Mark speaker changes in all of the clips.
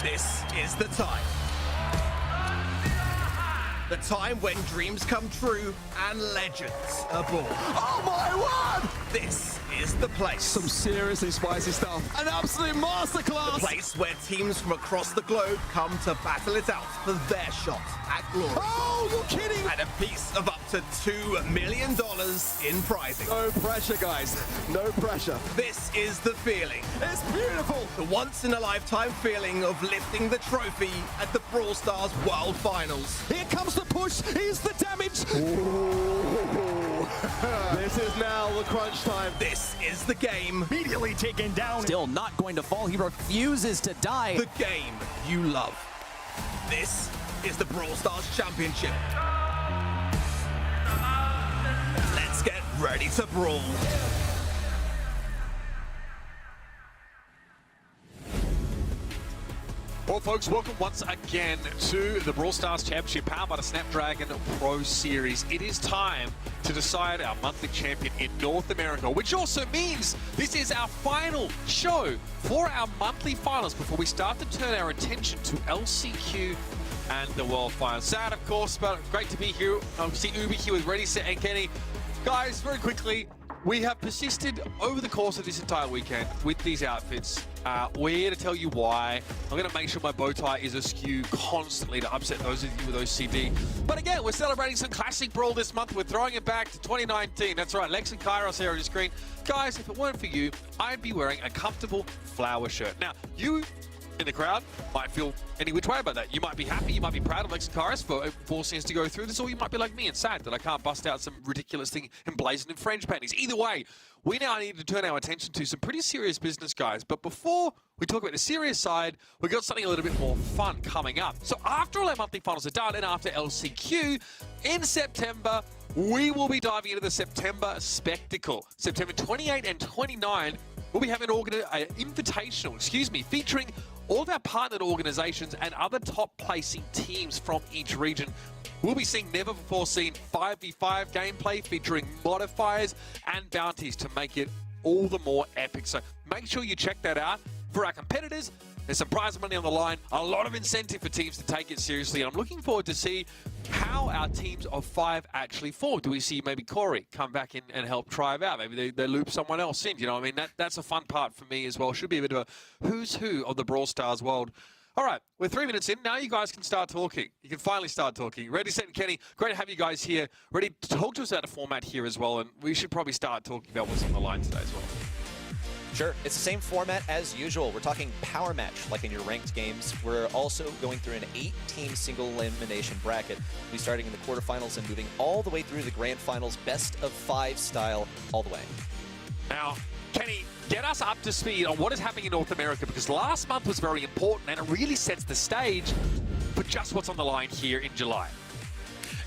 Speaker 1: This is the time. The time when dreams come true and legends are born.
Speaker 2: Oh my word!
Speaker 1: This is the place.
Speaker 2: Some seriously spicy stuff. An absolute masterclass!
Speaker 1: The place where teams from across the globe come to battle it out for their shot at glory.
Speaker 2: Oh, you're kidding!
Speaker 1: And a piece of up to $2 million in prizing.
Speaker 2: No pressure, guys. No pressure.
Speaker 1: This is the feeling.
Speaker 2: It's beautiful!
Speaker 1: The once-in-a-lifetime feeling of lifting the trophy at the Brawl Stars World Finals.
Speaker 2: Here comes the push. Here's the damage. This is now the crunch time.
Speaker 1: This is the game.
Speaker 3: Immediately taken down.
Speaker 4: Still not going to fall. He refuses to die.
Speaker 1: The game you love. This is the Brawl Stars Championship. Let's get ready to brawl.
Speaker 5: Well, folks, welcome once again to the Brawl Stars Championship powered by the Snapdragon Pro Series. It is time to decide our monthly champion in North America, which also means this is our final show for our monthly finals before we start to turn our attention to LCQ and the World Finals. Sad, of course, but great to be here. See Ubi here with Ready, Set, and Kenny. Guys, very quickly, we have persisted over the course of this entire weekend with these outfits. We're here to tell you why. I'm going to make sure my bow tie is askew constantly to upset those of you with OCD. But again, we're celebrating some classic Brawl this month. We're throwing it back to 2019. That's right, Lex and Kairos here on your screen. Guys, if it weren't for you, I'd be wearing a comfortable flower shirt. Now, you in the crowd might feel any which way about that. You might be happy, you might be proud of Lex and Kairos for forcing us to go through this, or you might be like me and sad that I can't bust out some ridiculous thing emblazoned in French paintings. Either way, we now need to turn our attention to some pretty serious business, guys. But before we talk about the serious side, we've got something a little bit more fun coming up. So after all our monthly finals are done and after LCQ, in September, we will be diving into the September Spectacle. September 28 and 29, we'll be having an invitational, featuring all of our partnered organizations and other top placing teams from each region. We'll be seeing never before seen 5v5 gameplay featuring modifiers and bounties to make it all the more epic. So make sure you check that out. For our competitors, there's some prize money on the line, a lot of incentive for teams to take it seriously. And I'm looking forward to see how our teams of 5 actually form. Do we see maybe Corey come back in and help Tribe out? Maybe they loop someone else in, you know what I mean? That's a fun part for me as well. Should be a bit of a who's who of the Brawl Stars world. All right, we're 3 minutes in. Now you guys can start talking. You can finally start talking. Ready, Set, and Kenny, great to have you guys here. Ready to talk to us about the format here as well. And we should probably start talking about what's on the line today as well.
Speaker 4: Sure, it's the same format as usual. We're talking power match, like in your ranked games. We're also going through an 8-team single elimination bracket. We'll be starting in the quarterfinals and moving all the way through the grand finals, best of 5 style, all the way.
Speaker 5: Now, Kenny, get us up to speed on what is happening in North America, because last month was very important and it really sets the stage for just what's on the line here in July.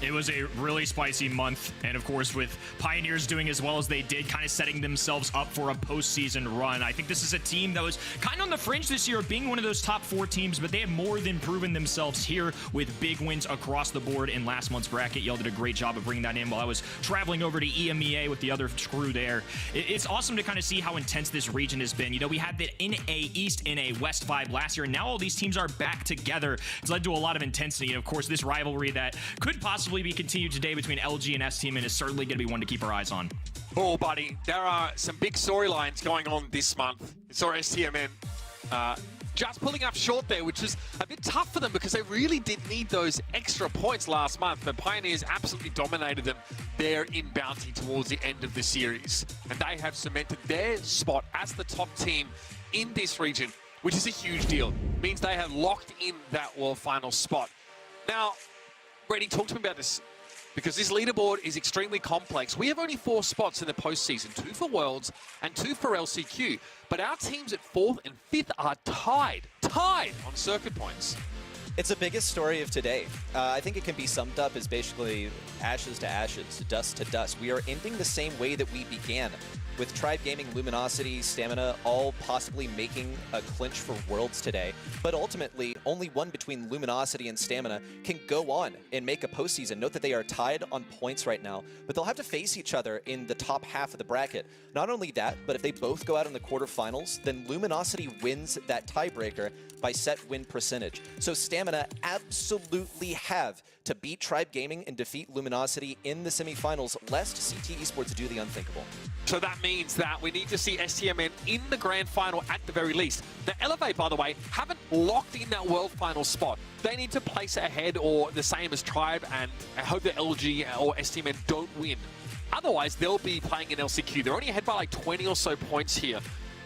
Speaker 3: It was a really spicy month, and of course with Pioneers doing as well as they did, kind of setting themselves up for a postseason run. I think this is a team that was kind of on the fringe this year of being one of those top 4 teams, but they have more than proven themselves here with big wins across the board in last month's bracket. Y'all did a great job of bringing that in while I was traveling over to EMEA with the other crew there. It's awesome to kind of see how intense this region has been. You know, we had the NA East, NA West vibe last year, and now all these teams are back together. It's led to a lot of intensity, and of course this rivalry that could possibly be continued today between LG and S-Team, and is certainly going to be one to keep our eyes on.
Speaker 5: Oh, buddy, there are some big storylines going on this month. Saw STMN just pulling up short there, which is a bit tough for them because they really did need those extra points last month, but Pioneers absolutely dominated them there in Bounty towards the end of the series. And they have cemented their spot as the top team in this region, which is a huge deal. It means they have locked in that World Final spot. Now, Brady, talk to me about this, because this leaderboard is extremely complex. We have only 4 spots in the postseason, 2 for Worlds and 2 for LCQ. But our teams at 4th and 5th are tied on circuit points.
Speaker 4: It's the biggest story of today. I think it can be summed up as basically ashes to ashes, dust to dust. We are ending the same way that we began, with Tribe Gaming, Luminosity, Stamina all possibly making a clinch for Worlds today. But ultimately, only one between Luminosity and Stamina can go on and make a postseason. Note that they are tied on points right now, but they'll have to face each other in the top half of the bracket. Not only that, but if they both go out in the quarterfinals, then Luminosity wins that tiebreaker by set win percentage. So Stamina absolutely have to beat Tribe Gaming and defeat Luminosity in the semifinals, lest CT Esports do the unthinkable.
Speaker 5: So that means that we need to see STMN in the grand final at the very least. Now, Elevate, by the way, haven't locked in that world final spot. They need to place ahead or the same as Tribe, and I hope that LG or STMN don't win. Otherwise, they'll be playing in LCQ. They're only ahead by like 20 or so points here.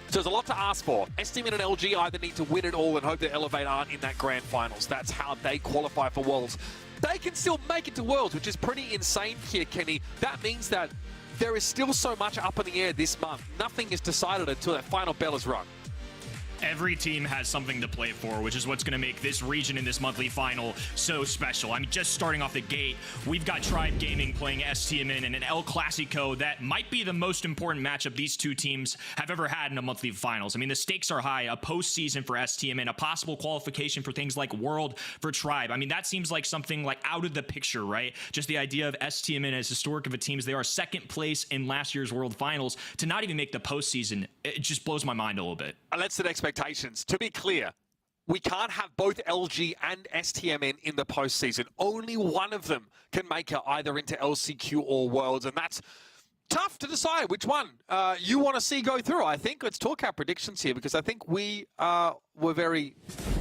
Speaker 5: So there's a lot to ask for. STMN and LG either need to win it all and hope that Elevate aren't in that grand finals. That's how they qualify for Worlds. They can still make it to Worlds, which is pretty insane here, Kenny. That means that there is still so much up in the air this month. Nothing is decided until that final bell is rung.
Speaker 3: Every team has something to play for, which is what's going to make this region in this monthly final so special. I mean, just starting off the gate, we've got Tribe Gaming playing STMN in an El Clasico that might be the most important matchup these two teams have ever had in a monthly finals. I mean, the stakes are high. A postseason for STMN, a possible qualification for things like World for Tribe. I mean, that seems like something like out of the picture, right? Just the idea of STMN as historic of a team as they are, second place in last year's World Finals, to not even make the postseason, it just blows my mind a little bit.
Speaker 5: Let's set expectations. To be clear, we can't have both LG and STMN in the postseason. Only one of them can make it either into LCQ or Worlds, and that's tough to decide which one you want to see go through, I think. Let's talk our predictions here, because I think we were very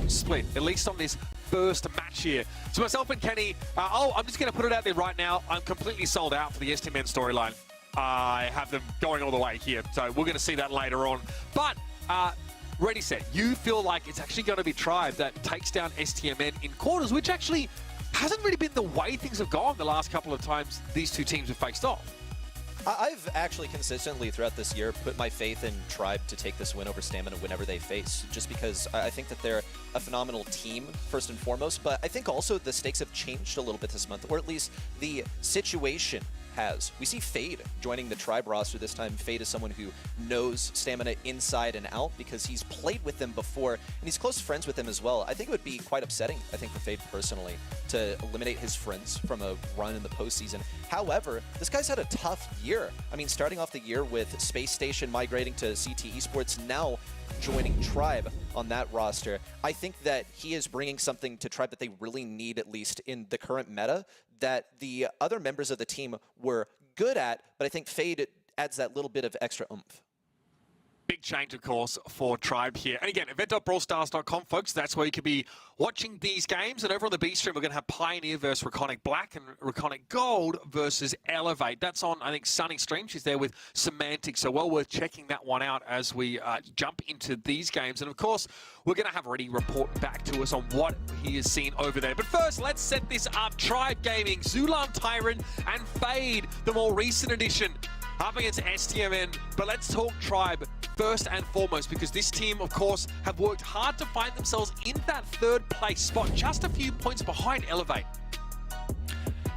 Speaker 5: split, at least on this first match here. So myself and Kenny, I'm just going to put it out there right now. I'm completely sold out for the STMN storyline. I have them going all the way here, so we're going to see that later on. But ready, set. You feel like it's actually going to be Tribe that takes down STMN in quarters, which actually hasn't really been the way things have gone the last couple of times these two teams have faced off.
Speaker 4: I've actually consistently throughout this year put my faith in Tribe to take this win over Stamina whenever they face, just because I think that they're a phenomenal team, first and foremost, but I think also the stakes have changed a little bit this month, or at least the situation has. We see Fade joining the Tribe roster this time. Fade is someone who knows Stamina inside and out because he's played with them before, and he's close friends with them as well. I think it would be quite upsetting, I think, for Fade personally, to eliminate his friends from a run in the postseason. However, this guy's had a tough year. I mean, starting off the year with Space Station migrating to CT Esports, now joining Tribe on that roster. I think that he is bringing something to Tribe that they really need, at least in the current meta, that the other members of the team were good at, but I think Fade adds that little bit of extra oomph.
Speaker 5: Big change, of course, for Tribe here. And again, event.brawlstars.com, folks. That's where you could be watching these games. And over on the B stream, we're going to have Pioneer versus Reconic Black and Reconic Gold versus Elevate. That's on, I think, Sunny stream. She's there with Semantic. So well worth checking that one out as we jump into these games. And of course, we're going to have Reddy report back to us on what he has seen over there. But first, let's set this up. Tribe Gaming, Zulan Tyrant, and Fade, the more recent edition, up against STMN. But let's talk Tribe first and foremost, because this team, of course, have worked hard to find themselves in that third place spot, just a few points behind Elevate.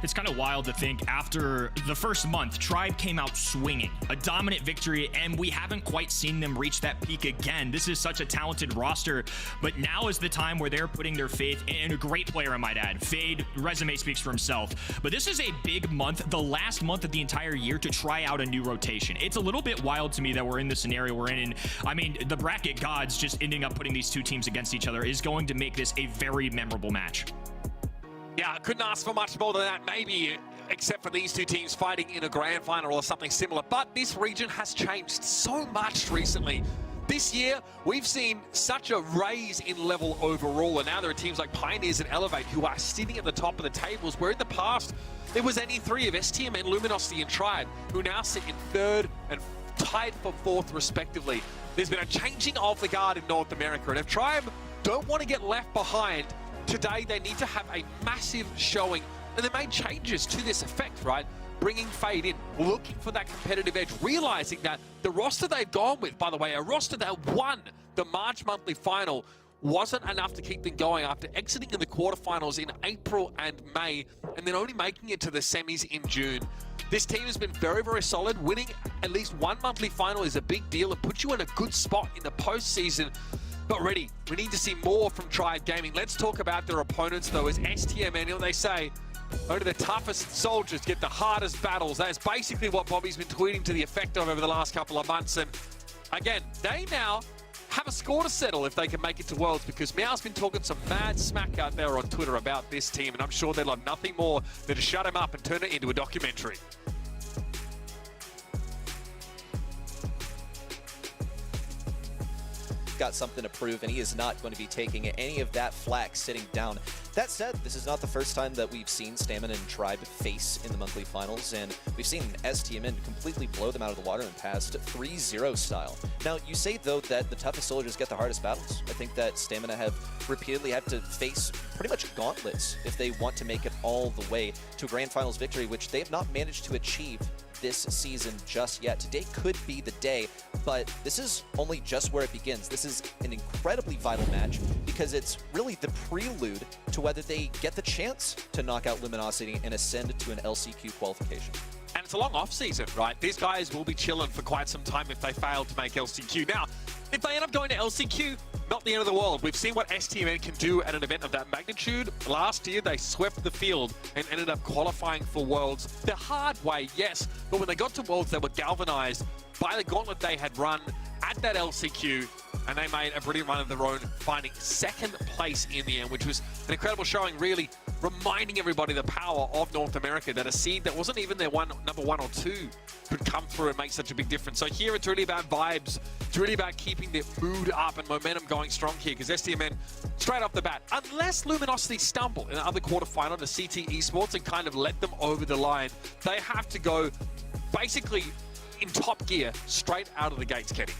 Speaker 3: It's kind of wild to think after the first month, Tribe came out swinging, a dominant victory, and we haven't quite seen them reach that peak again. This is such a talented roster, but now is the time where they're putting their faith in a great player, I might add. Fade, resume speaks for himself. But this is a big month, the last month of the entire year, to try out a new rotation. It's a little bit wild to me that we're in the scenario we're in. And I mean, the bracket gods just ending up putting these two teams against each other is going to make this a very memorable match.
Speaker 5: Yeah, I couldn't ask for much more than that, maybe, except for these two teams fighting in a grand final or something similar. But this region has changed so much recently. This year, we've seen such a raise in level overall, and now there are teams like Pioneers and Elevate who are sitting at the top of the tables, where in the past, there was any three of STMN, Luminosity, and Tribe, who now sit in third and tied for fourth, respectively. There's been a changing of the guard in North America, and if Tribe don't want to get left behind, today, they need to have a massive showing, and they made changes to this effect, right? Bringing Fade in, looking for that competitive edge, realizing that the roster they've gone with, by the way, a roster that won the March monthly final, wasn't enough to keep them going after exiting in the quarterfinals in April and May, and then only making it to the semis in June. This team has been very, very solid. Winning at least one monthly final is a big deal. It puts you in a good spot in the postseason. But ready, we need to see more from Tribe Gaming. Let's talk about their opponents, though, as STMN, you know, they say, only the toughest soldiers get the hardest battles. That's basically what Bobby's been tweeting to the effect of over the last couple of months. And again, they now have a score to settle if they can make it to Worlds, because Meow's been talking some mad smack out there on Twitter about this team, and I'm sure they'll have nothing more than to shut him up and turn it into a documentary.
Speaker 4: Got something to prove, and he is not going to be taking any of that flack sitting down. That said, this is not the first time that we've seen Stamina and Tribe face in the monthly finals, and we've seen STMN completely blow them out of the water in the past 3-0 style. Now, you say, though, that the toughest soldiers get the hardest battles. I think that Stamina have repeatedly had to face pretty much gauntlets if they want to make it all the way to a Grand Finals victory, which they have not managed to achieve this season just yet. Today could be the day, but this is only just where it begins. This is an incredibly vital match because it's really the prelude to whether they get the chance to knock out Luminosity and ascend to an LCQ qualification.
Speaker 5: And it's a long off-season, right? These guys will be chilling for quite some time if they fail to make LCQ. Now, if they end up going to LCQ, not the end of the world. We've seen what STMN can do at an event of that magnitude. Last year, they swept the field and ended up qualifying for Worlds the hard way, yes, but when they got to Worlds, they were galvanized by the gauntlet they had run at that LCQ, and they made a brilliant run of their own, finding second place in the end, which was an incredible showing, really reminding everybody the power of North America, that a seed that wasn't even their number 1 or 2 could come through and make such a big difference. So here it's really about vibes. It's really about keeping their mood up and momentum going strong here, because STMN, straight off the bat, unless Luminosity stumble in the other quarterfinal to CT Esports and kind of let them over the line, they have to go basically in top gear straight out of the gates, Kenny.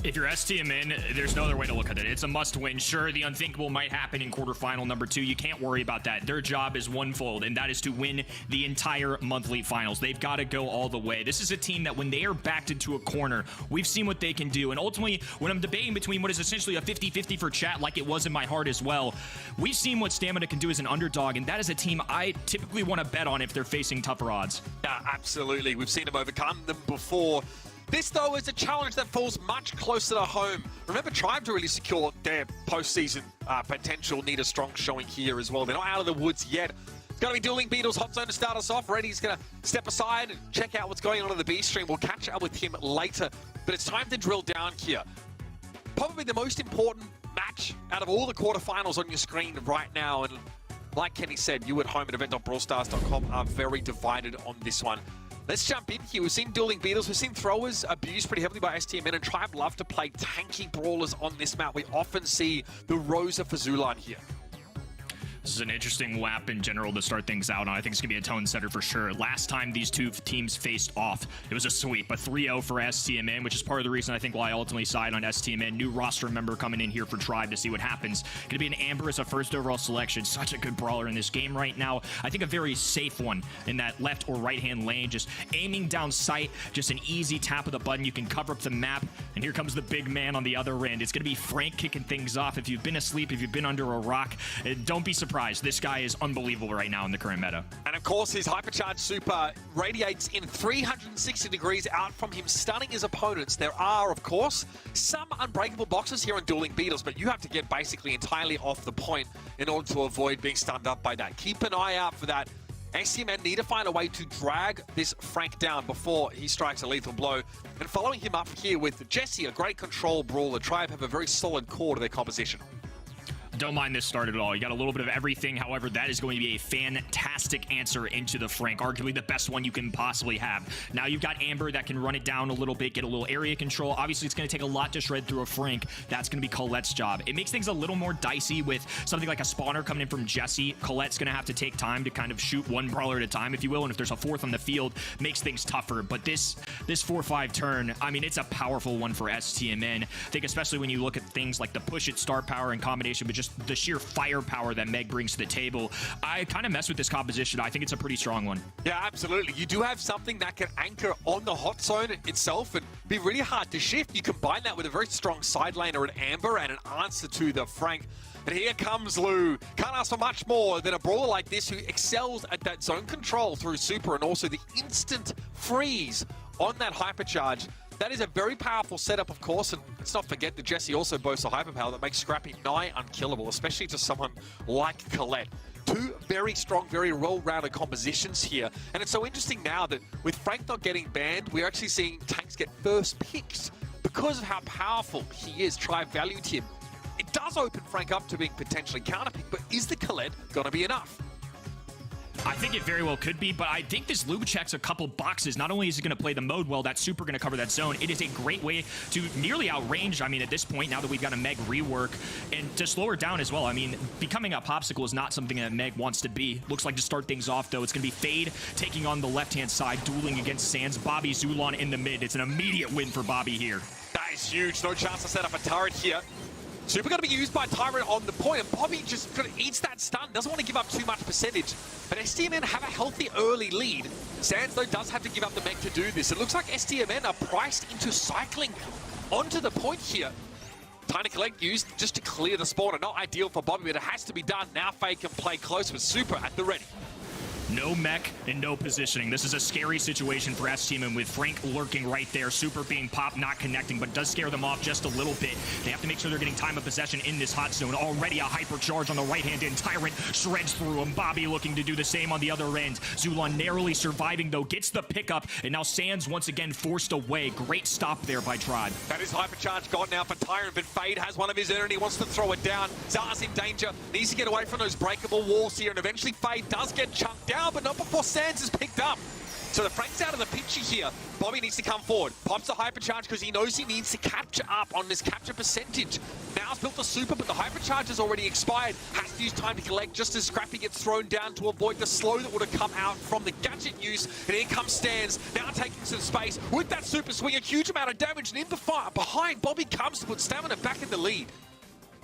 Speaker 3: If you're STMN, there's no other way to look at it. It's a must-win. Sure, the unthinkable might happen in quarterfinal number 2. You can't worry about that. Their job is one-fold, and that is to win the entire monthly finals. They've got to go all the way. This is a team that when they are backed into a corner, we've seen what they can do. And ultimately, when I'm debating between what is essentially a 50-50 for chat, like it was in my heart as well, we've seen what Stamina can do as an underdog, and that is a team I typically want to bet on if they're facing tougher odds.
Speaker 5: Yeah, absolutely. We've seen them overcome them before. This, though, is a challenge that falls much closer to home. Remember, Tribe to really secure their postseason potential need a strong showing here as well. They're not out of the woods yet. It's going to be Dueling Beetle's Hot Zone to start us off. Reddy's going to step aside and check out what's going on in the B stream. We'll catch up with him later, but it's time to drill down here. Probably the most important match out of all the quarterfinals on your screen right now, and like Kenny said, you at home at event.brawlstars.com are very divided on this one. Let's jump in here. We've seen Dueling Beetles. We've seen throwers abused pretty heavily by STMN, and Tribe love to play tanky brawlers on this map. We often see the Rosa for Zulan here.
Speaker 3: This is an interesting WAP in general to start things out on. I think it's going to be a tone setter for sure. Last time these two teams faced off, it was a sweep, a 3-0 for STMN, which is part of the reason I think why I ultimately side on STMN. New roster member coming in here for Tribe to see what happens. Going to be an Amber as a first overall selection. Such a good brawler in this game right now. I think a very safe one in that left or right-hand lane. Just aiming down sight, just an easy tap of the button. You can cover up the map, and here comes the big man on the other end. It's going to be Frank kicking things off. If you've been asleep, if you've been under a rock, don't be surprised. This guy is unbelievable right now in the current meta.
Speaker 5: And of course, his hypercharged super radiates in 360 degrees out from him, stunning his opponents. There are, of course, some unbreakable boxes here on Dueling Beetles, but you have to get basically entirely off the point in order to avoid being stunned up by that. Keep an eye out for that. STMN need to find a way to drag this Frank down before he strikes a lethal blow. And following him up here with Jesse, a great control brawler. Tribe have a very solid core to their composition.
Speaker 3: Don't mind this start at all. You got a little bit of everything. However, that is going to be a fantastic answer into the Frank. Arguably the best one you can possibly have. Now you've got Amber that can run it down a little bit, get a little area control. Obviously, it's going to take a lot to shred through a Frank. That's going to be Colette's job. It makes things a little more dicey with something like a spawner coming in from Jesse. Colette's going to have to take time to kind of shoot one brawler at a time, if you will. And if there's a fourth on the field, makes things tougher. But this 4-5 turn, I mean, it's a powerful one for STMN. I think especially when you look at things like the push it, star power in combination with just just the sheer firepower that Meg brings to the table, I kind of mess with this composition. I think it's a pretty strong one.
Speaker 5: Yeah, absolutely. You do have something that can anchor on the hot zone itself and be really hard to shift. You combine that with a very strong side laner at Amber and an answer to the Frank. And here comes Lou. Can't ask for much more than a brawler like this who excels at that zone control through super and also the instant freeze on that hypercharge. That is a very powerful setup, of course, and let's not forget that Jesse also boasts a hyperpower that makes Scrappy nigh unkillable, especially to someone like Colette. Two very strong, very well-rounded compositions here. And it's so interesting now that with Frank not getting banned, we're actually seeing tanks get first picks because of how powerful he is. Try valued him. It does open Frank up to being potentially counterpicked, but is the Colette going to be enough?
Speaker 3: I think it very well could be, but I think this Lube checks a couple boxes. Not only is it going to play the mode well, that's super going to cover that zone. It is a great way to nearly outrange, I mean, at this point, now that we've got a Meg rework, and to slow her down as well. I mean, becoming a popsicle is not something that Meg wants to be. Looks like to start things off, though, it's going to be Fade taking on the left-hand side, dueling against Sands. Bobby Zulon in the mid. It's an immediate win for Bobby here.
Speaker 5: That is huge. No chance to set up a turret here. Super going to be used by Tyrant on the point, and Bobby just kind of eats that stun. Doesn't want to give up too much percentage. But STMN have a healthy early lead. Sands, though, does have to give up the Meg to do this. It looks like STMN are priced into cycling onto the point here. Time to collect used just to clear the spawner. Not ideal for Bobby, but it has to be done. Now Fade can play close with Super at the ready.
Speaker 3: No mech and no positioning. This is a scary situation for S-Team, with Frank lurking right there. Super being popped, not connecting, but does scare them off just a little bit. They have to make sure they're getting time of possession in this hot zone. Already a hypercharge on the right hand end. Tyrant shreds through him. Bobby looking to do the same on the other end. Zulon narrowly surviving, though, gets the pickup, and now Sands once again forced away. Great stop there by Tribe.
Speaker 5: That is hypercharge gone now for Tyrant, but Fade has one of his own and he wants to throw it down. Zara's in danger, needs to get away from those breakable walls here, and eventually Fade does get chunked down, but not before Sands is picked up. So the Frank's out of the picture here. Bobby needs to come forward. Pops the hypercharge because he knows he needs to capture up on this capture percentage. Now it's built the super, but the hypercharge has already expired. Has to use time to collect just as Scrappy gets thrown down to avoid the slow that would have come out from the gadget use. And here comes Stans, now taking some space with that super swing. A huge amount of damage, and in the fight behind, Bobby comes to put Stamina back in the lead.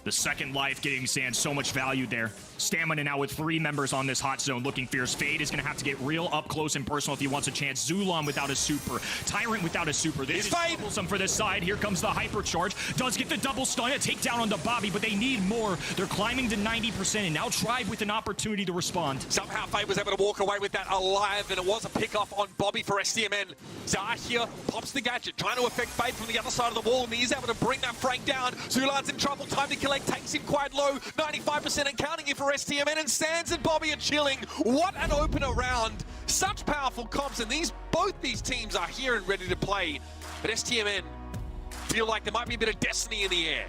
Speaker 3: The second life getting Sands so much value there. Stamina now with 3 members on this hot zone looking fierce. Fade is going to have to get real up close and personal if he wants a chance. Zulon without a super. Tyrant without a super. This is troublesome for this side. Here comes the hypercharge. Does get the double stun. A takedown onto Bobby, but they need more. They're climbing to 90%, and now Tribe with an opportunity to respond.
Speaker 5: Somehow Fade was able to walk away with that alive, and it was a pick-off on Bobby for STMN. Zar here pops the gadget, trying to affect Fade from the other side of the wall, and he's able to bring that Frank down. Zulon's in trouble. Time to collect. Takes him quite low. 95% and counting here for STMN, and Sands and Bobby are chilling. What an opener round. Such powerful comps, and both these teams are here and ready to play. But STMN feel like there might be a bit of destiny in the air.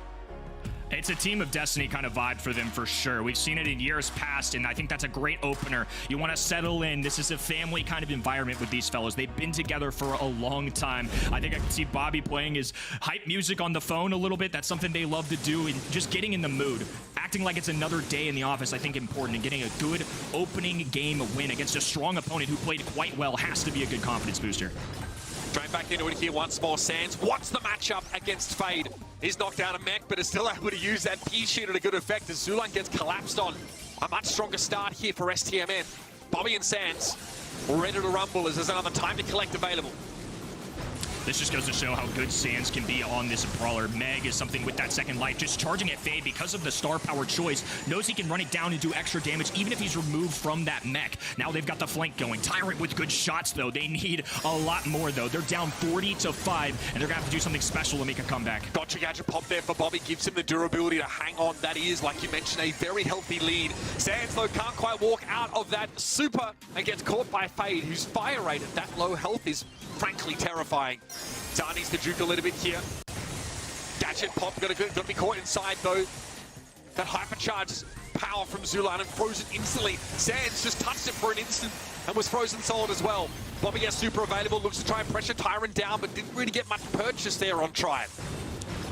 Speaker 3: It's a team of destiny kind of vibe for them for sure. We've seen it in years past, and I think that's a great opener. You want to settle in. This is a family kind of environment with these fellows. They've been together for a long time. I think I can see Bobby playing his hype music on the phone a little bit. That's something they love to do, and just getting in the mood. Acting like it's another day in the office, I think, important, and getting a good opening game win against a strong opponent who played quite well has to be a good confidence booster.
Speaker 5: Straight back into it here once more. Sands, what's the matchup against Fade? He's knocked down a mech, but is still able to use that P-shoot at a good effect as Zulon gets collapsed on. A much stronger start here for STMN. Bobby and Sands ready to rumble as there's another time to collect available.
Speaker 3: This just goes to show how good Sands can be on this brawler. Meg is something with that second life, just charging at Fade because of the star power choice. Knows he can run it down and do extra damage even if he's removed from that mech. Now they've got the flank going. Tyrant with good shots, though. They need a lot more, though. They're down 40-5, and they're going to have to do something special to make a comeback.
Speaker 5: Gotcha gadget pop there for Bobby. Gives him the durability to hang on. That is, like you mentioned, a very healthy lead. Sands, though, can't quite walk out of that super and gets caught by Fade, whose fire rate at that low health is frankly terrifying. Zar needs to juke a little bit here. Gadget pop, gonna be caught inside though. That hypercharge power from Zulon and frozen instantly. Sands just touched it for an instant and was frozen solid as well. Bobby has super available, looks to try and pressure Tyrant down, but didn't really get much purchase there on Tribe.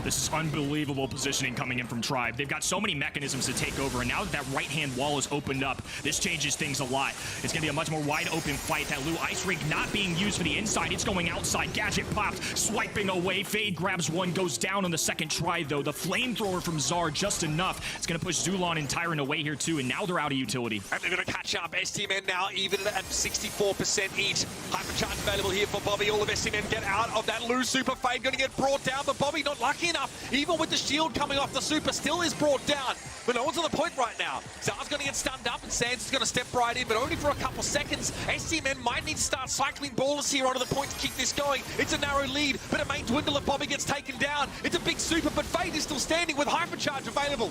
Speaker 3: This is unbelievable positioning coming in from Tribe. They've got so many mechanisms to take over, and now that that right-hand wall is opened up, this changes things a lot. It's going to be a much more wide-open fight. That Lou Ice Rink not being used for the inside. It's going outside. Gadget popped, swiping away. Fade grabs one, goes down on the second try, though. The flamethrower from Czar, just enough. It's going to push Zulon and Tyrant away here, too, and now they're out of utility.
Speaker 5: And they're going to catch up. STMN now even at 64% each. Hypercharge available here for Bobby. All of STMN get out of that Lou super. Fade going to get brought down, but Bobby not lucky enough. Even with the shield coming off the super, still is brought down. But no one's on the point right now. Zar's going to get stunned up, and Sands is going to step right in, but only for a couple seconds. STMN might need to start cycling ballers here onto the point to keep this going. It's a narrow lead, but it may dwindle if Bobby gets taken down. It's a big super, but Fade is still standing with Hypercharge available.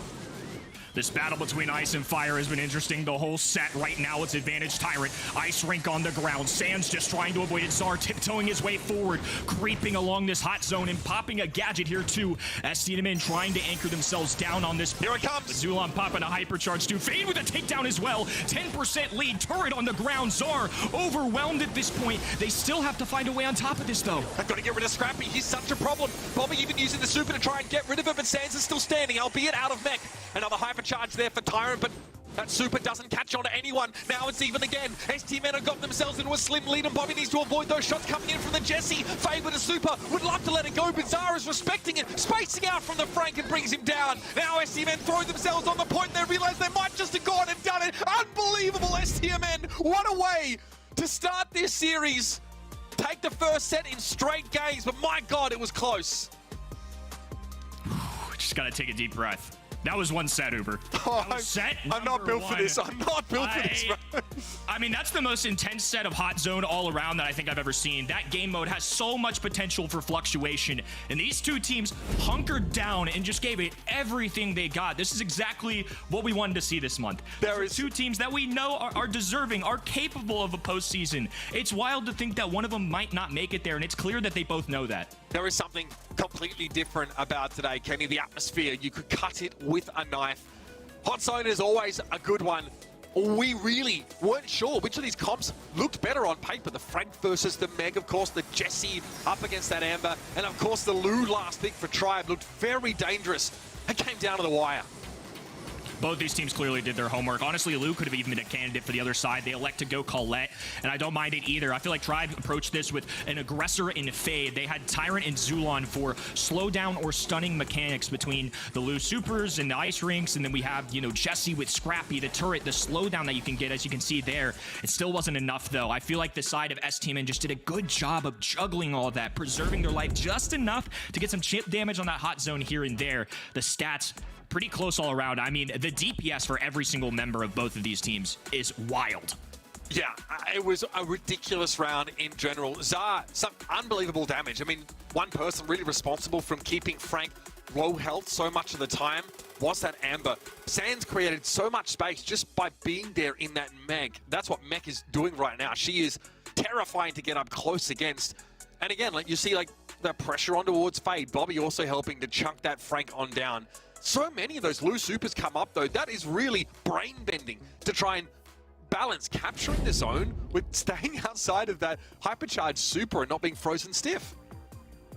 Speaker 3: This battle between Ice and Fire has been interesting the whole set. Right now, it's advantage Tyrant. Ice Rink on the ground. Sands just trying to avoid it. Czar tiptoeing his way forward, creeping along this hot zone and popping a gadget here too. STMN trying to anchor themselves down on this.
Speaker 5: Here it comes.
Speaker 3: Zulon popping a hypercharge too. Fade with a takedown as well. 10% lead. Turret on the ground. Czar overwhelmed at this point. They still have to find a way on top of this though.
Speaker 5: I've got to get rid of Scrappy. He's such a problem. Bobby even using the super to try and get rid of him, but Sands is still standing, albeit out of mech. Another hypercharge there for Tyrant, but that super doesn't catch on to anyone. Now it's even again. STMN have got themselves into a slim lead, and Bobby needs to avoid those shots coming in from the Jesse. Fade with a super. Would love to let it go, but Zara's respecting it. Spacing out from the Frank and brings him down. Now STMN throw themselves on the point. They realize they might just have gone and done it. Unbelievable STMN. What a way to start this series. Take the first set in straight games, but my God, it was close.
Speaker 3: Just gotta take a deep breath. That was one set, Uber.
Speaker 5: I'm not built for this. I'm not built for this, bro.
Speaker 3: I mean, that's the most intense set of hot zone all around that I think I've ever seen. That game mode has so much potential for fluctuation, and these two teams hunkered down and just gave it everything they got. This is exactly what we wanted to see this month. There is two teams that we know are deserving, are capable of a postseason. It's wild to think that one of them might not make it there, and it's clear that they both know that.
Speaker 5: There is something completely different about today, Kenny. The atmosphere, you could cut it with a knife. Hot Zone is always a good one. We really weren't sure which of these comps looked better on paper. The Frank versus the Meg, of course, the Jesse up against that Amber, and of course the Lou last pick for Tribe looked very dangerous. It came down to the wire.
Speaker 3: Both these teams clearly did their homework. Honestly, Lou could have even been a candidate for the other side. They elect to go Colette, and I don't mind it either. I feel like Tribe approached this with an aggressor in Fade. They had Tyrant and Zulon for slowdown or stunning mechanics between the Lou Supers and the Ice Rinks, and then we have, you know, Jesse with Scrappy, the turret, the slowdown that you can get, as you can see there. It still wasn't enough, though. I feel like the side of STMN just did a good job of juggling all of that, preserving their life just enough to get some chip damage on that hot zone here and there. The stats pretty close all around. I mean, the DPS for every single member of both of these teams is wild.
Speaker 5: Yeah, it was a ridiculous round in general. Zar, some unbelievable damage. I mean, one person really responsible from keeping Frank low health so much of the time was that Amber. Sands created so much space just by being there in that Meg. That's what Mech is doing right now. She is terrifying to get up close against. And again, like you see, like the pressure on towards Fade. Bobby also helping to chunk that Frank on down. So many of those Lou Supers come up, though. That is really brain-bending to try and balance capturing the zone with staying outside of that hypercharged super and not being frozen stiff.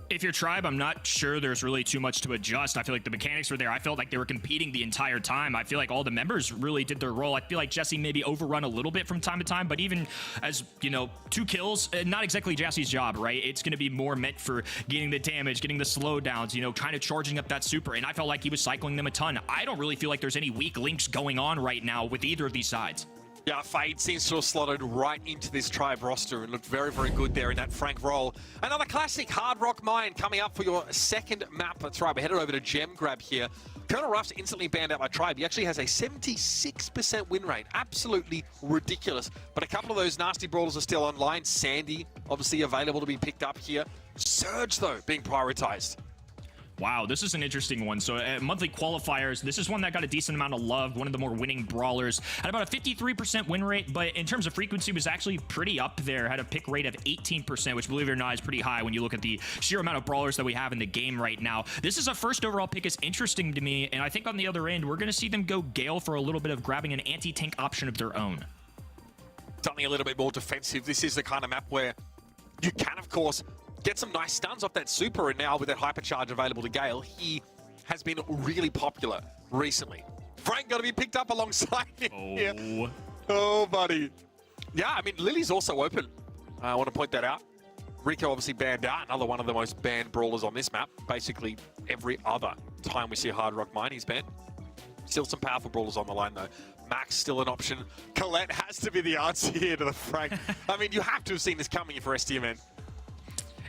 Speaker 3: If you're Tribe, I'm not sure there's really too much to adjust. I feel like the mechanics were there. I felt like they were competing the entire time. I feel like all the members really did their role. I feel like Jesse maybe overrun a little bit from time to time, but even as, you know, 2 kills, not exactly Jesse's job, right? It's going to be more meant for getting the damage, getting the slowdowns, you know, kind of charging up that super, and I felt like he was cycling them a ton. I don't really feel like there's any weak links going on right now with either of these sides.
Speaker 5: Yeah, Fade seems to have slotted right into this Tribe roster and looked very, very good there in that Frank role. Another classic Hard Rock Mine coming up for your second map for Tribe. Headed over to Gem Grab here. Colonel Ruff's instantly banned out by Tribe. He actually has a 76% win rate. Absolutely ridiculous. But a couple of those nasty brawlers are still online. Sandy, obviously available to be picked up here. Surge, though, being prioritized.
Speaker 3: Wow, this is an interesting one. So monthly qualifiers, this is one that got a decent amount of love, one of the more winning brawlers. Had about a 53% win rate, but in terms of frequency was actually pretty up there. Had a pick rate of 18%, which believe it or not is pretty high when you look at the sheer amount of brawlers that we have in the game right now. This is a first overall pick is interesting to me, and I think on the other end, we're going to see them go Gale for a little bit of grabbing an anti-tank option of their own.
Speaker 5: Something a little bit more defensive. This is the kind of map where you can, of course, get some nice stuns off that super, and now with that hypercharge available to Gale, he has been really popular recently. Frank got to be picked up alongside him here. Oh, buddy. Yeah, I mean, Lily's also open. I want to point that out. Rico obviously banned out, another one of the most banned brawlers on this map. Basically, every other time we see a Hard Rock Mine, he's banned. Still some powerful brawlers on the line, though. Max still an option. Colette has to be the answer here to the Frank. I mean, you have to have seen this coming for STMN.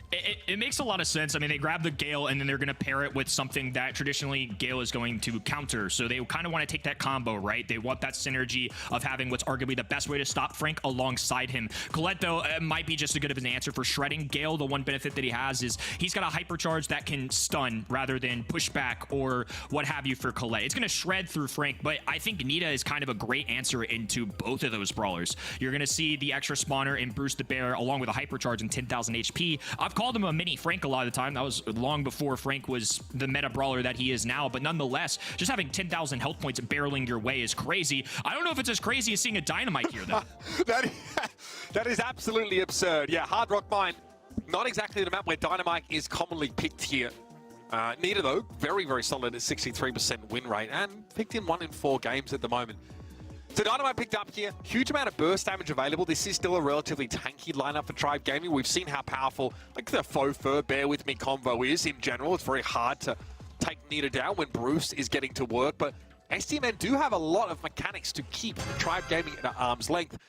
Speaker 3: It makes a lot of sense. I mean, they grab the Gale and then they're going to pair it with something that traditionally Gale is going to counter. So they kind of want to take that combo, right? They want that synergy of having what's arguably the best way to stop Frank alongside him. Colette, though, might be just as good of an answer for shredding. Gale, the one benefit that he has is he's got a hypercharge that can stun rather than push back or what have you for Colette. It's going to shred through Frank, but I think Nita is kind of a great answer into both of those brawlers. You're going to see the extra spawner in Bruce the Bear along with a hypercharge and 10,000 HP. I've called him a mini Frank a lot of the time. That was long before Frank was the meta brawler that he is now, but nonetheless, just having 10,000 health points barreling your way is crazy. I don't know if it's as crazy as seeing a Dynamite here, though.
Speaker 5: that is absolutely absurd. Yeah, Hard Rock Mine, not exactly the map where Dynamite is commonly picked here. Nita, though, very, very solid at 63% win rate and picked in 1 in 4 games at the moment. So Dynamite picked up here, huge amount of burst damage available. This is still a relatively tanky lineup for Tribe Gaming. We've seen how powerful like the faux fur bear with me combo is in general. It's very hard to take Nita down when Bruce is getting to work, but STMN do have a lot of mechanics to keep Tribe Gaming at arm's length.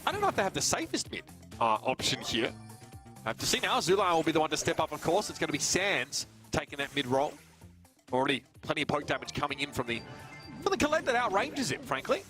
Speaker 5: I don't know if they have the safest mid option here. I have to see now. Zulan will be the one to step up, of course. It's going to be Sands taking that mid role. Already plenty of poke damage coming in from the Colette that outranges it, frankly.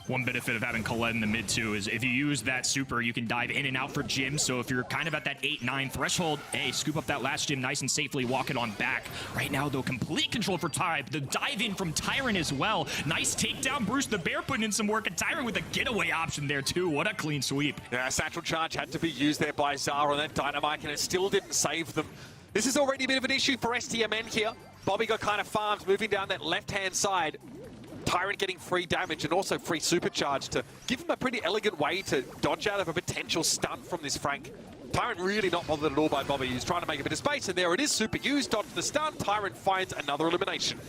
Speaker 3: One benefit of having Colette in the mid too is if you use that super, you can dive in and out for gyms. So if you're kind of at that 8-9 threshold, hey, scoop up that last gym nice and safely, walk it on back. Right now, though, complete control for Tribe. The dive in from Tyrant as well. Nice takedown. Bruce the Bear putting in some work, and Tyrant with a getaway option there too. What a clean sweep.
Speaker 5: Yeah, Satchel Charge had to be used there by Zara on that Dynamite, and it still didn't save them. This is already a bit of an issue for STMN here. Bobby got kind of farmed moving down that left-hand side. Tyrant getting free damage and also free supercharge to give him a pretty elegant way to dodge out of a potential stun from this Frank. Tyrant really not bothered at all by Bobby. He's trying to make a bit of space, and there it is. Super used, dodge the stun. Tyrant finds another elimination.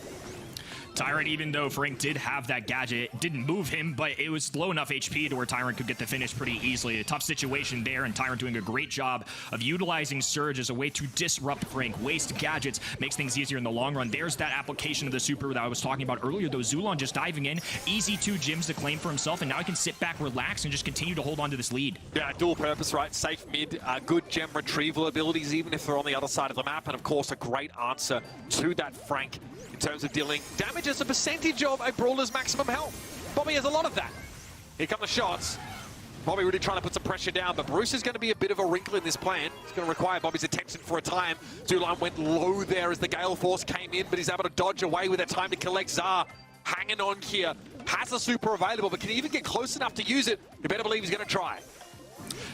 Speaker 3: Tyrant, even though Frank did have that gadget, it didn't move him, but it was low enough HP to where Tyrant could get the finish pretty easily. A tough situation there, and Tyrant doing a great job of utilizing Surge as a way to disrupt Frank. Waste gadgets makes things easier in the long run. There's that application of the super that I was talking about earlier, though. Zulan just diving in. Easy 2 gyms to claim for himself, and now he can sit back, relax, and just continue to hold on to this lead.
Speaker 5: Yeah, dual purpose, right? Safe mid, good gem retrieval abilities, even if they're on the other side of the map, and of course a great answer to that Frank in terms of dealing damage as a percentage of a brawler's maximum health. Bobby has a lot of that. Here come the shots. Bobby really trying to put some pressure down, but Bruce is going to be a bit of a wrinkle in this plan. It's going to require Bobby's attention for a time. Zulan went low there as the Gale Force came in, but he's able to dodge away with that time to collect Zar. Hanging on here. Has a super available, but can he even get close enough to use it? You better believe he's going to try.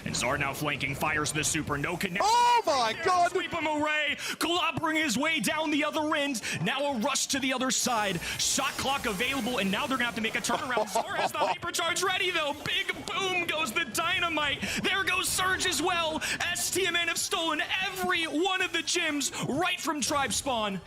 Speaker 3: And Zar now flanking, fires the super, no connection.
Speaker 5: Oh my God!
Speaker 3: Sweep him away, clobbering his way down the other end. Now a rush to the other side. Shot clock available, and now they're gonna have to make a turnaround. Zar has the hypercharge ready though. Big boom goes the Dynamite. There goes Surge as well. STMN have stolen every one of the gyms right from Tribe Spawn.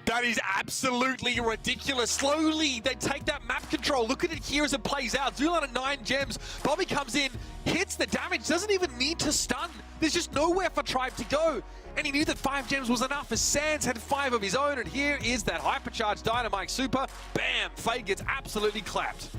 Speaker 5: That is absolutely ridiculous. Slowly, they take that map control. Look at it here as it plays out. Zulan at 9 gems. Bobby comes in, hits the damage, doesn't even need to stun. There's just nowhere for Tribe to go. And he knew that 5 gems was enough, as Sands had 5 of his own. And here is that hypercharged Dynamite super. Bam! Fade gets absolutely clapped.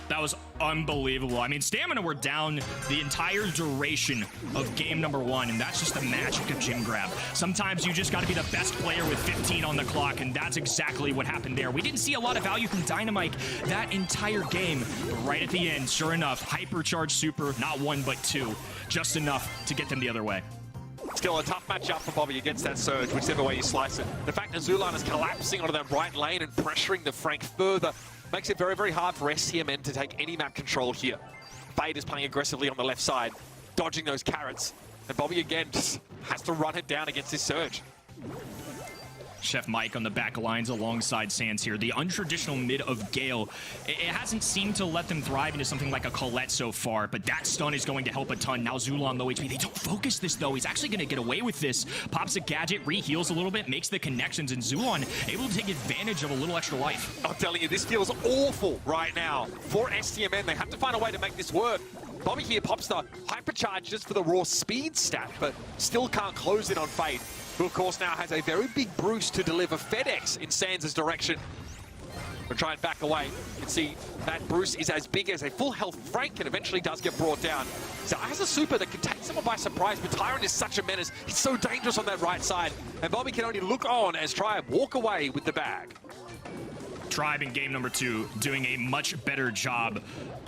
Speaker 3: That was unbelievable. I mean, Stamina were down the entire duration of game number 1, and that's just the magic of Gym Grab. Sometimes you just got to be the best player with 15 on the clock, and that's exactly what happened there. We didn't see a lot of value from Dynamite that entire game, but right at the end, sure enough, hypercharged super, not 1 but 2, just enough to get them the other way.
Speaker 5: Still a tough matchup for Bobby against that Surge, whichever way you slice it. The fact that Zulan is collapsing onto that right lane and pressuring the Frank further makes it very, very hard for STMN to take any map control here. Fade is playing aggressively on the left side, dodging those carrots. And Bobby again just has to run it down against this Surge.
Speaker 3: Chef Mike on the back lines alongside Sands here. The untraditional mid of Gale, it hasn't seemed to let them thrive into something like a Colette so far, but that stun is going to help a ton. Now Zulon low HP. They don't focus this though. He's actually going to get away with this. Pops a gadget, re-heals a little bit, makes the connections, and Zulon able to take advantage of a little extra life.
Speaker 5: I'm telling you, this feels awful right now for STMN. They have to find a way to make this work. Bobby here pops the hypercharge just for the raw speed stat, but still can't close it on Fade, who of course now has a very big Bruce to deliver FedEx in Sands' direction. We'll try and back away. You can see that Bruce is as big as a full health Frank and eventually does get brought down. So has a super that can take someone by surprise, but Tyrant is such a menace. He's so dangerous on that right side, and Bobby can only look on as Tribe walk away with the bag.
Speaker 3: Tribe in game number 2 doing a much better job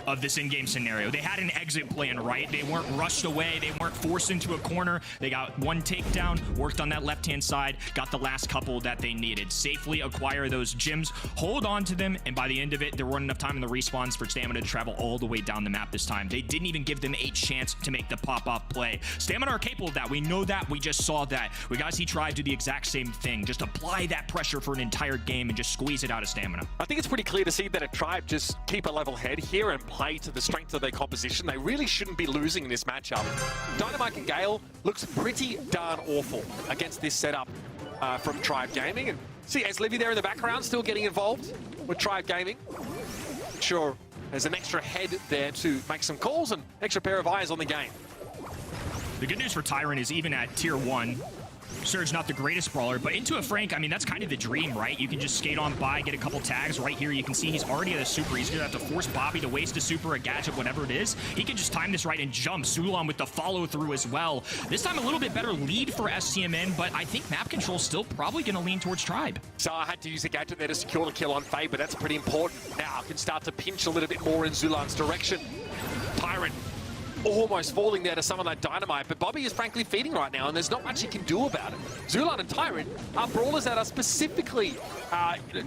Speaker 3: of this in-game scenario. They had an exit plan, right? They weren't rushed away. They weren't forced into a corner. They got one takedown, worked on that left-hand side, got the last couple that they needed. Safely acquire those gems, hold on to them, and by the end of it, there wasn't enough time in the respawns for Stamina to travel all the way down the map this time. They didn't even give them a chance to make the pop-off play. Stamina are capable of that. We know that. We just saw that. We got to see Tribe do the exact same thing. Just apply that pressure for an entire game and just squeeze it out of Stamina.
Speaker 5: I think it's pretty clear to see that a Tribe just keep a level head here and play to the strength of their composition. They really shouldn't be losing in this matchup. Dynamite and Gale looks pretty darn awful against this setup from Tribe Gaming. And see, as Livy there in the background still getting involved with Tribe Gaming. Sure, there's an extra head there to make some calls and extra pair of eyes on the game.
Speaker 3: The good news for Tyrant is even at tier 1, Surge not the greatest brawler, but into a Frank, I mean, that's kind of the dream, right? You can just skate on by, get a couple tags. Right here, you can see he's already at a super. He's going to have to force Bobby to waste a super, a gadget, whatever it is. He can just time this right and jump. Zulon with the follow-through as well. This time, a little bit better lead for STMN, but I think map control still probably going to lean towards Tribe.
Speaker 5: So I had to use a gadget there to secure the kill on Faye, but that's pretty important. Now can start to pinch a little bit more in Zulon's direction. Tyrant almost falling there to some of that dynamite, but Bobby is frankly feeding right now, and there's not much he can do about it. Zulon and Tyrant are brawlers that are specifically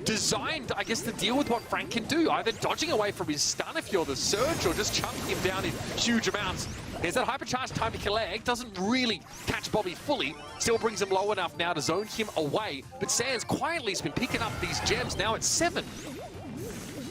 Speaker 5: designed, I guess, to deal with what Frank can do, either dodging away from his stun if you're the Surge, or just chunking him down in huge amounts. There's that hypercharge time to collect, doesn't really catch Bobby fully, still brings him low enough now to zone him away, but Sands quietly has been picking up these gems. Now it's 7.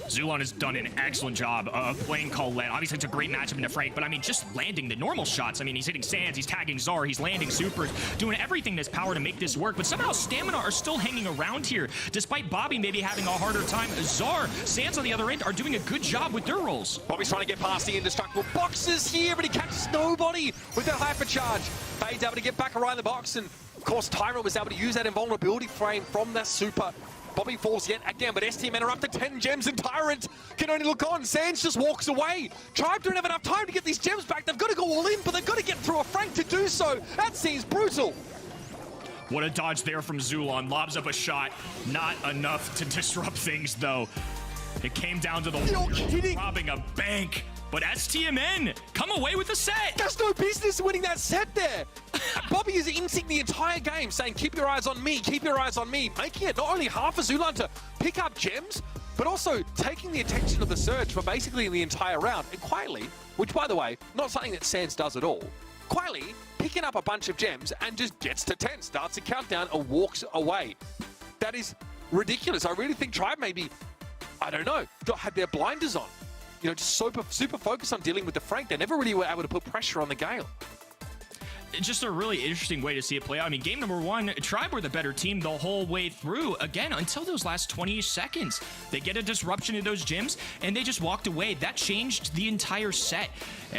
Speaker 3: Zulon has done an excellent job of playing Colette. Obviously, it's a great matchup into Frank, but I mean, just landing the normal shots. I mean, he's hitting Sands, he's tagging Zar, he's landing supers, doing everything in his power to make this work, but somehow Stamina are still hanging around here, despite Bobby maybe having a harder time. Zar, Sands on the other end are doing a good job with their roles.
Speaker 5: Bobby's trying to get past the indestructible boxes here, but he catches nobody with that hypercharge. Fade's able to get back around the box, and of course, Tyrant was able to use that invulnerability frame from that super. Bobby falls yet again, but STMN are up to 10 gems, and Tyrant can only look on. Sands just walks away. Tribe don't have enough time to get these gems back. They've got to go all in, but they've got to get through a Frank to do so. That seems brutal.
Speaker 3: What a dodge there from Zulon. Lobs up a shot. Not enough to disrupt things, though. It came down to the Warriors robbing a bank. But STMN come away with the set.
Speaker 5: There's no business winning that set there. Bobby is insing the entire game, saying, keep your eyes on me, keep your eyes on me, making it not only hard for Zulon to pick up gems, but also taking the attention of the Surge for basically the entire round. And quietly, which by the way, not something that Sands does at all, quietly picking up a bunch of gems and just gets to 10, starts a countdown and walks away. That is ridiculous. I really think Tribe maybe, I don't know, had their blinders on. You know, just super focused on dealing with the Frank. They never really were able to put pressure on the Gale.
Speaker 3: It's just a really interesting way to see it play out. I mean, game number 1, Tribe were the better team the whole way through. Again, until those last 20 seconds. They get a disruption to those gyms, and they just walked away. That changed the entire set.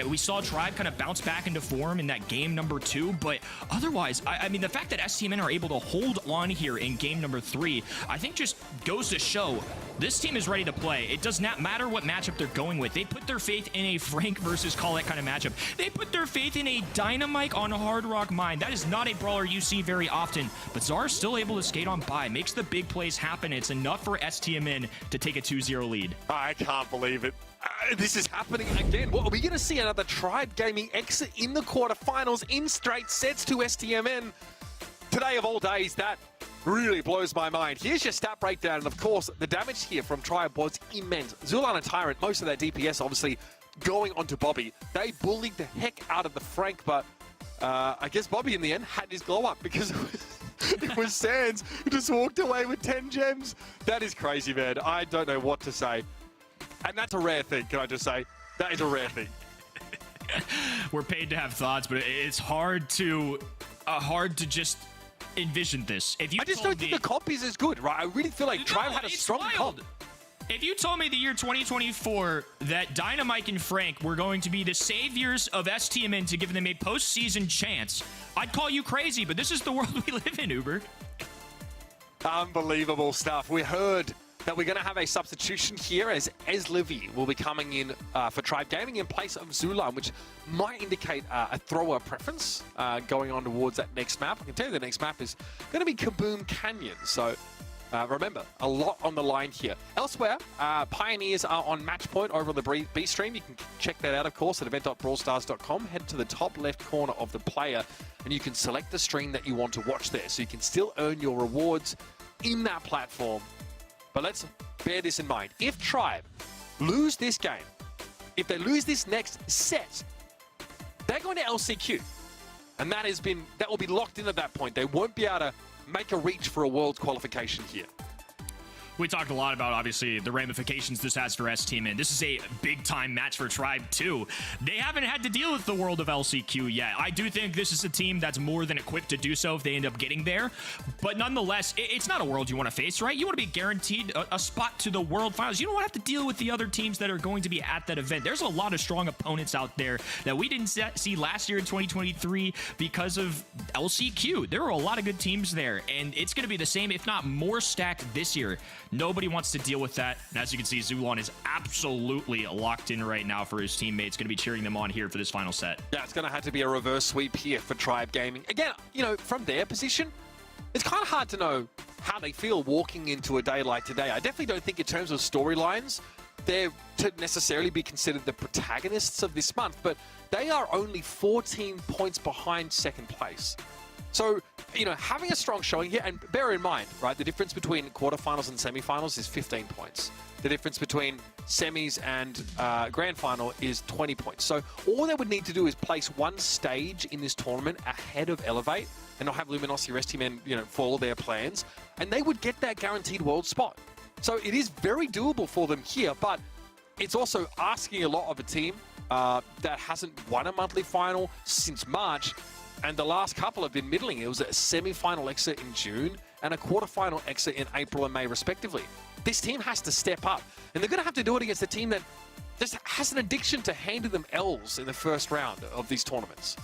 Speaker 3: We saw Tribe kind of bounce back into form in that game number 2, but otherwise, I mean, the fact that STMN are able to hold on here in game number 3, I think just goes to show this team is ready to play. It does not matter what matchup they're going with. They put their faith in a Frank versus Colette kind of matchup. They put their faith in a Dynamite on Hard Rock Mine. That is not a brawler you see very often, but Zar's still able to skate on by, makes the big plays happen. It's enough for STMN to take a 2-0 lead.
Speaker 5: I can't believe it. This is happening again. What, are we going to see another Tribe Gaming exit in the quarterfinals in straight sets to STMN? Today of all days, that really blows my mind. Here's your stat breakdown, and of course, the damage here from Tribe was immense. Zulon and Tyrant, most of their DPS obviously going onto Bobby. They bullied the heck out of the Frank, but I guess Bobby in the end had his glow up because it was Sands who just walked away with 10 gems. That is crazy, man. I don't know what to say. And that's a rare thing, can I just say? That is a rare thing.
Speaker 3: We're paid to have thoughts, but it's hard to just envision this. If you
Speaker 5: I just don't think the comp is as good, right? I really feel like Tribe had a strong comp.
Speaker 3: If you told me the year 2024 that Dynamite and Frank were going to be the saviors of STMN to give them a postseason chance, I'd call you crazy, but this is the world we live in, Uber.
Speaker 5: Unbelievable stuff. We heard that we're going to have a substitution here as Livy will be coming in for Tribe Gaming in place of Zulan, which might indicate a thrower preference going on towards that next map. I can tell you the next map is going to be Kaboom Canyon. So remember, a lot on the line here. Elsewhere, Pioneers are on match point over on the B stream. You can check that out, of course, at event.brawlstars.com. Head to the top left corner of the player, and you can select the stream that you want to watch there. So you can still earn your rewards in that platform. But let's bear this in mind. If Tribe lose this game, if they lose this next set, they're going to LCQ. And that will be locked in at that point. They won't be able to make a reach for a world qualification here.
Speaker 3: We talked a lot about, obviously, the ramifications this has for STMN. This is a big-time match for Tribe, too. They haven't had to deal with the world of LCQ yet. I do think this is a team that's more than equipped to do so if they end up getting there. But nonetheless, it's not a world you want to face, right? You want to be guaranteed a spot to the World Finals. You don't want to have to deal with the other teams that are going to be at that event. There's a lot of strong opponents out there that we didn't see last year in 2023 because of LCQ. There were a lot of good teams there, and it's going to be the same, if not more stacked this year. Nobody wants to deal with that. And as you can see, Zulan is absolutely locked in right now for his teammates. Going to be cheering them on here for this final set.
Speaker 5: Yeah, it's going to have to be a reverse sweep here for Tribe Gaming. Again, you know, from their position, it's kind of hard to know how they feel walking into a day like today. I definitely don't think in terms of storylines, they're to necessarily be considered the protagonists of this month, but they are only 14 points behind second place. So, you know, having a strong showing here, and bear in mind, right, the difference between quarterfinals and semifinals is 15 points. The difference between semis and grand final is 20 points. So all they would need to do is place one stage in this tournament ahead of Elevate and not have Luminosity or STMN, you know, follow their plans, and they would get that guaranteed world spot. So it is very doable for them here, but it's also asking a lot of a team that hasn't won a monthly final since March. And the last couple have been middling. It was a semi-final exit in June and a quarter-final exit in April and May, respectively. This team has to step up. And they're going to have to do it against a team that just has an addiction to handing them L's in the first round of these tournaments.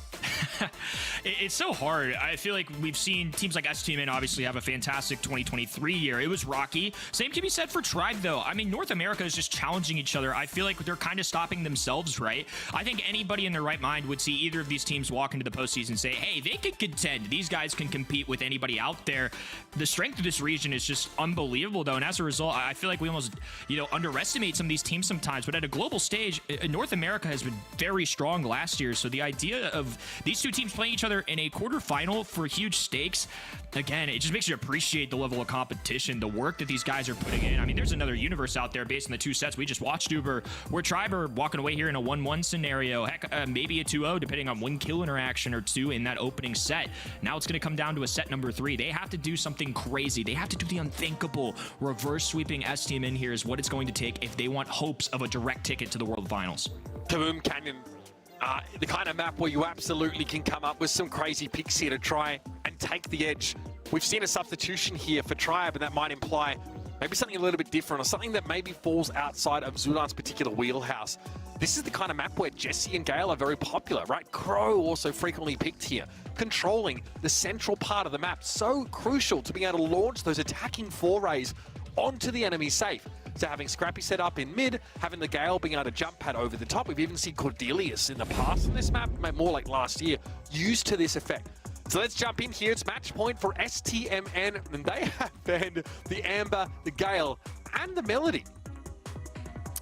Speaker 3: It's so hard. I feel like we've seen teams like STMN obviously have a fantastic 2023 year. It was rocky. Same can be said for Tribe, though. I mean, North America is just challenging each other. I feel like they're kind of stopping themselves, right? I think anybody in their right mind would see either of these teams walk into the postseason and say, hey, they could contend. These guys can compete with anybody out there. The strength of this region is just unbelievable, though. And as a result, I feel like we almost, you know, underestimate some of these teams sometimes. But at a global stage, North America has been very strong last year. So the idea of these two teams playing each other in a quarterfinal for huge stakes, again, it just makes you appreciate the level of competition, the work that these guys are putting in. I mean, there's another universe out there based on the two sets we just watched, Uber, where Tribe are walking away here in a 1-1 scenario, heck, maybe a 2-0, depending on one kill interaction or two in that opening set. Now it's going to come down to a set number 3. They have to do something crazy. They have to do the unthinkable. Reverse sweeping STMN here is what it's going to take if they want hopes of a direct ticket to the World Finals.
Speaker 5: Kaboom Canyon. The kind of map where you absolutely can come up with some crazy picks here to try and take the edge. We've seen a substitution here for Tribe, and that might imply maybe something a little bit different or something that maybe falls outside of Zulan's particular wheelhouse. This is the kind of map where Jesse and Gale are very popular, right? Crow also frequently picked here. Controlling the central part of the map, so crucial to being able to launch those attacking forays onto the enemy safe. So having Scrappy set up in mid, having the Gale being able to jump pad over the top. We've even seen Cordelius in the past on this map, more like last year, used to this effect. So let's jump in here. It's match point for STMN, and they have banned the Amber, the Gale, and the Melody.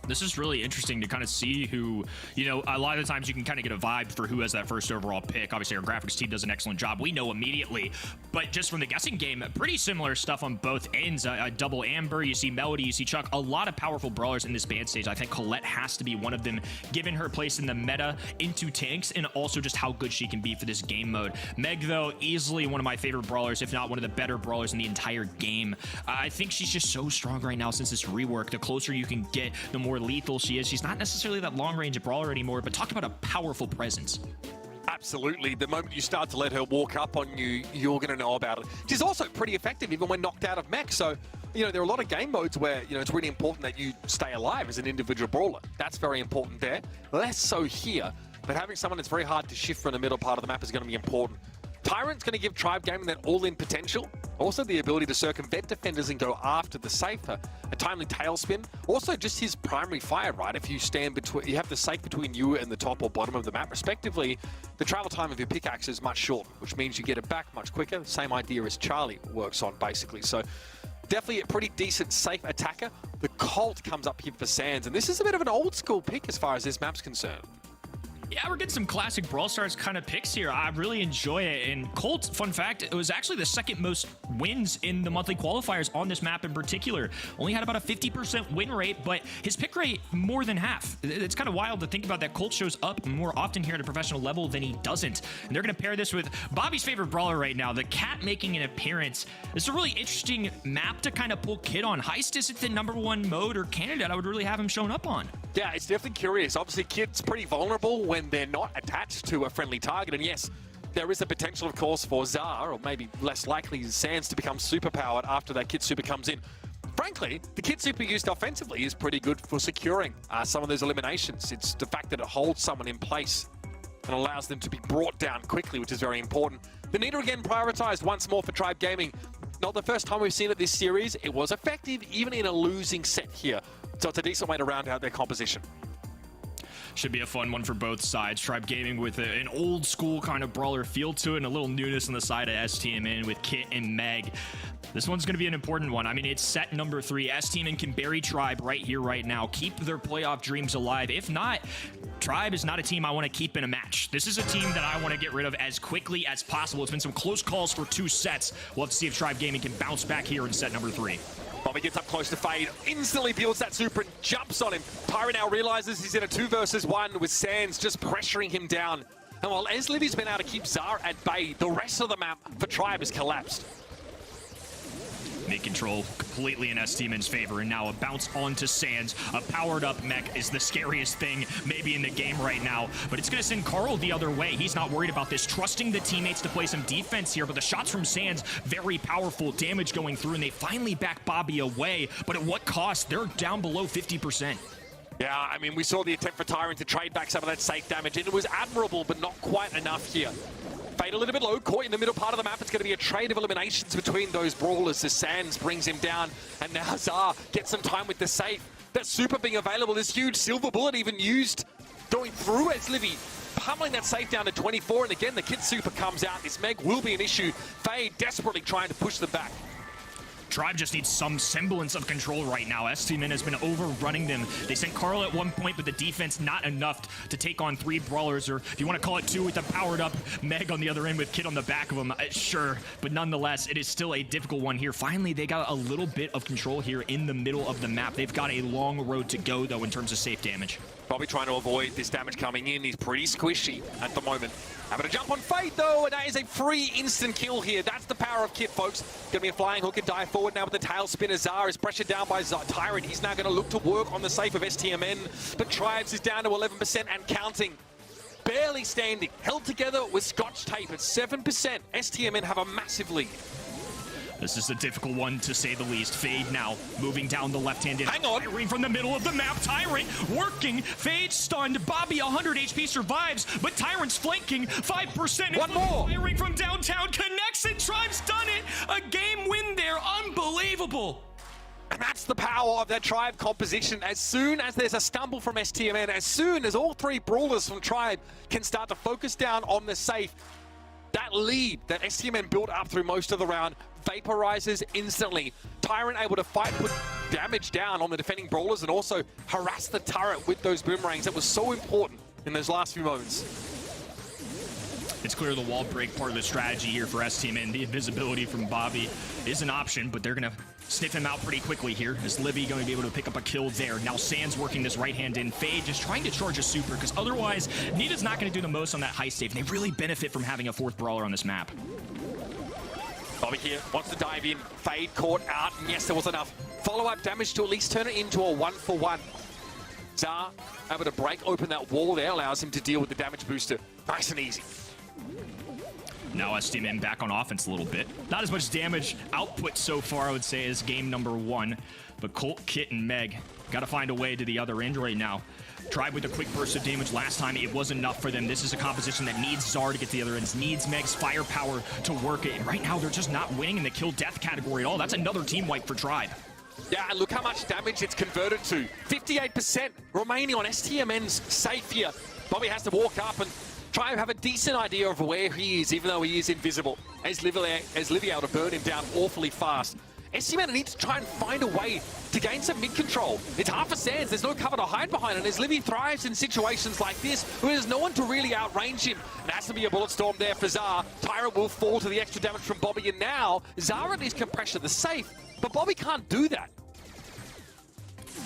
Speaker 3: This is really interesting to kind of see who, you know, a lot of the times you can kind of get a vibe for who has that first overall pick. Obviously, our graphics team does an excellent job. We know immediately. But just from the guessing game, pretty similar stuff on both ends. A double Amber, you see Melody, you see Chuck. A lot of powerful brawlers in this band stage. I think Colette has to be one of them, given her place in the meta into tanks and also just how good she can be for this game mode. Meg, though, easily one of my favorite brawlers, if not one of the better brawlers in the entire game. I think she's just so strong right now since this rework. The closer you can get, the more lethal she is. She's not necessarily that long-range brawler anymore, but talk about a powerful presence.
Speaker 5: Absolutely. The moment you start to let her walk up on you, you're going to know about it. She's also pretty effective even when knocked out of mech. So, you know, there are a lot of game modes where, you know, it's really important that you stay alive as an individual brawler. That's very important there. Less so here, but having someone that's very hard to shift from the middle part of the map is going to be important. Tyrant's going to give Tribe Gaming that all-in potential. Also the ability to circumvent defenders and go after the safe. A timely tailspin. Also just his primary fire, right? If you stand between, you have the safe between you and the top or bottom of the map, respectively, the travel time of your pickaxe is much shorter, which means you get it back much quicker. Same idea as Charlie works on, basically. So definitely a pretty decent safe attacker. The Colt comes up here for Sands, and this is a bit of an old school pick as far as this map's concerned.
Speaker 3: Yeah, we're getting some classic Brawl Stars kind of picks here. I really enjoy it. And Colt, fun fact, it was actually the second most wins in the monthly qualifiers on this map in particular. Only had about a 50% win rate, but his pick rate more than half. It's kind of wild to think about that. Colt shows up more often here at a professional level than he doesn't. And they're going to pair this with Bobby's favorite brawler right now, the Cat making an appearance. This is a really interesting map to kind of pull Kid on. Heist isn't the #1 mode or candidate I would really have him shown up on.
Speaker 5: Yeah, it's definitely curious. Obviously, Kid's pretty vulnerable when they're not attached to a friendly target. And yes, there is a potential, of course, for Zar, or maybe less likely Sands, to become superpowered after that Kid super comes in. Frankly, the Kid super used offensively is pretty good for securing some of those eliminations. It's the fact that it holds someone in place and allows them to be brought down quickly, which is very important. The Nita again prioritized once more for Tribe Gaming. Not the first time we've seen it this series. It was effective even in a losing set here. So it's a decent way to round out their composition.
Speaker 3: Should be a fun one for both sides. Tribe Gaming with an old school kind of brawler feel to it and a little newness on the side of STMN with Kit and Meg. This one's going to be an important one. I mean, it's set number 3. STMN can bury Tribe right here, right now. Keep their playoff dreams alive. If not, Tribe is not a team I want to keep in a match. This is a team that I want to get rid of as quickly as possible. It's been some close calls for 2 sets. We'll have to see if Tribe Gaming can bounce back here in set number 3.
Speaker 5: Bobby gets up close to Fade, instantly builds that super and jumps on him. Tyra now realizes he's in a 2 versus 1 with Sands just pressuring him down. And while Eslivy's been able to keep Zar at bay, the rest of the map for Tribe has collapsed.
Speaker 3: Mid control completely in STMN's favor, and now a bounce onto Sands. A powered up mech is the scariest thing maybe in the game right now, but it's going to send Carl the other way. He's not worried about this, trusting the teammates to play some defense here, but the shots from Sands, very powerful damage going through, and they finally back Bobby away, but at what cost? They're down below 50%.
Speaker 5: Yeah, I mean, we saw the attempt for Tyrant to trade back some of that safe damage, and it was admirable, but not quite enough here. Fade a little bit low, caught in the middle part of the map. It's going to be a trade of eliminations between those brawlers as Sands brings him down, and now Zar gets some time with the safe. That super being available is huge. Silver Bullet even used, going through Eslivy, pummeling that safe down to 24, and again, the Kid super comes out. This Meg will be an issue. Fade desperately trying to push them back.
Speaker 3: Tribe just needs some semblance of control right now. STMN has been overrunning them. They sent Carl at one point, but the defense not enough to take on 3 brawlers, or if you want to call it 2 with the powered up Meg on the other end with Kid on the back of him. Sure, but nonetheless, it is still a difficult one here. Finally, they got a little bit of control here in the middle of the map. They've got a long road to go, though, in terms of safe damage.
Speaker 5: Probably trying to avoid this damage coming in. He's pretty squishy at the moment. Having to jump on Fade, though, and that is a free instant kill here. That's the power of Kit, folks. Gonna be a flying hook and dive forward now with the tail spinner. Zar is pressured down by Tyrant. He's now gonna look to work on the safe of STMN, but Tribes is down to 11% and counting. Barely standing, held together with Scotch tape at 7%. STMN have a massive lead.
Speaker 3: This is a difficult one, to say the least. Fade now, moving down the left-handed.
Speaker 5: Hang on.
Speaker 3: Firing from the middle of the map. Tyrant working. Fade stunned. Bobby, 100 HP, survives, but Tyrant's flanking. 5%.
Speaker 5: One more.
Speaker 3: Firing from downtown. Connects it. Tribe's done it. A game win there. Unbelievable.
Speaker 5: And that's the power of that Tribe composition. As soon as there's a stumble from STMN, as soon as all 3 brawlers from Tribe can start to focus down on the safe, that lead that STMN built up through most of the round vaporizes instantly. Tyrant able to fight with damage down on the defending brawlers and also harass the turret with those boomerangs. That was so important in those last few moments.
Speaker 3: It's clear the wall break part of the strategy here for STMN. The invisibility from Bobby is an option, but they're going to sniff him out pretty quickly here. Is Livy going to be able to pick up a kill there? Now Sans working this right hand in. Fade just trying to charge a super, because otherwise Nita's not going to do the most on that high save. And they really benefit from having a fourth brawler on this map.
Speaker 5: Bobby here wants to dive in. Fade caught out, and yes, there was enough follow-up damage to at least turn it into a 1-for-1. Zar able to break open that wall there, allows him to deal with the damage booster. Nice and easy.
Speaker 3: Now STMN back on offense a little bit. Not as much damage output so far, I would say, as game number 1. But Colt, Kit, and Meg got to find a way to the other end right now. Tried with a quick burst of damage last time. It was enough for them. This is a composition that needs Zar to get to the other ends, needs Meg's firepower to work it. And right now, they're just not winning in the kill-death category at all. That's another team wipe for Tribe.
Speaker 5: Yeah, and look how much damage it's converted to. 58% remaining on STMN's safe here. Bobby has to walk up and try and have a decent idea of where he is, even though he is invisible. As Livy able to burn him down awfully fast. STMN needs to try and find a way to gain some mid-control. It's half a Sans, there's no cover to hide behind, and as Livy thrives in situations like this, where there's no one to really outrange him, and has to be a bullet storm there for Zar. Tyrant will fall to the extra damage from Bobby, and now Zar at least can pressure the safe, but Bobby can't do that.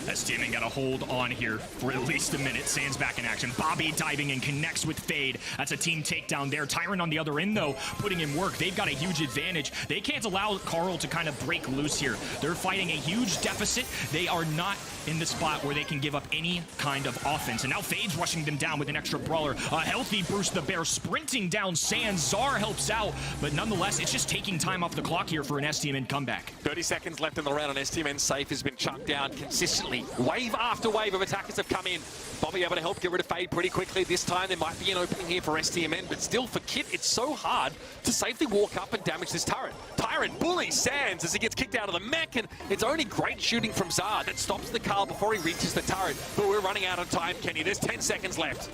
Speaker 3: STMN got a hold on here for at least a minute. Sans back in action. Bobby diving in, connects with Fade. That's a team takedown there. Tyrant on the other end, though, putting in work. They've got a huge advantage. They can't allow Carl to kind of break loose here. They're fighting a huge deficit. They are not in the spot where they can give up any kind of offense. And now Fade's rushing them down with an extra brawler. A healthy Bruce the Bear sprinting down Sans. Zar helps out, but nonetheless, it's just taking time off the clock here for an STMN comeback.
Speaker 5: 30 seconds left in the round, and STMN safe has been chucked down consistently. Wave after wave of attackers have come in. Bobby able to help get rid of Fade pretty quickly. This time there might be an opening here for STMN, but still for Kit, it's so hard to safely walk up and damage this turret. Tyrant bullies Sans as he gets kicked out of the mech, and it's only great shooting from Zar that stops the Carl before he reaches the turret. But we're running out of time, Kenny. There's 10 seconds left.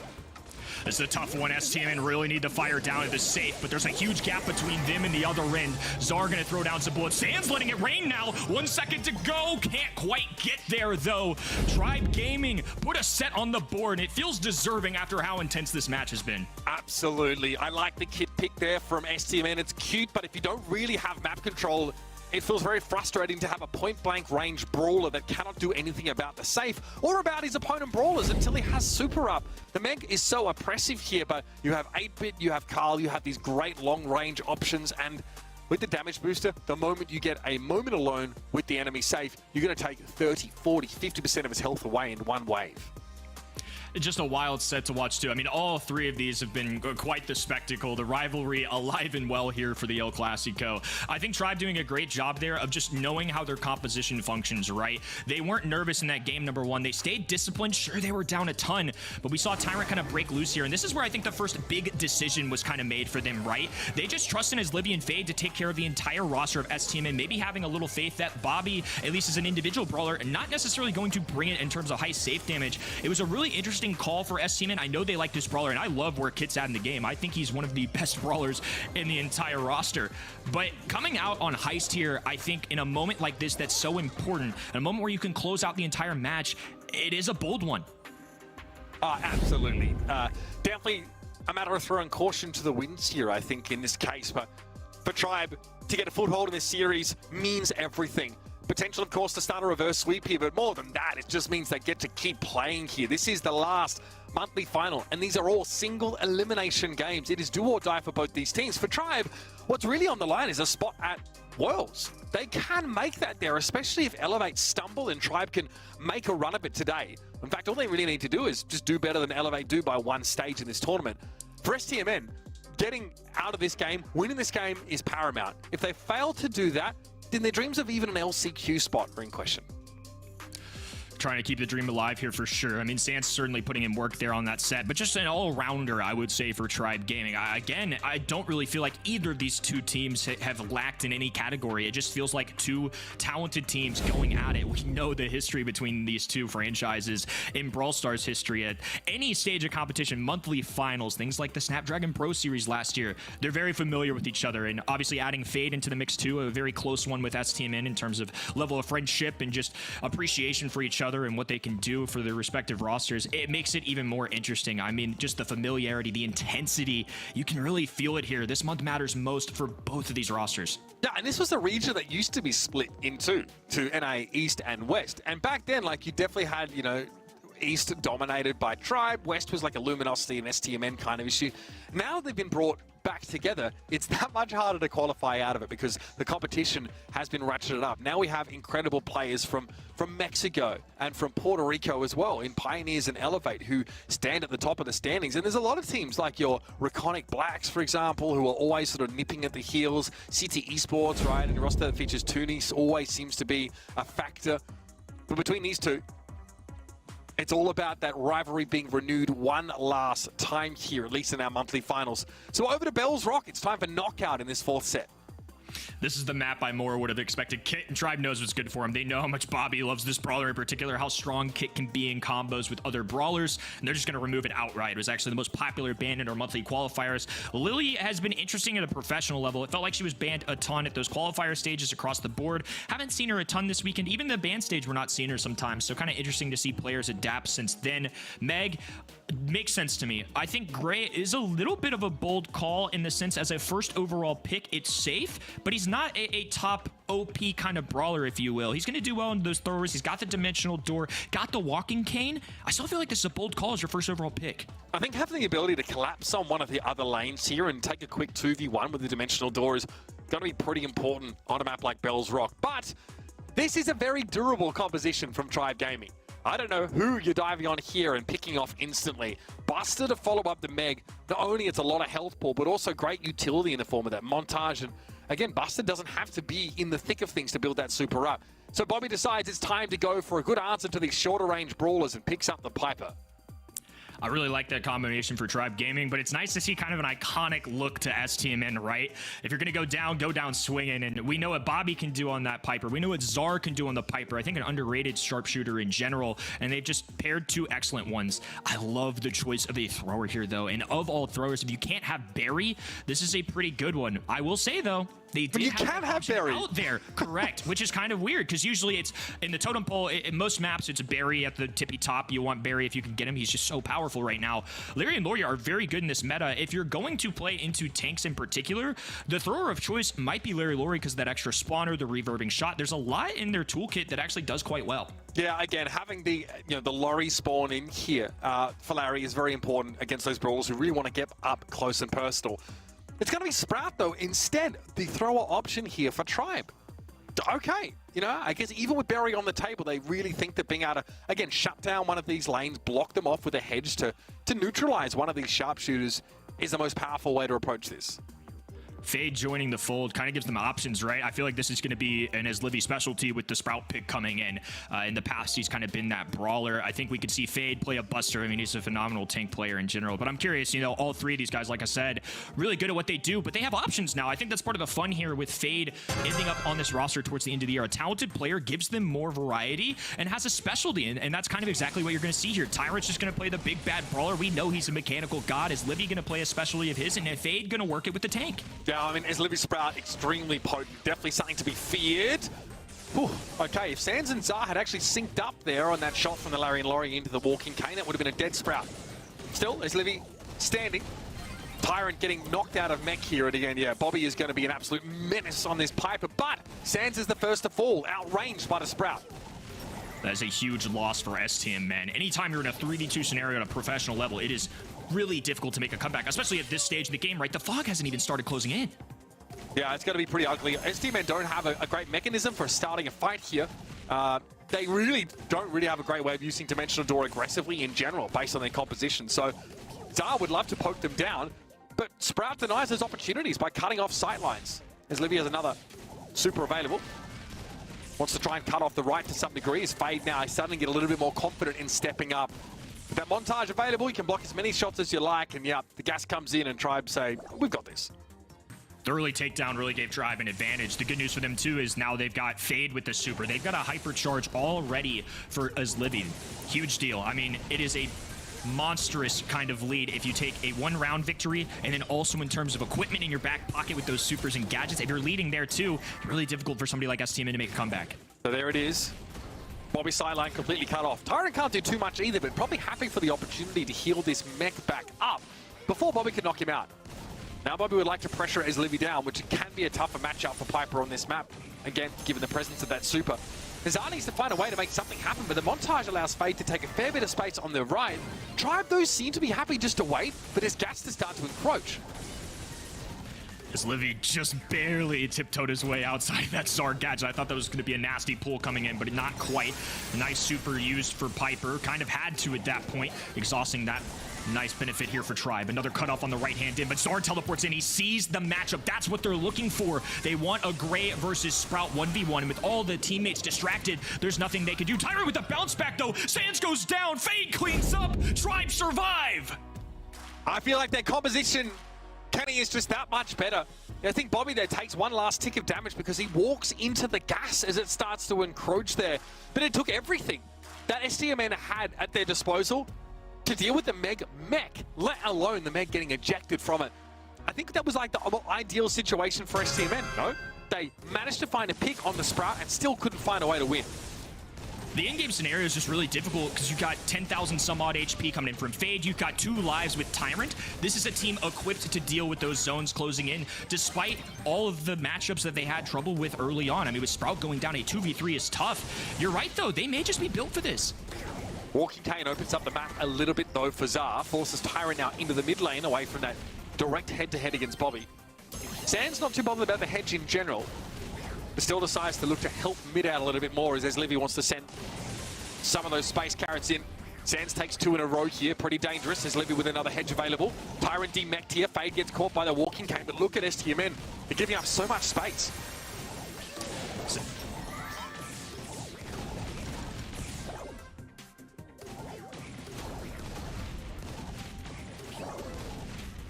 Speaker 3: This is a tough one. STMN really need to fire down at the safe, but there's a huge gap between them and the other end. Zar gonna throw down some bullets. Sans letting it rain now. 1 second to go. Can't quite get there, though. Tribe Gaming put a set on the board, and it feels deserving after how intense this match has been.
Speaker 5: Absolutely. I like the Kit pick there from STMN. It's cute, but if you don't really have map control, it feels very frustrating to have a point-blank range brawler that cannot do anything about the safe or about his opponent brawlers until he has super up. The Meg is so oppressive here, but you have 8-bit, you have Carl, you have these great long-range options, and with the damage booster, the moment you get a moment alone with the enemy safe, you're going to take 30, 40, 50% of his health away in one wave.
Speaker 3: Just a wild set to watch, too. I mean, all three of these have been quite the spectacle. The rivalry alive and well here for the El Clasico. I think Tribe doing a great job there of just knowing how their composition functions, right? They weren't nervous in that game number 1. They stayed disciplined. Sure, they were down a ton, but we saw Tyrant kind of break loose here, and this is where I think the first big decision was kind of made for them, right? They just trusted as Livy and Fade to take care of the entire roster of STMN, maybe having a little faith that Bobby, at least as an individual brawler, and not necessarily going to bring it in terms of high safe damage. It was a really interesting call for STMN. I know they like this brawler, and I love where Kit's at in the game. I think he's one of the best brawlers in the entire roster. But coming out on Heist here, I think in a moment like this that's so important, in a moment where you can close out the entire match, it is a bold one.
Speaker 5: Absolutely. Definitely a matter of throwing caution to the winds here, I think, in this case. But for Tribe to get a foothold in this series means everything. Potential, of course, to start a reverse sweep here, but more than that, it just means they get to keep playing here. This is the last monthly final, and these are all single elimination games. It is do or die for both these teams. For Tribe, what's really on the line is a spot at Worlds. They can make that there, especially if Elevate stumble and Tribe can make a run of it today. In fact, all they really need to do is just do better than Elevate do by one stage in this tournament. For STMN, getting out of this game, winning this game is paramount. If they fail to do that, then their dreams of even an LCQ spot are in question.
Speaker 3: trying to keep the dream alive here for sure. I mean, Sans certainly putting in work there on that set, but just an all-rounder, I would say, for Tribe Gaming. Again, I don't really feel like either of these two teams have lacked in any category. It just feels like two talented teams going at it. We know the history between these two franchises in Brawl Stars history at any stage of competition, monthly finals, things like the Snapdragon Pro Series last year. They're very familiar with each other, and obviously adding Fade into the mix too, a very close one with STMN in terms of level of friendship and just appreciation for each other and what they can do for their respective rosters. It makes it even more interesting. I mean, just the familiarity, the intensity, you can really feel it here. This month matters most for both of these rosters.
Speaker 5: Yeah, and this was a region that used to be split into to NA East and West. And back then, like, you definitely had, you know, East dominated by Tribe, West was like a Luminosity and STMN kind of issue. Now they've been brought back together, it's that much harder to qualify out of it because the competition has been ratcheted up. Now we have incredible players from Mexico and from Puerto Rico as well in Pioneers and Elevate who stand at the top of the standings. And there's a lot of teams like your Raconic Blacks, for example, who are always sort of nipping at the heels. City Esports, right? And the roster that features Tunis always seems to be a factor. But between these two, it's all about that rivalry being renewed one last time here, at least in our monthly finals. So over to Bell's Rock, it's time for knockout in this fourth set.
Speaker 3: This is the map I more would have expected. Kit and Tribe knows what's good for him. They know how much Bobby loves this brawler in particular, how strong Kit can be in combos with other brawlers, and they're just going to remove it outright. It was actually the most popular ban in our monthly qualifiers. Lily has been interesting at a professional level. It felt like she was banned a ton at those qualifier stages across the board. Haven't seen her a ton this weekend. Even the ban stage, we're not seeing her sometimes, so kind of interesting to see players adapt since then. Meg makes sense to me. I think Gray is a little bit of a bold call in the sense as a first overall pick, it's safe, but he's not a top OP kind of brawler, if you will. He's going to do well in those throwers. He's got the dimensional door, got the walking cane. I still feel like this is a bold call as your first overall pick.
Speaker 5: I think having the ability to collapse on one of the other lanes here and take a quick 2v1 with the dimensional door is going to be pretty important on a map like Bell's Rock. But this is a very durable composition from Tribe Gaming. I don't know who you're diving on here and picking off instantly. Buster to follow up the Meg. Not only it's a lot of health pool, but also great utility in the form of that montage. And again, Buster doesn't have to be in the thick of things to build that super up. So Bobby decides it's time to go for a good answer to these shorter range brawlers and picks up the Piper.
Speaker 3: I really like that combination for Tribe Gaming, but it's nice to see kind of an iconic look to STMN, right? If you're going to go down swinging, and we know what Bobby can do on that Piper. We know what Czar can do on the Piper. I think an underrated sharpshooter in general, and they've just paired two excellent ones. I love the choice of a thrower here, though, and of all throwers, if you can't have Barry, this is a pretty good one. I will say, though, they
Speaker 5: but you can have Barry
Speaker 3: out there, correct? Which is kind of weird because usually it's in the totem pole. In most maps, it's Barry at the tippy top. You want Barry if you can get him. He's just so powerful right now. Larry and Lori are very good in this meta. If you're going to play into tanks in particular, the thrower of choice might be Larry Lori because that extra spawner, the reverbing shot. There's a lot in their toolkit that actually does quite well.
Speaker 5: Yeah, again, having the the Lori spawn in here for Larry is very important against those brawlers who really want to get up close and personal. It's going to be Sprout, though, instead, the thrower option here for Tribe. Okay, I guess even with Barry on the table, they really think that being able to, again, shut down one of these lanes, block them off with a hedge to neutralize one of these sharpshooters is the most powerful way to approach this.
Speaker 3: Fade joining the fold kind of gives them options, right? I feel like this is going to be an Livy specialty with the Sprout pick coming in. In the past, he's kind of been that brawler. I think we could see Fade play a Buster. I mean, he's a phenomenal tank player in general. But I'm curious, all three of these guys, like I said, really good at what they do, but they have options now. I think that's part of the fun here with Fade ending up on this roster towards the end of the year. A talented player gives them more variety and has a specialty, and that's kind of exactly what you're going to see here. Tyrant's just going to play the big bad brawler. We know he's a mechanical god. Is Livy going to play a specialty of his, and Fade going to work it with the tank?
Speaker 5: Yeah, I mean, as Livy Sprout, extremely potent. Definitely something to be feared. Whew. Okay, if Sans and Czar had actually synced up there on that shot from the Larry and Laurie into the walking cane, that would have been a dead Sprout. Still, as Livy standing, Tyrant getting knocked out of mech here. And again, yeah, Bobby is going to be an absolute menace on this Piper, but Sans is the first to fall, outranged by the Sprout.
Speaker 3: That is a huge loss for STMN. Anytime you're in a 3v2 scenario at a professional level, it is really difficult to make a comeback, especially at this stage of the game, right? The fog hasn't even started closing in.
Speaker 5: Yeah, it's going to be pretty ugly. STMN don't have a great mechanism for starting a fight here. They really don't have a great way of using Dimensional Door aggressively in general, based on their composition. So Czar would love to poke them down, but Sprout denies those opportunities by cutting off sightlines. As Livy has another super available. wants to try and cut off the right to some degree. His Fade now, he's starting to get a little bit more confident in stepping up. With that montage available, you can block as many shots as you like, and yeah, the gas comes in and Tribe say, we've got this.
Speaker 3: The early takedown really gave Tribe an advantage. The good news for them, too, is now they've got Fade with the super. They've got a hypercharge all ready for Azlivi. Huge deal. I mean, it is a monstrous kind of lead if you take a one-round victory, and then also in terms of equipment in your back pocket with those supers and gadgets. If you're leading there, too, really difficult for somebody like STMN to make a comeback.
Speaker 5: So there it is. Bobby's sideline completely cut off. Tyrant can't do too much either, but probably happy for the opportunity to heal this mech back up before Bobby can knock him out. Now Bobby would like to pressure Azlivi down, which can be a tougher matchup for Piper on this map. Again, given the presence of that super. Zar needs to find a way to make something happen, but the montage allows Fade to take a fair bit of space on the right. Tribe, though, seem to be happy just to wait, but his gas to start to encroach.
Speaker 3: Azlivi just barely tiptoed his way outside that Zar gadget. I thought that was going to be a nasty pull coming in, but not quite. A nice super used for Piper. Kind of had to at that point, exhausting that. Nice benefit here for Tribe. Another cutoff on the right-hand in, but Zar teleports in. He sees the matchup. That's what they're looking for. They want a Gray versus Sprout 1v1, and with all the teammates distracted, there's nothing they can do. Tyrant with the bounce back, though. Sands goes down. Fade cleans up. Tribe survive.
Speaker 5: I feel like their composition, Kenny, is just that much better. I think Bobby there takes one last tick of damage because he walks into the gas as it starts to encroach there. But it took everything that STMN had at their disposal to deal with the mech, let alone the Meg getting ejected from it. I think that was like the ideal situation for STMN, no? They managed to find a pick on the Sprout and still couldn't find a way to win.
Speaker 3: The in-game scenario is just really difficult because you've got 10,000 some odd HP coming in from Fade. You've got 2 lives with Tyrant. This is a team equipped to deal with those zones closing in, despite all of the matchups that they had trouble with early on. I mean, with Sprout going down, a 2v3 is tough. You're right, though. They may just be built for this.
Speaker 5: Walking Cane opens up the map a little bit, though, for Zar. Forces Tyrant now into the mid lane, away from that direct head-to-head against Bobby. Sand's not too bothered about the hedge in general, but still decides to look to help mid out a little bit more as Livy wants to send some of those space carrots in. Sands takes 2 in a row here, pretty dangerous as Livy with another hedge available. Tyrant demeched here, Fade gets caught by the Walking Cane, but look at STMN. They're giving up so much space.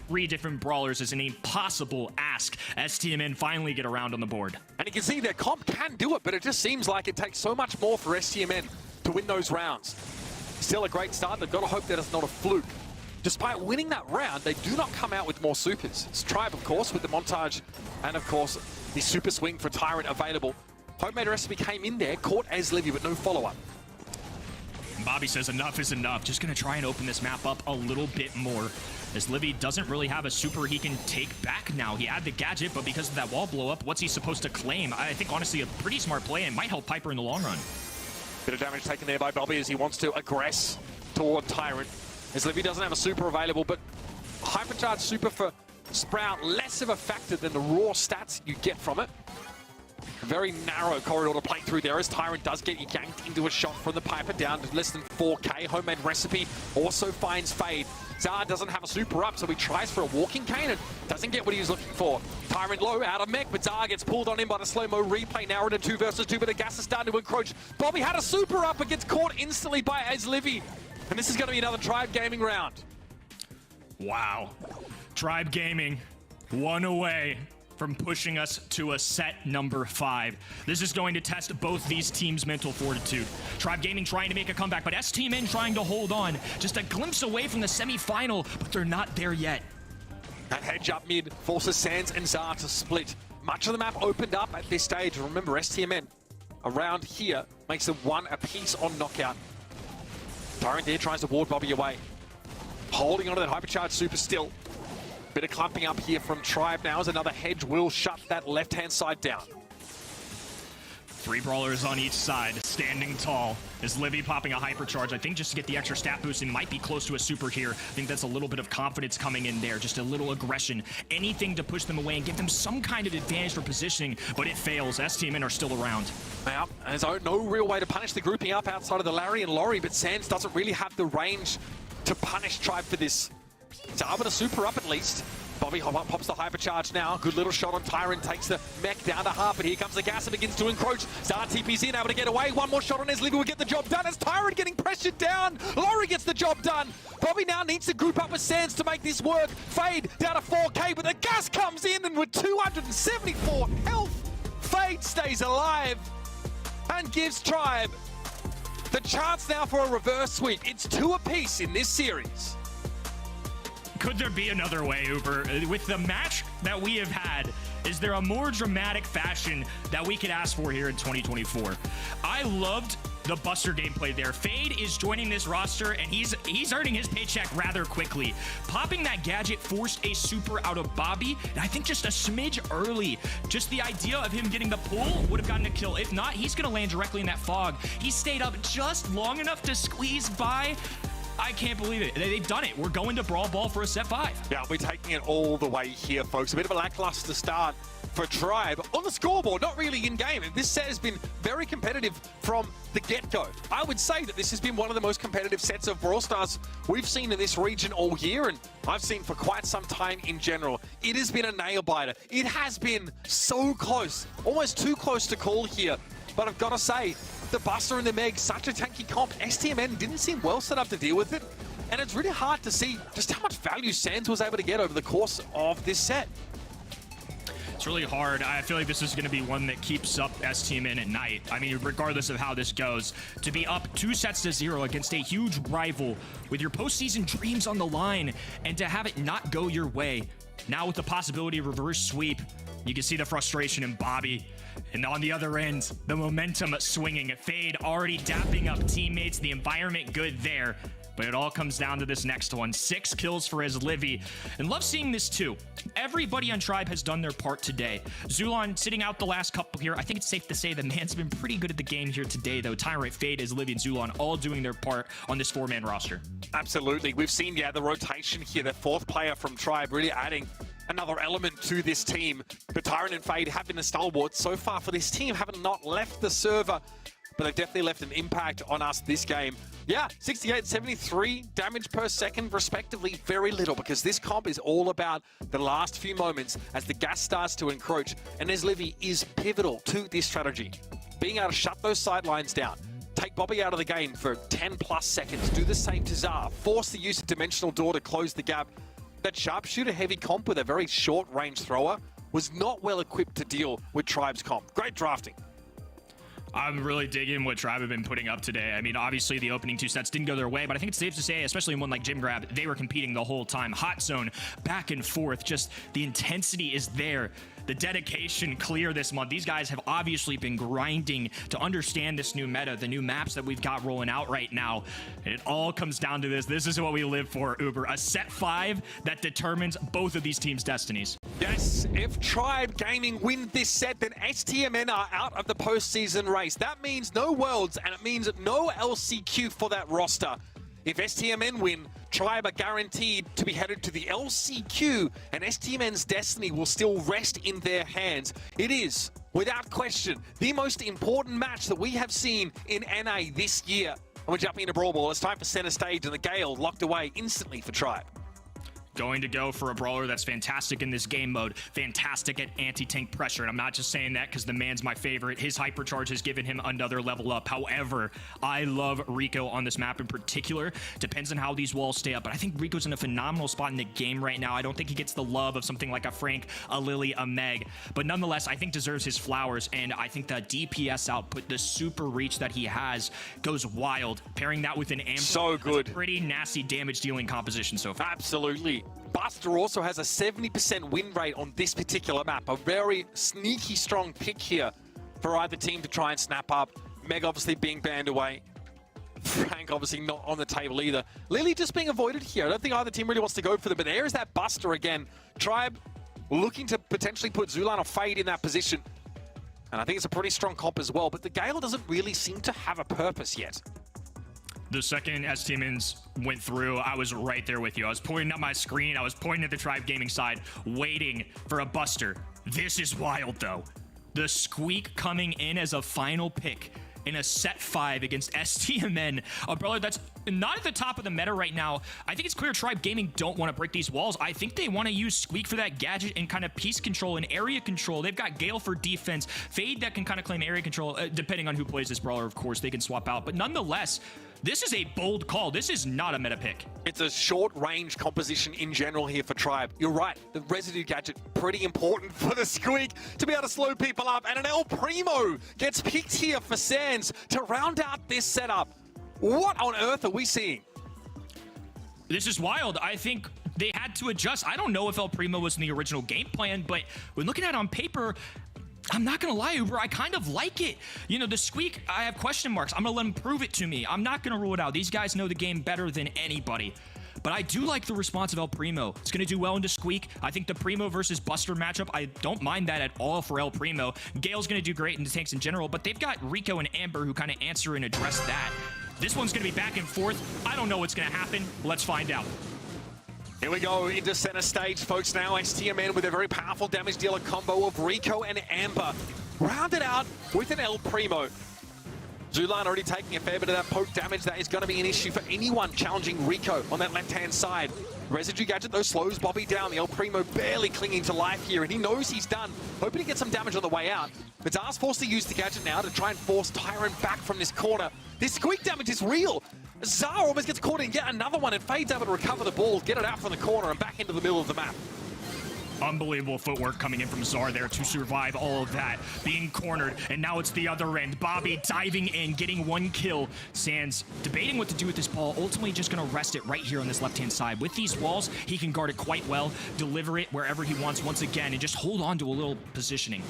Speaker 3: Three different brawlers is an impossible ask. STMN finally get around on the board.
Speaker 5: And you can see their comp can do it, but it just seems like it takes so much more for STMN to win those rounds. Still a great start. They've got to hope that it's not a fluke. Despite winning that round, they do not come out with more supers. It's Tribe, of course, with the montage, and of course, the super swing for Tyrant available. Homemade Recipe came in there, caught Azlivi, but no follow-up.
Speaker 3: Bobby says enough is enough. Just going to try and open this map up a little bit more. As Livy doesn't really have a super he can take back now. He had the gadget, but because of that wall blow up, what's he supposed to claim? I think, honestly, a pretty smart play and might help Piper in the long run.
Speaker 5: Bit of damage taken there by Bobby as he wants to aggress toward Tyrant. As Livy doesn't have a super available, but hypercharge super for Sprout, less of a factor than the raw stats you get from it. A very narrow corridor to play through there as Tyrant does get yanked into a shot from the Piper down to less than 4k. Homemade Recipe also finds Fade. Zar doesn't have a super up, so he tries for a Walking Cane and doesn't get what he was looking for. Tyrant low, out of mech, but Zar gets pulled on him by the slow-mo replay. Now in a 2 versus 2, but the gas is starting to encroach. Bobby had a super up, but gets caught instantly by Azlivi. And this is going to be another Tribe Gaming round.
Speaker 3: Wow. Tribe Gaming, one away from pushing us to a set number 5. This is going to test both these teams' mental fortitude. Tribe Gaming trying to make a comeback, but STMN trying to hold on. Just a glimpse away from the semi-final, but they're not there yet.
Speaker 5: That hedge up mid forces Sands and Zar to split. Much of the map opened up at this stage. Remember, STMN around here makes it 1 apiece on knockout. Tyrant there tries to ward Bobby away. Holding onto that hypercharged super still. Bit of clumping up here from Tribe now as another hedge will shut that left-hand side down.
Speaker 3: 3 brawlers on each side, standing tall. Is Livy popping a hypercharge? I think just to get the extra stat boost, and might be close to a super here. I think that's a little bit of confidence coming in there, just a little aggression. Anything to push them away and give them some kind of advantage for positioning, but it fails. STMN are still around.
Speaker 5: Now, there's no real way to punish the grouping up outside of the Larry and Laurie, but Sands doesn't really have the range to punish Tribe for this. Zar with a super up at least. Bobby pops the hypercharge now. Good little shot on Tyrant, takes the mech down to half, but here comes the gas and begins to encroach. Zara TP's in, able to get away. One more shot on Livy will get the job done as Tyrant getting pressured down. Laurie gets the job done. Bobby now needs to group up with Sands to make this work. Fade down to 4K, but the gas comes in, and with 274 health, Fade stays alive and gives Tribe the chance now for a reverse sweep. It's 2 apiece in this series.
Speaker 3: Could there be another way, Uber? With the match that we have had, is there a more dramatic fashion that we could ask for here in 2024? I loved the Buster gameplay there. Fade is joining this roster, and he's earning his paycheck rather quickly. Popping that gadget forced a super out of Bobby, and I think just a smidge early. Just the idea of him getting the pull would have gotten a kill. If not, he's going to land directly in that fog. He stayed up just long enough to squeeze by. I can't believe it. They've done it. We're going to Brawl Ball for a set 5.
Speaker 5: Yeah, we're taking it all the way here, folks. A bit of a lackluster start for Tribe on the scoreboard, not really in-game. And this set has been very competitive from the get-go. I would say that this has been one of the most competitive sets of Brawl Stars we've seen in this region all year, and I've seen for quite some time in general. It has been a nail-biter. It has been so close, almost too close to call here. But I've got to say, the Buster and the Meg, such a tanky comp. STMN didn't seem well set up to deal with it. And it's really hard to see just how much value Sands was able to get over the course of this set.
Speaker 3: It's really hard. I feel like this is going to be one that keeps up STMN at night. I mean, regardless of how this goes, to be up 2-0 against a huge rival with your postseason dreams on the line and to have it not go your way. Now with the possibility of reverse sweep, you can see the frustration in Bobby. And on the other end, the momentum swinging. Fade already dapping up teammates. The environment good there. But it all comes down to this next one. 6 kills for his Livy. And love seeing this too. Everybody on Tribe has done their part today. Zulon sitting out the last couple here. I think it's safe to say the man's been pretty good at the game here today, though. Tyrant, Fade, his Livy, and Zulon all doing their part on this 4-man roster. Absolutely.
Speaker 5: We've seen, the rotation here. The 4th player from Tribe really adding another element to this team. But Tyrant and Fade have been the stalwarts so far for this team, haven't not left the server, but they've definitely left an impact on us this game. Yeah, 68, 73 damage per second, respectively. Very little, because this comp is all about the last few moments as the gas starts to encroach, and as Livy is pivotal to this strategy. Being able to shut those sidelines down, take Bobby out of the game for 10 plus seconds, do the same to Zara, force the use of Dimensional Door to close the gap. That sharpshooter heavy comp with a very short range thrower was not well equipped to deal with Tribe's comp. Great drafting.
Speaker 3: I'm really digging what Tribe have been putting up today. I mean, obviously the opening 2 sets didn't go their way, but I think it's safe to say, especially in one like Gym Grab, they were competing the whole time. Hot zone, back and forth, just the intensity is there. The dedication clear this month. These guys have obviously been grinding to understand this new meta, the new maps that we've got rolling out right now. And it all comes down to this. This is what we live for, Uber. A set 5 that determines both of these teams' destinies.
Speaker 5: Yes, if Tribe Gaming win this set, then STMN are out of the postseason race. That means no Worlds, and it means no LCQ for that roster. If STMN win, Tribe are guaranteed to be headed to the LCQ, and STMN's destiny will still rest in their hands. It is, without question, the most important match that we have seen in NA this year. And we're jumping into Brawl Ball. It's time for center stage, and the Gale locked away instantly for Tribe.
Speaker 3: Going to go for a brawler that's fantastic in this game mode, fantastic at anti-tank pressure. And I'm not just saying that because the man's my favorite. His hypercharge has given him another level up. However, I love Rico on this map in particular. Depends on how these walls stay up, but I think Rico's in a phenomenal spot in the game right now. I don't think he gets the love of something like a Frank, a Lily, a Meg, but nonetheless, I think deserves his flowers. And I think the DPS output, the super reach that he has, goes wild. Pairing that with an Amber,
Speaker 5: so good.
Speaker 3: Pretty nasty damage dealing composition so far.
Speaker 5: Absolutely. Buster also has a 70% win rate on this particular map. A very sneaky strong pick here for either team to try and snap up. Meg obviously being banned away. Frank obviously not on the table either. Lily just being avoided here. I don't think either team really wants to go for them, but there is that Buster again. Tribe looking to potentially put Zulon or Fade in that position. And I think it's a pretty strong comp as well, but the Gale doesn't really seem to have a purpose yet.
Speaker 3: The second STMNs went through, I was right there with you. I was pointing at my screen. I was pointing at the Tribe Gaming side, waiting for a Buster. This is wild, though. The Squeak coming in as a final pick. in a set 5 against STMN, a brawler that's not at the top of the meta right now. I think it's clear Tribe Gaming don't want to break these walls. I think they want to use Squeak for that gadget and kind of piece control and area control. They've got Gale for defense, Fade that can kind of claim area control, depending on who plays this brawler, of course, they can swap out. But nonetheless, this is a bold call. This is not a meta pick.
Speaker 5: It's a short-range composition in general here for Tribe. You're right, the residue gadget, pretty important for the Squeak to be able to slow people up. And an El Primo gets picked here for Sands to round out this setup. What on earth are we seeing?
Speaker 3: This is wild. I think they had to adjust. I don't know if El Primo was in the original game plan, but when looking at it on paper, I'm not gonna lie, Uber, I kind of like it. You know, the Squeak, I have question marks. I'm gonna let him prove it to me. I'm not gonna rule it out. These guys know the game better than anybody. But I do like the response of El Primo. It's gonna do well into Squeak. I think the Primo versus Buster matchup, I don't mind that at all for El Primo. Gale's gonna do great in the tanks in general, but they've got Rico and Amber who kind of answer and address that. This one's gonna be back and forth. I don't know what's gonna happen. Let's find out.
Speaker 5: Here we go into center stage, folks. Now STMN with a very powerful damage dealer combo of Rico and Amber. Rounded out with an El Primo. Zulan already taking a fair bit of that poke damage. That is going to be an issue for anyone challenging Rico on that left-hand side. Residue gadget, though, slows Bobby down. The El Primo barely clinging to life here, and he knows he's done. Hoping to get some damage on the way out. But Dar's forced to use the gadget now to try and force Tyrant back from this corner. This Squeak damage is real. Zar almost gets caught in yet another one, and Fade's able to recover the ball, get it out from the corner, and back into the middle of the map.
Speaker 3: Unbelievable footwork coming in from Zar there to survive all of that. Being cornered, and now it's the other end. Bobby diving in, getting one kill. Sands debating what to do with this ball, ultimately just going to rest it right here on this left-hand side. With these walls, he can guard it quite well, deliver it wherever he wants once again, and just hold on to a little positioning.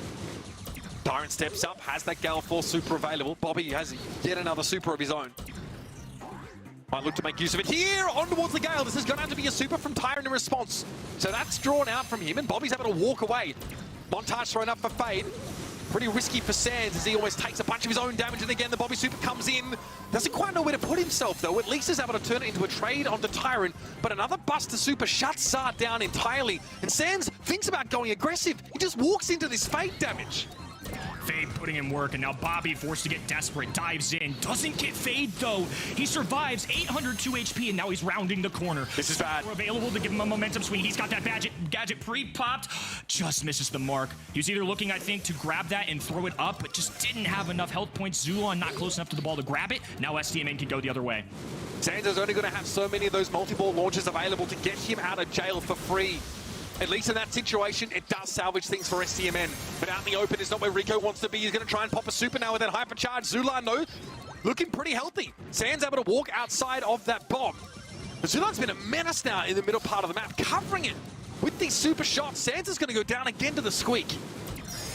Speaker 5: Tyrant steps up, has that Gale Force super available. Bobby has yet another super of his own. Might look to make use of it here, on towards the Gale. This is going to have to be a super from Tyrant in response. So that's drawn out from him, and Bobby's able to walk away. Montage thrown up for Fade. Pretty risky for Sands as he almost takes a bunch of his own damage, and again the Bobby super comes in. Doesn't quite know where to put himself though. At least is able to turn it into a trade onto Tyrant, but another Buster super shuts Zar down entirely. And Sands thinks about going aggressive. He just walks into this Fade damage.
Speaker 3: Fade putting in work, and now Bobby forced to get desperate, dives in, doesn't get Fade though. He survives, 802 HP, and now he's rounding the corner.
Speaker 5: This is bad.
Speaker 3: Available to give him a momentum swing. He's got that gadget pre-popped, just misses the mark. He was either looking, I think, to grab that and throw it up, but just didn't have enough health points. Zulon not close enough to the ball to grab it. Now STMN can go the other way.
Speaker 5: Sands is only going to have so many of those multi-ball launches available to get him out of jail for free. At least in that situation, it does salvage things for STMN. But out in the open is not where Rico wants to be. He's going to try and pop a super now with that hypercharge. Zulan, though, looking pretty healthy. Sands able to walk outside of that bomb. But Zulan's been a menace now in the middle part of the map, covering it with these super shots. Sands is going to go down again to the Squeak.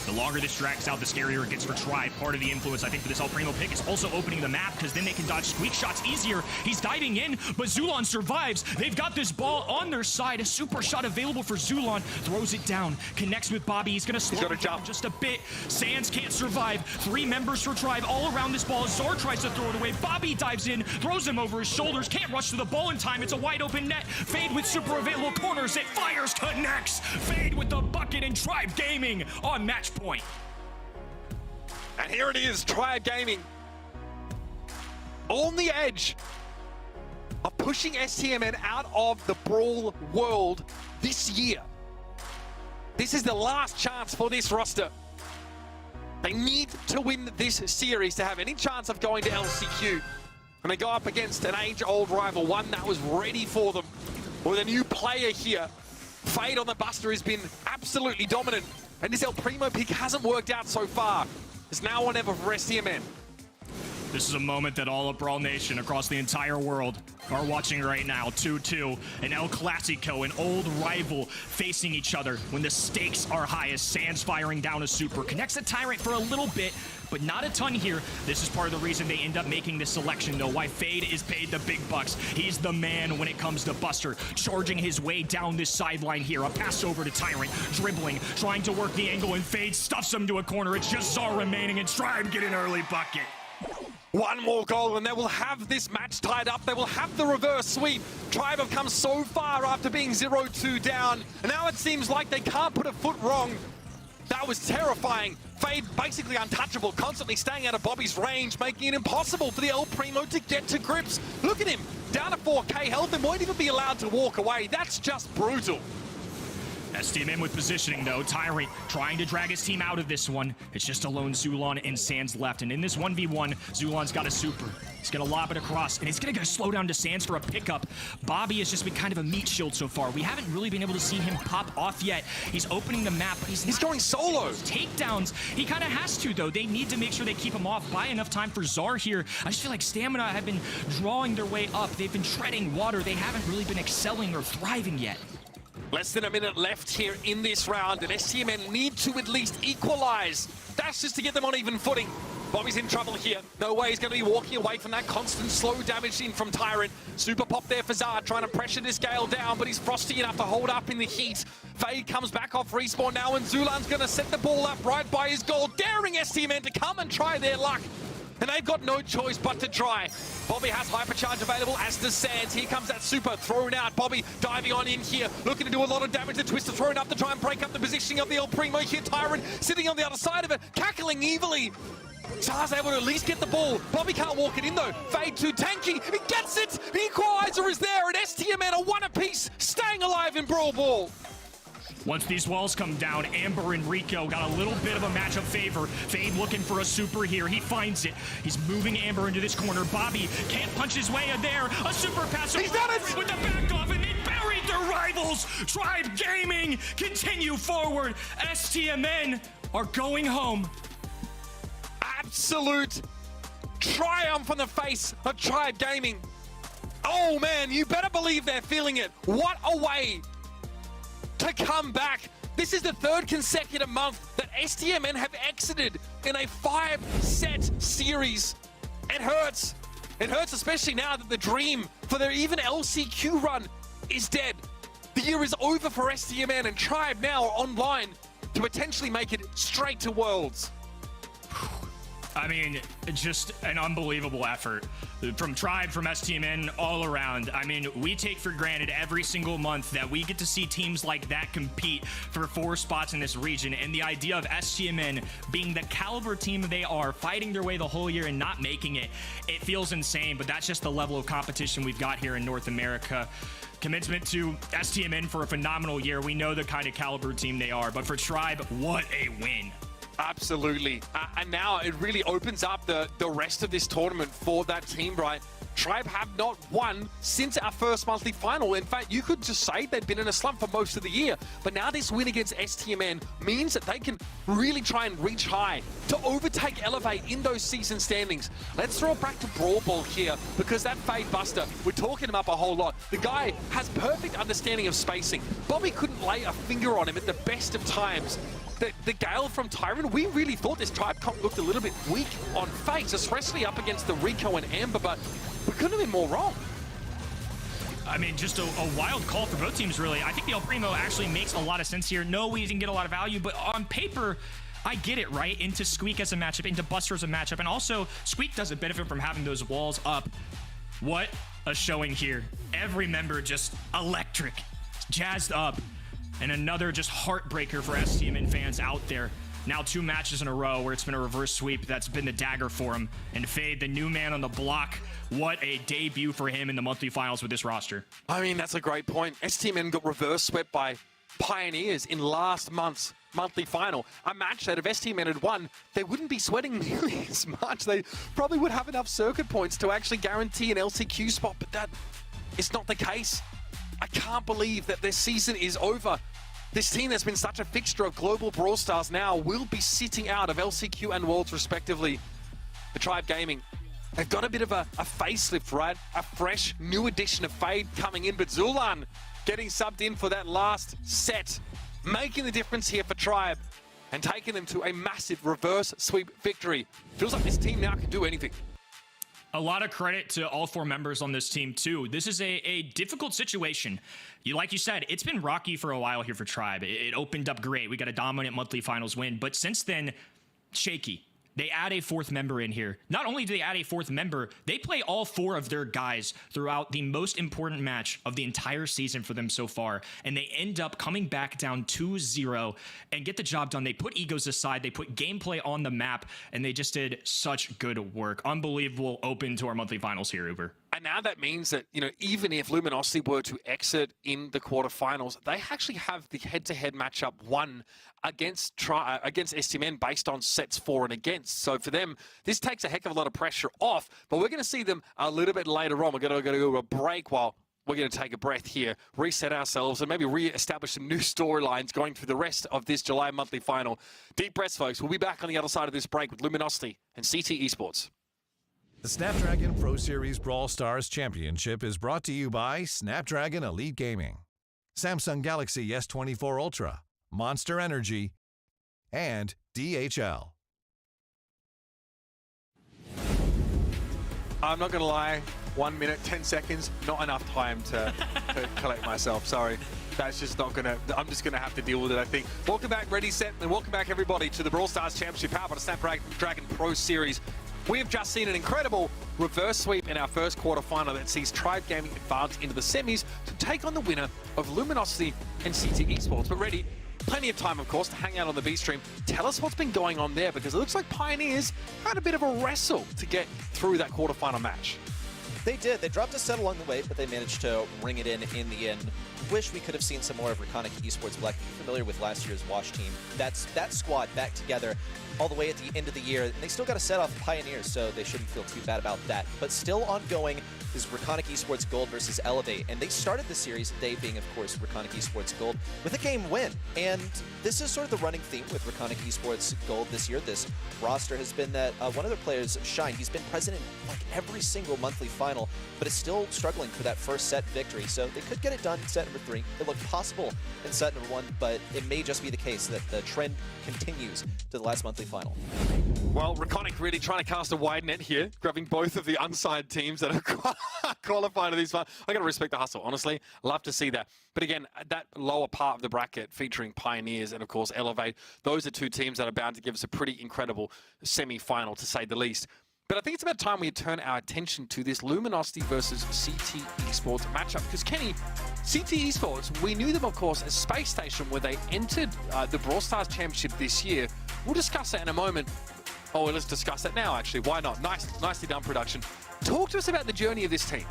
Speaker 3: The longer this drags out, the scarier it gets for Tribe. Part of the influence, I think, for this El Primo pick is also opening the map, because then they can dodge Squeak shots easier. He's diving in, but Zulon survives. They've got this ball on their side. A super shot available for Zulon. Throws it down, connects with Bobby. He's going to slow it down just a bit. Sands can't survive. 3 members for Tribe all around this ball. Zor tries to throw it away. Bobby dives in, throws him over his shoulders. Can't rush to the ball in time. It's a wide open net. Fade with super available corners. It fires, connects. Fade with the bucket, and Tribe Gaming on match point.
Speaker 5: And here it is, Tribe Gaming on the edge of pushing STMN out of the Brawl world this year. This is the last chance for this roster. They need to win this series to have any chance of going to LCQ. And they go up against an age-old rival, one that was ready for them. With a new player here, Fade on the Buster has been absolutely dominant. And this El Primo pick hasn't worked out so far. It's now or never for STMN.
Speaker 3: This is a moment that all of Brawl Nation across the entire world are watching right now. 2-2, an El Clasico, an old rival facing each other when the stakes are highest. Sands firing down a super. Connects the Tyrant for a little bit, but not a ton here. This is part of the reason they end up making this selection, though. Why Fade is paid the big bucks. He's the man when it comes to Buster. Charging his way down this sideline here. A pass over to Tyrant. Dribbling, trying to work the angle, and Fade stuffs him to a corner. It's just Zar remaining, and Tribe get an early bucket.
Speaker 5: One more goal and they will have this match tied up. They will have the reverse sweep. Tribe have come so far after being 0-2 down. And now it seems like they can't put a foot wrong. That was terrifying. Fade basically untouchable, constantly staying out of Bobby's range, making it impossible for the El Primo to get to grips. Look at him, down to 4k health and won't even be allowed to walk away. That's just brutal.
Speaker 3: STMN with positioning though. Tyrant trying to drag his team out of this one. It's just alone Zulon and Sands left. And in this 1v1, Zulon's got a super. He's gonna lob it across and it's gonna slow down to Sands for a pickup. Bobby has just been kind of a meat shield so far. We haven't really been able to see him pop off yet. He's opening the map, but he's
Speaker 5: going solo.
Speaker 3: Takedowns. He kind of has to though. They need to make sure they keep him off. Buy enough time for Czar here. I just feel like Stamina have been drawing their way up. They've been treading water. They haven't really been excelling or thriving yet.
Speaker 5: Less than a minute left here in this round, and STMN need to at least equalize. That's just to get them on even footing. Bobby's in trouble here. No way he's going to be walking away from that constant slow damage in from Tyrant. Super pop there for Zard, trying to pressure this Gale down, but he's frosty enough to hold up in the heat. Fade comes back off respawn now, and Zulan's going to set the ball up right by his goal, daring STMN to come and try their luck. And they've got no choice but to try. Bobby has Hypercharge available, as does Sands. Here comes that super thrown out. Bobby diving on in here, looking to do a lot of damage. The Twister thrown up to try and break up the positioning of the El Primo here. Tyrant sitting on the other side of it, cackling evilly. Zar's able to at least get the ball. Bobby can't walk it in though. Fade too tanky. He gets it. The equalizer is there, and STMN are one apiece, staying alive in Brawl Ball.
Speaker 3: Once these walls come down, Amber and Rico got a little bit of a matchup favor. Fade looking for a super here. He finds it. He's moving Amber into this corner. Bobby can't punch his way in there. A super pass.
Speaker 5: He's done it!
Speaker 3: With the back off, and they buried their rivals. Tribe Gaming continue forward. STMN are going home.
Speaker 5: Absolute triumph on the face of Tribe Gaming. Oh man, you better believe they're feeling it. What a way to come back. This is the third consecutive month that STMN have exited in a 5-set series. It hurts. It hurts especially now that the dream for their even LCQ run is dead. The year is over for STMN, and Tribe now are online to potentially make it straight to Worlds.
Speaker 3: I mean, just an unbelievable effort from Tribe, from STMN, all around. I mean, we take for granted every single month that we get to see teams like that compete for 4 spots in this region, and the idea of STMN being the caliber team they are, fighting their way the whole year and not making it, it feels insane, but that's just the level of competition we've got here in North America. Commitment to STMN for a phenomenal year. We know the kind of caliber team they are, but for Tribe, what a win.
Speaker 5: Absolutely. And now it really opens up the rest of this tournament for that team, right? Tribe have not won since our first monthly final. In fact, you could just say they've been in a slump for most of the year. But now this win against STMN means that they can really try and reach high to overtake Elevate in those season standings. Let's throw it back to Brawl Ball here, because that Fade Buster, we're talking him up a whole lot. The guy has perfect understanding of spacing. Bobby couldn't lay a finger on him at the best of times. The Gale from Tyrant, we really thought this Tribe comp looked a little bit weak on face, especially up against the Rico and Amber, but we couldn't have been more wrong.
Speaker 3: I mean, just a wild call for both teams, really. I think the El Primo actually makes a lot of sense here. No, we didn't get a lot of value, but on paper, I get it, right? Into Squeak as a matchup, into Buster as a matchup, and also Squeak doesn't benefit from having those walls up. What a showing here. Every member just electric, jazzed up. And another just heartbreaker for STMN fans out there. Now 2 matches in a row where it's been a reverse sweep. That's been the dagger for him. And Fade, the new man on the block, what a debut for him in the monthly finals with this roster.
Speaker 5: I mean, that's a great point. STMN got reverse swept by Pioneers in last month's monthly final. A match that if STMN had won, they wouldn't be sweating nearly as much. They probably would have enough circuit points to actually guarantee an LCQ spot, but that is not the case. I can't believe that this season is over. This team that's been such a fixture of global Brawl Stars now will be sitting out of LCQ and Worlds respectively. The Tribe Gaming, they've got a bit of a facelift, right? A fresh new addition of Fade coming in, but Zulan getting subbed in for that last set, making the difference here for Tribe and taking them to a massive reverse sweep victory. Feels like this team now can do anything.
Speaker 3: A lot of credit to all 4 members on this team, too. This is a difficult situation. Like you said, it's been rocky for a while here for Tribe. It opened up great. We got a dominant monthly finals win. But since then, shaky. They add a fourth member in here. Not only do they add a fourth member, they play all 4 of their guys throughout the most important match of the entire season for them so far. And they end up coming back down 2-0 and get the job done. They put egos aside. They put gameplay on the map, and they just did such good work. Unbelievable open to our monthly finals here, Uber.
Speaker 5: And now that means that, even if Luminosity were to exit in the quarterfinals, they actually have the head-to-head matchup won against STMN based on sets for and against. So for them, this takes a heck of a lot of pressure off, but we're going to see them a little bit later on. We're going to go to a break while we're going to take a breath here, reset ourselves, and maybe re-establish some new storylines going through the rest of this July monthly final. Deep breaths, folks. We'll be back on the other side of this break with Luminosity and CT Esports.
Speaker 6: The Snapdragon Pro Series Brawl Stars Championship is brought to you by Snapdragon Elite Gaming, Samsung Galaxy S24 Ultra, Monster Energy, and DHL.
Speaker 5: I'm not going to lie, 1 minute, 10 seconds, not enough time to collect myself. Sorry. That's just not going to, I'm just going to have to deal with it, I think. Welcome back, ready, set, and welcome back, everybody, to the Brawl Stars Championship powered by the Snapdragon Pro Series. We have just seen an incredible reverse sweep in our first quarterfinal that sees Tribe Gaming advance into the semis to take on the winner of Luminosity and CT Esports. But ready, plenty of time, of course, to hang out on the B stream. Tell us what's been going on there, because it looks like Pioneers had a bit of a wrestle to get through that quarterfinal match.
Speaker 4: They did. They dropped a set along the way, but they managed to ring it in the end. Wish we could have seen some more of Reconic Esports. Black, familiar with last year's Wash team. That's that squad back together all the way at the end of the year. And they still got to set off Pioneers, so they shouldn't feel too bad about that. But still ongoing is Reconic Esports Gold versus Elevate. And they started the series, they being, of course, Reconic Esports Gold, with a game win. And this is sort of the running theme with Reconic Esports Gold this year. This roster has been that one of their players, Shine, he's been present in like every single monthly final, but is still struggling for that first set victory. So they could get it done in set number 3. It looked possible in set number 1, but it may just be the case that the trend continues to the last monthly final.
Speaker 5: Well, Reconic really trying to cast a wide net here, grabbing both of the unsigned teams that are qualified to these finals. I got to respect the hustle, honestly. Love to see that. But again, that lower part of the bracket featuring Pioneers and, of course, Elevate, those are 2 teams that are bound to give us a pretty incredible semi-final, to say the least. But I think it's about time we turn our attention to this Luminosity versus CT Esports matchup. Because, Kenny, CT Esports, we knew them, of course, as Space Station, where they entered the Brawl Stars Championship this year. We'll discuss that in a moment. Oh, well, let's discuss that now, actually. Why not? Nicely done, production. Talk to us about the journey of this team.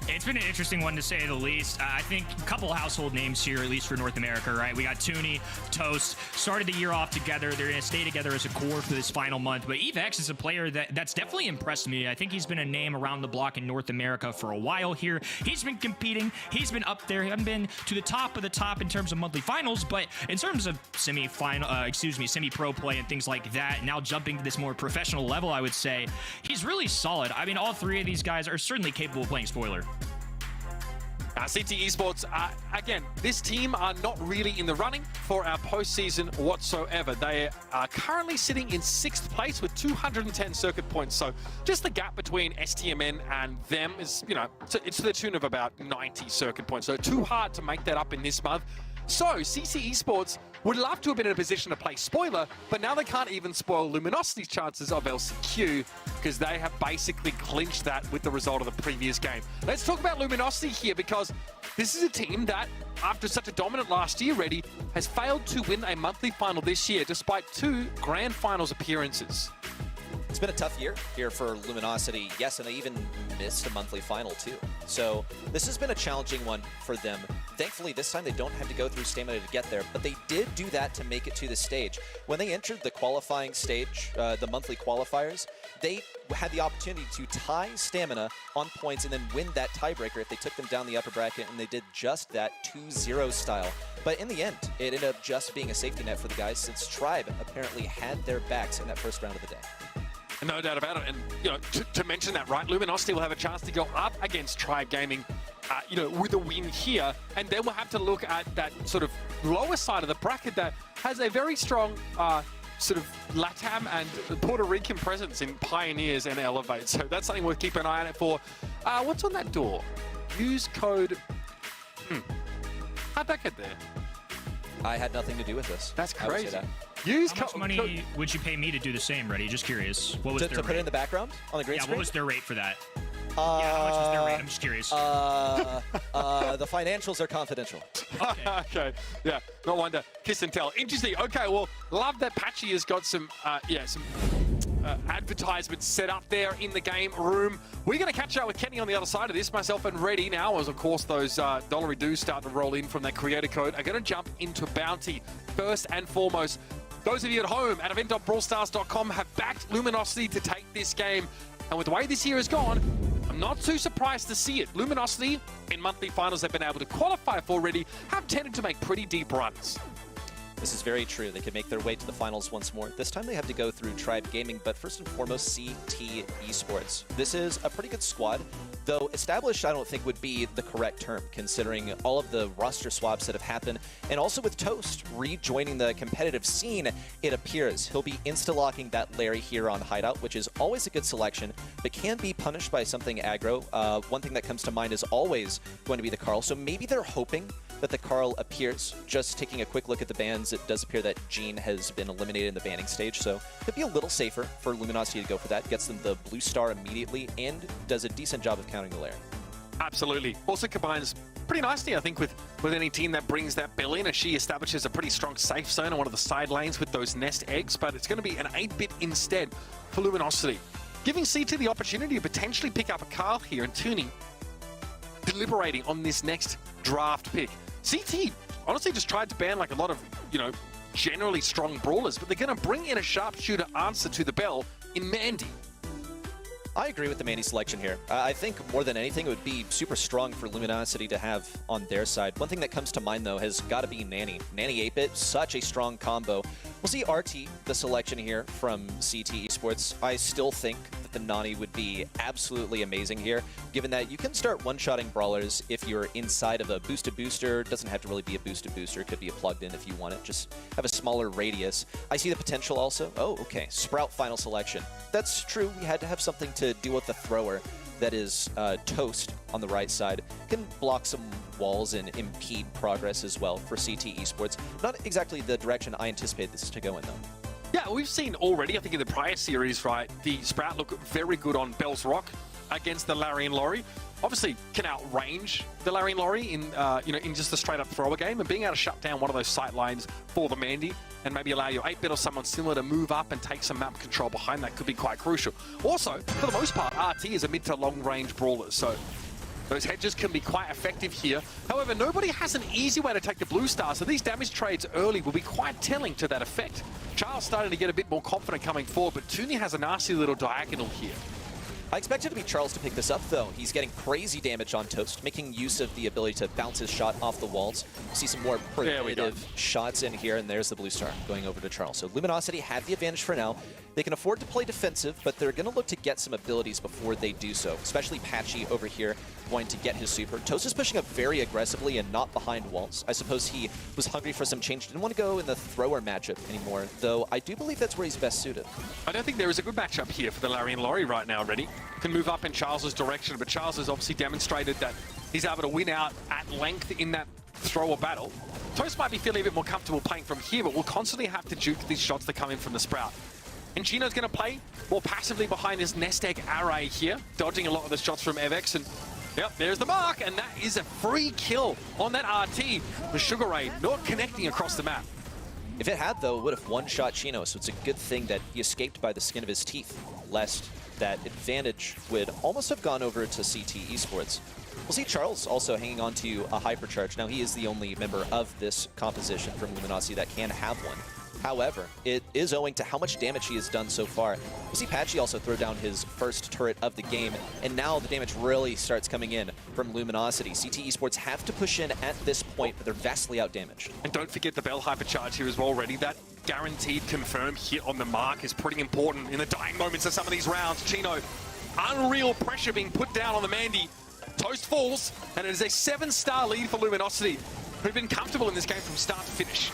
Speaker 3: It's been an interesting one, to say the least. I think a couple of household names here, at least for North America, right? We got Tooney, Toast, started the year off together. They're going to stay together as a core for this final month. But EveX is a player that's definitely impressed me. I think he's been a name around the block in North America for a while here. He's been competing. He's been up there. He hasn't been to the top of the top in terms of monthly finals, but in terms of semi-pro play and things like that, now jumping to this more professional level, I would say, he's really solid. I mean, all 3 of these guys are certainly capable of playing spoiler.
Speaker 5: CT Esports, again, this team are not really in the running for our postseason whatsoever. They are currently sitting in 6th place with 210 circuit points. So just the gap between STMN and them is, it's to the tune of about 90 circuit points. So too hard to make that up in this month. So CT Esports would love to have been in a position to play spoiler, but now they can't even spoil Luminosity's chances of LCQ because they have basically clinched that with the result of the previous game. Let's talk about Luminosity here, because this is a team that, after such a dominant last year already, has failed to win a monthly final this year despite 2 grand finals appearances.
Speaker 4: It's been a tough year here for Luminosity. Yes, and they even missed a monthly final too. So this has been a challenging one for them. Thankfully, this time they don't have to go through stamina to get there, but they did do that to make it to the stage. When they entered the qualifying stage, the monthly qualifiers, they had the opportunity to tie stamina on points and then win that tiebreaker if they took them down the upper bracket, and they did just that 2-0 style. But in the end, it ended up just being a safety net for the guys, since Tribe apparently had their backs in that first round of the day.
Speaker 5: No doubt about it. And, to mention that, right, Luminosity will have a chance to go up against Tribe Gaming, with a win here. And then we'll have to look at that sort of lower side of the bracket that has a very strong sort of LATAM and Puerto Rican presence in Pioneers and Elevate. So that's something we'll keep an eye out for. What's on that door? Use code... How'd that get there?
Speaker 4: I had nothing to do with this.
Speaker 5: That's
Speaker 4: I would say
Speaker 5: crazy.
Speaker 4: that.
Speaker 3: How much money would you pay me to do the same, Reddy? Just curious. What was their
Speaker 4: To
Speaker 3: rate?
Speaker 4: put it in the background on the green
Speaker 3: Yeah,
Speaker 4: screen?
Speaker 3: what was their rate for that? Yeah, how much was their rate? I'm just curious.
Speaker 4: The financials are confidential.
Speaker 5: Okay, yeah, no wonder. Kiss and tell. Interesting. Okay, well, love that Patchy has got some, advertisements set up there in the game room. We're going to catch up with Kenny on the other side of this. Myself and Reddy now, as of course those dollary dues start to roll in from that creator code, are going to jump into Bounty first and foremost. Those of you at home at event.brawlstars.com have backed Luminosity to take this game. And with the way this year has gone, I'm not too surprised to see it. Luminosity, in monthly finals they've been able to qualify for already, have tended to make pretty deep runs.
Speaker 4: This is very true. They could make their way to the finals once more. This time they have to go through Tribe Gaming, but first and foremost, CT Esports. This is a pretty good squad, though established I don't think would be the correct term, considering all of the roster swaps that have happened, and also with Toast rejoining the competitive scene, it appears. He'll be insta-locking that Larry here on Hideout, which is always a good selection, but can be punished by something aggro. One thing that comes to mind is always going to be the Carl, so maybe they're hoping that the Carl appears. Just taking a quick look at the bans, it does appear that Gene has been eliminated in the banning stage, so it'd be a little safer for Luminosity to go for that. Gets them the blue star immediately and does a decent job of countering the Larry.
Speaker 5: Absolutely. Also combines pretty nicely, I think, with any team that brings that Bill in, as she establishes a pretty strong safe zone on one of the side lanes with those nest eggs, but it's going to be an 8-bit instead for Luminosity, giving CT the opportunity to potentially pick up a Carl here, and Tooney deliberating on this next draft pick. CT honestly just tried to ban like a lot of, generally strong brawlers, but they're going to bring in a sharpshooter answer to the bell in Mandy.
Speaker 4: I agree with the Mandy selection here. I think more than anything, it would be super strong for Luminosity to have on their side. One thing that comes to mind, though, has got to be Nanny. Nanny 8-bit, such a strong combo. We'll see RT, the selection here from CT Esports. I still think that the Nani would be absolutely amazing here, given that you can start one-shotting brawlers if you're inside of a boosted booster. Doesn't have to really be a boosted booster. It could be a plugged-in if you want it. Just have a smaller radius. I see the potential also. Oh, okay. Sprout final selection. That's true. We had to have something to deal with the thrower that is Toast on the right side. Can block some walls and impede progress as well for CT Esports. Not exactly the direction I anticipate this to go in, though.
Speaker 5: Yeah, we've seen already, I think in the prior series, right, the Sprout look very good on Bell's Rock against the Larry and Laurie. Obviously can outrange the Larry and Laurie in, in just a straight-up thrower game, and being able to shut down one of those sight lines for the Mandy and maybe allow your 8-bit or someone similar to move up and take some map control behind that could be quite crucial. Also, for the most part, RT is a mid to long-range brawler, so those hedges can be quite effective here. However, nobody has an easy way to take the blue star, so these damage trades early will be quite telling to that effect. Charles starting to get a bit more confident coming forward, but Tooney has a nasty little diagonal here.
Speaker 4: I expected to be Charles to pick this up, though. He's getting crazy damage on Toast, making use of the ability to bounce his shot off the walls. We'll see some more preventative shots in here, and there's the blue star going over to Charles. So Luminosity have the advantage for now. They can afford to play defensive, but they're going to look to get some abilities before they do so, especially Patchy over here going to get his super. Toast is pushing up very aggressively and not behind walls. I suppose he was hungry for some change. Didn't want to go in the thrower matchup anymore, though I do believe that's where he's best suited.
Speaker 5: I don't think there is a good matchup here for the Larry and Laurie right now, Reddy. Can move up in Charles's direction, but Charles has obviously demonstrated that he's able to win out at length in that thrower battle. Toast might be feeling a bit more comfortable playing from here, but will constantly have to juke these shots that come in from the Sprout. And Gino's going to play more passively behind his nest egg array here, dodging a lot of the shots from Evex, and yep, there's the mark, and that is a free kill on that RT. The Sugar Ray not connecting across the map.
Speaker 4: If it had, though, it would have one-shot Chino, so it's a good thing that he escaped by the skin of his teeth, lest that advantage would almost have gone over to CT Esports. We'll see Charles also hanging on to a hypercharge. Now, he is the only member of this composition from Luminosity that can have one. However, it is owing to how much damage he has done so far. We'll see Patchy also throw down his first turret of the game, and now the damage really starts coming in from Luminosity. CT Esports have to push in at this point, but they're vastly outdamaged.
Speaker 5: And don't forget the Bell hypercharge here as well, Reddy. That guaranteed confirmed hit on the mark is pretty important in the dying moments of some of these rounds. Chino, unreal pressure being put down on the Mandy. Toast falls, and it is a 7-star lead for Luminosity, who've been comfortable in this game from start to finish.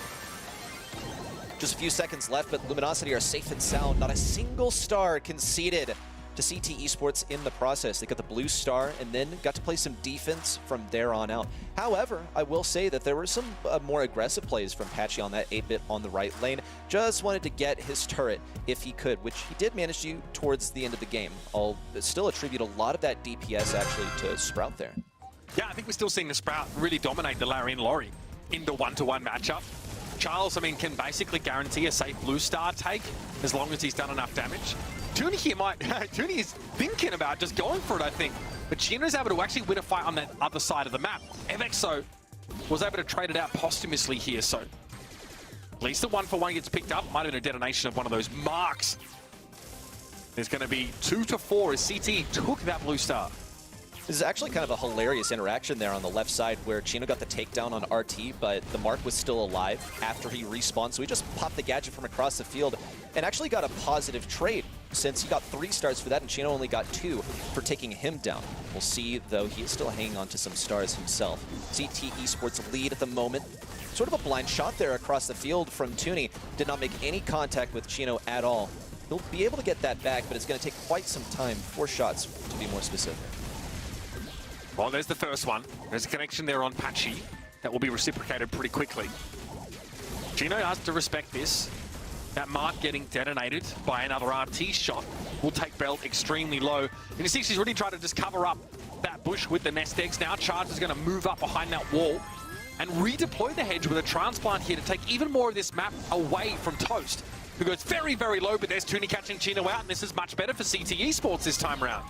Speaker 4: Just a few seconds left, but Luminosity are safe and sound. Not a single star conceded to CT Esports in the process. They got the blue star and then got to play some defense from there on out. However, I will say that there were some more aggressive plays from Patchy on that 8-bit on the right lane. Just wanted to get his turret if he could, which he did manage to towards the end of the game. I'll still attribute a lot of that DPS actually to Sprout there.
Speaker 5: Yeah, I think we're still seeing the Sprout really dominate the Larian Lori in the one-to-one matchup. Charles, I mean, can basically guarantee a safe blue star take as long as he's done enough damage. Tuni here Tuni is thinking about just going for it, I think. But Chino's able to actually win a fight on that other side of the map. Evexo was able to trade it out posthumously here, so at least the 1-for-1 gets picked up. Might have been a detonation of one of those marks. There's going to be 2 to 4 as CT took that blue star.
Speaker 4: This is actually kind of a hilarious interaction there on the left side where Chino got the takedown on RT, but the Mark was still alive after he respawned. So he just popped the gadget from across the field and actually got a positive trade since he got 3 stars for that and Chino only got 2 for taking him down. We'll see, though, he is still hanging on to some stars himself. CT Esports lead at the moment. Sort of a blind shot there across the field from Tuni. Did not make any contact with Chino at all. He'll be able to get that back, but it's going to take quite some time. 4 shots, to be more specific.
Speaker 5: Well, there's the first one. There's a connection there on Patchy that will be reciprocated pretty quickly. Gino has to respect this. That Mark getting detonated by another RT shot will take Belt extremely low. And you see she's really trying to just cover up that bush with the nest eggs. Now Charge is going to move up behind that wall and redeploy the hedge with a transplant here to take even more of this map away from Toast, who goes very, very low, but there's Tuni catching Chino out, and this is much better for CT Esports this time around.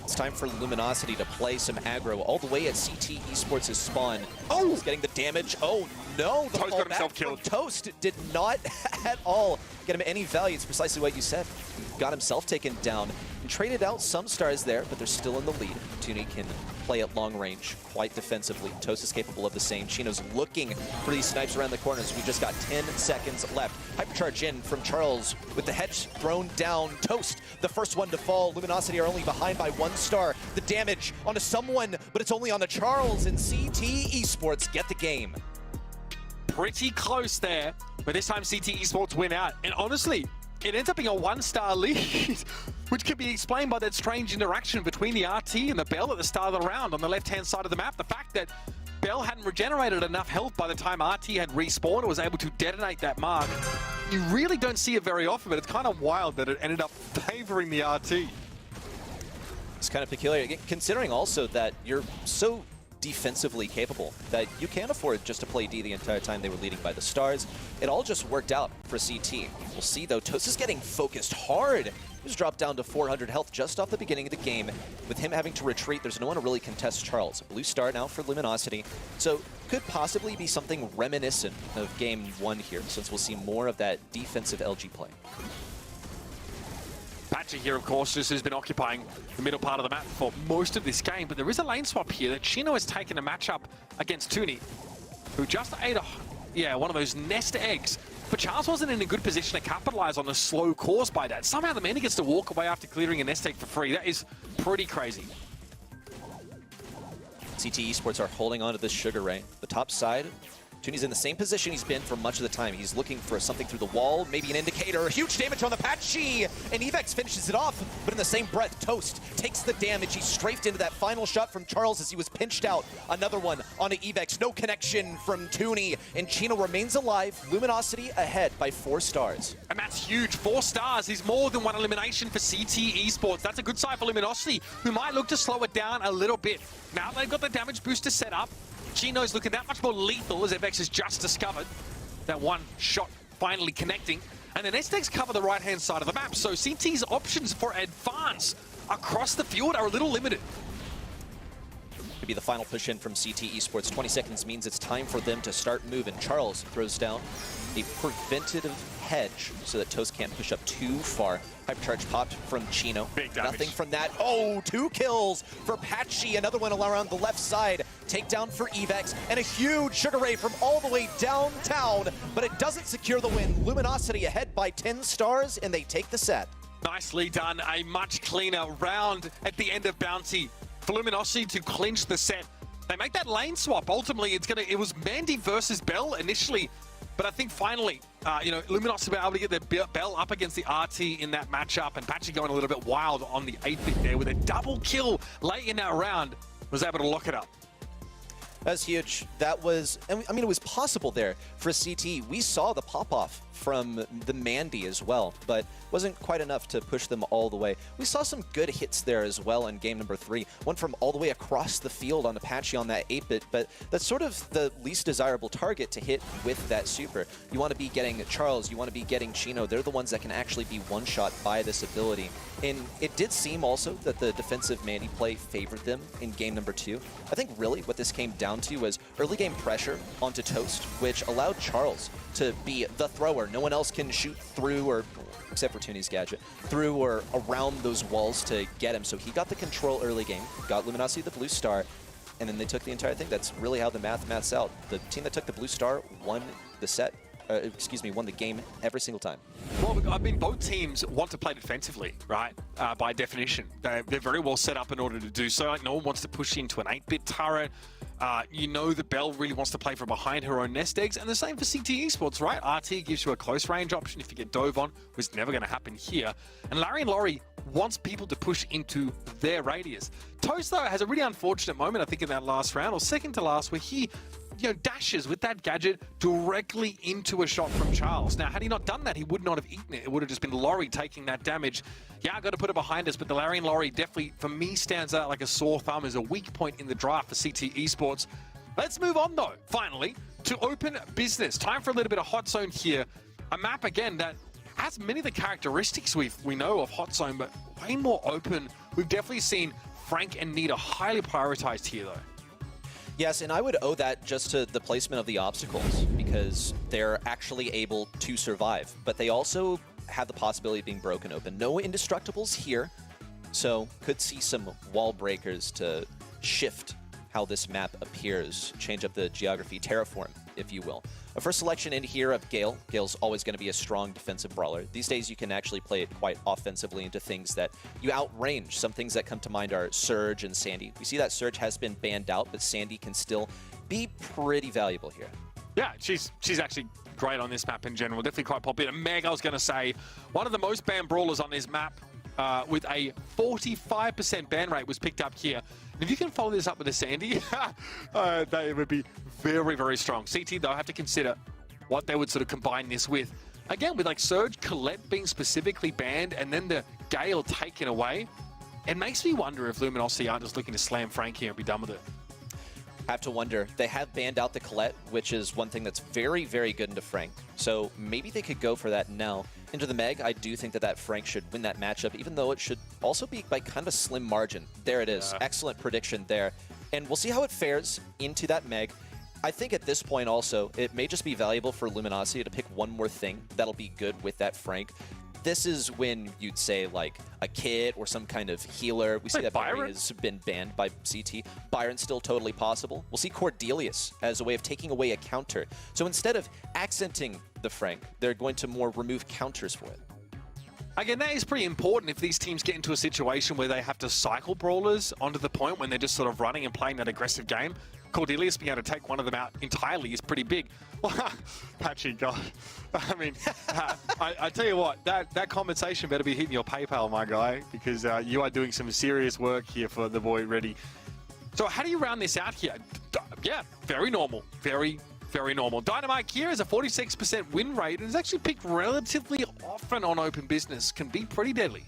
Speaker 4: It's time for Luminosity to play some aggro all the way at CT Esports' spawn. Oh, he's getting the damage. Oh no, the
Speaker 5: Toast got himself killed.
Speaker 4: Toast did not at all get him any value. It's precisely what you said. He got himself taken down and traded out some stars there, but they're still in the lead. Tuni can play at long range quite defensively. Toast is capable of the same. Chino's looking for these snipes around the corners. We just got 10 seconds left. Hypercharge in from Charles with the hedge thrown down. Toast, the first one to fall. Luminosity are only behind by 1 star. The damage onto someone, but it's only onto Charles, and CT Esports get the game.
Speaker 5: Pretty close there, but this time CT Esports win out. And honestly, it ends up being a 1-star lead, which can be explained by that strange interaction between the RT and the Bell at the start of the round on the left-hand side of the map. The fact that Bell hadn't regenerated enough health by the time RT had respawned and was able to detonate that mark. You really don't see it very often, but it's kind of wild that it ended up favoring the RT.
Speaker 4: It's kind of peculiar, considering also that you're so defensively capable that you can't afford just to play D the entire time they were leading by the stars. It all just worked out for CT. We'll see, though. Toast is getting focused hard. He was dropped down to 400 health just off the beginning of the game. With him having to retreat, there's no one to really contest Charles. Blue star now for Luminosity. So could possibly be something reminiscent of game 1 here, since we'll see more of that defensive LG play.
Speaker 5: Patchy here, of course, just has been occupying the middle part of the map for most of this game, but there is a lane swap here that Chino has taken a matchup against Tuni, who just ate one of those nest eggs. But Charles wasn't in a good position to capitalize on the slow caused by that. Somehow the man gets to walk away after clearing a nest egg for free. That is pretty crazy.
Speaker 4: CT Esports are holding on to this Sugar Ray. The top side, Tuni's in the same position he's been for much of the time. He's looking for something through the wall, maybe an indicator. Huge damage on the Patchy, and Evex finishes it off. But in the same breath, Toast takes the damage. He strafed into that final shot from Charles as he was pinched out. Another one onto Evex. No connection from Tuni, and Chino remains alive. Luminosity ahead by 4 stars.
Speaker 5: And that's huge. 4 stars is more than 1 elimination for CT Esports. That's a good sign for Luminosity, who might look to slow it down a little bit. Now they've got the damage booster set up. Chino's looking that much more lethal as FX has just discovered that 1 shot finally connecting. And the nest eggs cover the right-hand side of the map, so CT's options for advance across the field are a little limited.
Speaker 4: Could be the final push in from CT Esports. 20 seconds means it's time for them to start moving. Charles throws down a preventative hedge so that Toast can't push up too far. Hypercharge popped from Chino.
Speaker 5: Big damage.
Speaker 4: Nothing from that. Oh, 2 kills for Patchy. Another one around the left side. Takedown for Evex. And a huge Sugar Ray from all the way downtown. But it doesn't secure the win. Luminosity ahead by 10 stars, and they take the set.
Speaker 5: Nicely done. A much cleaner round at the end of Bounty for Luminosity to clinch the set. They make that lane swap. Ultimately, it was Mandy versus Bell initially. But I think finally, you know, Luminosity were able to get their bell up against the RT in that matchup, and Patchy going a little bit wild on the 8-bit there with a double kill late in that round, was able to lock it up.
Speaker 4: That's huge. That was, I mean, it was possible there for CT. We saw the pop-off from the Mandy as well, but wasn't quite enough to push them all the way. We saw some good hits there as well in game number 3. One from all the way across the field on Apache on that 8-bit, but that's sort of the least desirable target to hit with that super. You want to be getting Charles, you want to be getting Chino. They're the ones that can actually be one-shot by this ability. And it did seem also that the defensive Mandy play favored them in game number 2. I think really what this came down to was early game pressure onto Toast, which allowed Charles to be the thrower. No one else can shoot through, or except for Tooney's gadget, through or around those walls to get him. So he got the control early game, got Luminosity the blue star, and then they took the entire thing. That's really how the maths out. The team that took the blue star won the set. Won the game every single time.
Speaker 5: Well, I mean, both teams want to play defensively, right? By definition. They're very well set up in order to do so. Like, no one wants to push into an 8-bit turret. You know the Belle really wants to play from behind her own nest eggs, and the same for CT Esports, right? RT gives you a close range option if you get dove on, which is never going to happen here. And Larry and Laurie wants people to push into their radius. Toast, though, has a really unfortunate moment, I think, in that last round, or second to last, where he dashes with that gadget directly into a shot from Charles. Now, had he not done that, he would not have eaten it. It would have just been Laurie taking that damage. Yeah, I got to put it behind us, but the Larry and Laurie definitely, for me, stands out like a sore thumb as a weak point in the draft for CT Esports. Let's move on, though, finally, to open business. Time for a little bit of Hot Zone here. A map, again, that has many of the characteristics we know of Hot Zone, but way more open. We've definitely seen Frank and Nita highly prioritized here, though.
Speaker 4: Yes, and I would owe that just to the placement of the obstacles, because they're actually able to survive, but they also have the possibility of being broken open. No indestructibles here, so could see some wall breakers to shift how this map appears, change up the geography, terraform, if you will. A first selection in here of Gale. Gale's always going to be a strong defensive brawler. These days you can actually play it quite offensively into things that you outrange. Some things that come to mind are Surge and Sandy. We see that Surge has been banned out, but Sandy can still be pretty valuable here.
Speaker 5: Yeah, she's actually great on this map in general. Definitely quite popular. Meg, I was going to say, one of the most banned brawlers on this map with a 45% ban rate was picked up here. And if you can follow this up with a Sandy, they would be very, very strong. CT, though, have to consider what they would sort of combine this with. Again, with like Surge, Colette being specifically banned, and then the Gale taken away, it makes me wonder if Luminosity aren't just looking to slam Frank here and be done with it.
Speaker 4: Have to wonder. They have banned out the Colette, which is one thing that's very, very good into Frank. So maybe they could go for that now. Into the Meg, I do think that Frank should win that matchup, even though it should also be by kind of a slim margin. There it is. Excellent prediction there. And we'll see how it fares into that Meg. I think at this point also, it may just be valuable for Luminosity to pick one more thing that'll be good with that Frank. This is when you'd say like a Kid or some kind of healer. We see that Barry has been banned by CT. Byron's still totally possible. We'll see Cordelius as a way of taking away a counter. So instead of accenting the Frank, they're going to more remove counters for it.
Speaker 5: Again, that is pretty important if these teams get into a situation where they have to cycle brawlers onto the point when they're just sort of running and playing that aggressive game. Cordelius being able to take one of them out entirely is pretty big. Patchy, God. I mean, I tell you what, that compensation better be hitting your PayPal, my guy, because you are doing some serious work here for the boy Ready. So how do you round this out here? Yeah, very normal. Very, very normal. Dynamite here has a 46% win rate and is actually picked relatively often on open business. Can be pretty deadly.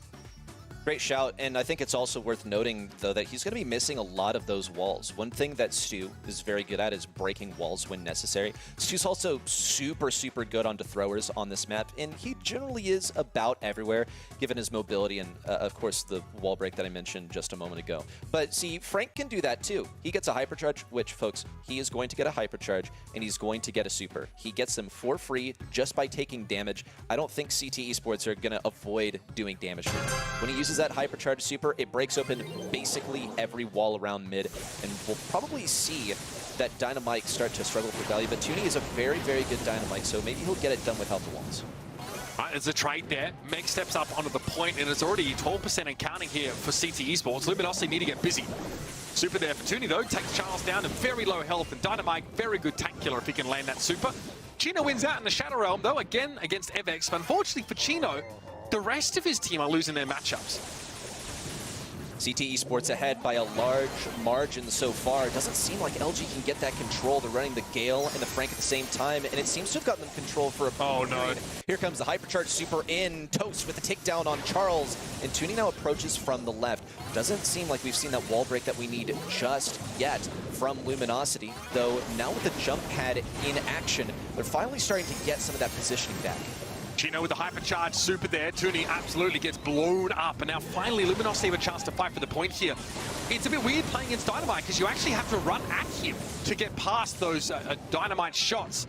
Speaker 4: Great shout, and I think it's also worth noting, though, that he's going to be missing a lot of those walls. One thing that Stu is very good at is breaking walls when necessary. Stu's also super, super good onto throwers on this map, and he generally is about everywhere, given his mobility and, of course, the wall break that I mentioned just a moment ago. But see, Frank can do that, too. He gets a hypercharge, which, folks, he is going to get a hypercharge, and he's going to get a super. He gets them for free just by taking damage. I don't think CT Esports are going to avoid doing damage to him. When he uses that hypercharge super, it breaks open basically every wall around mid, and we'll probably see that Dynamite start to struggle for value, but Tooney is a very, very good Dynamite, so maybe he'll get it done without the walls.
Speaker 5: There's a trade there. Meg steps up onto the point, and it's already 12% and counting here for CT Esports. Luminosity need to get busy. Super there for Tooney, though. Takes Charles down to very low health, and Dynamite, very good tank killer if he can land that super. Chino wins out in the Shadow Realm, though, again against Evex. But unfortunately for Chino, the rest of his team are losing their matchups.
Speaker 4: CT Esports ahead by a large margin so far. It doesn't seem like LG can get that control. They're running the Gale and the Frank at the same time, and it seems to have gotten them control for a period. Here comes the Hypercharge Super in. Toast with the takedown on Charles, and Toonie now approaches from the left. Doesn't seem like we've seen that wall break that we need just yet from Luminosity, though now with the jump pad in action, they're finally starting to get some of that positioning back.
Speaker 5: Chino with the hypercharge super there. Toonie absolutely gets blown up. And now finally Luminosity have a chance to fight for the point here. It's a bit weird playing against Dynamite because you actually have to run at him to get past those Dynamite shots.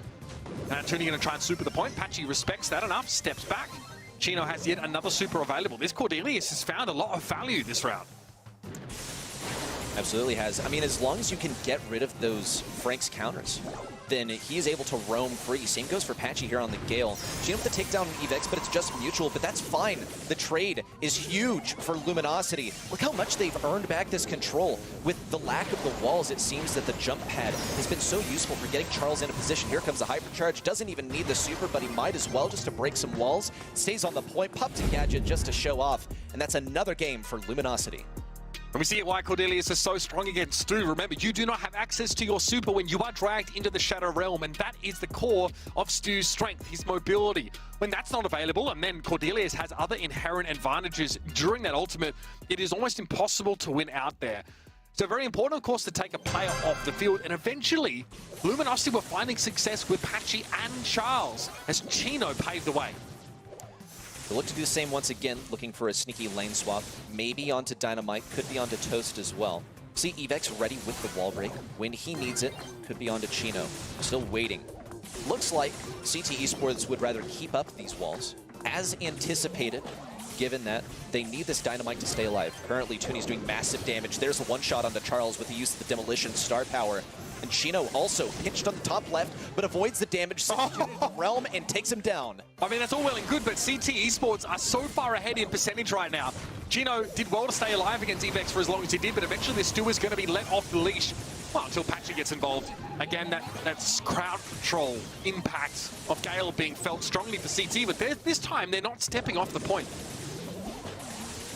Speaker 5: Toonie going to try and super the point. Patchy respects that enough, steps back. Chino has yet another super available. This Cordelius has found a lot of value this round.
Speaker 4: Absolutely has. I mean, as long as you can get rid of those Frank's counters, then he is able to roam free. Same goes for Patchy here on the Gale. Chino with the takedown on Evex, but it's just mutual, but that's fine. The trade is huge for Luminosity. Look how much they've earned back this control. With the lack of the walls, it seems that the jump pad has been so useful for getting Charles in a position. Here comes the Hypercharge. Doesn't even need the super, but he might as well just to break some walls. Stays on the point, popped a gadget just to show off, and that's another game for Luminosity.
Speaker 5: And we see why Cordelius is so strong against Stu. Remember, you do not have access to your super when you are dragged into the Shadow Realm, and that is the core of Stu's strength, his mobility. When that's not available, and then Cordelius has other inherent advantages during that ultimate, it is almost impossible to win out there. So very important, of course, to take a player off the field, and eventually, Luminosity were finding success with Patchy and Charles as Chino paved the way.
Speaker 4: They'll look to do the same once again, looking for a sneaky lane swap. Maybe onto Dynamite, could be onto Toast as well. See Evex ready with the wall break. When he needs it, could be onto Chino. Still waiting. Looks like CT Esports would rather keep up these walls, as anticipated, given that they need this Dynamite to stay alive. Currently, Toonie's doing massive damage. There's a one-shot onto Charles with the use of the Demolition star power. And Chino also pitched on the top left, but avoids the damage, sends Toonie to the realm, and takes him down.
Speaker 5: I mean, that's all well and good, but CT Esports are so far ahead in percentage right now. Chino did well to stay alive against Evex for as long as he did, but eventually this Stu is going to be let off the leash. Well, until Patchy gets involved. Again, that crowd control impact of Gale being felt strongly for CT, but this time they're not stepping off the point.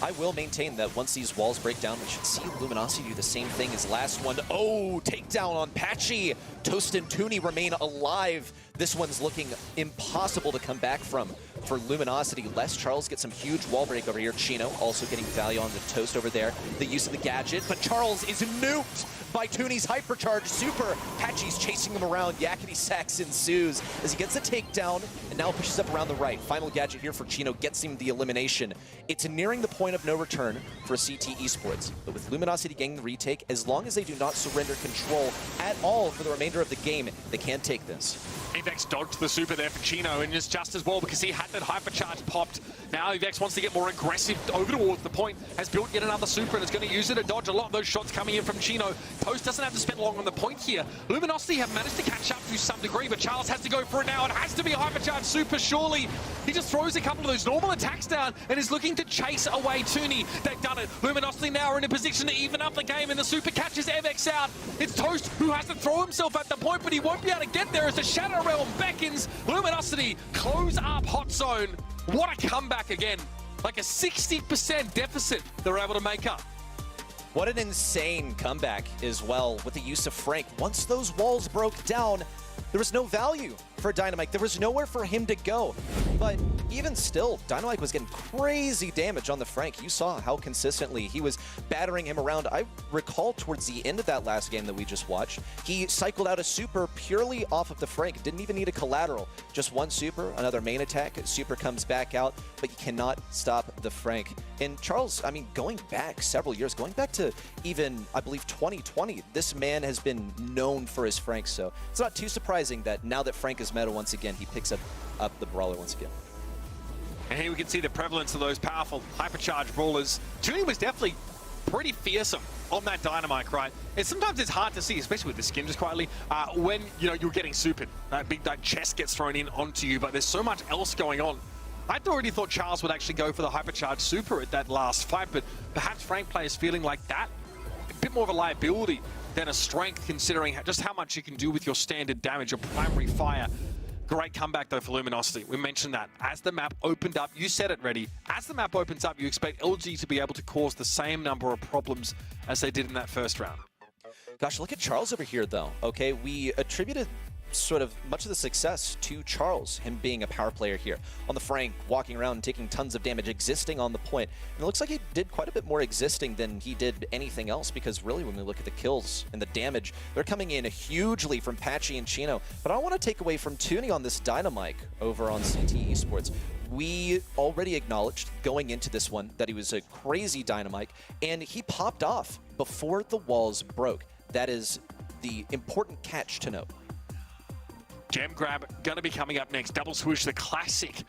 Speaker 4: I will maintain that once these walls break down, we should see Luminosity do the same thing as last one. Oh, takedown on Patchy. Toast and Toonie remain alive. This one's looking impossible to come back from for Luminosity. Les Charles gets some huge wall break over here. Chino also getting value on the Toast over there. The use of the gadget, but Charles is nuked by Toonie's Hypercharge Super. Patchy's chasing him around. Yakety sacks ensues as he gets the takedown and now pushes up around the right. Final gadget here for Chino gets him the elimination. It's nearing the point of no return for CT Esports, but with Luminosity getting the retake, as long as they do not surrender control at all for the remainder of the game, they can take this.
Speaker 5: Evex dodged the super there for Chino, and it's just as well because he had that hypercharge popped. Now Evex wants to get more aggressive over towards the point, has built yet another super and is going to use it to dodge a lot of those shots coming in from Chino. Toast doesn't have to spend long on the point here. Luminosity have managed to catch up to some degree, but Charles has to go for it now. It has to be a hypercharge super, surely. He just throws a couple of those normal attacks down and is looking to chase away Toonie. They've done it. Luminosity now are in a position to even up the game, and the super catches Evex out. It's Toast who has to throw himself at the point, but he won't be able to get there as the Shadow Realm beckons. Luminosity close up Hot Zone. What a comeback again. Like a 60% deficit they're able to make up.
Speaker 4: What an insane comeback as well with the use of Frank. Once those walls broke down, there was no value for Dynamite. There was nowhere for him to go. But even still, Dynamite was getting crazy damage on the Frank. You saw how consistently he was battering him around. I recall towards the end of that last game that we just watched, he cycled out a super purely off of the Frank. Didn't even need a collateral. Just one super, another main attack. Super comes back out, but you cannot stop the Frank. And Charles, I mean, going back several years, going back to even, I believe, 2020, this man has been known for his Franks. So it's not too surprising that now that Frank is meta once again, he picks up the Brawler once again.
Speaker 5: And here we can see the prevalence of those powerful hypercharged brawlers. Toonie was definitely pretty fearsome on that Dynamite, right? And sometimes it's hard to see, especially with the skin just quietly, when you're getting supered. That chest gets thrown in onto you, but there's so much else going on. I already thought Charles would actually go for the hypercharged super at that last fight, but perhaps Frank players feeling like that, a bit more of a liability than a strength, considering just how much you can do with your standard damage, your primary fire. Great comeback, though, for Luminosity. We mentioned that. As the map opened up, you said it, Reddy. As the map opens up, you expect LG to be able to cause the same number of problems as they did in that first round.
Speaker 4: Gosh, look at Charles over here, though. Okay, we attributed sort of much of the success to Charles, him being a power player here. On the Frank, walking around and taking tons of damage, existing on the point. And it looks like he did quite a bit more existing than he did anything else, because really when we look at the kills and the damage, they're coming in hugely from Patchy and Chino. But I don't want to take away from Toonie on this Dynamike over on CT Esports. We already acknowledged going into this one that he was a crazy Dynamike, and he popped off before the walls broke. That is the important catch to note.
Speaker 5: Gem grab going to be coming up next. Double swoosh, the classic.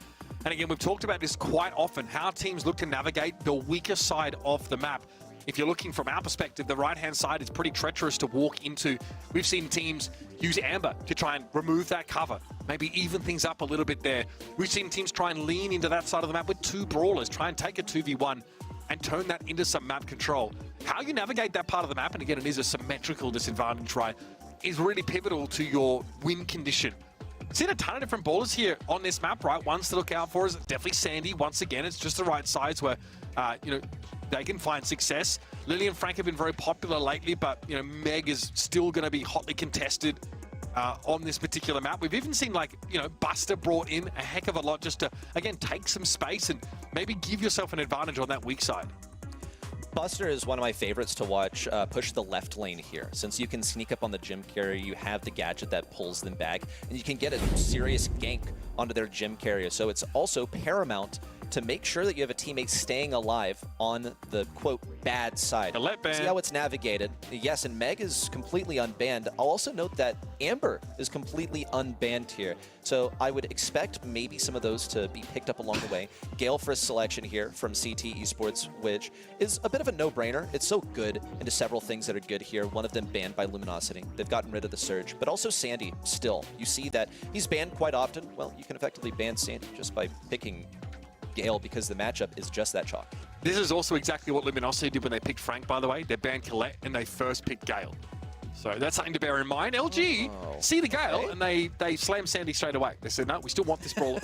Speaker 5: And again, we've talked about this quite often, how teams look to navigate the weaker side of the map. If you're looking from our perspective, the right-hand side is pretty treacherous to walk into. We've seen teams use Amber to try and remove that cover, maybe even things up a little bit there. We've seen teams try and lean into that side of the map with 2 brawlers, try and take a 2v1 and turn that into some map control. How you navigate that part of the map, and again, it is a symmetrical disadvantage, right, is really pivotal to your win condition. We've seen a ton of different ballers here on this map, right? Ones to look out for is definitely Sandy. Once again, it's just the right size where, you know, they can find success. Lily and Frank have been very popular lately, but, you know, Meg is still going to be hotly contested on this particular map. We've even seen, like, you know, Buster brought in a heck of a lot just to, again, take some space and maybe give yourself an advantage on that weak side.
Speaker 4: Buster is one of my favorites to watch push the left lane here. Since you can sneak up on the gym carrier, you have the gadget that pulls them back, and you can get a serious gank onto their gym carrier. So it's also paramount to make sure that you have a teammate staying alive on the, quote, bad side. See how it's navigated. Yes, and Meg is completely unbanned. I'll also note that Amber is completely unbanned here. So I would expect maybe some of those to be picked up along the way. Gale for a selection here from CT Esports, which is a bit of a no-brainer. It's so good into several things that are good here. One of them banned by Luminosity. They've gotten rid of the Surge. But also Sandy, still. You see that he's banned quite often. Well, you can effectively ban Sandy just by picking Gale, because the matchup is just that chalk.
Speaker 5: This is also exactly what Luminosity did when they picked Frank, by the way. They banned Colette and they first picked Gale. So that's something to bear in mind. LG see the Gale and they slam Sandy straight away. They said, no, we still want this brawler.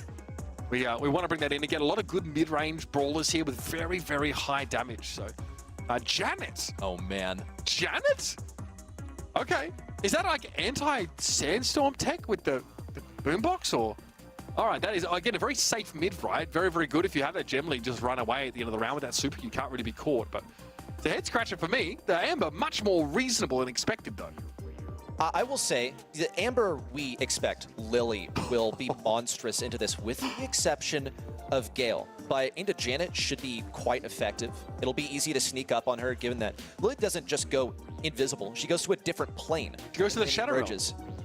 Speaker 5: we want to bring that in again. A lot of good mid-range brawlers here with very, very high damage. So Janet.
Speaker 4: Oh, man.
Speaker 5: Janet? Okay. Is that like anti-sandstorm tech with the boombox, or? All right, that is, again, a very safe mid, right? Very, very good. If you have that gem lead, just run away at the end of the round with that super, you can't really be caught. But the head scratcher for me, the Amber, much more reasonable than expected, though.
Speaker 4: I will say, the Amber we expect, Lily, will be monstrous into this, with the exception of Gale. But into Janet should be quite effective. It'll be easy to sneak up on her, given that Lily doesn't just go invisible. She goes to a different plane.
Speaker 5: She goes to the Shadow Realm.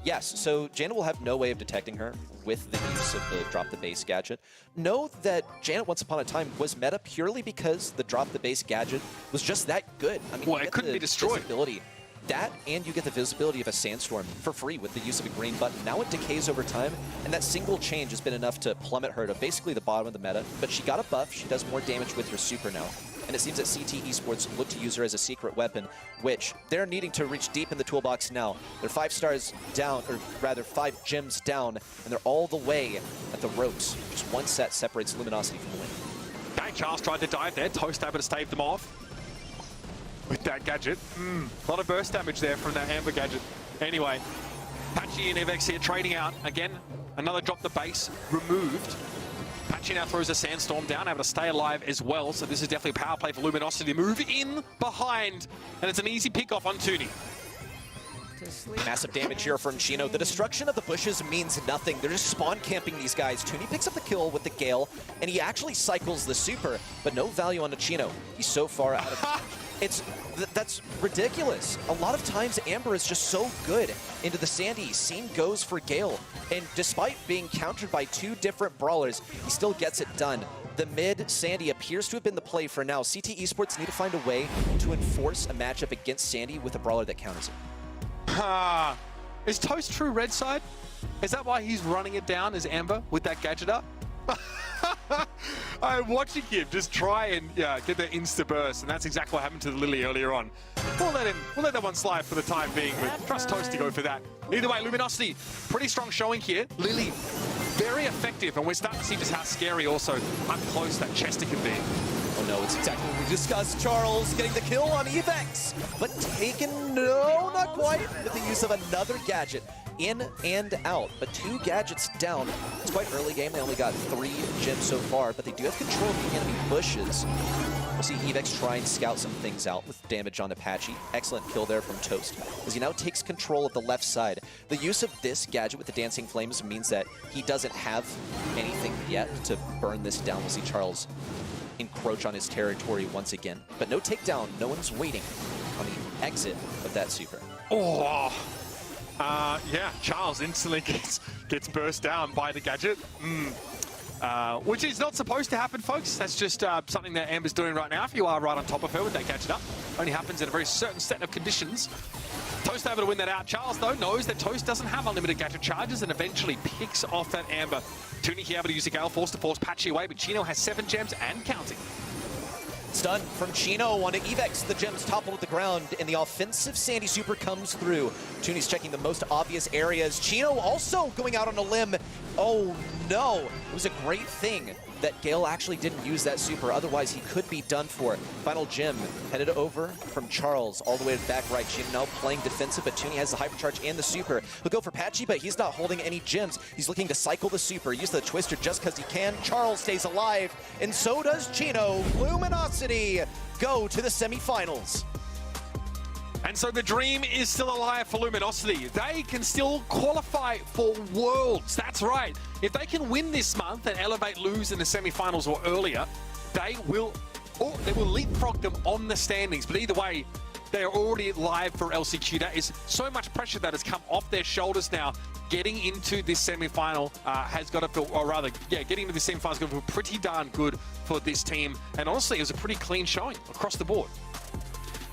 Speaker 4: Yes, so Janet will have no way of detecting her with the use of the drop the base gadget. Know that Janet once upon a time was meta purely because the drop the base gadget was just that good. I mean,
Speaker 5: well, it couldn't be destroyed.
Speaker 4: That, and you get the visibility of a sandstorm for free with the use of a green button. Now it decays over time, and that single change has been enough to plummet her to basically the bottom of the meta. But she got a buff. She does more damage with her super now. And it seems that CT Esports look to use her as a secret weapon, which they're needing to reach deep in the toolbox now. They're 5 stars down, or rather 5 gems down, and they're all the way at the ropes. Just one set separates Luminosity from the win.
Speaker 5: Bang, Charles tried to dive there. Toast able to stave them off with that gadget. A lot of burst damage there from that Amber gadget. Anyway, Patchy and Evex here trading out. Again, another drop the base removed. Patchy now throws a sandstorm down, able to stay alive as well. So this is definitely a power play for Luminosity. Move in behind, and it's an easy pick off on Toonie.
Speaker 4: Massive damage here from Chino. The destruction of the bushes means nothing. They're just spawn camping these guys. Toonie picks up the kill with the Gale, and he actually cycles the super, but no value on the Chino. He's so far out of that's ridiculous. A lot of times Amber is just so good into the Sandy. Scene goes for Gale, and despite being countered by 2 different brawlers, he still gets it done. The mid Sandy appears to have been the play for now. CT Esports need to find a way to enforce a matchup against Sandy with a brawler that counters it.
Speaker 5: Is Toast true red side? Is that why he's running it down as Amber with that gadget up? I'm watching him just try and get the insta burst, and that's exactly what happened to the Lily earlier on. We'll let that one slide for the time being, but trust Toast to go for that. Either way, Luminosity, pretty strong showing here. Lily, very effective, and we're starting to see just how scary also up close that Chester can be.
Speaker 4: Oh no, it's exactly what we discussed. Charles getting the kill on Evex, but taken, no, not quite, with the use of another gadget. In and out, but 2 gadgets down. It's quite early game. They only got 3 gems so far, but they do have control of the enemy bushes. We'll see Evex try and scout some things out with damage on Apache. Excellent kill there from Toast, as he now takes control of the left side. The use of this gadget with the Dancing Flames means that he doesn't have anything yet to burn this down. We'll see Charles encroach on his territory once again, but no takedown. No one's waiting on the exit of that super.
Speaker 5: Oh. Yeah, Charles instantly gets burst down by the gadget, which is not supposed to happen, folks. That's just something that Amber's doing right now. If you are right on top of her with that gadget up, only happens in a very certain set of conditions. Toast able to win that out. Charles, though, knows that Toast doesn't have unlimited gadget charges and eventually picks off that Amber. Tunic able to use a Gale Force to force Patchy away, but Chino has 7 gems and counting.
Speaker 4: Stun from Chino onto Evex. The gems topple to the ground, and the offensive Sandy Super comes through. Tooney's checking the most obvious areas. Chino also going out on a limb. Oh no, it was a great thing that Gale actually didn't use that super, otherwise he could be done for. Final gem headed over from Charles all the way to the back right. Chino now playing defensive, but Tooney has the hypercharge and the super. He'll go for Patchy, but he's not holding any gems. He's looking to cycle the super, use the twister just because he can. Charles stays alive, and so does Chino. Luminosity go to the semifinals.
Speaker 5: And so the dream is still alive for Luminosity. They can still qualify for Worlds. That's right. If they can win this month and elevate lose in the semifinals or earlier, they will leapfrog them on the standings. But either way, they are already live for LCQ. That is so much pressure that has come off their shoulders now. Getting into this semifinal has got to feel, or rather, getting into this semifinal is going to feel pretty darn good for this team. And honestly, it was a pretty clean showing across the board.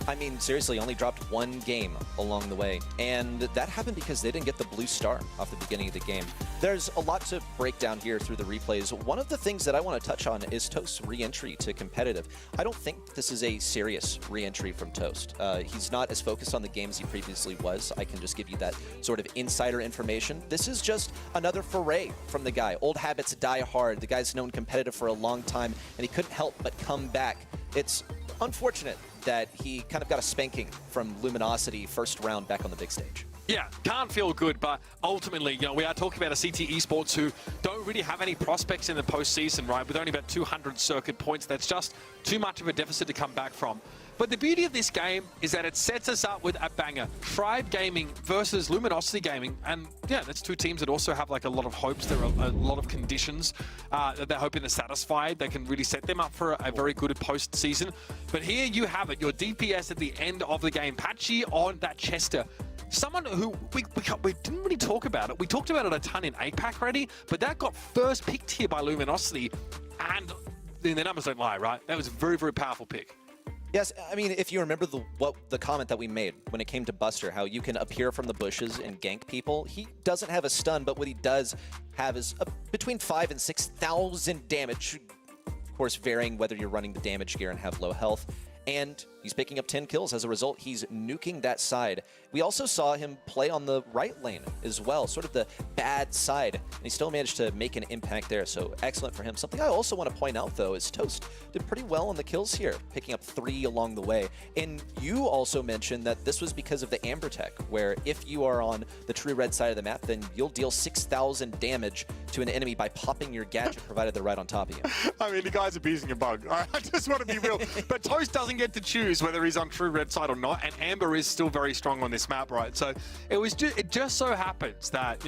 Speaker 4: I mean, seriously, only dropped 1 game along the way, and that happened because they didn't get the blue star off the beginning of the game. There's a lot to break down here through the replays. One of the things that I want to touch on is Toast's re-entry to competitive. I don't think this is a serious re-entry from Toast. He's not as focused on the games he previously was. I can just give you that sort of insider information. This is just another foray from the guy. Old habits die hard. The guy's known competitive for a long time, and he couldn't help but come back. It's unfortunate that he kind of got a spanking from Luminosity first round back on the big stage.
Speaker 5: Yeah, can't feel good, but ultimately, we are talking about a CT Esports who don't really have any prospects in the postseason, right? With only about 200 circuit points, that's just too much of a deficit to come back from. But the beauty of this game is that it sets us up with a banger. Tribe Gaming versus Luminosity Gaming. And yeah, that's 2 teams that also have like a lot of hopes. There are a lot of conditions that they're hoping to satisfy. They can really set them up for a very good postseason. But here you have it, your DPS at the end of the game. Patchy on that Chester. Someone who we didn't really talk about it. We talked about it a ton in APAC already, but that got first picked here by Luminosity. And the numbers don't lie, right? That was a very, very powerful pick.
Speaker 4: Yes, I mean, if you remember the comment that we made when it came to Buster, how you can appear from the bushes and gank people, he doesn't have a stun, but what he does have is between 5,000 and 6,000 damage. Of course, varying whether you're running the damage gear and have low health. And he's picking up 10 kills. As a result, he's nuking that side. We also saw him play on the right lane as well, sort of the bad side, and he still managed to make an impact there, so excellent for him. Something I also want to point out, though, is Toast did pretty well on the kills here, picking up 3 along the way. And you also mentioned that this was because of the Amber tech, where if you are on the true red side of the map, then you'll deal 6,000 damage to an enemy by popping your gadget, provided they're right on top of you.
Speaker 5: I mean, the guy's abusing a bug. I just want to be real. But Toast doesn't get to choose whether he's on true red side or not, and Amber is still very strong on this map, right? So it just so happens that,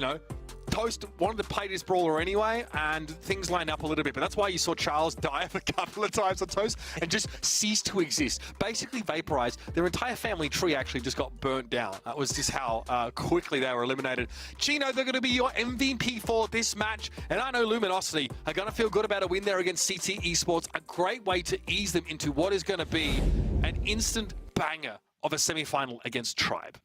Speaker 5: Toast wanted to play this brawler anyway, and things lined up a little bit. But that's why you saw Charles die a couple of times on Toast and just cease to exist. Basically vaporized. Their entire family tree actually just got burnt down. That was just how quickly they were eliminated. Chino, they're going to be your MVP for this match. And I know Luminosity are going to feel good about a win there against CT Esports. A great way to ease them into what is going to be an instant banger of a semi-final against Tribe.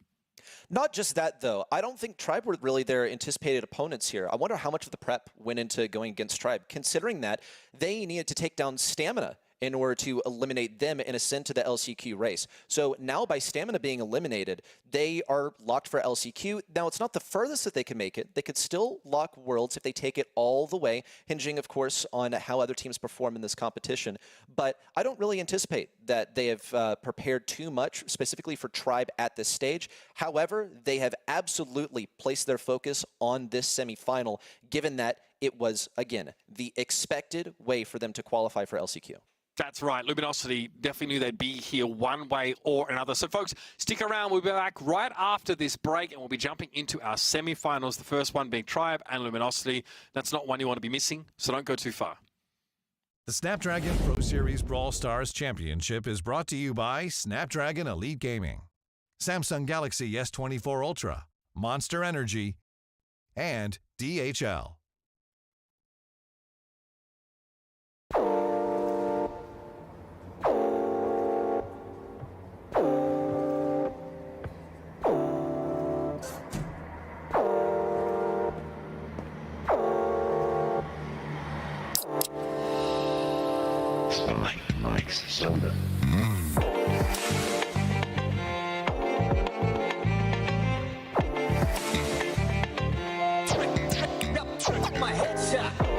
Speaker 4: Not just that, though. I don't think Tribe were really their anticipated opponents here. I wonder how much of the prep went into going against Tribe, considering that they needed to take down Stamina in order to eliminate them and ascend to the LCQ race. So now by Stamina being eliminated, they are locked for LCQ. Now, it's not the furthest that they can make it. They could still lock Worlds if they take it all the way, hinging, of course, on how other teams perform in this competition. But I don't really anticipate that they have prepared too much specifically for Tribe at this stage. However, they have absolutely placed their focus on this semifinal, given that it was, again, the expected way for them to qualify for LCQ.
Speaker 5: That's right. Luminosity definitely knew they'd be here one way or another. So, folks, stick around. We'll be back right after this break, and we'll be jumping into our semi-finals, the first one being Tribe and Luminosity. That's not one you want to be missing, so don't go too far.
Speaker 6: The Snapdragon Pro Series Brawl Stars Championship is brought to you by Snapdragon Elite Gaming, Samsung Galaxy S24 Ultra, Monster Energy, and DHL.
Speaker 7: Mike's soda.
Speaker 8: My headshot.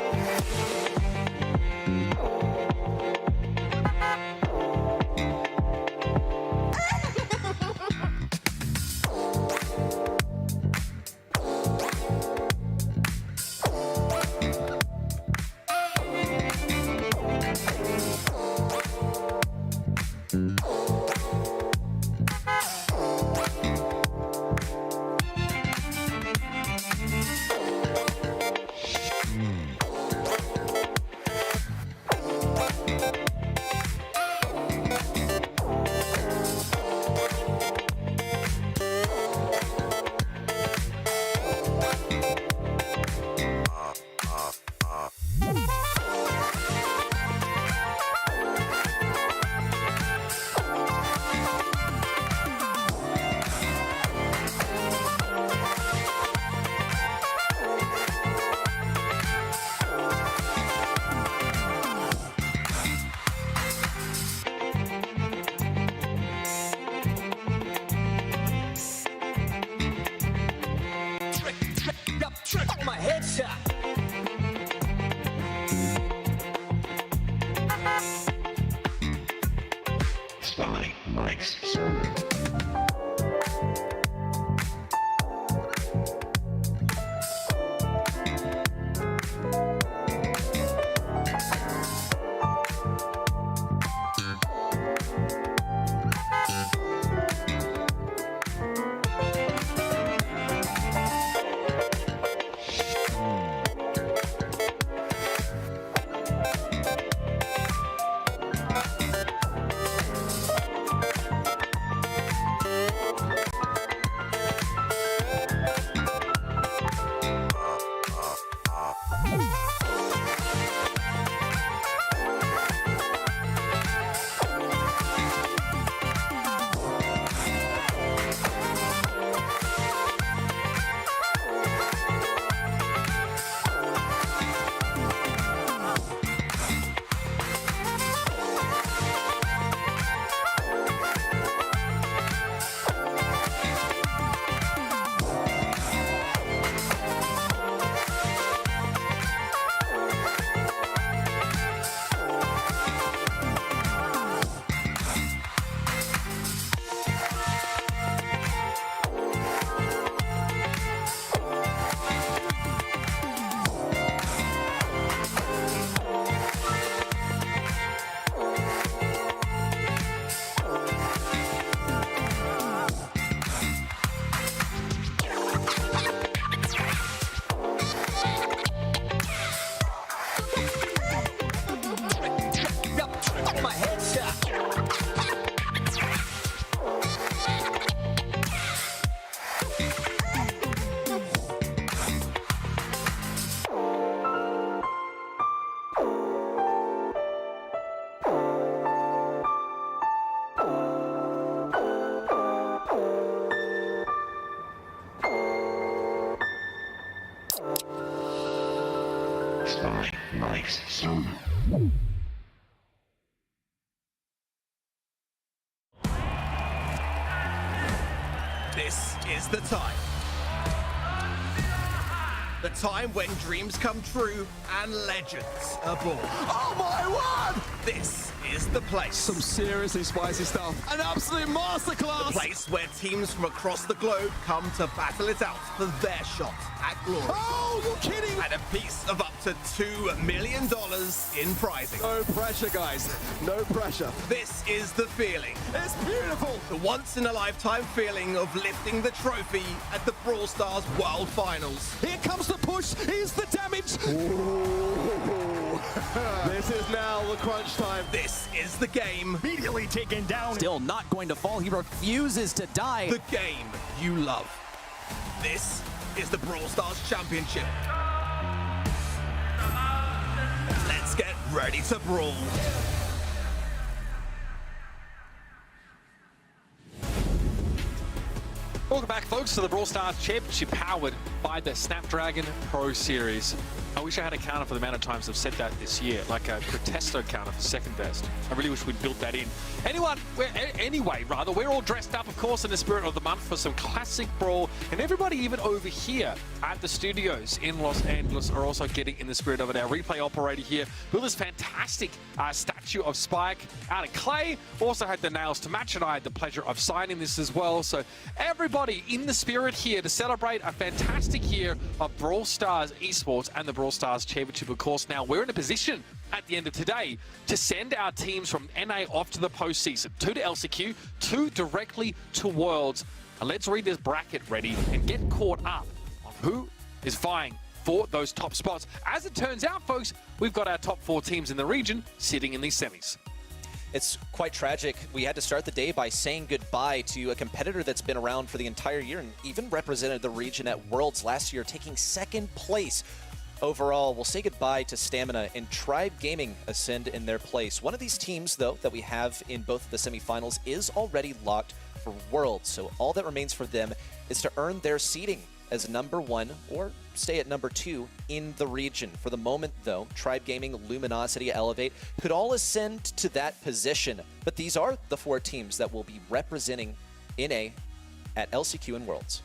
Speaker 1: This is the time. The time when dreams come true and legends are born.
Speaker 2: Oh my word!
Speaker 1: This is the place.
Speaker 2: Some seriously spicy stuff. An absolute masterclass!
Speaker 1: The place where teams from across the globe come to battle it out for their shot at glory.
Speaker 2: Oh, you're kidding!
Speaker 1: And a piece of up to $2 million in prizing.
Speaker 2: No pressure, guys. No pressure.
Speaker 1: This is the feeling.
Speaker 2: It's beautiful!
Speaker 1: The once-in-a-lifetime feeling of lifting the trophy at the Brawl Stars World Finals.
Speaker 2: Here comes the push. Here's the damage. This is now the crunch time.
Speaker 1: This is the game.
Speaker 3: Immediately taken down.
Speaker 7: Still not going to fall. He refuses to die.
Speaker 1: The game you love. This is the Brawl Stars Championship. Let's get ready to brawl.
Speaker 5: Welcome back, folks, to the Brawl Stars Championship, powered by the Snapdragon Pro Series. I wish I had a counter for the amount of times I've said that this year, like a Protesto counter for second best. I really wish we'd built that in. Anyway, we're all dressed up, of course, in the spirit of the month for some classic Brawl, and everybody even over here at the studios in Los Angeles are also getting in the spirit of it. Our replay operator here built this fantastic statue of Spike out of clay, also had the nails to match, and I had the pleasure of signing this as well. So everybody in the spirit here to celebrate a fantastic year of Brawl Stars Esports and the Brawl Stars Championship. Of course, now we're in a position at the end of today to send our teams from NA off to the postseason, 2 to LCQ, 2 directly to Worlds. And let's read this bracket ready and get caught up on who is vying for those top spots. As it turns out, folks, we've got our top 4 teams in the region sitting in these semis.
Speaker 4: It's quite tragic. We had to start the day by saying goodbye to a competitor that's been around for the entire year and even represented the region at Worlds last year, taking second place overall. We'll say goodbye to Stamina and Tribe Gaming ascend in their place. One of these teams, though, that we have in both of the semifinals is already locked for Worlds. So all that remains for them is to earn their seeding as number 1 or stay at number 2 in the region. For the moment, though, Tribe Gaming, Luminosity, Elevate could all ascend to that position. But these are the 4 teams that will be representing NA at LCQ and Worlds.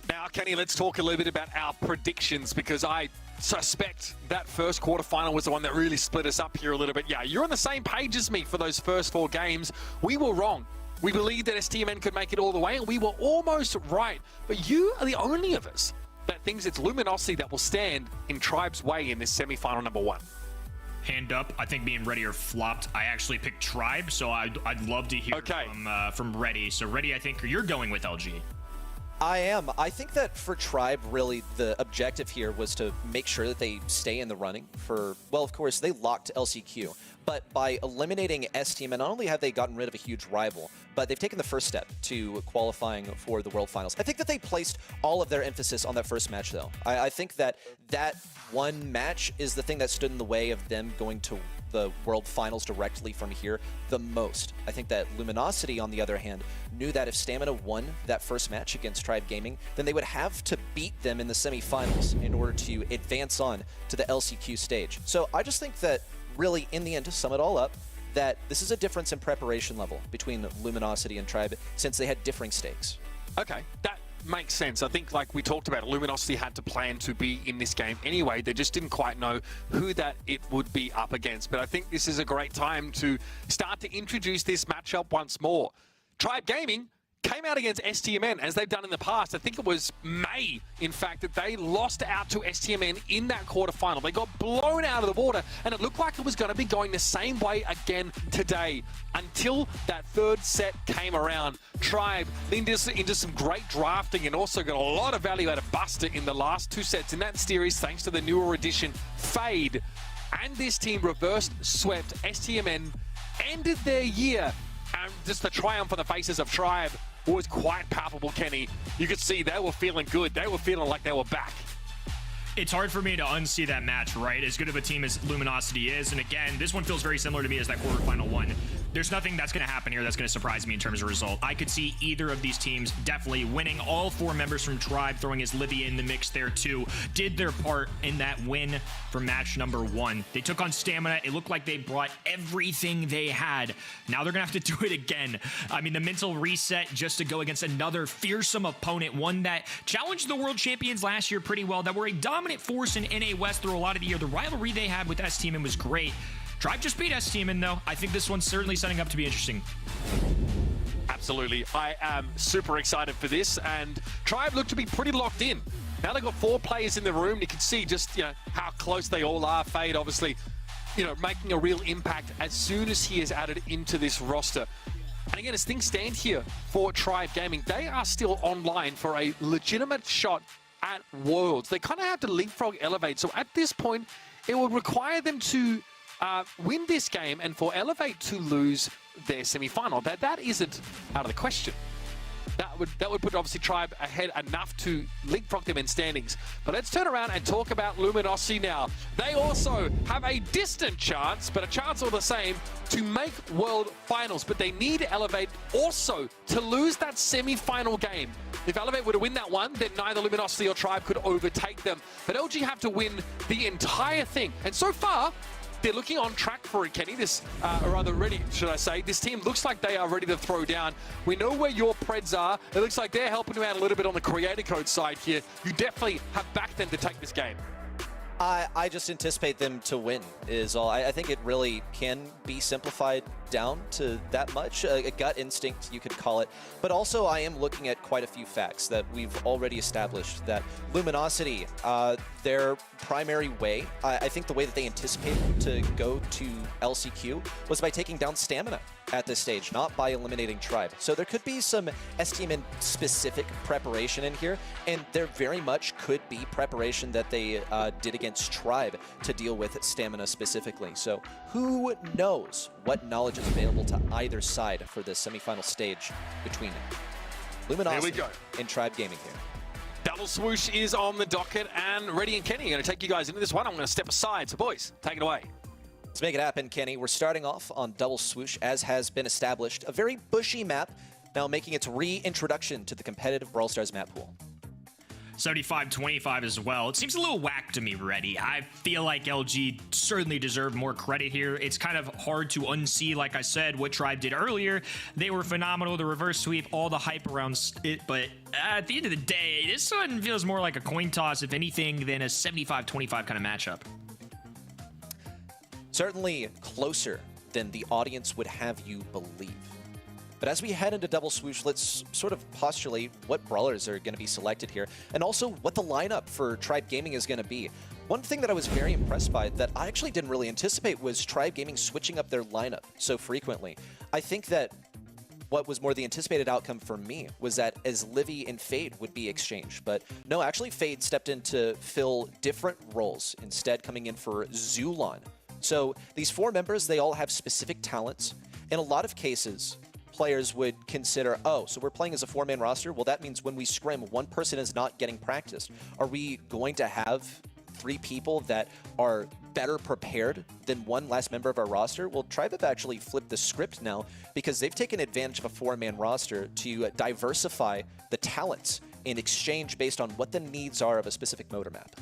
Speaker 5: Now, Kenny, let's talk a little bit about our predictions, because I suspect that first quarterfinal was the one that really split us up here a little bit. Yeah, you're on the same page as me for those first 4 games. We were wrong. We believed that STMN could make it all the way, and we were almost right. But you are the only of us that thinks it's Luminosity that will stand in Tribe's way in this semifinal number 1.
Speaker 3: Hand up, I think being Ready or flopped. I actually picked Tribe, so I'd love to hear from Ready. So Ready, I think you're going with LG.
Speaker 4: I am. I think that for Tribe, really, the objective here was to make sure that they stay in the running for, well, of course, they locked LCQ. But by eliminating STM, not only have they gotten rid of a huge rival, but they've taken the first step to qualifying for the World Finals. I think that they placed all of their emphasis on that first match, though. I think that that one match is the thing that stood in the way of them going to the World Finals directly from here the most. I think that Luminosity, on the other hand, knew that if Stamina won that first match against Tribe Gaming, then they would have to beat them in the semifinals in order to advance on to the LCQ stage. So I just think that really, in the end, to sum it all up, that this is a difference in preparation level between Luminosity and Tribe since they had differing stakes.
Speaker 5: Okay, that makes sense. I think, like we talked about, Luminosity had to plan to be in this game anyway. They just didn't quite know who that it would be up against. But I think this is a great time to start to introduce this matchup once more. Tribe Gaming came out against STMN, as they've done in the past. I think it was May, in fact, that they lost out to STMN in that quarterfinal. They got blown out of the water, and it looked like it was going to be going the same way again today until that third set came around. Tribe into some great drafting and also got a lot of value out of Buster in the last 2 sets in that series, thanks to the newer addition, Fade. And this team reversed swept STMN, ended their year, and just the triumph on the faces of Tribe was quite palpable, Kenny. You could see they were feeling good. They were feeling like they were back.
Speaker 3: It's hard for me to unsee that match, right? As good of a team as Luminosity is. And again, this one feels very similar to me as that quarterfinal one. There's nothing that's going to happen here that's going to surprise me in terms of result. I could see either of these teams definitely winning. All 4 members from Tribe throwing his Livy in the mix there too did their part in that win for match number 1. They took on Stamina. It looked like they brought everything they had. Now they're going to have to do it again. I mean, the mental reset just to go against another fearsome opponent, one that challenged the world champions last year pretty well, that were a dominant force in NA West through a lot of the year. The rivalry they had with S-Team was great. Tribe just beat S-Team though. I think this one's certainly setting up to be interesting.
Speaker 5: Absolutely. I am super excited for this, and Tribe look to be pretty locked in. Now they've got 4 players in the room. You can see just, how close they all are. Fade, obviously, making a real impact as soon as he is added into this roster. And again, as things stand here for Tribe Gaming, they are still online for a legitimate shot at Worlds. They kind of have to leapfrog Elevate. So at this point, it would require them to win this game, and for Elevate to lose their semi-final. That isn't out of the question. That would put obviously Tribe ahead enough to leapfrog them in standings. But let's turn around and talk about Luminosity now. They also have a distant chance, but a chance all the same, to make World Finals. But they need Elevate also to lose that semi-final game. If Elevate were to win that one, then neither Luminosity or Tribe could overtake them. But LG have to win the entire thing. And so far, they're looking on track for it, Kenny. Or rather ready, should I say. This team looks like they are ready to throw down. We know where your Preds are. It looks like they're helping you out a little bit on the creator code side here. You definitely have backed them to take this game.
Speaker 4: I just anticipate them to win is all. I think it really can be simplified down to that much. A gut instinct, you could call it. But also, I am looking at quite a few facts that we've already established. That Luminosity, their primary way, I think the way that they anticipated to go to LCQ was by taking down Stamina at this stage, not by eliminating Tribe. So there could be some STMN specific preparation in here, and there very much could be preparation that they did against Tribe to deal with Stamina specifically. So who knows what knowledge is available to either side for this semifinal stage between Luminosity and Tribe Gaming here.
Speaker 5: Double Swoosh is on the docket, and Reddy and Kenny are going to take you guys into this one. I'm going to step aside. So boys, take it away.
Speaker 4: Let's make it happen, Kenny. We're starting off on Double Swoosh, as has been established. A very bushy map, now making its reintroduction to the competitive Brawl Stars map pool.
Speaker 3: 75-25 as well. It seems a little whack to me, Reddy. I feel like LG certainly deserved more credit here. It's kind of hard to unsee, like I said, what Tribe did earlier. They were phenomenal, the reverse sweep, all the hype around it, but at the end of the day, this one feels more like a coin toss, if anything, than a 75-25 kind of matchup.
Speaker 4: Certainly closer than the audience would have you believe. But as we head into Double Swoosh, let's sort of postulate what brawlers are going to be selected here, and also what the lineup for Tribe Gaming is going to be. One thing that I was very impressed by that I actually didn't really anticipate was Tribe Gaming switching up their lineup so frequently. I think that what was more the anticipated outcome for me was that as Livy and Fade would be exchanged. But no, actually Fade stepped in to fill different roles, instead coming in for Zulon. So these 4 members, they all have specific talents. In a lot of cases, players would consider, oh, so we're playing as a 4-man roster? Well, that means when we scrim, one person is not getting practiced. Are we going to have 3 people that are better prepared than one last member of our roster? Well, Tribe have actually flipped the script now because they've taken advantage of a 4-man roster to diversify the talents in exchange based on what the needs are of a specific motor map.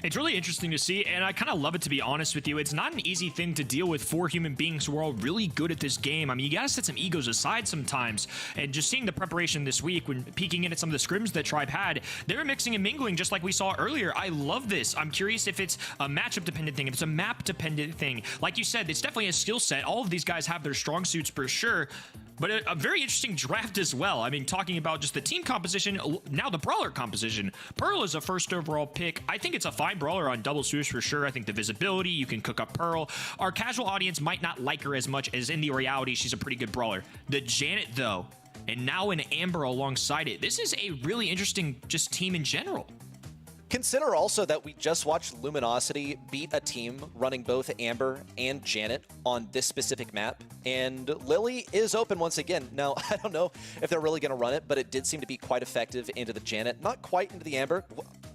Speaker 3: It's really interesting to see, and I kind of love it, to be honest with you. It's not an easy thing to deal with 4 human beings who are all really good at this game. I mean, you gotta set some egos aside sometimes, and just seeing the preparation this week, when peeking in at some of the scrims that Tribe had, they were mixing and mingling just like we saw earlier. I love this. I'm curious if it's a matchup-dependent thing, if it's a map-dependent thing. Like you said, it's definitely a skill set. All of these guys have their strong suits for sure, but a very interesting draft as well. I mean, talking about just the team composition, now the brawler composition. Pearl is a first overall pick. I think it's a fine brawler on Double Swoosh for sure. I think the visibility, you can cook up Pearl. Our casual audience might not like her as much as in the reality, she's a pretty good brawler. The Janet, though, and now an Amber alongside it. This is a really interesting just team in general.
Speaker 4: Consider also that we just watched Luminosity beat a team running both Amber and Janet on this specific map, and Lily is open once again. Now, I don't know if they're really going to run it, but it did seem to be quite effective into the Janet, not quite into the Amber.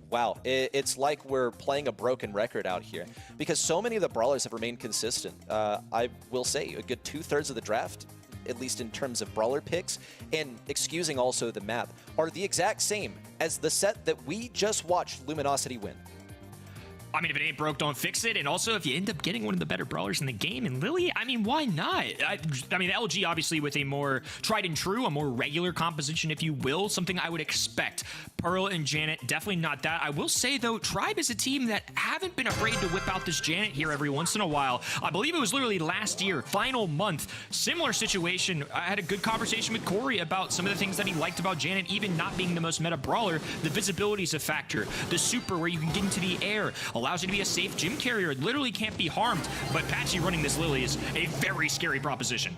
Speaker 4: Wow, it's like we're playing a broken record out here because so many of the brawlers have remained consistent. I will say a good 2/3 of the draft, at least in terms of brawler picks, and excusing also the map, are the exact same as the set that we just watched Luminosity win.
Speaker 3: I mean, if it ain't broke, don't fix it. And also, if you end up getting one of the better brawlers in the game, and Lily, I mean, why not? I mean, LG obviously with a more tried and true, a more regular composition, if you will, something I would expect. Pearl and Janet, definitely not that. I will say, though, Tribe is a team that haven't been afraid to whip out this Janet here every once in a while. I believe it was literally last year, final month, similar situation. I had a good conversation with Corey about some of the things that he liked about Janet, even not being the most meta brawler. The visibility is a factor. The super where you can get into the air allows you to be a safe gym carrier. It literally can't be harmed, but Patchy running this Lily is a very scary proposition.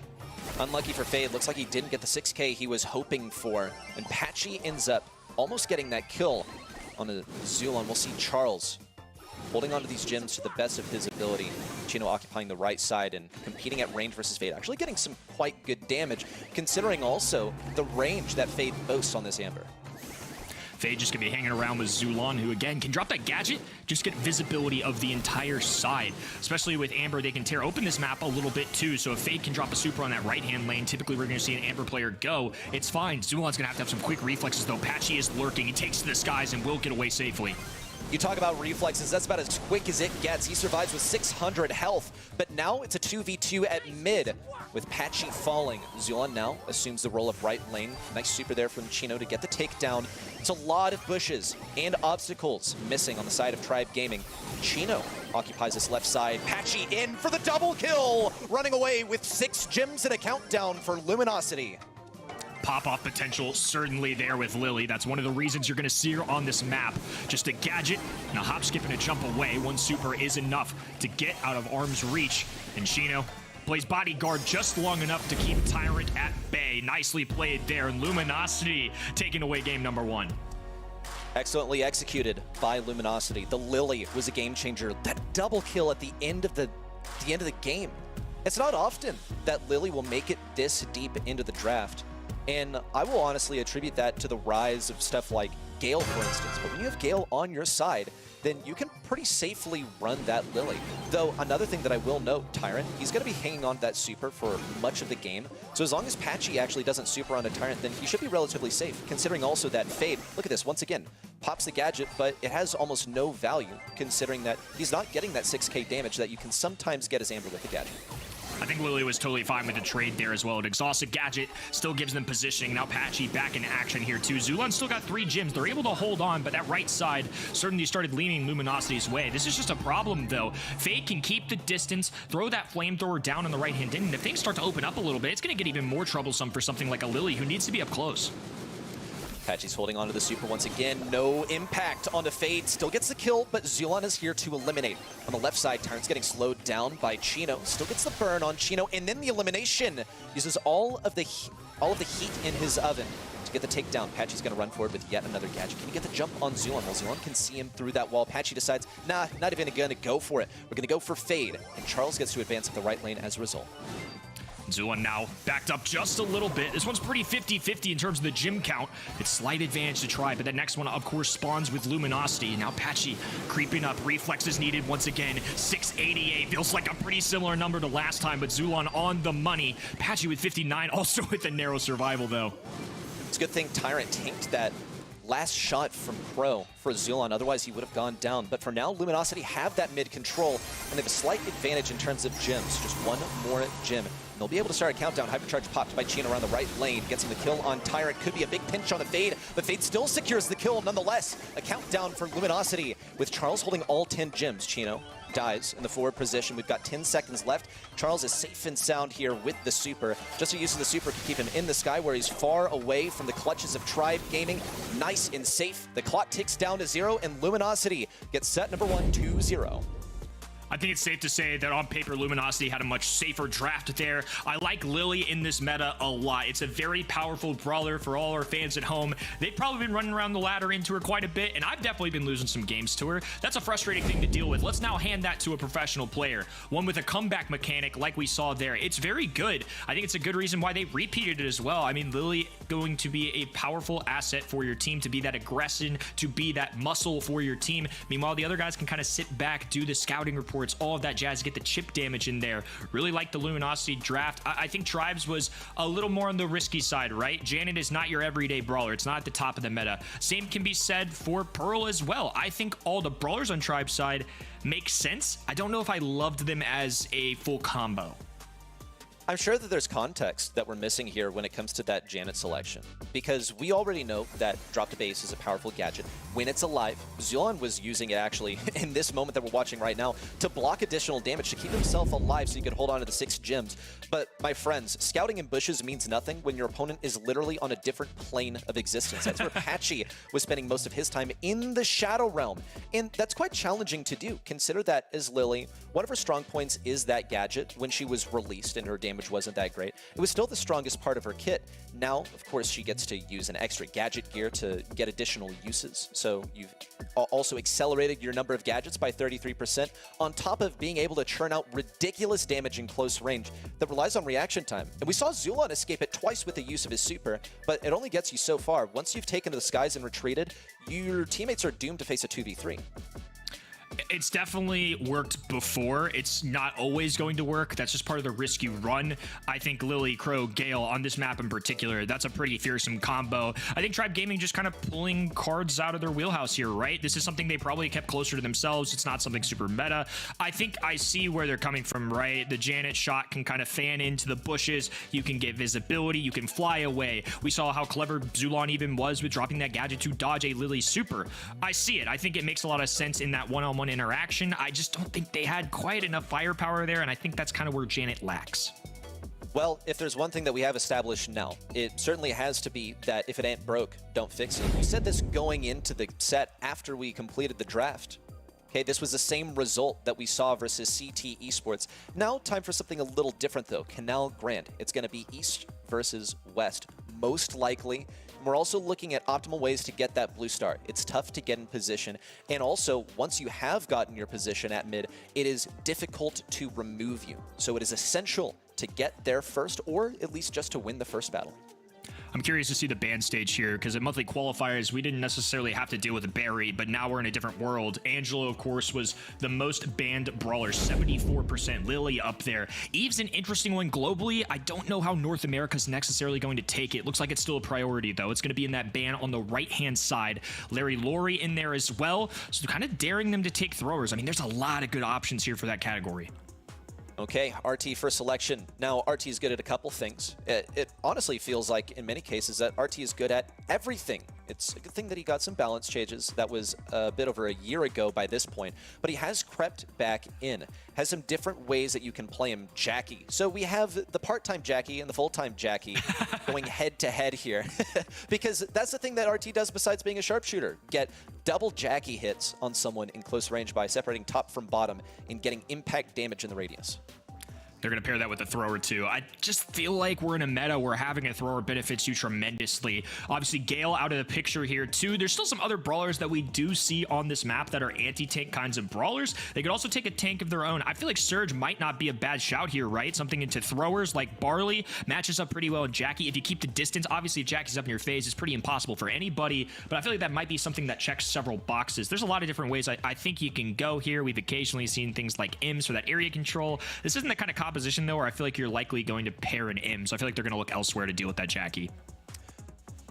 Speaker 4: Unlucky for Fade, looks like he didn't get the 6K he was hoping for, and Patchy ends up almost getting that kill on a Zulon. We'll see Charles holding onto these gyms to the best of his ability. Chino occupying the right side and competing at range versus Fade, actually getting some quite good damage, considering also the range that Fade boasts on this Amber.
Speaker 3: Fade just gonna be hanging around with Zulon, who again can drop that gadget, just get visibility of the entire side. Especially with Amber, they can tear open this map a little bit too, so if Fade can drop a super on that right-hand lane, typically we're gonna see an Amber player go. It's fine. Zulon's gonna have to have some quick reflexes though. Patchy is lurking, he takes to the skies and will get away safely.
Speaker 4: You talk about reflexes, that's about as quick as it gets. He survives with 600 health, but now it's a 2v2 at mid with Patchy falling. Zulon now assumes the role of right lane. Nice super there from Chino to get the takedown. It's a lot of bushes and obstacles missing on the side of Tribe Gaming. Chino occupies this left side. Patchy in for the double kill, running away with 6 gems and a countdown for Luminosity.
Speaker 3: Pop-off potential certainly there with Lily. That's one of the reasons you're going to see her on this map. Just a gadget and a hop, skip, and a jump away. One super is enough to get out of arm's reach. And Chino plays bodyguard just long enough to keep Tyrant at bay. Nicely played there. And Luminosity taking away game number 1.
Speaker 4: Excellently executed by Luminosity. The Lily was a game changer. That double kill at the end of the game. It's not often that Lily will make it this deep into the draft. And I will honestly attribute that to the rise of stuff like Gale, for instance. But when you have Gale on your side, then you can pretty safely run that Lily. Though, another thing that I will note, Tyrant, he's going to be hanging on to that super for much of the game. So as long as Patchy actually doesn't super on a Tyrant, then he should be relatively safe, considering also that Fade, look at this, once again, pops the gadget, but it has almost no value, considering that he's not getting that 6k damage that you can sometimes get as Amber with the gadget.
Speaker 3: I think Lily was totally fine with the trade there as well. An exhausted gadget still gives them positioning. Now Patchy back in action here too. Zulon still got 3 gems. They're able to hold on, but that right side certainly started leaning Luminosity's way. This is just a problem though. Fade can keep the distance, throw that flamethrower down on the right-hand end, and if things start to open up a little bit, it's going to get even more troublesome for something like a Lily who needs to be up close.
Speaker 4: Patchy's holding onto the super once again. No impact onto Fade. Still gets the kill, but Zulon is here to eliminate. On the left side, Tyrant's getting slowed down by Chino. Still gets the burn on Chino, and then the elimination. Uses all of the heat in his oven to get the takedown. Patchy's going to run forward with yet another gadget. Can he get the jump on Zulon? Well, Zulon can see him through that wall. Patchy decides, nah, not even going to go for it. We're going to go for Fade, and Charles gets to advance up the right lane as a result.
Speaker 3: Zulon now backed up just a little bit. This one's pretty 50-50 in terms of the gym count. It's slight advantage to try, but that next one, of course, spawns with Luminosity. Now Patchy creeping up. Reflexes needed once again. 688 feels like a pretty similar number to last time, but Zulon on the money. Patchy with 59, also with a narrow survival, though.
Speaker 4: It's a good thing Tyrant tanked that last shot from Crow for Zulon, otherwise he would have gone down. But for now, Luminosity have that mid control, and they have a slight advantage in terms of gems. Just one more gem. And they'll be able to start a countdown. Hypercharge popped by Chino around the right lane. Gets him the kill on Tyrant. Could be a big pinch on the Fade, but Fade still secures the kill nonetheless. A countdown for Luminosity with Charles holding all 10 gems. Chino dies in the forward position. We've got 10 seconds left. Charles is safe and sound here with the super. Just a use of the super to keep him in the sky where he's far away from the clutches of Tribe Gaming. Nice and safe. The clock ticks down to 0, and Luminosity gets set number 1, 2-0.
Speaker 3: I think it's safe to say that on paper, Luminosity had a much safer draft there. I like Lily in this meta a lot. It's a very powerful brawler for all our fans at home. They've probably been running around the ladder into her quite a bit, and I've definitely been losing some games to her. That's a frustrating thing to deal with. Let's now hand that to a professional player, one with a comeback mechanic like we saw there. It's very good. I think it's a good reason why they repeated it as well. I mean, Lily going to be a powerful asset for your team, to be that aggression, to be that muscle for your team. Meanwhile, the other guys can kind of sit back, do the scouting report, all of that jazz, get the chip damage in there. Really like the Luminosity draft. I think Tribes was a little more on the risky side, right? Janet is not your everyday brawler. It's not at the top of the meta. Same can be said for Pearl as well. I think all the brawlers on Tribes side make sense. I don't know if I loved them as a full combo.
Speaker 4: I'm sure that there's context that we're missing here when it comes to that Janet selection, because we already know that Drop to Base is a powerful gadget. When it's alive, Zulon was using it actually in this moment that we're watching right now to block additional damage, to keep himself alive so he could hold on to the 6 gems. But my friends, scouting in bushes means nothing when your opponent is literally on a different plane of existence. That's where Patchy was spending most of his time, in the Shadow Realm. And that's quite challenging to do. Consider that as Lily, one of her strong points is that gadget. When she was released and her damage wasn't that great, it was still the strongest part of her kit. Now, of course, she gets to use an extra gadget gear to get additional uses. So you've also accelerated your number of gadgets by 33%, on top of being able to churn out ridiculous damage in close range that relies on reaction time. And we saw Zulon escape it twice with the use of his super, but it only gets you so far. Once you've taken to the skies and retreated, your teammates are doomed to face a 2v3.
Speaker 3: It's definitely worked before. It's not always going to work. That's just part of the risk you run. I think Lily, Crow, Gale on this map in particular, that's a pretty fearsome combo. I think Tribe Gaming just kind of pulling cards out of their wheelhouse here, right? This is something they probably kept closer to themselves. It's not something super meta. I think I see where they're coming from, right? The Janet shot can kind of fan into the bushes. You can get visibility. You can fly away. We saw how clever Zulon even was with dropping that gadget to dodge a Lily super. I see it. I think it makes a lot of sense in that one-on-one interaction. I just don't think they had quite enough firepower there, and I think that's kind of where Janet lacks.
Speaker 4: Well, if there's one thing that we have established now, it certainly has to be that if it ain't broke, don't fix it. We said this going into the set after we completed the draft. Okay, this was the same result that we saw versus CT Esports. Now, time for something a little different though. Canal Grand. It's going to be East versus West, most likely. We're also looking at optimal ways to get that blue star. It's tough to get in position, and also, once you have gotten your position at mid, it is difficult to remove you. So it is essential to get there first, or at least just to win the first battle.
Speaker 3: I'm curious to see the ban stage here, because at monthly qualifiers, we didn't necessarily have to deal with Barry, but now we're in a different world. Angelo, of course, was the most banned brawler, 74%. Lily up there. Eve's an interesting one globally. I don't know how North America's necessarily going to take it. Looks like it's still a priority, though. It's going to be in that ban on the right-hand side. Larry Laurie in there as well, so kind of daring them to take throwers. I mean, there's a lot of good options here for that category.
Speaker 4: Okay, RT for selection. Now, RT is good at a couple things. It honestly feels like, in many cases, that RT is good at everything. It's a good thing that he got some balance changes. That was a bit over a year ago by this point, but he has crept back in. Has some different ways that you can play him. Jackie. So we have the part-time Jackie and the full-time Jackie going head-to-head here, because that's the thing that RT does besides being a sharpshooter. Get double Jackie hits on someone in close range by separating top from bottom and getting impact damage in the radius.
Speaker 3: They're going to pair that with a thrower too. I just feel like we're in a meta where having a thrower benefits you tremendously. Obviously, Gale out of the picture here too. There's still some other brawlers that we do see on this map that are anti-tank kinds of brawlers. They could also take a tank of their own. I feel like Surge might not be a bad shout here, right? Something into throwers like Barley matches up pretty well with Jackie. If you keep the distance, obviously if Jackie's up in your face, it's pretty impossible for anybody, but I feel like that might be something that checks several boxes. There's a lot of different ways I think you can go here. We've occasionally seen things like Ims for that area control. This isn't the kind of composition though where I feel like you're likely going to pair an Im, so I feel like they're going to look elsewhere to deal with that Jackie.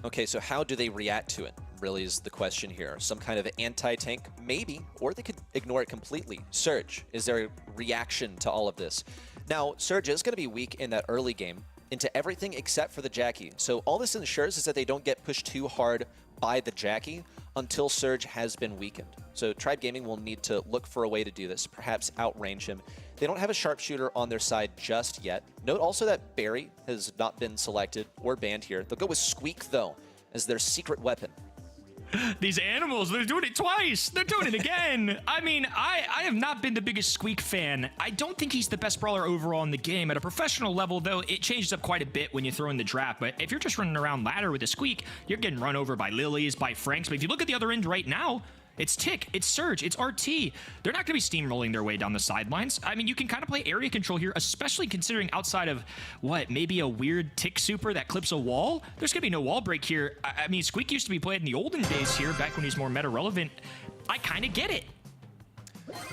Speaker 4: Okay, so how do they react to it, really is the question here. Some kind of anti-tank? Maybe, or they could ignore it completely. Surge, is there a reaction to all of this? Now, Surge is going to be weak in that early game into everything except for the Jackie. So all this ensures is that they don't get pushed too hard by the Jackie until Surge has been weakened. So Tribe Gaming will need to look for a way to do this, perhaps outrange him. They don't have a sharpshooter on their side just yet. Note also that Barry has not been selected or banned here. They'll go with Squeak, though, as their secret weapon.
Speaker 3: These animals, they're doing it twice. They're doing it again. I mean, I have not been the biggest Squeak fan. I don't think he's the best brawler overall in the game. At a professional level, though, it changes up quite a bit when you throw in the draft. But if you're just running around ladder with a Squeak, you're getting run over by Lilies, by Franks. But if you look at the other end right now, it's Tick, it's Surge, it's RT. They're not going to be steamrolling their way down the sidelines. I mean, you can kind of play area control here, especially considering outside of, what, maybe a weird Tick super that clips a wall? There's going to be no wall break here. I mean, Squeak used to be played in the olden days here, back when he's more meta-relevant. I kind of get it.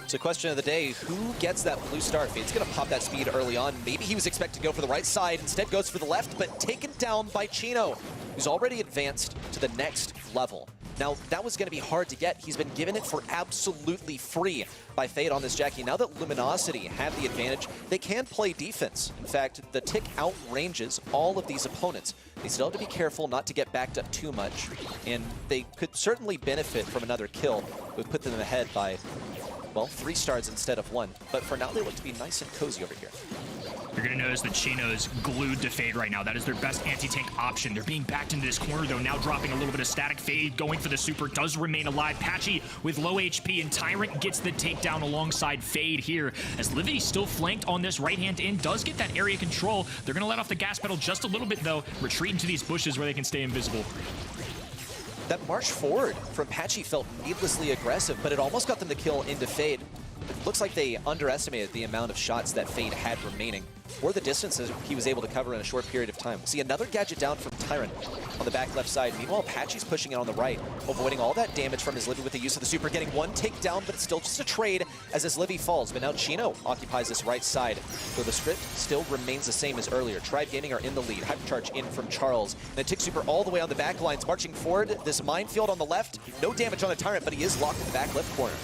Speaker 4: So question of the day, who gets that blue star? Fade's going to pop that speed early on. Maybe he was expected to go for the right side, instead goes for the left, but taken down by Chino, who's already advanced to the next level. Now, that was going to be hard to get. He's been given it for absolutely free by Fade on this Jackie. Now that Luminosity have the advantage, they can play defense. In fact, the Tick outranges all of these opponents. They still have to be careful not to get backed up too much, and they could certainly benefit from another kill. We've put them ahead by, well, 3 stars instead of 1. But for now, they look to be nice and cozy over here.
Speaker 3: You're going to notice that Chino's glued to Fade right now. That is their best anti-tank option. They're being backed into this corner, though, now dropping a little bit of static. Fade going for the super, does remain alive. Patchy with low HP, and Tyrant gets the takedown alongside Fade here. As Livy still flanked on this right-hand end, does get that area control. They're going to let off the gas pedal just a little bit, though. Retreat into these bushes where they can stay invisible.
Speaker 4: That march forward from Patchy felt needlessly aggressive, but it almost got them to kill into Fade. It looks like they underestimated the amount of shots that Fade had remaining, or the distances he was able to cover in a short period of time. We'll see another gadget down from Tyrant on the back left side. Meanwhile, Patchy's pushing it on the right, avoiding all that damage from his Livy with the use of the super, getting 1 takedown, but it's still just a trade as his Livy falls. But now Chino occupies this right side, though the script still remains the same as earlier. Tribe Gaming are in the lead. Hypercharge in from Charles, and a Tick super all the way on the back lines, marching forward. This minefield on the left, no damage on the Tyrant, but he is locked in the back left corner.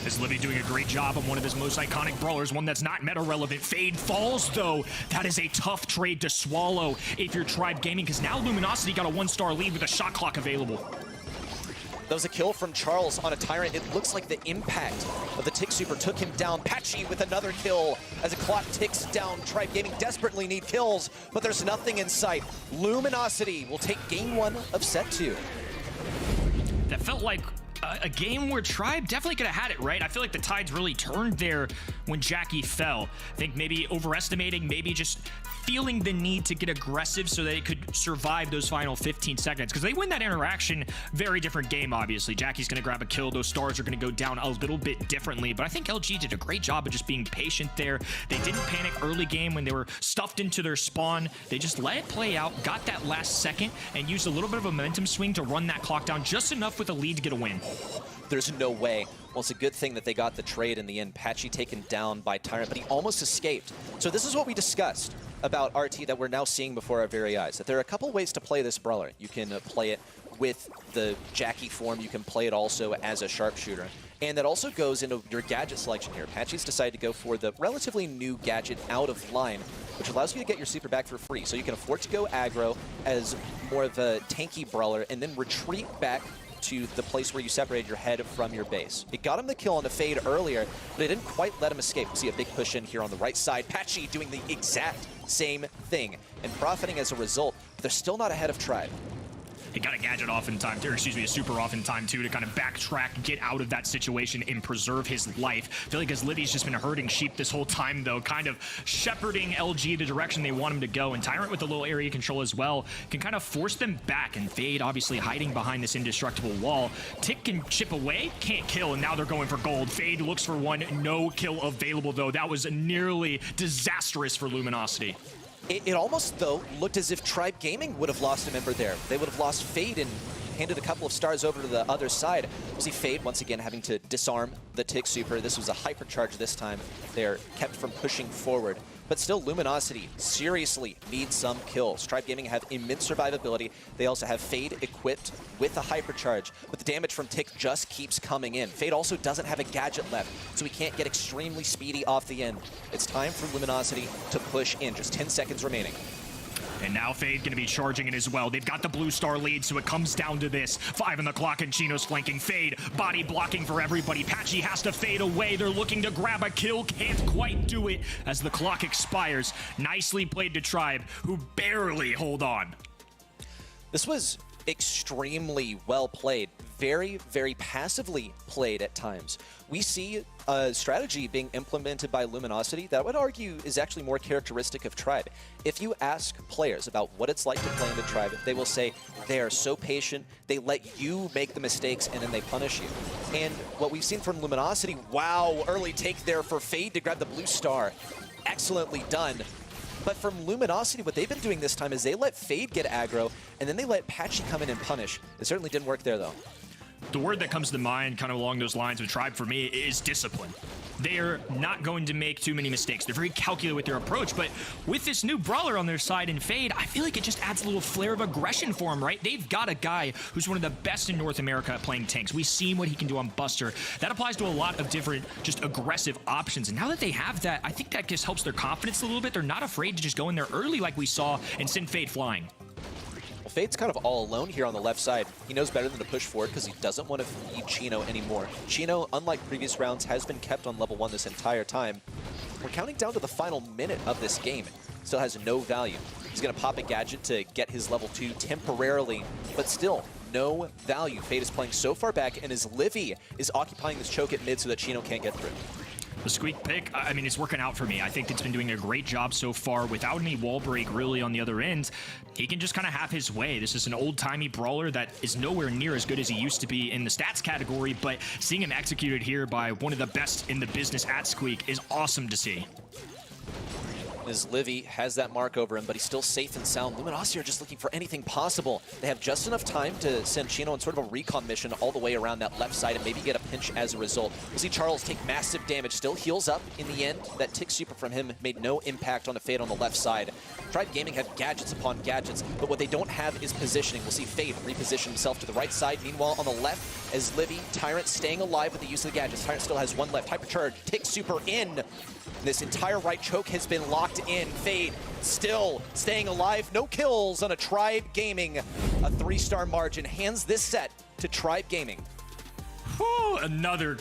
Speaker 3: Is Livy doing a great job on one of his most iconic brawlers, one that's not meta-relevant. Fade falls, though. That is a tough trade to swallow if you're Tribe Gaming, because now Luminosity got a 1-star lead with a shot clock available.
Speaker 4: That was a kill from Charles on a Tyrant. It looks like the impact of the Tick super took him down. Patchy with another kill as a clock ticks down. Tribe Gaming desperately need kills, but there's nothing in sight. Luminosity will take game 1 of set 2.
Speaker 3: That felt like a game where Tribe definitely could have had it, right? I feel like the tides really turned there when Jackie fell. I think maybe overestimating, maybe just feeling the need to get aggressive so that it could survive those final 15 seconds. Because they win that interaction, very different game, obviously. Jackie's going to grab a kill. Those stars are going to go down a little bit differently. But I think LG did a great job of just being patient there. They didn't panic early game when they were stuffed into their spawn. They just let it play out, got that last second, and used a little bit of a momentum swing to run that clock down just enough with a lead to get a win.
Speaker 4: There's no way. Well, it's a good thing that they got the trade in the end. Patchy taken down by Tyrant, but he almost escaped. So this is what we discussed about RT that we're now seeing before our very eyes, that there are a couple ways to play this brawler. You can play it with the Jackie form. You can play it also as a sharpshooter. And that also goes into your gadget selection here. Patchy's decided to go for the relatively new gadget Out of Line, which allows you to get your super back for free. So you can afford to go aggro as more of a tanky brawler and then retreat back to the place where you separated your head from your base. It got him the kill on the Fade earlier, but it didn't quite let him escape. We see a big push in here on the right side. Patchy doing the exact same thing and profiting as a result, but they're still not ahead of Tribe.
Speaker 3: He got a gadget off in time, or excuse me, a super off in time too, to kind of backtrack, get out of that situation, and preserve his life. I feel like as Livy's just been herding sheep this whole time, though, kind of shepherding LG the direction they want him to go. And Tyrant with a little area control as well can kind of force them back. And Fade obviously hiding behind this indestructible wall. Tick can chip away, can't kill, and now they're going for gold. Fade looks for one, no kill available though. That was nearly disastrous for Luminosity.
Speaker 4: It almost, though, looked as if Tribe Gaming would have lost a member there. They would have lost Fade and handed a couple of stars over to the other side. We'll see Fade once again having to disarm the Tick super. This was a hypercharge this time. They're kept from pushing forward. But still, Luminosity seriously needs some kills. Tribe Gaming have immense survivability. They also have Fade equipped with a hypercharge, but the damage from Tick just keeps coming in. Fade also doesn't have a gadget left, so he can't get extremely speedy off the end. It's time for Luminosity to push in. Just 10 seconds remaining.
Speaker 3: And now Fade gonna be charging it as well. They've got the blue star lead, so it comes down to this. 5 on the clock, and Chino's flanking. Fade, body blocking for everybody. Patchy has to fade away. They're looking to grab a kill, can't quite do it as the clock expires. Nicely played to Tribe, who barely hold on.
Speaker 4: This was extremely well played, very, very passively played at times. We see a strategy being implemented by Luminosity that I would argue is actually more characteristic of Tribe. If you ask players about what it's like to play in the Tribe, they will say they are so patient, they let you make the mistakes and then they punish you. And what we've seen from Luminosity, wow, early take there for Fade to grab the blue star. Excellently done. But from Luminosity, what they've been doing this time is they let Fade get aggro, and then they let Patchy come in and punish. It certainly didn't work there, though.
Speaker 3: The word that comes to mind kind of along those lines with Tribe for me is discipline. They are not going to make too many mistakes. They're very calculated with their approach, but with this new brawler on their side in Fade, I feel like it just adds a little flair of aggression for them, right? They've got a guy who's one of the best in North America at playing tanks. We've seen what he can do on Buster. That applies to a lot of different just aggressive options, and now that they have that, I think that just helps their confidence a little bit. They're not afraid to just go in there early like we saw and send Fade flying.
Speaker 4: Well, Fade's kind of all alone here on the left side. He knows better than to push forward because he doesn't want to feed Chino anymore. Chino, unlike previous rounds, has been kept on level 1 this entire time. We're counting down to the final minute of this game. Still has no value. He's going to pop a gadget to get his level 2 temporarily, but still no value. Fade is playing so far back, and his Livy is occupying this choke at mid so that Chino can't get through.
Speaker 3: The squeak pick, I mean, it's working out for me. I think it's been doing a great job so far without any wall break really on the other end. He can just kind of have his way. This is an old-timey brawler that is nowhere near as good as he used to be in the stats category, but seeing him executed here by one of the best in the business at Squeak is awesome to see.
Speaker 4: His Livy has that mark over him, but he's still safe and sound. Luminosity are just looking for anything possible. They have just enough time to send Chino on sort of a recon mission all the way around that left side and maybe get a pinch as a result. We'll see Charles take massive damage, still heals up in the end. That tick super from him made no impact on the Fade on the left side. Tribe Gaming have gadgets upon gadgets, but what they don't have is positioning. We'll see Fade reposition himself to the right side. Meanwhile, on the left, as Livy, Tyrant staying alive with the use of the gadgets. Tyrant still has one left. Hypercharge, tick super in. This entire right choke has been locked in. Fade still staying alive. No kills on a Tribe Gaming. A 3-star margin hands this set to Tribe Gaming.
Speaker 3: Whew, another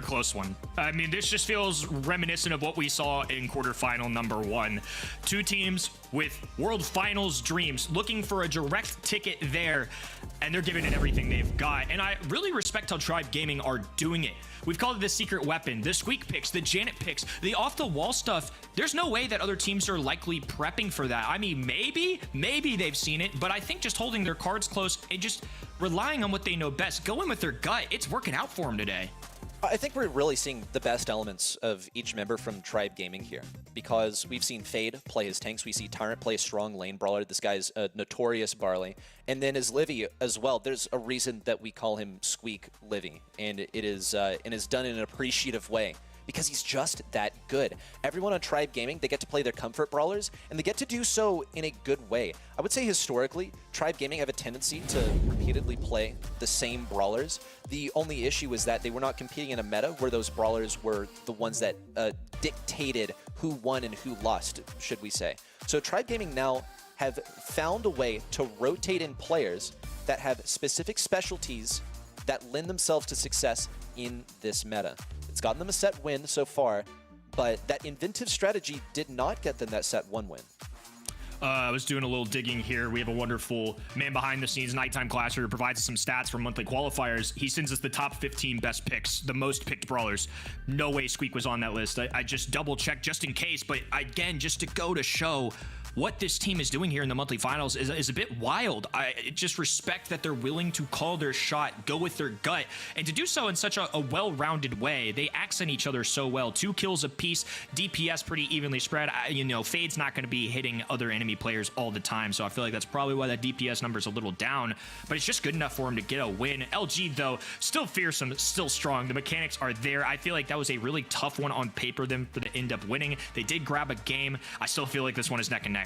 Speaker 3: close one. I mean, this just feels reminiscent of what we saw in quarterfinal number 1. Two teams with World Finals dreams, looking for a direct ticket there, and they're giving it everything they've got. And I really respect how Tribe Gaming are doing it. We've called it the secret weapon, the squeak picks, the Janet picks, the off-the-wall stuff. There's no way that other teams are likely prepping for that. I mean, maybe they've seen it, but I think just holding their cards close and just relying on what they know best, going with their gut, it's working out for them today.
Speaker 4: I think we're really seeing the best elements of each member from Tribe Gaming here, because we've seen Fade play his tanks, we see Tyrant play a strong lane brawler. This guy's a notorious Barley, and then his Livy as well. There's a reason that we call him Squeak Livy, and it is done in an appreciative way, because he's just that good. Everyone on Tribe Gaming, they get to play their comfort brawlers, and they get to do so in a good way. I would say historically, Tribe Gaming have a tendency to repeatedly play the same brawlers. The only issue is that they were not competing in a meta where those brawlers were the ones that dictated who won and who lost, should we say. So Tribe Gaming now have found a way to rotate in players that have specific specialties that lend themselves to success in this meta. It's gotten them a set win so far, but that inventive strategy did not get them that set 1 win.
Speaker 3: I was doing a little digging here. We have a wonderful man behind the scenes, Nighttime Clasher, who provides us some stats from monthly qualifiers. He sends us the top 15 best picks, the most picked brawlers. No way Squeak was on that list. I just double checked just in case, but again, just to go to show what this team is doing here in the monthly finals is a bit wild. I just respect that they're willing to call their shot, go with their gut, and to do so in such a well-rounded way. They accent each other so well. 2 kills apiece, DPS pretty evenly spread. You know, Fade's not going to be hitting other enemy players all the time, so I feel like that's probably why that DPS number is a little down, but it's just good enough for him to get a win. LG, though, still fearsome, still strong. The mechanics are there. I feel like that was a really tough one on paper for them to end up winning. They did grab a game. I still feel like this one is neck and neck.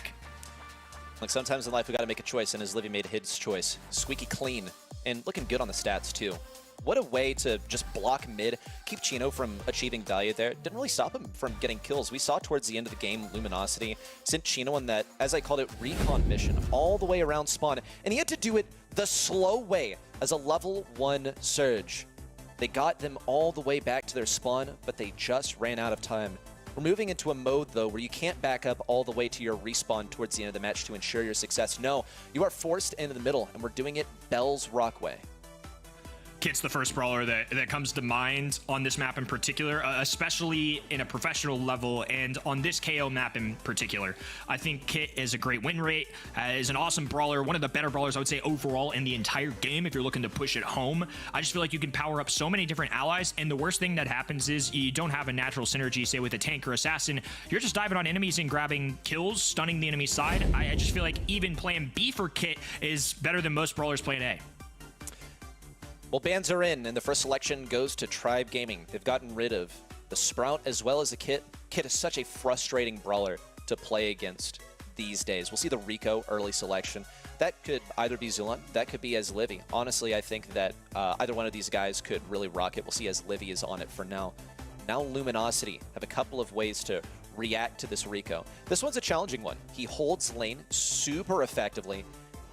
Speaker 4: Like, sometimes in life we got to make a choice, and his Livy made his choice. Squeaky clean, and looking good on the stats too. What a way to just block mid, keep Chino from achieving value there. Didn't really stop him from getting kills. We saw towards the end of the game, Luminosity sent Chino on that, as I called it, recon mission all the way around spawn, and he had to do it the slow way as a level 1 surge. They got them all the way back to their spawn, but they just ran out of time. We're moving into a mode, though, where you can't back up all the way to your respawn towards the end of the match to ensure your success. No, you are forced into the middle, and we're doing it Bell's Rock way.
Speaker 3: Kit's the first brawler that comes to mind on this map in particular, especially in a professional level and on this KO map in particular. I think Kit is a great win rate, is an awesome brawler, one of the better brawlers I would say overall in the entire game if you're looking to push it home. I just feel like you can power up so many different allies, and the worst thing that happens is you don't have a natural synergy, say with a tank or assassin. You're just diving on enemies and grabbing kills, stunning the enemy side. I just feel like even plan B for Kit is better than most brawlers playing A.
Speaker 4: Well, bans are in, and the first selection goes to Tribe Gaming. They've gotten rid of the Sprout as well as the Kit. Kit is such a frustrating brawler to play against these days. We'll see the Rico early selection. That could either be Zulon, that could be as Livy. Honestly, I think that either one of these guys could really rock it. We'll see as Livy is on it for now. Now Luminosity have a couple of ways to react to this Rico. This one's a challenging one. He holds lane super effectively,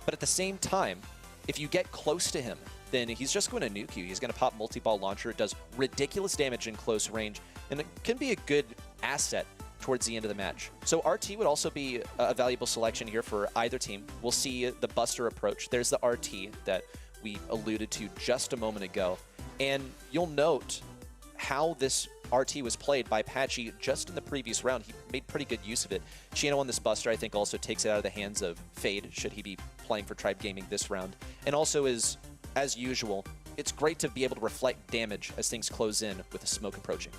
Speaker 4: but at the same time, if you get close to him, then he's just going to nuke you. He's going to pop multi-ball launcher. It does ridiculous damage in close range, and it can be a good asset towards the end of the match. So RT would also be a valuable selection here for either team. We'll see the Buster approach. There's the RT that we alluded to just a moment ago, and you'll note how this RT was played by Patchy just in the previous round. He made pretty good use of it. Chino on this Buster, I think, also takes it out of the hands of Fade, should he be playing for Tribe Gaming this round, and also is, as usual, it's great to be able to reflect damage as things close in with the smoke approaching.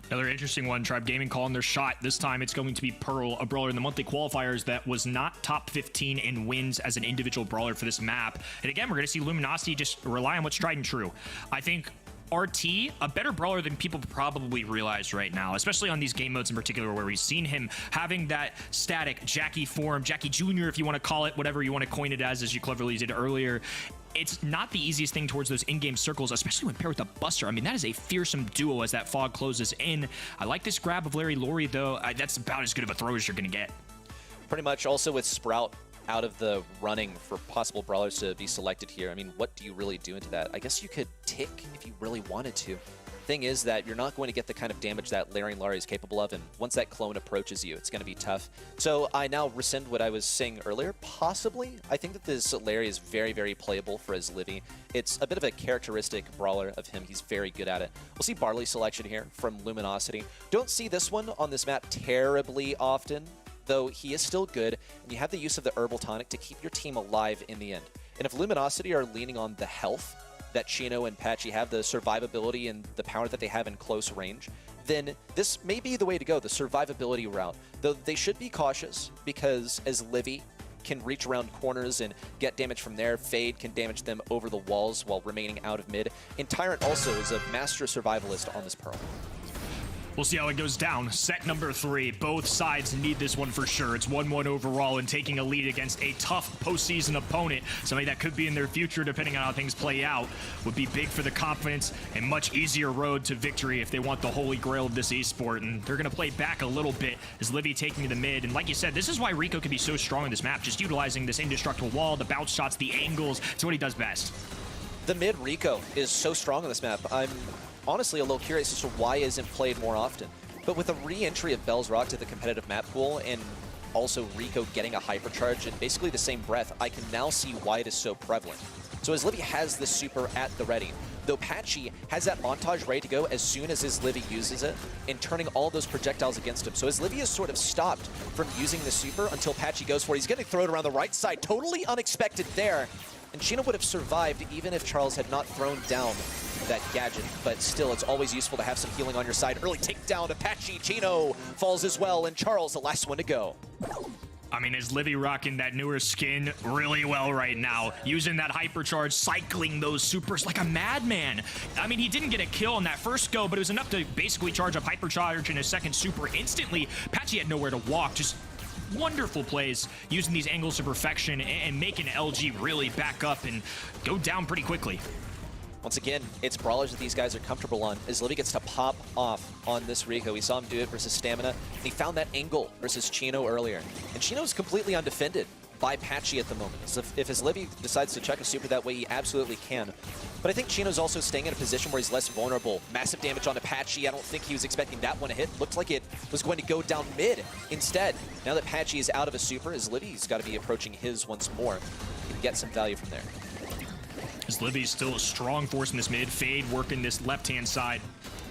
Speaker 3: Another interesting one, Tribe Gaming calling their shot. This time it's going to be Pearl, a brawler in the monthly qualifiers that was not top 15 in wins as an individual brawler for this map. And again, we're going to see Luminosity just rely on what's tried and true. I think RT, a better brawler than people probably realize right now, especially on these game modes in particular where we've seen him having that static Jackie form, Jackie Jr. if you want to call it, whatever you want to coin it as you cleverly did earlier. It's not the easiest thing towards those in-game circles, especially when paired with a Buster. I mean, that is a fearsome duo as that fog closes in. I like this grab of Larry Laurie, though. That's about as good of a throw as you're going to get.
Speaker 4: Pretty much also with Sprout out of the running for possible brawlers to be selected here. I mean, what do you really do into that? I guess you could tick if you really wanted to. Thing is that you're not going to get the kind of damage that Larry and Laurie is capable of, and once that clone approaches you, it's going to be tough. So I now rescind what I was saying earlier. Possibly, I think that this Larry is very, very playable for his Livy. It's a bit of a characteristic brawler of him. He's very good at it. We'll see Barley selection here from Luminosity. Don't see this one on this map terribly often, though he is still good, and you have the use of the Herbal Tonic to keep your team alive in the end. And if Luminosity are leaning on the health that Chino and Patchy have, the survivability and the power that they have in close range, then this may be the way to go, the survivability route. Though they should be cautious, because as Livy can reach around corners and get damage from there, Fade can damage them over the walls while remaining out of mid. And Tyrant also is a master survivalist on this Pearl.
Speaker 3: We'll see how it goes down. Set number 3. Both sides need this one for sure. It's 1-1 overall, and taking a lead against a tough postseason opponent, somebody that could be in their future depending on how things play out, would be big for the confidence and much easier road to victory if they want the holy grail of this esport. And they're going to play back a little bit as Livy taking to the mid. And like you said, this is why Rico can be so strong in this map, just utilizing this indestructible wall, the bounce shots, the angles. It's what he does best.
Speaker 4: The mid Rico is so strong on this map. I'm honestly a little curious as to why it isn't played more often. But with a re-entry of Bell's Rock to the competitive map pool, and also Rico getting a hypercharge in basically the same breath, I can now see why it is so prevalent. So as Livy has this super at the ready, though Patchy has that montage ready to go as soon as his Livy uses it, and turning all those projectiles against him. So as Livy is sort of stopped from using the super until Patchy goes for it, he's getting thrown around the right side, totally unexpected there. And Chino would have survived even if Charles had not thrown down that gadget, but still, it's always useful to have some healing on your side. Early takedown, Apache, Chino falls as well, and Charles, the last one to go.
Speaker 3: I mean, is Livy rocking that newer skin really well right now? Using that hypercharge, cycling those supers like a madman. I mean, he didn't get a kill on that first go, but it was enough to basically charge up hypercharge in his second super instantly. Patchy had nowhere to walk, just wonderful plays using these angles to perfection and making LG really back up and go down pretty quickly.
Speaker 4: Once again, it's brawlers that these guys are comfortable on, as Livy gets to pop off on this Rico. We saw him do it versus Stamina. He found that angle versus Chino earlier. And Chino's completely undefended. by Patchy at the moment. So if his Livy decides to chuck a super that way, he absolutely can. But I think Chino's also staying in a position where he's less vulnerable. Massive damage on Patchy. I don't think he was expecting that one to hit. Looked like it was going to go down mid instead. Now that Patchy is out of a super, his Livy's got to be approaching his once more. He can get some value from there.
Speaker 3: As Livy's still a strong force in this mid. Fade working this left-hand side.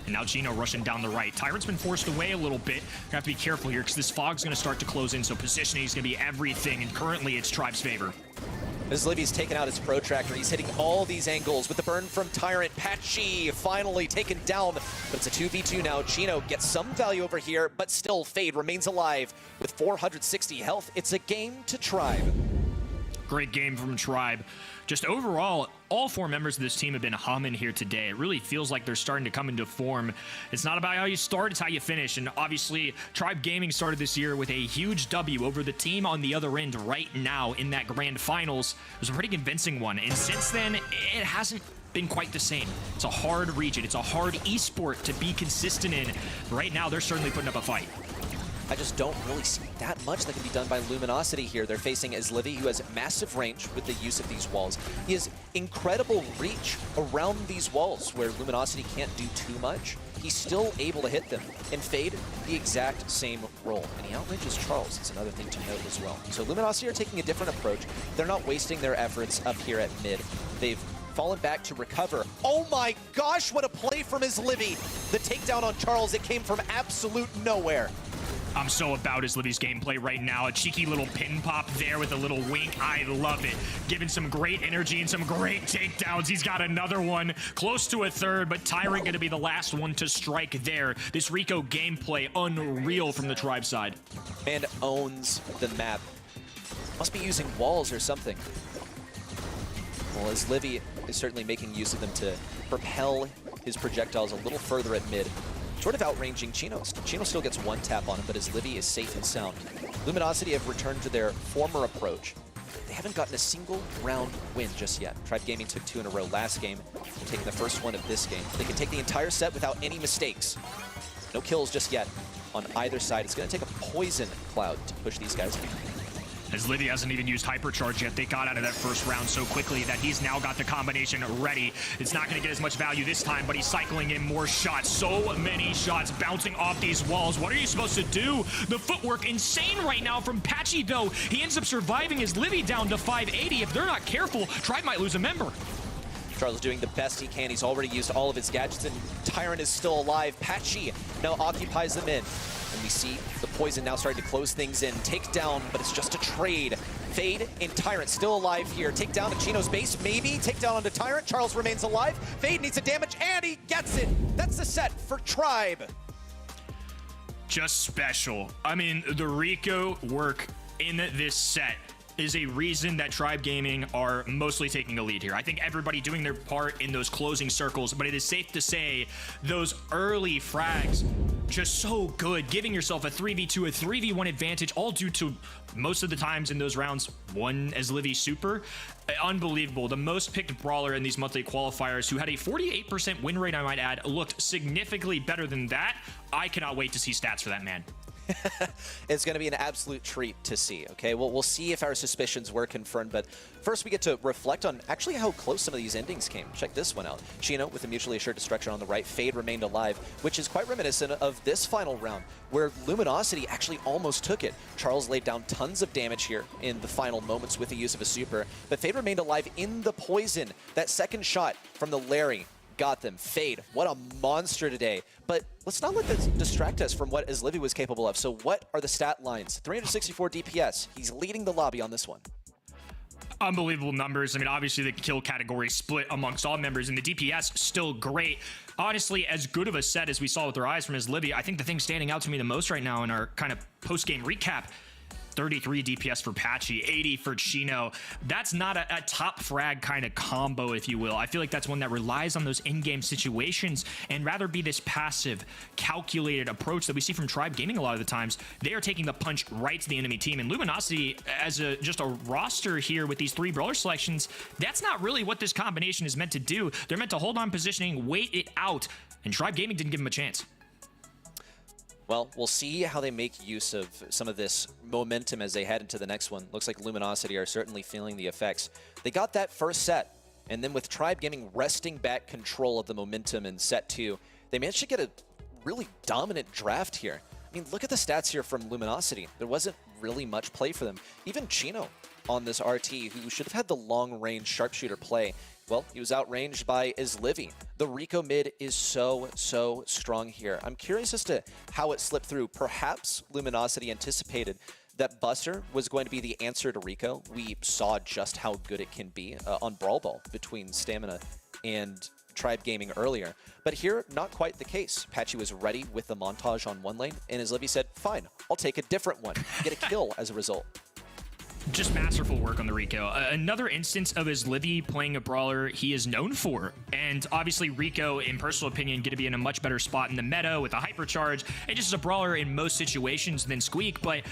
Speaker 3: And now Chino rushing down the right. Tyrant's been forced away a little bit. Gonna have to be careful here because this fog's gonna start to close in, so positioning is gonna be everything, and currently it's Tribe's favor.
Speaker 4: As Livy's taken out his protractor, he's hitting all these angles with the burn from Tyrant. Patchy finally taken down, but it's a 2v2 now. Chino gets some value over here, but still Fade remains alive with 460 health. It's a game to Tribe.
Speaker 3: Great game from Tribe. Just overall, all 4 members of this team have been humming here today. It really feels like they're starting to come into form. It's not about how you start, it's how you finish. And obviously, Tribe Gaming started this year with a huge W over the team on the other end right now in that grand finals. It was a pretty convincing one. And since then, it hasn't been quite the same. It's a hard region. It's a hard esport to be consistent in. Right now, they're certainly putting up a fight.
Speaker 4: I just don't really see that much that can be done by Luminosity here. They're facing Livy, who has massive range with the use of these walls. He has incredible reach around these walls where Luminosity can't do too much. He's still able to hit them. And Fade, the exact same role. And he outranges Charles. It's another thing to note as well. So Luminosity are taking a different approach. They're not wasting their efforts up here at mid. They've fallen back to recover. Oh my gosh, what a play from Livy. The takedown on Charles, it came from absolute nowhere.
Speaker 3: I'm so about Livy's gameplay right now. A cheeky little pin pop there with a little wink. I love it. Giving some great energy and some great takedowns. He's got another one close to a third, but Tyrant going to be the last one to strike there. This Rico gameplay, unreal from the Tribe side.
Speaker 4: And owns the map. Must be using walls or something. Well, as Livy is certainly making use of them to propel his projectiles a little further at mid. Sort of outranging Chino. Chino still gets one tap on him, but as Livy is safe and sound. Luminosity have returned to their former approach. They haven't gotten a single round win just yet. Tribe Gaming took 2 in a row last game. They're taking the first one of this game. They can take the entire set without any mistakes. No kills just yet on either side. It's going to take a poison cloud to push these guys in.
Speaker 3: As Livy hasn't even used Hypercharge yet, they got out of that first round so quickly that he's now got the combination ready. It's not going to get as much value this time, but he's cycling in more shots. So many shots bouncing off these walls. What are you supposed to do? The footwork insane right now from Patchy, though. He ends up surviving his Livy down to 580. If they're not careful, Tribe might lose a member.
Speaker 4: Charles is doing the best he can. He's already used all of his gadgets, and Tyrant is still alive. Patchy now occupies the mid. And we see the poison now starting to close things in. Take down, but it's just a trade. Fade and Tyrant still alive here. Take down to Chino's base, maybe. Take down onto Tyrant. Charles remains alive. Fade needs a damage, and he gets it. That's the set for Tribe.
Speaker 3: Just special. I mean, the Rico work in this set is a reason that Tribe Gaming are mostly taking a lead here. I think everybody doing their part in those closing circles, but it is safe to say those early frags, just so good. Giving yourself a 3v2, a 3v1 advantage, all due to most of the times in those rounds, one as Livy super. Unbelievable. The most picked brawler in these monthly qualifiers who had a 48% win rate, I might add, looked significantly better than that. I cannot wait to see stats for that man.
Speaker 4: It's going to be an absolute treat to see, okay? We'll see if our suspicions were confirmed, but first we get to reflect on actually how close some of these endings came. Check this one out. Chino with a mutually assured destruction on the right. Fade remained alive, which is quite reminiscent of this final round, where Luminosity actually almost took it. Charles laid down tons of damage here in the final moments with the use of a super, but Fade remained alive in the poison. That second shot from the Larry got them. Fade, what a monster today. But let's not let this distract us from what Livy was capable of. So what are the stat lines? 364 DPS. He's leading the lobby on this one.
Speaker 3: Unbelievable numbers. I mean, obviously the kill category split amongst all members, and the DPS still great. Honestly, as good of a set as we saw with our eyes from Livy, I think the thing standing out to me the most right now in our kind of post-game recap, 33 DPS for Patchy, 80 for Chino. That's not a top frag kind of combo, if you will. I feel like that's one that relies on those in-game situations and rather be this passive, calculated approach that we see from Tribe Gaming a lot of the times. They are taking the punch right to the enemy team. And Luminosity, as just a roster here with these 3 brawler selections, that's not really what this combination is meant to do. They're meant to hold on positioning, wait it out, and Tribe Gaming didn't give them a chance.
Speaker 4: Well, we'll see how they make use of some of this momentum as they head into the next one. Looks like Luminosity are certainly feeling the effects. They got that first set, and then with Tribe Gaming wresting back control of the momentum in set 2, they managed to get a really dominant draft here. I mean, look at the stats here from Luminosity. There wasn't really much play for them. Even Chino on this RT, who should have had the long-range sharpshooter play, well, he was outranged by Izlivi. The Rico mid is so strong here. I'm curious as to how it slipped through. Perhaps Luminosity anticipated that Buster was going to be the answer to Rico. We saw just how good it can be on Brawl Ball between Stamina and Tribe Gaming earlier. But here, not quite the case. Patchy was ready with the montage on one lane, and Izlivi said, fine, I'll take a different one. Get a kill as a result.
Speaker 3: Just masterful work on the Rico. Another instance of Izlivi playing a brawler he is known for. And obviously Rico, in personal opinion, going to be in a much better spot in the meta with a hypercharge and just a brawler in most situations than Squeak. But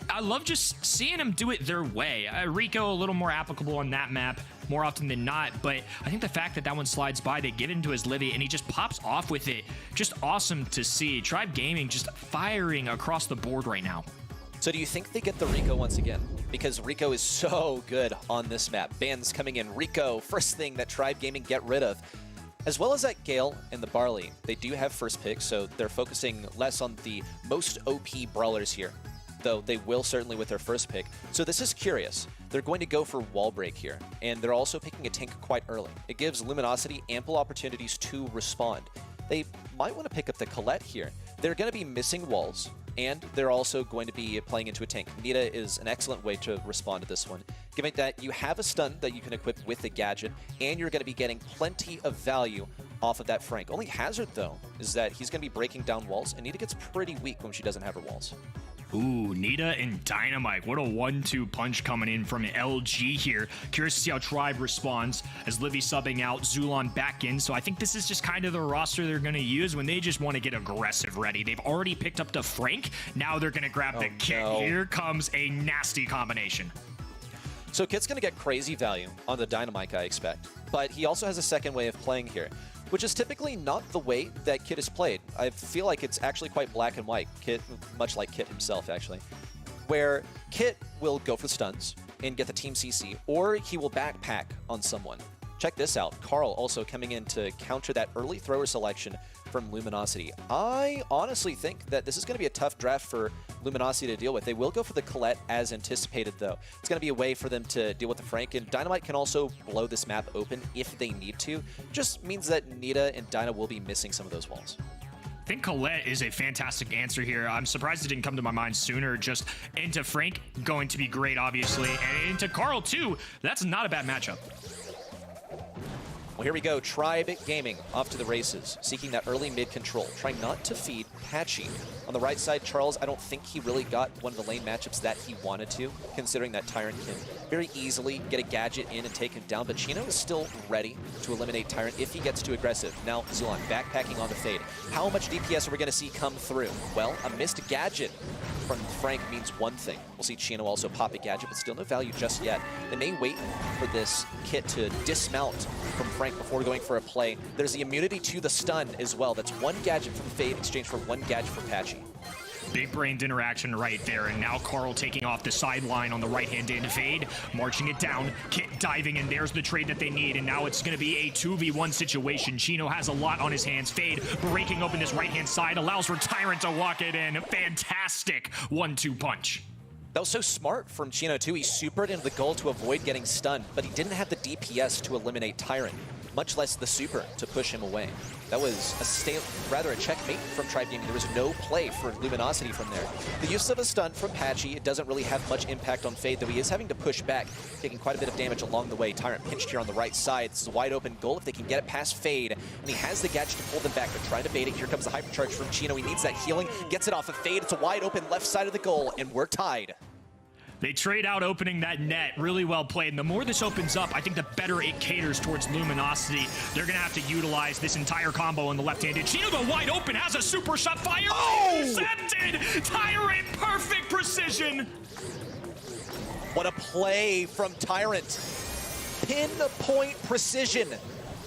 Speaker 3: I love just seeing him do it their way. Rico a little more applicable on that map more often than not, but I think the fact that that one slides by, they give it into Izlivi and he just pops off with it. Just awesome to see. Tribe Gaming just firing across the board right now.
Speaker 4: So do you think they get the Rico once again? Because Rico is so good on this map. Bans coming in. Rico, first thing that Tribe Gaming get rid of. As well as that Gale and the Barley, they do have first pick, so they're focusing less on the most OP brawlers here, though they will certainly with their first pick. So this is curious. They're going to go for wall break here, and they're also picking a tank quite early. It gives Luminosity ample opportunities to respond. They might want to pick up the Colette here. They're going to be missing walls, and they're also going to be playing into a tank. Nita is an excellent way to respond to this one, given that you have a stun that you can equip with the gadget, and you're going to be getting plenty of value off of that Frank. Only hazard, though, is that he's going to be breaking down walls, and Nita gets pretty weak when she doesn't have her walls.
Speaker 3: Ooh, Nita and Dynamite. What a 1-2 punch coming in from LG here. Curious to see how Tribe responds as Livy subbing out, Zulon back in. So I think this is just kind of the roster they're going to use when they just want to get aggressive ready. They've already picked up the Frank. Now they're going to grab the Kit. No. Here comes a nasty combination.
Speaker 4: So Kit's going to get crazy value on the Dynamite, I expect. But he also has a second way of playing here, which is typically not the way that Kit is played. I feel like it's actually quite black and white. Kit, much like Kit himself, actually, where Kit will go for stuns and get the team CC, or he will backpack on someone. Check this out. Carl also coming in to counter that early thrower selection from Luminosity. I honestly think that this is going to be a tough draft for Luminosity to deal with. They will go for the Colette as anticipated, though. It's going to be a way for them to deal with the Frank, and Dynamite can also blow this map open if they need to. Just means that Nita and Dyna will be missing some of those walls.
Speaker 3: I think Colette is a fantastic answer here. I'm surprised it didn't come to my mind sooner. Just into Frank, going to be great, obviously. And into Carl, too. That's not a bad matchup.
Speaker 4: Well, here we go. Tribe Gaming off to the races, seeking that early mid control, trying not to feed Patchy. On the right side, Charles, I don't think he really got one of the lane matchups that he wanted to, considering that Tyrant can very easily get a gadget in and take him down, but Chino is still ready to eliminate Tyrant if he gets too aggressive. Now, Zulon backpacking on the fade. How much DPS are we going to see come through? Well, a missed gadget from Frank means one thing. We'll see Chino also pop a gadget, but still no value just yet. They may wait for this Kit to dismount from Frank before going for a play. There's the immunity to the stun as well. That's one gadget from Fade in exchange for one gadget from Patchy.
Speaker 3: Big-brained interaction right there, and now Carl taking off the sideline on the right-hand into Fade, marching it down, Kit diving, and there's the trade that they need, and now it's going to be a 2v1 situation. Chino has a lot on his hands. Fade breaking open this right-hand side, allows for Tyrant to walk it in. Fantastic 1-2 punch.
Speaker 4: That was so smart from Chino, too. He supered into the goal to avoid getting stunned, but he didn't have the DPS to eliminate Tyrant, much less the super to push him away. That was a checkmate from Tribe Gaming. There was no play for Luminosity from there. The use of a stun from Patchy, it doesn't really have much impact on Fade, though he is having to push back, taking quite a bit of damage along the way. Tyrant pinched here on the right side. This is a wide open goal if they can get it past Fade, and he has the gadget to pull them back. They're trying to bait it. Here comes the hypercharge from Chino. He needs that healing, gets it off of Fade. It's a wide open left side of the goal, and we're tied.
Speaker 3: They trade out opening that net. Really well played. And the more this opens up, I think the better it caters towards Luminosity. They're going to have to utilize this entire combo on the left-handed. Chino, the wide open, has a super shot fire. Oh! Intercepted! Tyrant, perfect precision.
Speaker 4: What a play from Tyrant. Pinpoint precision.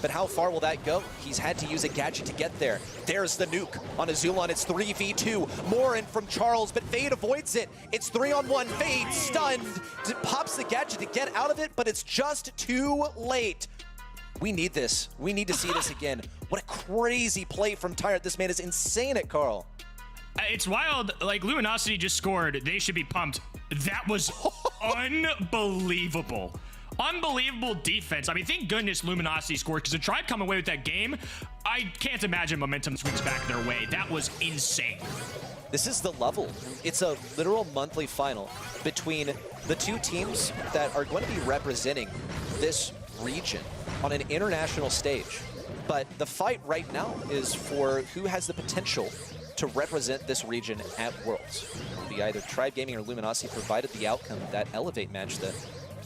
Speaker 4: But how far will that go? He's had to use a gadget to get there. There's the nuke on a Zulon. It's 3v2. More in from Charles, but Fade avoids it. It's 3-on-1. Fade stunned. Pops the gadget to get out of it, but it's just too late. We need this. We need to see this again. What a crazy play from Tyrant. This man is insane at Carl.
Speaker 3: It's wild. Like, Luminosity just scored. They should be pumped. That was unbelievable. Unbelievable defense. I mean, thank goodness Luminosity scored, because the Tribe come away with that game. I can't imagine momentum swings back their way. That was insane.
Speaker 4: This is the level. It's a literal monthly final between the two teams that are going to be representing this region on an international stage. But the fight right now is for who has the potential to represent this region at Worlds. It'll be either Tribe Gaming or Luminosity, provided the outcome, that Elevate match that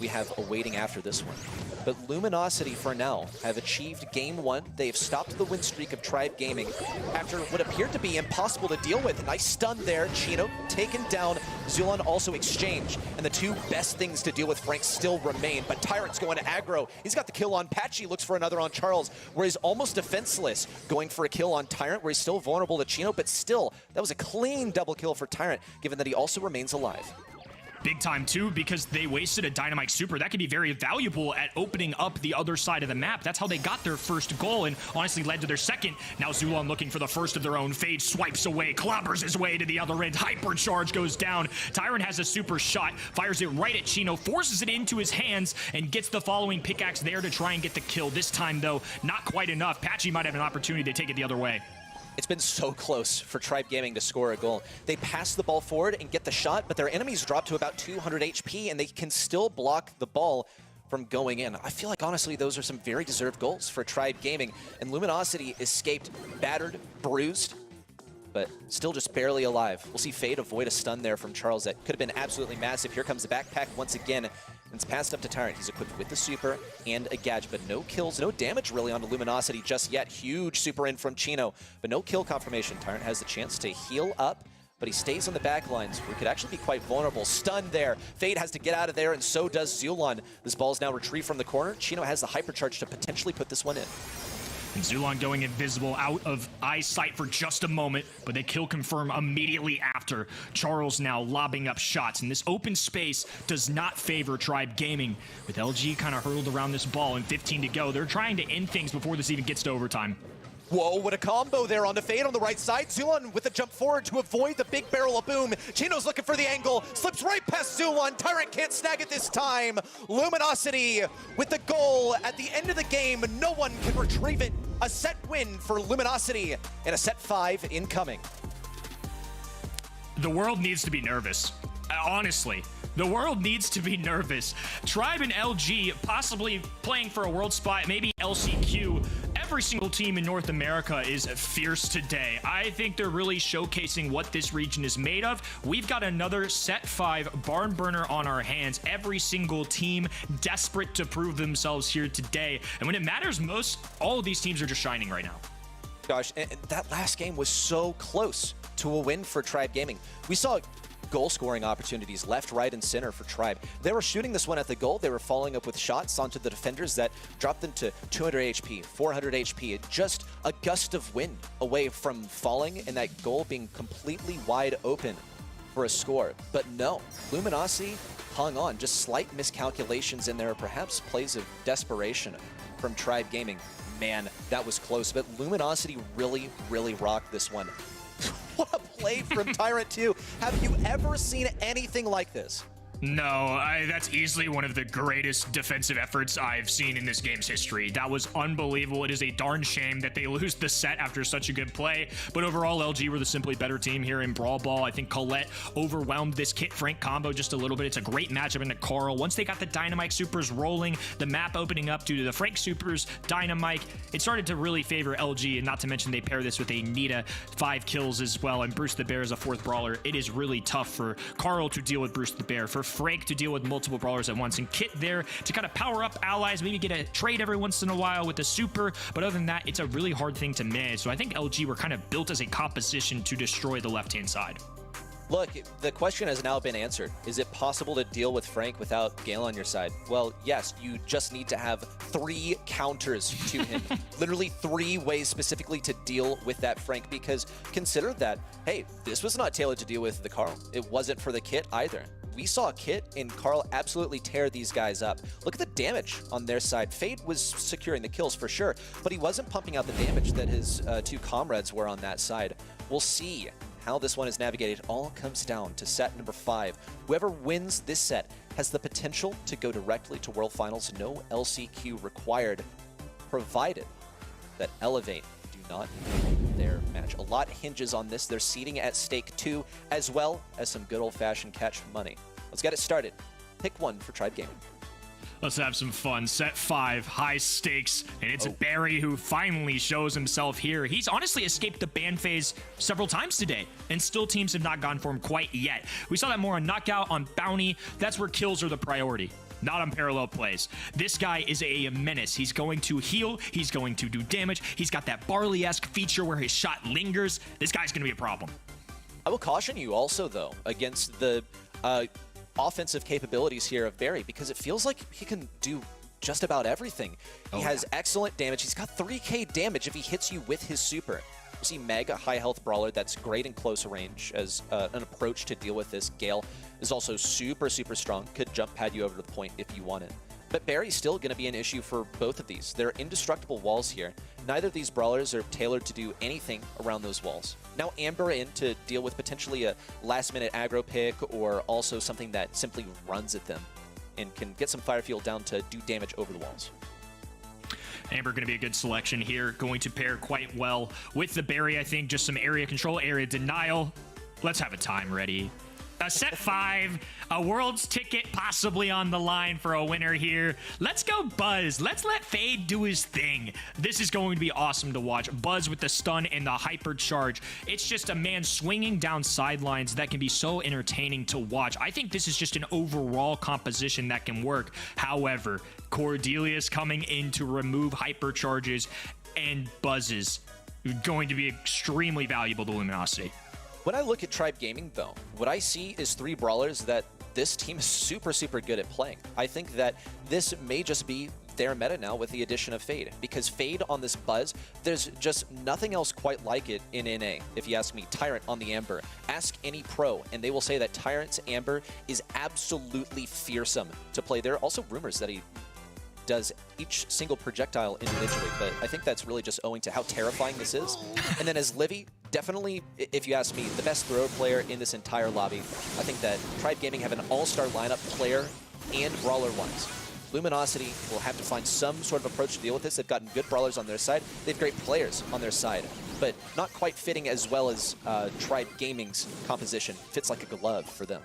Speaker 4: we have awaiting after this one. But Luminosity, for now, have achieved Game 1. They've stopped the win streak of Tribe Gaming after what appeared to be impossible to deal with. Nice stun there. Chino taken down. Zulon also exchanged. And the two best things to deal with Frank still remain. But Tyrant's going to aggro. He's got the kill on Patchy. Looks for another on Charles, where he's almost defenseless. Going for a kill on Tyrant, where he's still vulnerable to Chino. But still, that was a clean double kill for Tyrant, given that he also remains alive.
Speaker 3: Big time too, because they wasted a Dynamite Super. That could be very valuable at opening up the other side of the map. That's how they got their first goal and honestly led to their second. Now Zulon looking for the first of their own. Fade swipes away, clobbers his way to the other end. Hypercharge goes down. Tyrant has a super shot, fires it right at Chino, forces it into his hands, and gets the following pickaxe there to try and get the kill. This time though, not quite enough. Patchy might have an opportunity to take it the other way.
Speaker 4: It's been so close for Tribe Gaming to score a goal. They pass the ball forward and get the shot, but their enemies drop to about 200 HP, and they can still block the ball from going in. I feel like, honestly, those are some very deserved goals for Tribe Gaming. And Luminosity escaped battered, bruised, but still just barely alive. We'll see Fade avoid a stun there from Charles. That could have been absolutely massive. Here comes the backpack once again. And it's passed up to Tyrant. He's equipped with the super and a gadget, but no kills, no damage really onto Luminosity just yet. Huge super in from Chino, but no kill confirmation. Tyrant has the chance to heal up, but he stays on the back lines, where he could actually be quite vulnerable. Stunned there. Fade has to get out of there, and so does Zulon. This ball is now retrieved from the corner. Chino has the hypercharge to potentially put this one in.
Speaker 3: And Zulon going invisible, out of eyesight for just a moment, but they kill confirm immediately after. Charles now lobbing up shots, and this open space does not favor Tribe Gaming. With LG kind of hurtled around this ball and 15 to go, they're trying to end things before this even gets to overtime.
Speaker 4: Whoa, what a combo there on the Fade on the right side. Zulon with a jump forward to avoid the big barrel of boom. Chino's looking for the angle, slips right past Zulon. Tyrant can't snag it this time. Luminosity with the goal at the end of the game. No one can retrieve it. A set win for Luminosity and a set 5 incoming.
Speaker 3: The world needs to be nervous. Honestly, the world needs to be nervous. Tribe and LG possibly playing for a world spot, maybe LCQ. Every single team in North America is fierce today. I think they're really showcasing what this region is made of. We've got another set 5 barn burner on our hands. Every single team desperate to prove themselves here today. And when it matters most, all of these teams are just shining right now.
Speaker 4: Gosh, and that last game was so close to a win for Tribe Gaming. We saw goal-scoring opportunities left, right, and center for Tribe. They were shooting this one at the goal. They were following up with shots onto the defenders that dropped them to 200 HP, 400 HP. Just a gust of wind away from falling and that goal being completely wide open for a score. But no, Luminosity hung on. Just slight miscalculations in there, perhaps plays of desperation from Tribe Gaming. Man, that was close. But Luminosity really, really rocked this one. What a play from Tyrant 2. Have you ever seen anything like this?
Speaker 3: No, that's easily one of the greatest defensive efforts I've seen in this game's history. That was unbelievable. It is a darn shame that they lose the set after such a good play. But overall, LG were the simply better team here in Brawl Ball. I think Colette overwhelmed this Kit Frank combo just a little bit. It's a great matchup into Carl. Once they got the Dynamite Supers rolling, the map opening up due to the Frank Supers, Dynamite, it started to really favor LG. And not to mention they pair this with a Nita 5 kills as well. And Bruce the Bear is a 4th brawler. It is really tough for Carl to deal with Bruce the Bear, for Frank to deal with multiple brawlers at once, and Kit there to kind of power up allies, maybe get a trade every once in a while with the super, but other than that, it's a really hard thing to manage. So I think LG were kind of built as a composition to destroy the left-hand side.
Speaker 4: Look, the question has now been answered. Is it possible to deal with Frank without Gale on your side? Well, yes, you just need to have 3 counters to him. Literally 3 ways specifically to deal with that Frank, because consider that, hey, this was not tailored to deal with the Carl. It wasn't for the Kit either. We saw Kit and Carl absolutely tear these guys up. Look at the damage on their side. Fade was securing the kills for sure, but he wasn't pumping out the damage that his 2 comrades were on that side. We'll see how this one is navigated. It all comes down to set number 5. Whoever wins this set has the potential to go directly to World Finals. No LCQ required, provided that Elevate do not win their match. A lot hinges on this. There's seeding at stake too, as well as some good old-fashioned catch money. Let's get it started. Pick one for Tribe Gaming.
Speaker 3: Let's have some fun. Set 5, high stakes, and it's Barry who finally shows himself here. He's honestly escaped the ban phase several times today, and still teams have not gone for him quite yet. We saw that more on Knockout, on Bounty. That's where kills are the priority, not on parallel plays. This guy is a menace. He's going to heal. He's going to do damage. He's got that Barley-esque feature where his shot lingers. This guy's going to be a problem.
Speaker 4: I will caution you also, though, against the offensive capabilities here of Barry, because it feels like he can do just about everything. He has excellent damage. He's got 3k damage if he hits you with his super. You see Meg, a high health brawler that's great in close range as an approach to deal with this. Gale is also super strong, could jump pad you over to the point if you want it. But Barry's still going to be an issue for both of these. They're indestructible walls here. Neither of these brawlers are tailored to do anything around those walls. Now Amber in to deal with potentially a last-minute aggro pick, or also something that simply runs at them and can get some fire fuel down to do damage over the walls.
Speaker 3: Amber going to be a good selection here. Going to pair quite well with the Barry, I think. Just some area control, area denial. Let's have a time ready. Set 5, a world's ticket possibly on the line for a winner here. Let's go Buzz. Let's let Fade do his thing. This is going to be awesome to watch. Buzz with the stun and the hypercharge. It's just a man swinging down sidelines that can be so entertaining to watch. I think this is just an overall composition that can work. However, Cordelius coming in to remove hypercharges and Buzzes going to be extremely valuable to Luminosity.
Speaker 4: When I look at Tribe Gaming, though, what I see is 3 brawlers that this team is super good at playing. I think that this may just be their meta now with the addition of Fade, because Fade on this Buzz, there's just nothing else quite like it in NA. If you ask me, Tyrant on the Amber, ask any pro, and they will say that Tyrant's Amber is absolutely fearsome to play. There are also rumors that he does each single projectile individually, but I think that's really just owing to how terrifying this is. And then as Livy, definitely, if you ask me, the best throw player in this entire lobby. I think that Tribe Gaming have an all-star lineup, player and brawler-wise. Luminosity will have to find some sort of approach to deal with this. They've gotten good brawlers on their side. They have great players on their side, but not quite fitting as well as Tribe Gaming's composition. Fits like a glove for them.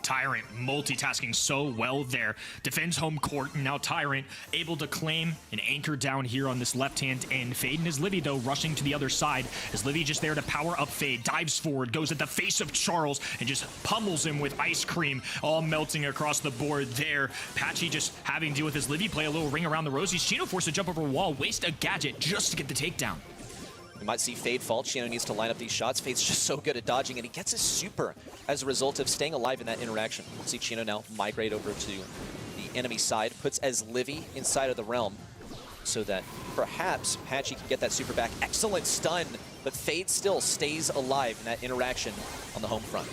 Speaker 3: Tyrant multitasking so well there. Defends home court, and now Tyrant able to claim an anchor down here on this left-hand end. Fade and his Livy, though, rushing to the other side. As Livy just there to power up Fade, dives forward, goes at the face of Charles, and just pummels him with ice cream, all melting across the board there. Patchy just having to deal with his Livy, play a little ring around the rosies. Chino forced to jump over a wall, waste a gadget just to get the takedown.
Speaker 4: We might see Fade fall. Chino needs to line up these shots. Fade's just so good at dodging, and he gets his super as a result of staying alive in that interaction. We'll see Chino now migrate over to the enemy side, puts as Livy inside of the realm so that perhaps Patchy can get that super back. Excellent stun, but Fade still stays alive in that interaction on the home front.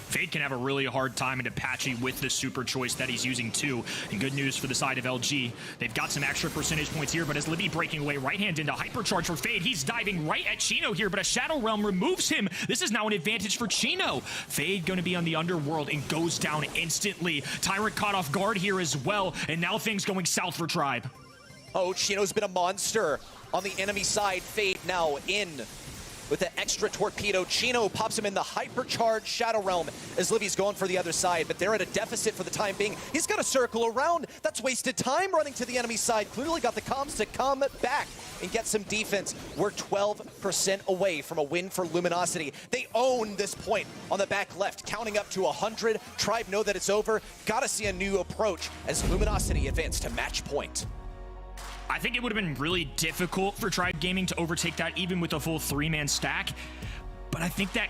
Speaker 3: Fade can have a really hard time into Patchy with the super choice that he's using too. And good news for the side of LG. They've got some extra percentage points here, but as Livy breaking away right hand into hypercharge for Fade, he's diving right at Chino here, but a Shadow Realm removes him. This is now an advantage for Chino. Fade going to be on the underworld and goes down instantly. Tyrant caught off guard here as well, and now things going south for Tribe.
Speaker 4: Oh, Chino's been a monster on the enemy side. Fade now in with the extra torpedo. Chino pops him in the hypercharged Shadow Realm as Livy's going for the other side, but they're at a deficit for the time being. He's got to circle around. That's wasted time running to the enemy side. Clearly got the comms to come back and get some defense. We're 12% away from a win for Luminosity. They own this point on the back left, counting up to 100. Tribe know that it's over. Got to see a new approach as Luminosity advance to match point.
Speaker 3: I think it would have been really difficult for Tribe Gaming to overtake that even with a full 3-man stack. But but I think that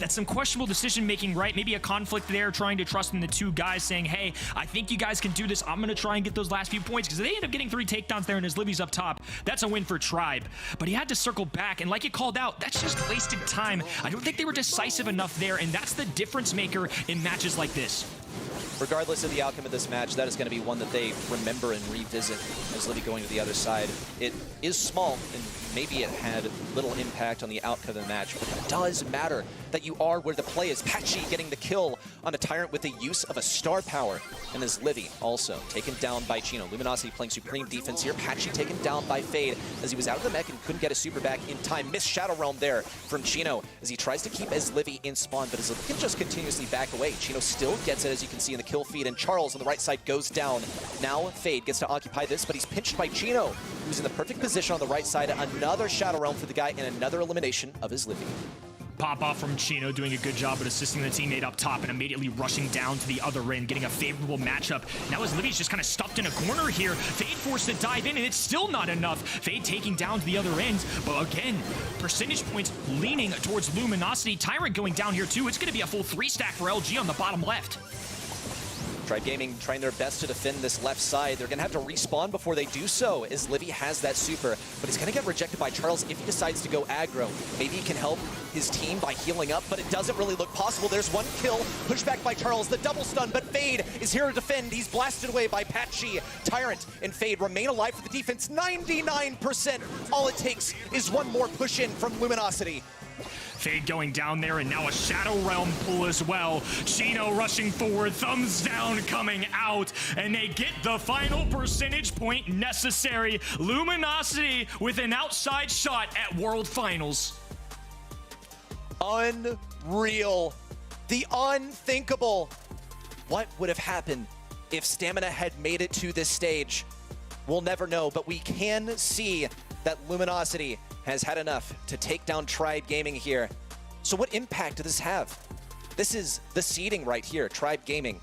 Speaker 3: that's some questionable decision making, right? Maybe a conflict there, trying to trust in the two guys, saying, hey, I think you guys can do this. I'm going to try and get those last few points, because they end up getting 3 takedowns there, and as Livy's up top, that's a win for Tribe. But he had to circle back, and like you called out, that's just wasted time. I don't think they were decisive enough there, and that's the difference maker in matches like this.
Speaker 4: Regardless of the outcome of this match, that is going to be one that they remember and revisit as Livy going to the other side. It is small, and maybe it had little impact on the outcome of the match, but it does matter that you are where the play is. Patchy getting the kill on a Tyrant with the use of a star power, and as Livy also taken down by Chino. Luminosity playing supreme defense here. Patchy taken down by Fade as he was out of the mech and couldn't get a super back in time. Missed Shadow Realm there from Chino as he tries to keep as Livy in spawn, but as Livy can just continuously back away. Chino still gets it, as you can see in the kill feed, and Charles on the right side goes down. Now Fade gets to occupy this, but he's pinched by Chino, who's in the perfect position on the right side. Another Shadow Realm for the guy, and another elimination of his Livy.
Speaker 3: Pop off from Chino, doing a good job at assisting the teammate up top and immediately rushing down to the other end, getting a favorable matchup. Now as Livy's just kind of stuffed in a corner here, Fade forced to dive in, and it's still not enough. Fade taking down to the other end, but again, percentage points leaning towards Luminosity. Tyrant going down here too. It's going to be a full 3-stack for LG on the bottom left.
Speaker 4: Tribe Gaming trying their best to defend this left side. They're going to have to respawn before they do so, as Livy has that super, but he's going to get rejected by Charles if he decides to go aggro. Maybe he can help his team by healing up, but it doesn't really look possible. There's one kill, pushed back by Charles, the double stun, but Fade is here to defend. He's blasted away by Patchy. Tyrant and Fade remain alive for the defense, 99%. All it takes is one more push in from Luminosity.
Speaker 3: Fade going down there, and now a Shadow Realm pull as well. Chino rushing forward, thumbs down coming out, and they get the final percentage point necessary. Luminosity with an outside shot at World Finals.
Speaker 4: Unreal. The unthinkable. What would have happened if Stamina had made it to this stage? We'll never know, but we can see that Luminosity has had enough to take down Tribe Gaming here. So what impact does this have? This is the seeding right here, Tribe Gaming.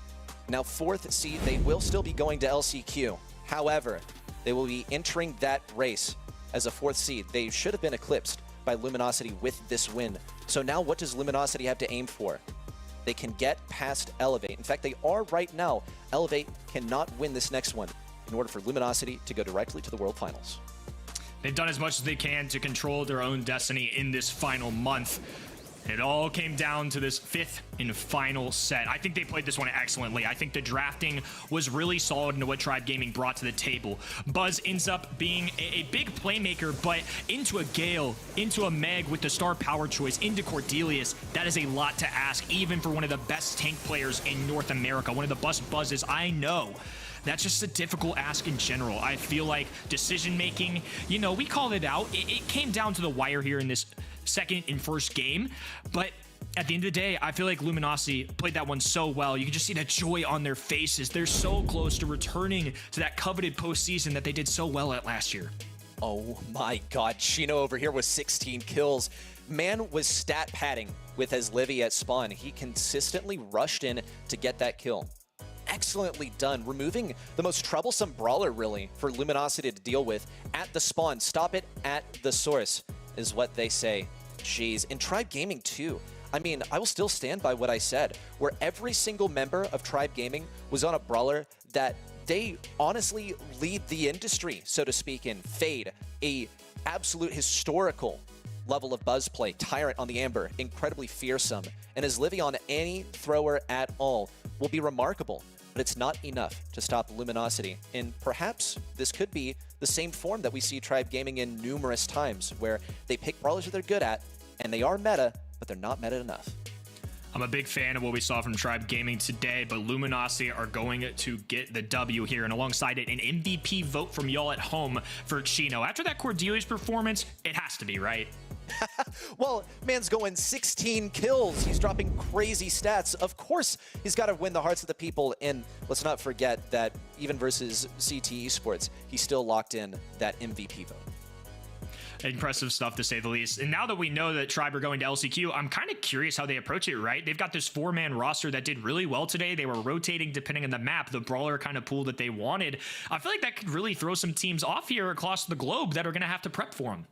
Speaker 4: Now 4th seed, they will still be going to LCQ. However, they will be entering that race as a 4th seed. They should have been eclipsed by Luminosity with this win. So now what does Luminosity have to aim for? They can get past Elevate. In fact, they are right now. Elevate cannot win this next one in order for Luminosity to go directly to the World Finals.
Speaker 3: They've done as much as they can to control their own destiny in this final month. It all came down to this 5th and final set. I think they played this one excellently. I think the drafting was really solid into what Tribe Gaming brought to the table. Buzz ends up being a big playmaker, but into a Gale, into a Meg with the star power choice, into Cordelius, that is a lot to ask, even for one of the best tank players in North America, one of the best Buzzes I know. That's just a difficult ask in general. I feel like decision-making, you know, we called it out. It came down to the wire here in this second and first game, but at the end of the day, I feel like Luminosity played that one so well. You can just see that joy on their faces. They're so close to returning to that coveted postseason that they did so well at last year.
Speaker 4: Oh my god, Chino over here with 16 kills. Man was stat padding with his Livy at spawn. He consistently rushed in to get that kill. Excellently done, removing the most troublesome brawler, really, for Luminosity to deal with at the spawn. Stop it at the source, is what they say. Jeez, and Tribe Gaming, too. I mean, I will still stand by what I said, where every single member of Tribe Gaming was on a brawler that they honestly lead the industry, so to speak, in. Fade, a absolute historical level of buzz play. Tyrant on the Amber, incredibly fearsome. And his Livy on any thrower at all will be remarkable. But it's not enough to stop Luminosity. And perhaps this could be the same form that we see Tribe Gaming in numerous times, where they pick brawlers that they're good at, and they are meta, but they're not meta enough.
Speaker 3: I'm a big fan of what we saw from Tribe Gaming today, but Luminosity are going to get the W here, and alongside it, an MVP vote from y'all at home for Chino. After that Cordelius performance, it has to be, right?
Speaker 4: Well, man's going 16 kills. He's dropping crazy stats. Of course, he's got to win the hearts of the people. And let's not forget that even versus CT Esports, he still locked in that MVP vote.
Speaker 3: Impressive stuff, to say the least. And now that we know that Tribe are going to LCQ, I'm kind of curious how they approach it, right? They've got this 4-man roster that did really well today. They were rotating depending on the map, the brawler kind of pool that they wanted. I feel like that could really throw some teams off here across the globe that are going to have to prep for them.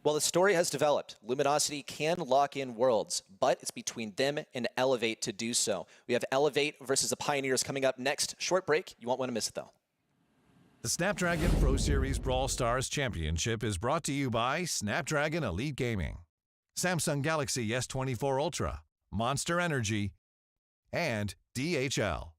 Speaker 4: Well, the story has developed. Luminosity can lock in Worlds, but it's between them and Elevate to do so. We have Elevate versus the Pioneers coming up next. Short break. You won't want to miss it, though.
Speaker 6: The Snapdragon Pro Series Brawl Stars Championship is brought to you by Snapdragon Elite Gaming, Samsung Galaxy S24 Ultra, Monster Energy, and DHL.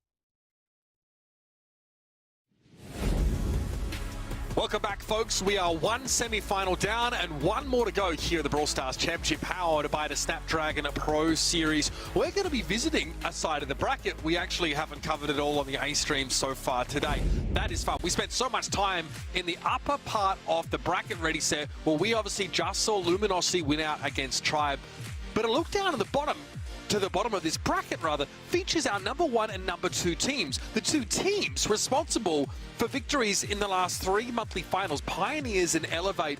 Speaker 5: Welcome back, folks. We are one semi-final down and one more to go here at the Brawl Stars Championship, powered by the Snapdragon Pro Series. We're going to be visiting a side of the bracket. We actually haven't covered it all on the A stream so far today. That is fun. We spent so much time in the upper part of the bracket ready set. Well, we obviously just saw Luminosity win out against Tribe. But a look down at the bottom, to the bottom of this bracket rather, features our number 1 and number 2 teams. The 2 teams responsible for victories in the last 3 monthly finals, Pioneers and Elevate.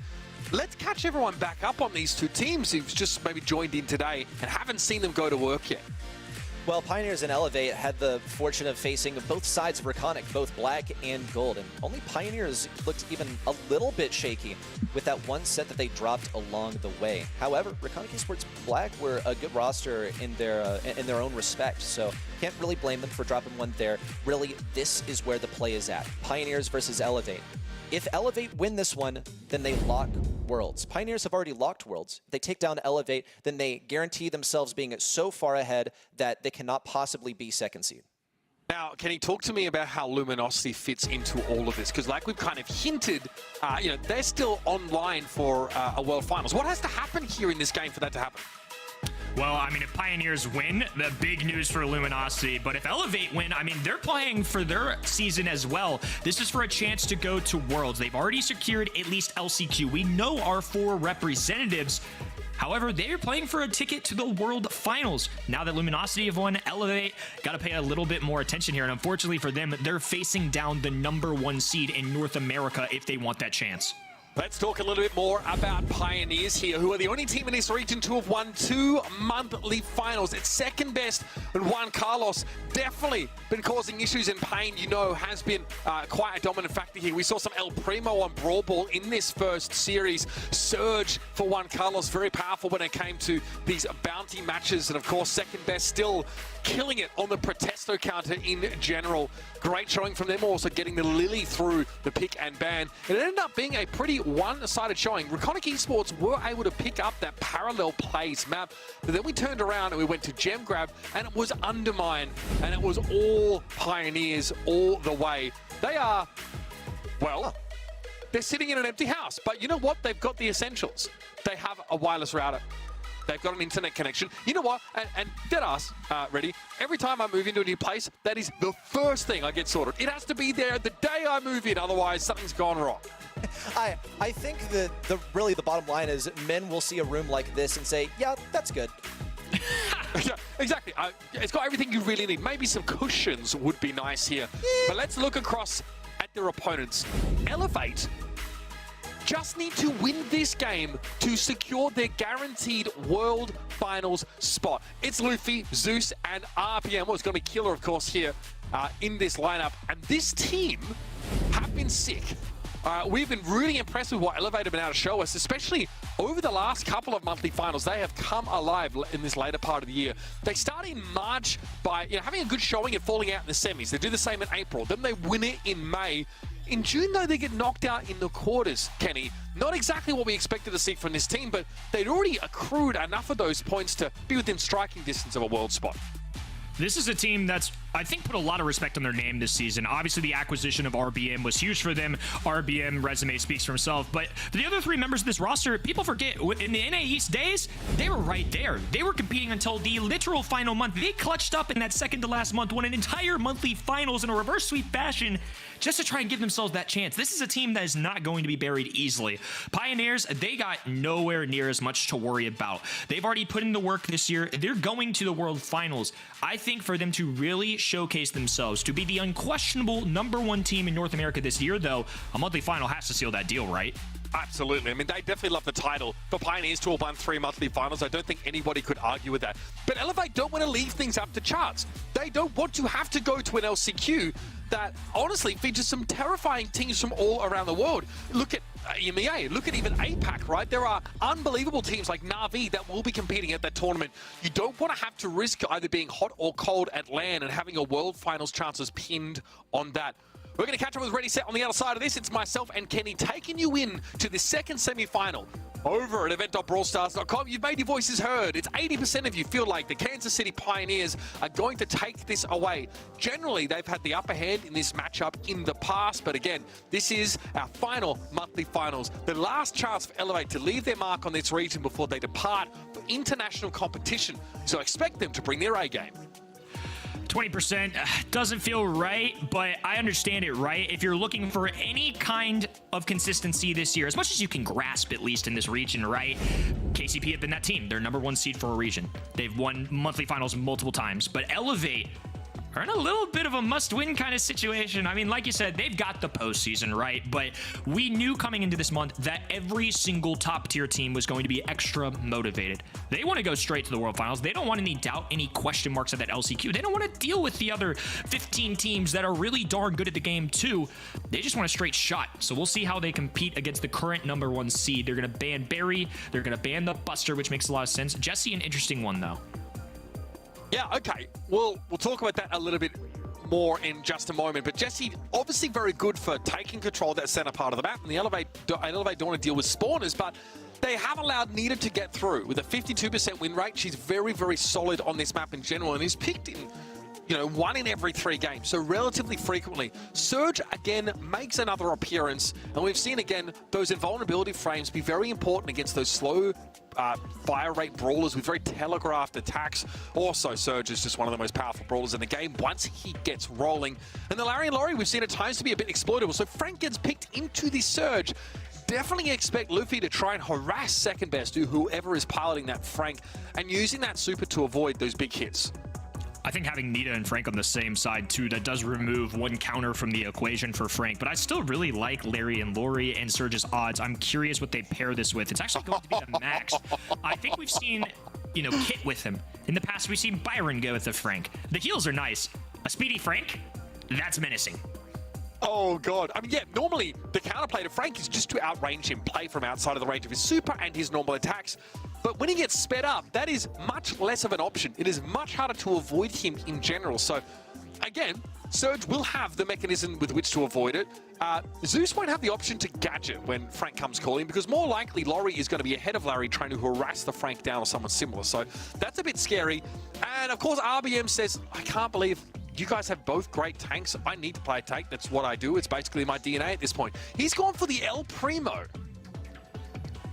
Speaker 5: Let's catch everyone back up on these 2 teams who've just maybe joined in today and haven't seen them go to work yet.
Speaker 4: Well, Pioneers and Elevate had the fortune of facing both sides of Reconic, both black and gold, and only Pioneers looked even a little bit shaky with that one set that they dropped along the way. However, Reconic Esports Black were a good roster in their own respect, so can't really blame them for dropping one there. Really, this is where the play is at. Pioneers versus Elevate. If Elevate win this one, then they lock Worlds. Pioneers have already locked Worlds. If they take down Elevate, then they guarantee themselves being so far ahead that they cannot possibly be second seed.
Speaker 5: Now, can you talk to me about how Luminosity fits into all of this? Because like we've kind of hinted, they're still online for a World Finals. What has to happen here in this game for that to happen?
Speaker 3: Well, I mean, if Pioneers win, the big news for Luminosity. But if Elevate win, I mean, they're playing for their season as well. This is for a chance to go to Worlds. They've already secured at least LCQ. We know our 4 representatives. However, they're playing for a ticket to the World Finals. Now that Luminosity have won, Elevate got to pay a little bit more attention here. And unfortunately for them, they're facing down the number 1 seed in North America if they want that chance.
Speaker 5: Let's talk a little bit more about Pioneers here, who are the only team in this region to have won 2 monthly finals. It's second best, and Juan Carlos definitely been causing issues and pain, has been quite a dominant factor here. We saw some El Primo on Brawl Ball in this first series. Surge for Juan Carlos, very powerful when it came to these bounty matches, and of course, second best still killing it on the Protesto counter in general. Great showing from them, also getting the Lily through the pick and ban. It ended up being a pretty one-sided showing. Reconic Esports were able to pick up that parallel plays map, but then we turned around and we went to gem grab, and it was undermined, and it was all Pioneers all the way. They are, well, they're sitting in an empty house, but you know what? They've got the essentials. They have a wireless router. They've got an internet connection. You know what? And deadass, ready? Every time I move into a new place, that is the first thing I get sorted. It has to be there the day I move in, otherwise something's gone wrong.
Speaker 4: I think that really the bottom line is men will see a room like this and say, yeah, that's good.
Speaker 5: Yeah, exactly. It's got everything you really need. Maybe some cushions would be nice here. But let's look across at their opponents. Elevate just need to win this game to secure their guaranteed World Finals spot. It's Luffy, Zeus, and RPM. Well, it's going to be killer, of course, here in this lineup. And this team have been sick. We've been really impressed with what Elevate have been able to show us, especially over the last couple of monthly finals. They have come alive in this later part of the year. They start in March by having a good showing and falling out in the semis. They do the same in April. Then they win it in May. In June, though, they get knocked out in the quarters, Kenny. Not exactly what we expected to see from this team, but they'd already accrued enough of those points to be within striking distance of a world spot.
Speaker 3: This is a team that's, I think, put a lot of respect on their name this season. Obviously, the acquisition of RBM was huge for them. RBM resume speaks for himself. But for the other 3 members of this roster, people forget, in the NA East days, they were right there. They were competing until the literal final month. They clutched up in that second to last month, won an entire monthly finals in a reverse sweep fashion just to try and give themselves that chance. This is a team that is not going to be buried easily. Pioneers, they got nowhere near as much to worry about. They've already put in the work this year. They're going to the World Finals. I think for them to really showcase themselves, to be the unquestionable number 1 team in North America this year, though, a monthly final has to seal that deal, right?
Speaker 5: Absolutely. I mean, they definitely love the title. For Pioneers to have won 3 monthly finals, I don't think anybody could argue with that. But Elevate don't want to leave things up to chance. They don't want to have to go to an LCQ that honestly features some terrifying teams from all around the world. Look at EMEA. Look at even APAC, right? There are unbelievable teams like Na'Vi that will be competing at that tournament. You don't want to have to risk either being hot or cold at LAN and having your World Finals chances pinned on that. We're going to catch up with Ready Set on the other side of this. It's myself and Kenny taking you in to the second semi-final over at event.brawlstars.com. You've made your voices heard. It's 80% of you feel like the Kansas City Pioneers are going to take this away. Generally, they've had the upper hand in this matchup in the past, but again, this is our final monthly finals. The last chance for Elevate to leave their mark on this region before they depart for international competition. So expect them to bring their A game.
Speaker 3: 20% doesn't feel right, but I understand it, right? If you're looking for any kind of consistency this year, as much as you can grasp, at least in this region, right? KCP have been that team. They're #1 seed for a region. They've won monthly finals multiple times, but Elevate are in a little bit of a must-win kind of situation. I mean, like you said, they've got the postseason, right? But we knew coming into this month that every single top-tier team was going to be extra motivated. They want to go straight to the World Finals. They don't want any doubt, any question marks at that LCQ. They don't want to deal with the other 15 teams that are really darn good at the game, too. They just want a straight shot. So we'll see how they compete against the current #1 seed. They're going to ban Barry. They're going to ban the Buster, which makes a lot of sense. Jesse, an interesting one, though.
Speaker 5: Yeah, okay. We'll talk about that a little bit more in just a moment. But Jesse, obviously very good for taking control of that center part of the map. And the Elevate don't want to deal with spawners, but they have allowed Nita to get through. With a 52% win rate, she's very, very solid on this map in general and is picked in, 1 in every 3 games, so relatively frequently. Surge, again, makes another appearance, and we've seen, again, those invulnerability frames be very important against those slow fire rate brawlers with very telegraphed attacks. Also, Surge is just one of the most powerful brawlers in the game once he gets rolling. And the Larry and Laurie we've seen at times to be a bit exploitable, so Frank gets picked into this Surge. Definitely expect Luffy to try and harass second best, whoever is piloting that Frank, and using that super to avoid those big hits.
Speaker 3: I think having Nita and Frank on the same side, too, that does remove one counter from the equation for Frank. But I still really like Larry and Laurie and Surge's odds. I'm curious what they pair this with. It's actually going to be the max. I think we've seen, Kit with him. In the past, we've seen Byron go with the Frank. The heals are nice. A speedy Frank, that's menacing.
Speaker 5: Oh, God. I mean, yeah, normally the counterplay to Frank is just to outrange him, play from outside of the range of his super and his normal attacks. But when he gets sped up, that is much less of an option. It is much harder to avoid him in general. So, again, Surge will have the mechanism with which to avoid it. Zeus won't have the option to gadget when Frank comes calling, because more likely Laurie is going to be ahead of Larry trying to harass the Frank down or someone similar. So that's a bit scary. And, of course, RBM says, I can't believe you guys have both great tanks. I need to play a tank. That's what I do. It's basically my DNA at this point. He's gone for the El Primo.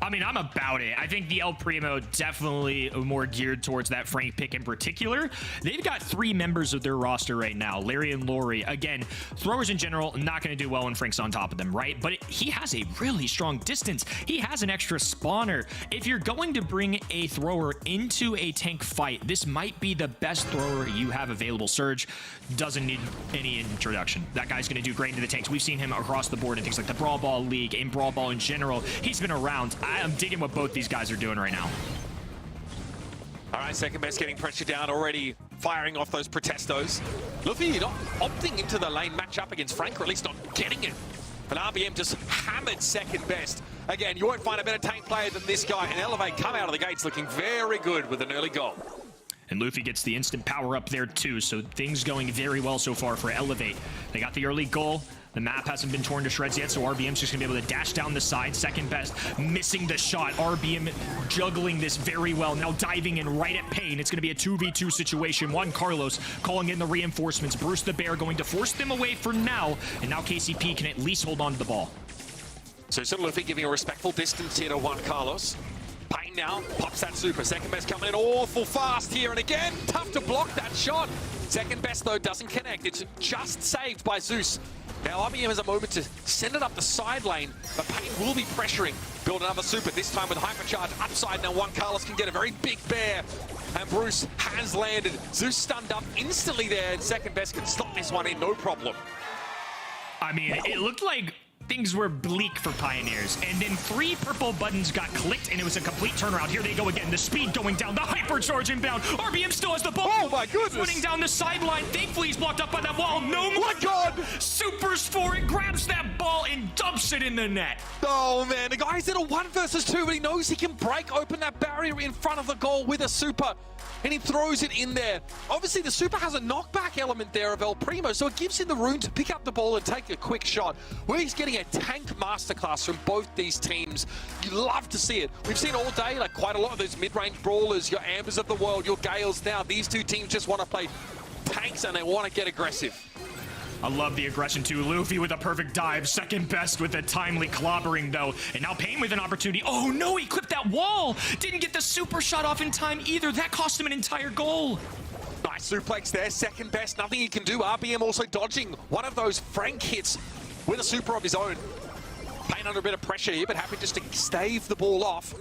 Speaker 3: I mean, I'm about it. I think the El Primo definitely more geared towards that Frank pick in particular. They've got 3 members of their roster right now, Larry and Laurie. Again, throwers in general, not going to do well when Frank's on top of them, right? But he has a really strong distance. He has an extra spawner. If you're going to bring a thrower into a tank fight, this might be the best thrower you have available. Surge doesn't need any introduction. That guy's going to do great into the tanks. We've seen him across the board in things like the Brawl Ball League, in Brawl Ball in general. He's been around. I'm digging what both these guys are doing right now.
Speaker 5: All right, second best getting pressure down already, firing off those protestos. Luffy not opting into the lane matchup against Frank, or at least not getting it. But RBM just hammered second best. Again, you won't find a better tank player than this guy. And Elevate come out of the gates looking very good with an early goal.
Speaker 3: And Luffy gets the instant power up there too, so things going very well so far for Elevate. They got the early goal. The map hasn't been torn to shreds yet, so RBM's just going to be able to dash down the side. Second best, missing the shot. RBM juggling this very well. Now diving in right at Pain. It's going to be a 2v2 situation. Juan Carlos calling in the reinforcements. Bruce the Bear going to force them away for now. And now KCP can at least hold on to the ball.
Speaker 5: So Luffy giving a respectful distance here to Juan Carlos. Pain now pops that super. Second best coming in awful fast here. And again, tough to block that shot. Second best, though, doesn't connect. It's just saved by Zeus. Now RBM has a moment to send it up the side lane, but Pain will be pressuring. Build another super, this time with hypercharge upside. Now Juan Carlos can get a very big bear. And Bruce has landed. Zeus stunned up instantly there, and second best can stop this one in, no problem.
Speaker 3: I mean, it looked like things were bleak for Pioneers. And then 3 purple buttons got clicked, and it was a complete turnaround. Here they go again. The speed going down. The hypercharge inbound. RBM still has the ball.
Speaker 5: Oh, my goodness.
Speaker 3: Running down the sideline. Thankfully, he's blocked up by that wall. No more.
Speaker 5: My God.
Speaker 3: Supers for it. Grabs that ball and dumps it in the net.
Speaker 5: Oh, man. The guy's in a 1 versus 2, but he knows he can break open that barrier in front of the goal with a super. And he throws it in there. Obviously, the super has a knockback element there of El Primo, so it gives him the room to pick up the ball and take a quick shot. Where he's getting a tank masterclass from both these teams. You love to see it. We've seen all day, like, quite a lot of those mid-range brawlers, your Ambers of the world, your Gales. Now, these two teams just want to play tanks and they want to get aggressive.
Speaker 3: I love the aggression too. Luffy with a perfect dive. Second best with a timely clobbering though. And now Payne with an opportunity. Oh no, he clipped that wall. Didn't get the super shot off in time either. That cost him an entire goal.
Speaker 5: Nice suplex there. Second best. Nothing he can do. RBM also dodging one of those Frank hits with a super of his own. Payne under a bit of pressure here, but happy just to stave the ball off.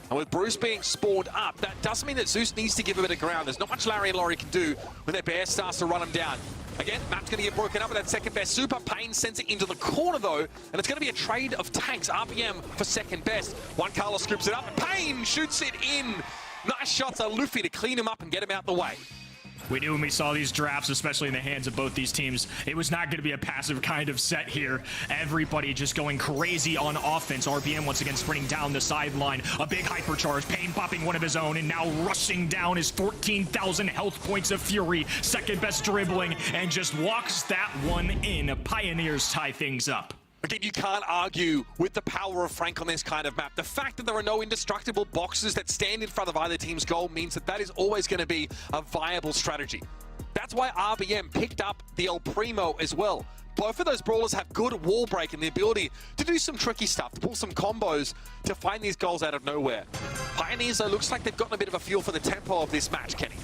Speaker 5: And with Bruce being spawned up, that does mean that Zeus needs to give a bit of ground. There's not much Larry and Laurie can do when their bear starts to run him down. Again, map's going to get broken up with that second best super. Payne sends it into the corner though, and it's going to be a trade of tanks. RBM for second best. Juan Carlos scoops it up, and Payne shoots it in. Nice shots of Luffy to clean him up and get him out the way.
Speaker 3: We knew when we saw these drafts, especially in the hands of both these teams, it was not going to be a passive kind of set here. Everybody just going crazy on offense. RBM once again sprinting down the sideline. A big hypercharge. Payne popping one of his own and now rushing down his 14,000 health points of fury. Second best dribbling and just walks that one in. Pioneers tie things up.
Speaker 5: Again, you can't argue with the power of Frank on this kind of map. The fact that there are no indestructible boxes that stand in front of either team's goal means that that is always going to be a viable strategy. That's why RBM picked up the El Primo as well. Both of those brawlers have good wall break and the ability to do some tricky stuff, to pull some combos, to find these goals out of nowhere. Pioneers, though, looks like they've gotten a bit of a feel for the tempo of this match, Kenny.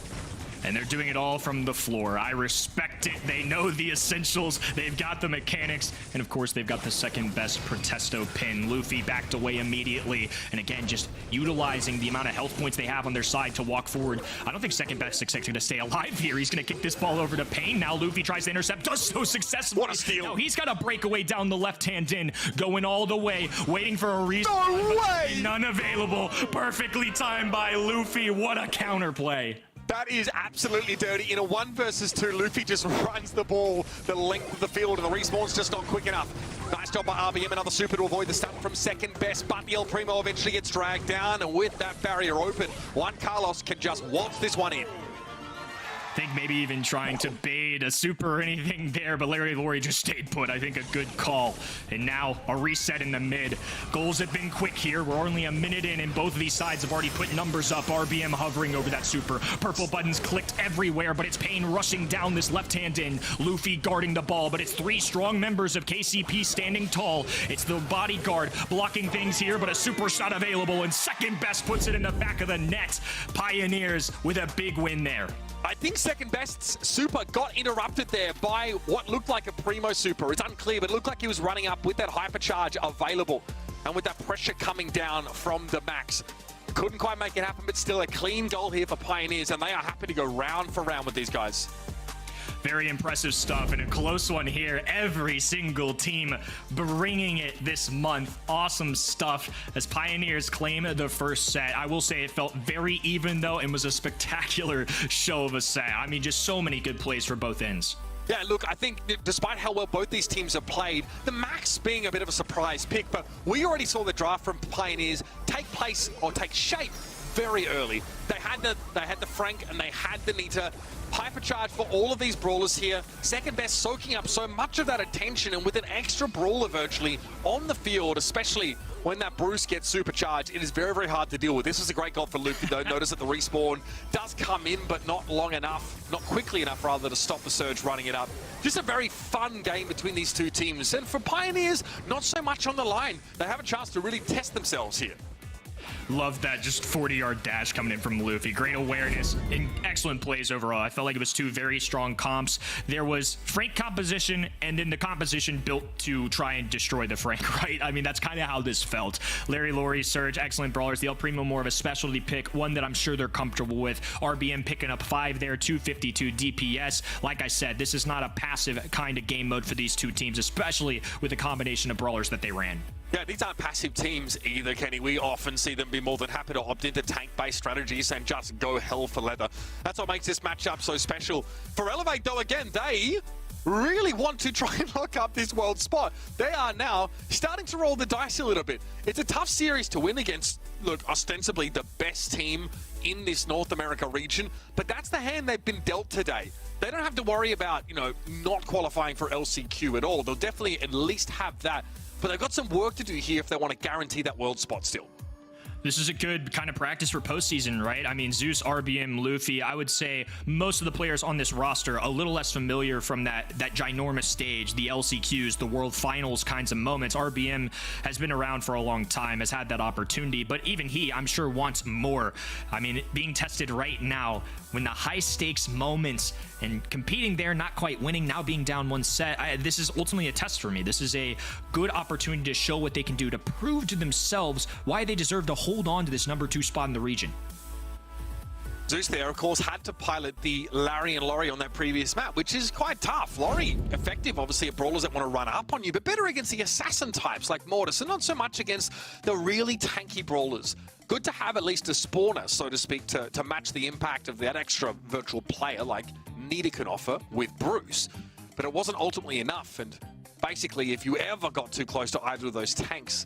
Speaker 3: And they're doing it all from the floor. I respect it. They know the essentials. They've got the mechanics. And of course, they've got the second best Protesto pin. Luffy backed away immediately. And again, just utilizing the amount of health points they have on their side to walk forward. I don't think second best is going to stay alive here. He's going to kick this ball over to Payne. Now Luffy tries to intercept. Does so successfully.
Speaker 5: What a steal.
Speaker 3: Now he's got a breakaway down the left-hand end. Going all the way. Waiting for a reason.
Speaker 5: No way!
Speaker 3: None available. Perfectly timed by Luffy. What a counterplay.
Speaker 5: That is absolutely dirty. In a 1 versus 2, Luffy just runs the ball the length of the field, and the respawn's just not quick enough. Nice job by RBM, another super to avoid the stun from second best, but the El Primo eventually gets dragged down, and with that barrier open, Juan Carlos can just waltz this one in.
Speaker 3: I think maybe even trying to bait a super or anything there, but Laurie just stayed put. I think a good call. And now a reset in the mid. Goals have been quick here. We're only a minute in, and both of these sides have already put numbers up. RBM hovering over that super. Purple buttons clicked everywhere, but it's Payne rushing down this left-hand end. Luffy guarding the ball, but it's 3 strong members of KCP standing tall. It's the bodyguard blocking things here, but a super shot available, and second best puts it in the back of the net. Pioneers with a big win there.
Speaker 5: I think second best's super got interrupted there by what looked like a Primo super. It's unclear, but it looked like he was running up with that hypercharge available and with that pressure coming down from the max. Couldn't quite make it happen, but still a clean goal here for Pioneers, and they are happy to go round for round with these guys.
Speaker 3: Very impressive stuff, and a close one here. Every single team bringing it this month. Awesome stuff as Pioneers claim the first set. I will say it felt very even, though, and was a spectacular show of a set. I mean, just so many good plays for both ends.
Speaker 5: Yeah, look, I think despite how well both these teams have played, the Max being a bit of a surprise pick, but we already saw the draft from Pioneers take place or take shape very early. They had the Frank and they had the Nita. Hypercharge for all of these brawlers here. Second best soaking up so much of that attention, and with an extra brawler virtually on the field, especially when that Bruce gets supercharged, it is very, very hard to deal with. This is a great goal for Luffy though. Notice that the respawn does come in, but not long enough, not quickly enough rather, to stop the Surge running it up. Just a very fun game between these two teams. And for Pioneers, not so much on the line. They have a chance to really test themselves here.
Speaker 3: Love that just 40-yard dash coming in from Luffy. Great awareness and excellent plays overall. I felt like it was two very strong comps. There was Frank composition and then the composition built to try and destroy the Frank, right? I mean, that's kind of how this felt. Larry, Laurie, Surge, excellent brawlers. The El Primo more of a specialty pick, one that I'm sure they're comfortable with. RBM picking up 5 there, 252 DPS. Like I said, this is not a passive kind of game mode for these two teams, especially with the combination of brawlers that they ran.
Speaker 5: Yeah, these aren't passive teams either, Kenny. We often see them be more than happy to opt into tank-based strategies and just go hell for leather. That's what makes this matchup so special. For Elevate, though, again, they really want to try and lock up this world spot. They are now starting to roll the dice a little bit. It's a tough series to win against, look, ostensibly the best team in this North America region, but that's the hand they've been dealt today. They don't have to worry about, you know, not qualifying for LCQ at all. They'll definitely at least have that. But they've got some work to do here if they want to guarantee that world spot still.
Speaker 3: This is a good kind of practice for postseason, right? I mean, Zeus, RBM, Luffy, I would say most of the players on this roster a little less familiar from that ginormous stage, the LCQs, the World Finals kinds of moments. RBM has been around for a long time, has had that opportunity, but even he, I'm sure, wants more. I mean, being tested right now when the high stakes moments and competing there, not quite winning, now being down one set, this is ultimately a test for me. This is a good opportunity to show what they can do, to prove to themselves why they deserve to hold on to this #2 spot in the region.
Speaker 5: Zeus there, of course, had to pilot the Larry and Laurie on that previous map, which is quite tough. Laurie, effective, obviously, at brawlers that want to run up on you, but better against the assassin types like Mortis, and not so much against the really tanky brawlers. Good to have at least a spawner, so to speak, to match the impact of that extra virtual player like Nita can offer with Bruce. But it wasn't ultimately enough, and basically, if you ever got too close to either of those tanks,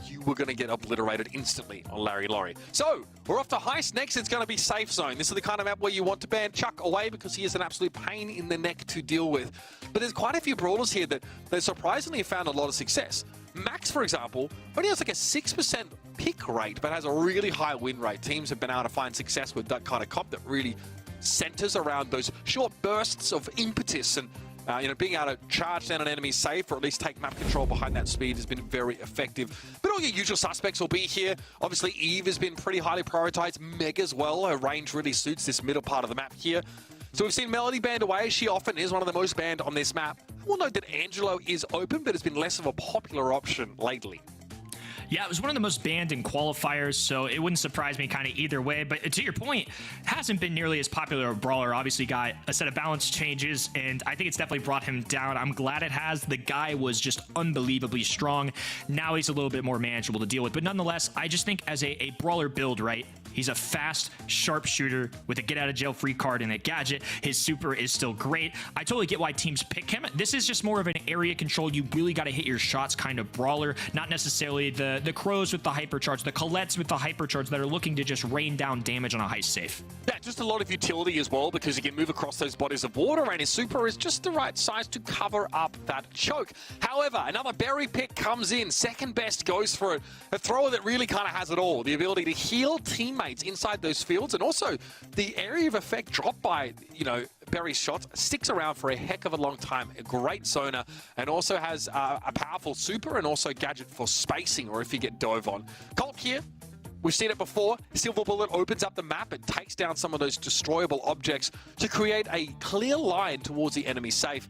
Speaker 5: you were going to get obliterated instantly on Larry Laurie. So, we're off to Heist. Next, it's going to be Safe Zone. This is the kind of map where you want to ban Chuck away because he is an absolute pain in the neck to deal with. But there's quite a few brawlers here that they surprisingly found a lot of success. Max, for example, only has like a 6% pick rate, but has a really high win rate. Teams have been able to find success with that kind of comp that really centers around those short bursts of impetus and you know, being able to charge down an enemy's safe or at least take map control behind that speed has been very effective. But all your usual suspects will be here. Obviously, Eve has been pretty highly prioritized. Meg as well. Her range really suits this middle part of the map here. So we've seen Melody banned away. She often is one of the most banned on this map. We'll note that Angelo is open, but it's been less of a popular option lately.
Speaker 3: Yeah, it was one of the most banned in qualifiers, so it wouldn't surprise me kind of either way. But to your point, hasn't been nearly as popular a brawler. Obviously got a set of balance changes, and I think it's definitely brought him down. I'm glad it has. The guy was just unbelievably strong. Now he's a little bit more manageable to deal with. But nonetheless, I just think as a brawler build, right? He's a fast sharpshooter with a get-out-of-jail-free card and a gadget. His super is still great. I totally get why teams pick him. This is just more of an area control. You really got to hit your shots kind of brawler, not necessarily the Crows with the hypercharge, the Colettes with the hypercharge that are looking to just rain down damage on a heist safe.
Speaker 5: Yeah, just a lot of utility as well because he can move across those bodies of water and his super is just the right size to cover up that choke. However, another berry pick comes in. Second best goes for a thrower that really kind of has it all. The ability to heal teammates inside those fields, and also the area of effect dropped by, you know, Berry's shots sticks around for a heck of a long time. A great zoner, and also has a powerful super and also gadget for spacing, or if you get dove on. Colt here, we've seen it before. Silver Bullet opens up the map and takes down some of those destroyable objects to create a clear line towards the enemy safe.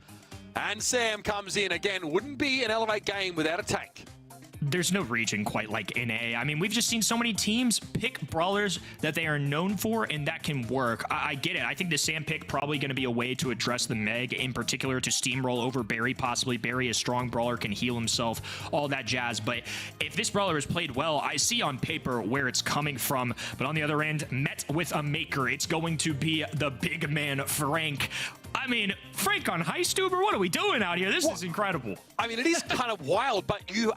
Speaker 5: And Sam comes in again. Wouldn't be an Elevate game without a tank.
Speaker 3: There's no region quite like NA. I mean, we've just seen so many teams pick brawlers that they are known for, and that can work. I get it. I think the Sam pick probably going to be a way to address the Meg, in particular to steamroll over Barry, possibly. Barry, a strong brawler, can heal himself, all that jazz. But if this brawler is played well, I see on paper where it's coming from. But on the other end, met with a maker, it's going to be the big man, Frank. I mean, Frank on Heistuber, what are we doing out here? This is incredible.
Speaker 5: I mean, it is kind of wild, but you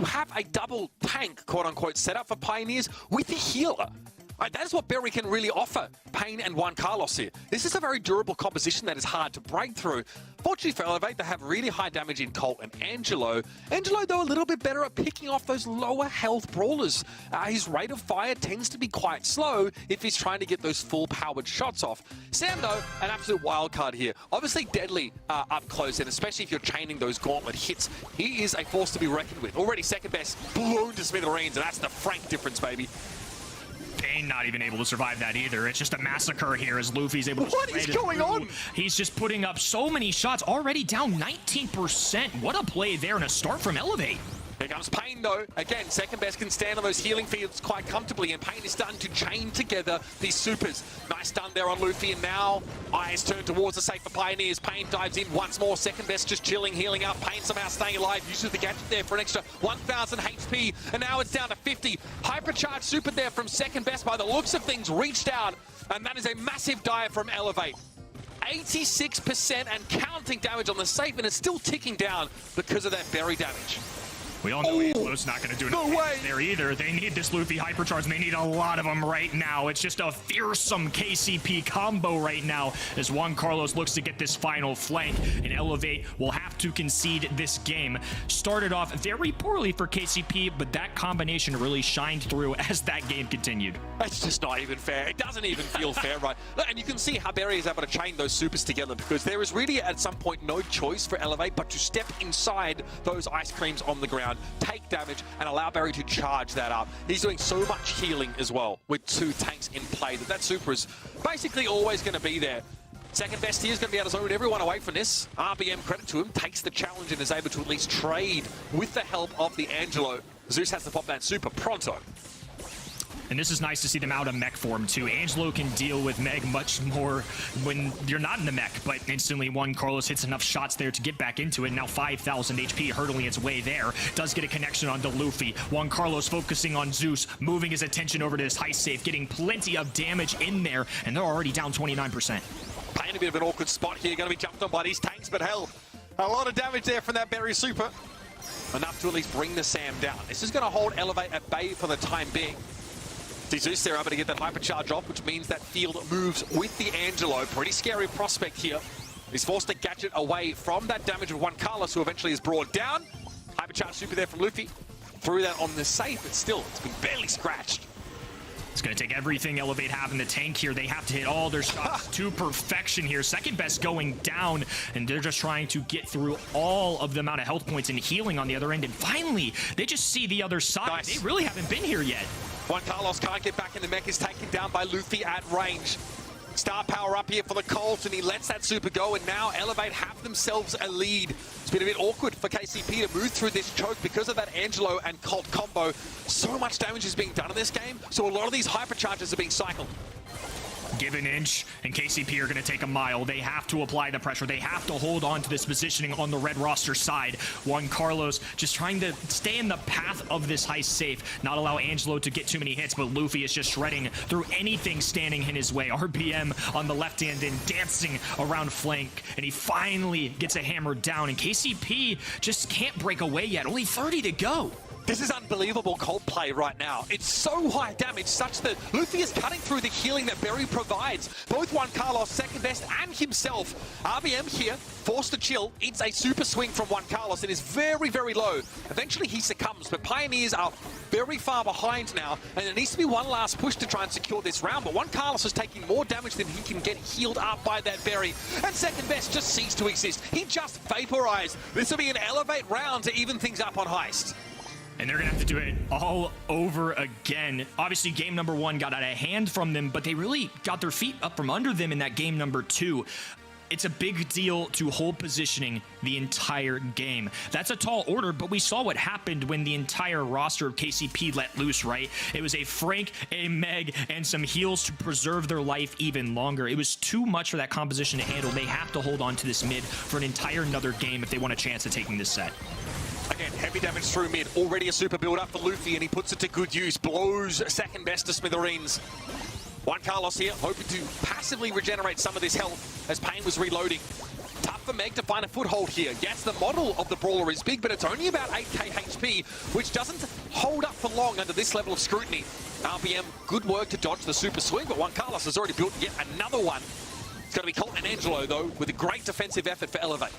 Speaker 5: have a double tank, quote-unquote, set up for Pioneers with a healer. That is what Berry can really offer Pain and Juan Carlos here. This is a very durable composition that is hard to break through. Fortunately for Elevate, they have really high damage in Colt and Angelo. Angelo, though, a little bit better at picking off those lower health brawlers. His rate of fire tends to be quite slow if he's trying to get those full-powered shots off. Sam, though, an absolute wild card here. Obviously deadly up close, and especially if you're chaining those gauntlet hits, he is a force to be reckoned with. Already second best, blown to smithereens, and that's the frank difference, baby.
Speaker 3: Pain not even able to survive that either. It's just a massacre here as Luffy's able to...
Speaker 5: What is going on?
Speaker 3: He's just putting up so many shots, already down 19%. What a play there and a start from Elevate.
Speaker 5: Here comes Pain, though. Again, second best can stand on those healing fields quite comfortably, and Pain is starting to chain together these supers. Nice stun there on Luffy, and now eyes turn towards the safer Pioneers. Pain dives in once more. Second best just chilling, healing up. Pain somehow staying alive. Uses the gadget there for an extra 1,000 HP, and now it's down to 50. Hypercharged super there from second best by the looks of things. Reached out, and that is a massive dive from Elevate. 86% and counting damage on the safe, and it's still ticking down because of that berry damage.
Speaker 3: We all know Angelo's not going to do anything there either. They need this Luffy hypercharge, and they need a lot of them right now. It's just a fearsome KCP combo right now as Juan Carlos looks to get this final flank, and Elevate will have to concede this game. Started off very poorly for KCP, but that combination really shined through as that game continued.
Speaker 5: It's just not even fair. It doesn't even feel fair, right? And you can see how Berry is able to chain those supers together, because there is really at some point no choice for Elevate but to step inside those ice creams on the ground, take damage, and allow Berry to charge that up. He's doing so much healing as well with two tanks in play that super is basically always going to be there. Second best here is going to be able to zone everyone away from this. RBM, credit to him, takes the challenge and is able to at least trade with the help of the Angelo. Zeus has to pop that super pronto.
Speaker 3: And this is nice to see them out of mech form too. Angelo can deal with Meg much more when you're not in the mech, but instantly Juan Carlos hits enough shots there to get back into it. Now 5,000 HP hurdling its way there. Does get a connection onto Luffy. Juan Carlos focusing on Zeus, moving his attention over to this high safe, getting plenty of damage in there, and they're already down 29%.
Speaker 5: Playing a bit of an awkward spot here, going to be jumped on by these tanks, but hell, a lot of damage there from that Berry super. Enough to at least bring the Sam down. This is going to hold Elevate at bay for the time being. Zeus, they're able to get that hypercharge off, which means that field moves with the Angelo. Pretty scary prospect here. He's forced to gadget away from that damage of Juan Carlos, who eventually is brought down. Hypercharge super there from Luffy. Threw that on the safe, but still, it's been barely scratched.
Speaker 3: It's going to take everything Elevate have in the tank here. They have to hit all their shots to perfection here. Second best going down, and they're just trying to get through all of the amount of health points and healing on the other end. And finally, they just see the other side.
Speaker 5: Nice.
Speaker 3: They really haven't been here yet.
Speaker 5: Juan Carlos can't get back in the mech, is taken down by Luffy at range. Star power up here for the Colt, and he lets that super go, and now Elevate have themselves a lead. It's been a bit awkward for KCP to move through this choke because of that Angelo and Colt combo. So much damage is being done in this game, so a lot of these hypercharges are being cycled.
Speaker 3: Give an inch, and KCP are going to take a mile. They have to apply the pressure. They have to hold on to this positioning on the red roster side. Juan Carlos just trying to stay in the path of this high safe, not allow Angelo to get too many hits, but Luffy is just shredding through anything standing in his way. RBM on the left hand and dancing around flank, and he finally gets a hammer down, and KCP just can't break away yet. Only 30 to go.
Speaker 5: This is unbelievable Colt play right now. It's so high damage such that Luffy is cutting through the healing that Berry provides. Both Juan Carlos, second best, and himself. RBM here, forced to chill, eats a super swing from Juan Carlos and is very, very low. Eventually he succumbs, but Pioneers are very far behind now, and there needs to be one last push to try and secure this round, but Juan Carlos is taking more damage than he can get healed up by that Berry. And second best just ceased to exist. He just vaporized. This will be an Elevate round to even things up on Heist.
Speaker 3: And they're going to have to do it all over again. Obviously, game number one got out of hand from them, but they really got their feet up from under them in that game number two. It's a big deal to hold positioning the entire game. That's a tall order, but we saw what happened when the entire roster of KCP let loose, right? It was a Frank, a Meg, and some heals to preserve their life even longer. It was too much for that composition to handle. They have to hold on to this mid for an entire another game if they want a chance at taking this set.
Speaker 5: Again, heavy damage through mid. Already a super build up for Luffy, and he puts it to good use. Blows second best to smithereens. Juan Carlos here, hoping to passively regenerate some of this health as Pain was reloading. Tough for Meg to find a foothold here. Yes, the model of the Brawler is big, but it's only about 8k HP, which doesn't hold up for long under this level of scrutiny. RBM, good work to dodge the super swing, but Juan Carlos has already built yet another one. It's going to be Colt and Angelo, though, with a great defensive effort for Elevate.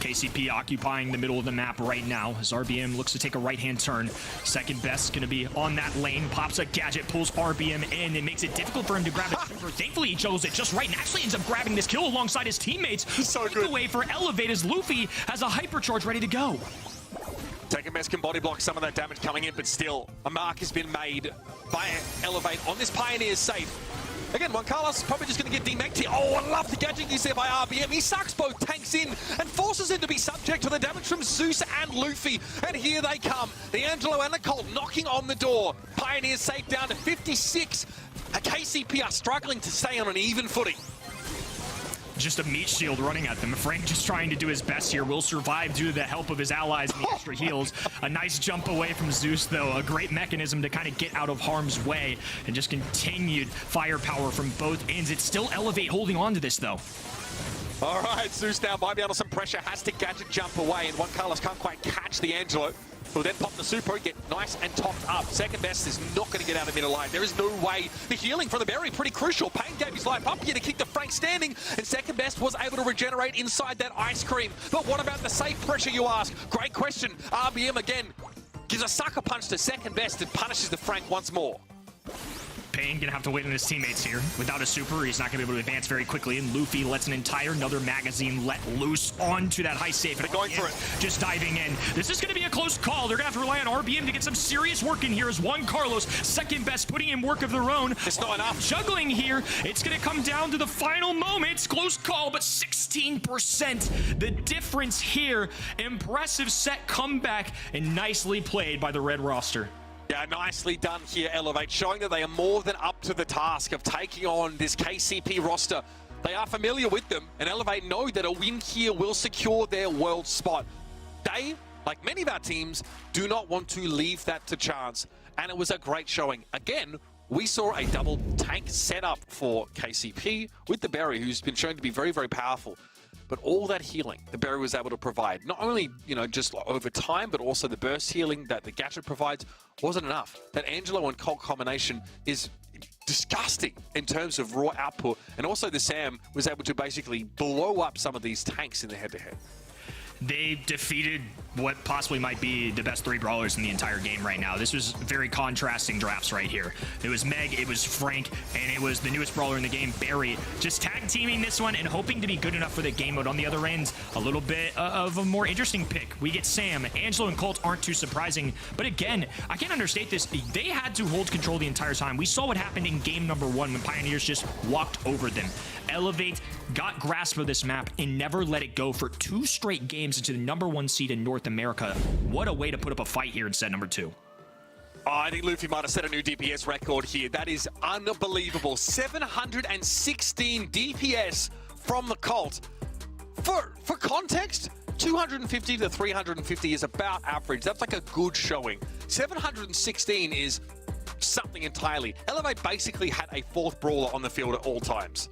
Speaker 3: KCP occupying the middle of the map right now as RBM looks to take a right-hand turn. Second best going to be on that lane. Pops a gadget, pulls RBM in. It makes it difficult for him to grab it. Thankfully, he chose it just right and actually ends up grabbing this kill alongside his teammates.
Speaker 5: So good.
Speaker 3: Away for Elevate as Luffy has a hypercharge ready to go.
Speaker 5: Second best can body block some of that damage coming in, but still, a mark has been made by Elevate on this Pioneer's safe. Again, Juan Carlos probably just going to get demected here. Oh, I love the gadget you see by RBM. He sucks both tanks in and forces him to be subject to the damage from Zeus and Luffy. And here they come. The Angelo and the Colt knocking on the door. Pioneers safe down to 56. KCP are struggling to stay on an even footing.
Speaker 3: Just a meat shield running at them. Frank just trying to do his best here. Will survive due to the help of his allies and the extra heals. A nice jump away from Zeus, though. A great mechanism to kind of get out of harm's way. And just continued firepower from both ends. It's still Elevate holding on to this, though.
Speaker 5: All right, Zeus now might be under some pressure. Has to gadget jump away, and Juan Carlos can't quite catch the Angelo. Will then pop the super, get nice and topped up. Second best is not going to get out of middle line. There is no way. The healing for the berry, pretty crucial. Payne gave his life up here to keep the Frank standing, and second best was able to regenerate inside that ice cream. But what about the safe pressure, you ask? Great question. RBM again gives a sucker punch to second best and punishes the Frank once more.
Speaker 3: Payne gonna have to wait on his teammates here. Without a super, he's not gonna be able to advance very quickly, and Luffy lets another magazine let loose onto that high safe.
Speaker 5: They're going for it.
Speaker 3: Just diving in. This is gonna be a close call. They're gonna have to rely on RBM to get some serious work in here as Juan Carlos, second best, putting in work of their own.
Speaker 5: It's not enough.
Speaker 3: Juggling here. It's gonna come down to the final moments. Close call, but 16%. The difference here. Impressive set comeback and nicely played by the red roster.
Speaker 5: Yeah, nicely done here, Elevate, showing that they are more than up to the task of taking on this KCP roster. They are familiar with them, and Elevate know that a win here will secure their world spot. They, like many of our teams, do not want to leave that to chance, and it was a great showing. Again, we saw a double tank setup for KCP with the Berry, who's been shown to be very, very powerful. But all that healing the Berry was able to provide, not only, just over time, but also the burst healing that the gadget provides wasn't enough. That Angelo and Colt combination is disgusting in terms of raw output. And also the Sam was able to basically blow up some of these tanks in the head-to-head.
Speaker 3: They defeated what possibly might be the best three brawlers in the entire game right now. This was very contrasting drafts right here. It was Meg, it was Frank, and it was the newest brawler in the game, Barry. Just tag teaming this one and hoping to be good enough for the game mode. On the other end, a little bit of a more interesting pick. We get Sam. Angelo and Colt aren't too surprising, but again, I can't understate this. They had to hold control the entire time. We saw what happened in game number 1 when Pioneers just walked over them. Elevate got grasp of this map and never let it go for 2 straight games into the #1 seed in North America. What a way to put up a fight here in set number 2.
Speaker 5: Oh, I think Luffy might have set a new DPS record here. That is unbelievable. 716 DPS from the Colt. For context, 250 to 350 is about average. That's like a good showing. 716 is something entirely. Elevate basically had a 4th brawler on the field at all times.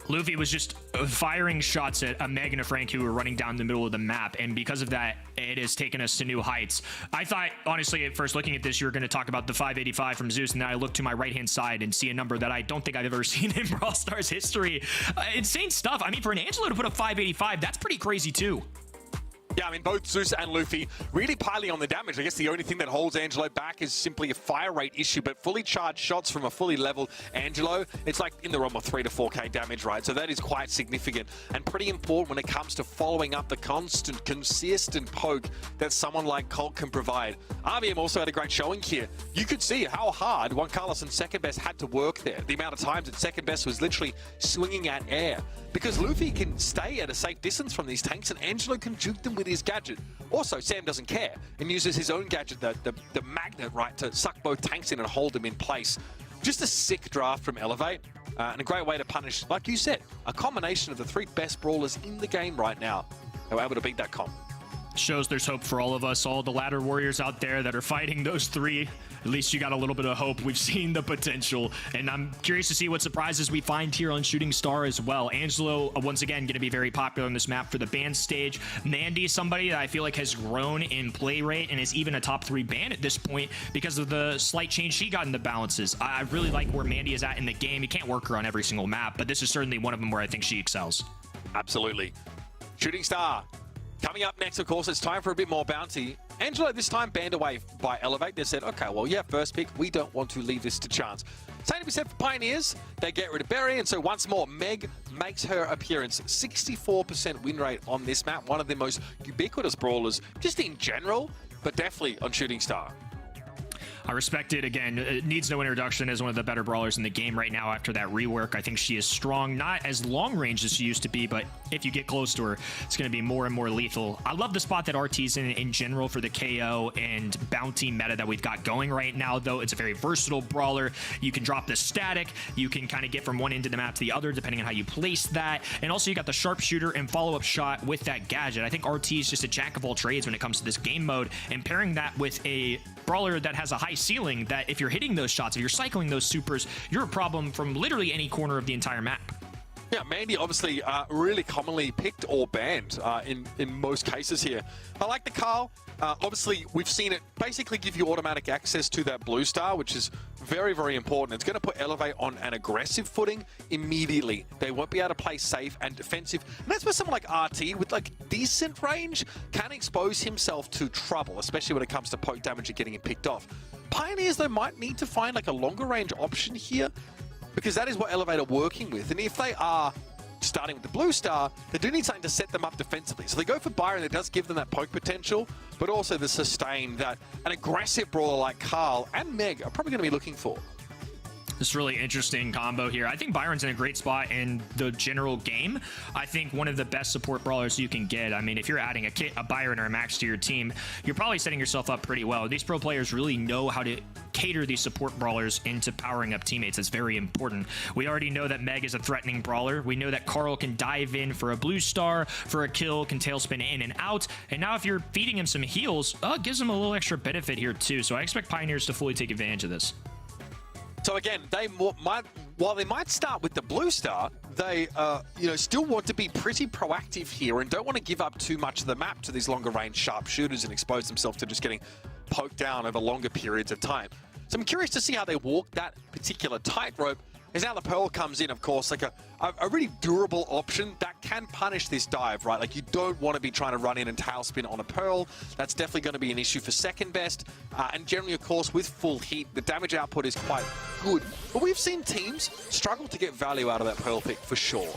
Speaker 3: Luffy was just firing shots at a Meg and a Frank who were running down the middle of the map, and because of that, it has taken us to new heights. I thought, honestly, at first looking at this, you were going to talk about the 585 from Zeus, and then I look to my right-hand side and see a number that I don't think I've ever seen in Brawl Stars history. Insane stuff. I mean, for an Angelo to put up 585, that's pretty crazy, too.
Speaker 5: Yeah, I mean, both Zeus and Luffy really piling on the damage. I guess the only thing that holds Angelo back is simply a fire rate issue, but fully charged shots from a fully leveled Angelo, it's like in the realm of 3 to 4k damage, right? So that is quite significant and pretty important when it comes to following up the consistent poke that someone like Colt can provide. RBM also had a great showing here. You could see how hard Juan Carlos and second best had to work there. The amount of times that second best was literally swinging at air, because Luffy can stay at a safe distance from these tanks and Angelo can juke them with his gadget. Also, Sam doesn't care and uses his own gadget, the magnet, right, to suck both tanks in and hold them in place. Just a sick draft from Elevate, and a great way to punish, like you said, a combination of the 3 best brawlers in the game right now. They were able to beat that comp.
Speaker 3: Shows there's hope for all of us, all the ladder warriors out there that are fighting those three. At least you got a little bit of hope. We've seen the potential, and I'm curious to see what surprises we find here on Shooting Star as well. Angelo, once again, going to be very popular on this map for the ban stage. Mandy, somebody that I feel like has grown in play rate and is even a top 3 ban at this point because of the slight change she got in the balances. I really like where Mandy is at in the game. You can't work her on every single map, but this is certainly one of them where I think she excels.
Speaker 5: Absolutely. Shooting Star. Coming up next, of course, it's time for a bit more bounty. Angelo this time banned away by Elevate. They said, okay, well, yeah, first pick. We don't want to leave this to chance. Same to be said for Pioneers. They get rid of Berry, and so once more, Meg makes her appearance. 64% win rate on this map. One of the most ubiquitous brawlers, just in general, but definitely on Shooting Star.
Speaker 3: I respect it. Again, it needs no introduction as one of the better brawlers in the game right now after that rework. I think she is strong, not as long range as she used to be, but if you get close to her, it's going to be more and more lethal. I love the spot that RT's in general for the KO and bounty meta that we've got going right now, though. It's a very versatile brawler. You can drop the static. You can kind of get from one end of the map to the other, depending on how you place that. And also, you got the sharpshooter and follow-up shot with that gadget. I think RT is just a jack of all trades when it comes to this game mode, and pairing that with a brawler that has a high ceiling, that if you're hitting those shots, if you're cycling those supers, you're a problem from literally any corner of the entire map.
Speaker 5: Yeah, Mandy obviously really commonly picked or banned in most cases here. I like the Carl. Obviously, we've seen it basically give you automatic access to that blue star, which is very, very important. It's going to put Elevate on an aggressive footing immediately. They won't be able to play safe and defensive. And that's where someone like RT with like decent range can expose himself to trouble, especially when it comes to poke damage and getting him picked off. Pioneers, though, might need to find like a longer range option here, because that is what Elevate are working with. And if they are starting with the blue star, they do need something to set them up defensively. So they go for Byron. That does give them that poke potential, but also the sustain that an aggressive brawler like Carl and Meg are probably going to be looking for.
Speaker 3: This really interesting combo here. I think Byron's in a great spot in the general game. I think one of the best support brawlers you can get. I mean, if you're adding a Byron or a Max to your team, you're probably setting yourself up pretty well. These pro players really know how to cater these support brawlers into powering up teammates. It's very important. We already know that Meg is a threatening brawler. We know that Carl can dive in for a blue star, for a kill, can tailspin in and out. And now if you're feeding him some heals, it gives him a little extra benefit here too. So I expect Pioneers to fully take advantage of this.
Speaker 5: So again, while they might start with the blue star, they still want to be pretty proactive here and don't want to give up too much of the map to these longer range sharpshooters and expose themselves to just getting poked down over longer periods of time. So I'm curious to see how they walk that particular tightrope. As now the Pearl comes in, of course, like a really durable option that can punish this dive, right? Like, you don't want to be trying to run in and tailspin on a Pearl. That's definitely going to be an issue for second best. And generally, of course, with full heat, the damage output is quite good. But we've seen teams struggle to get value out of that Pearl pick for sure.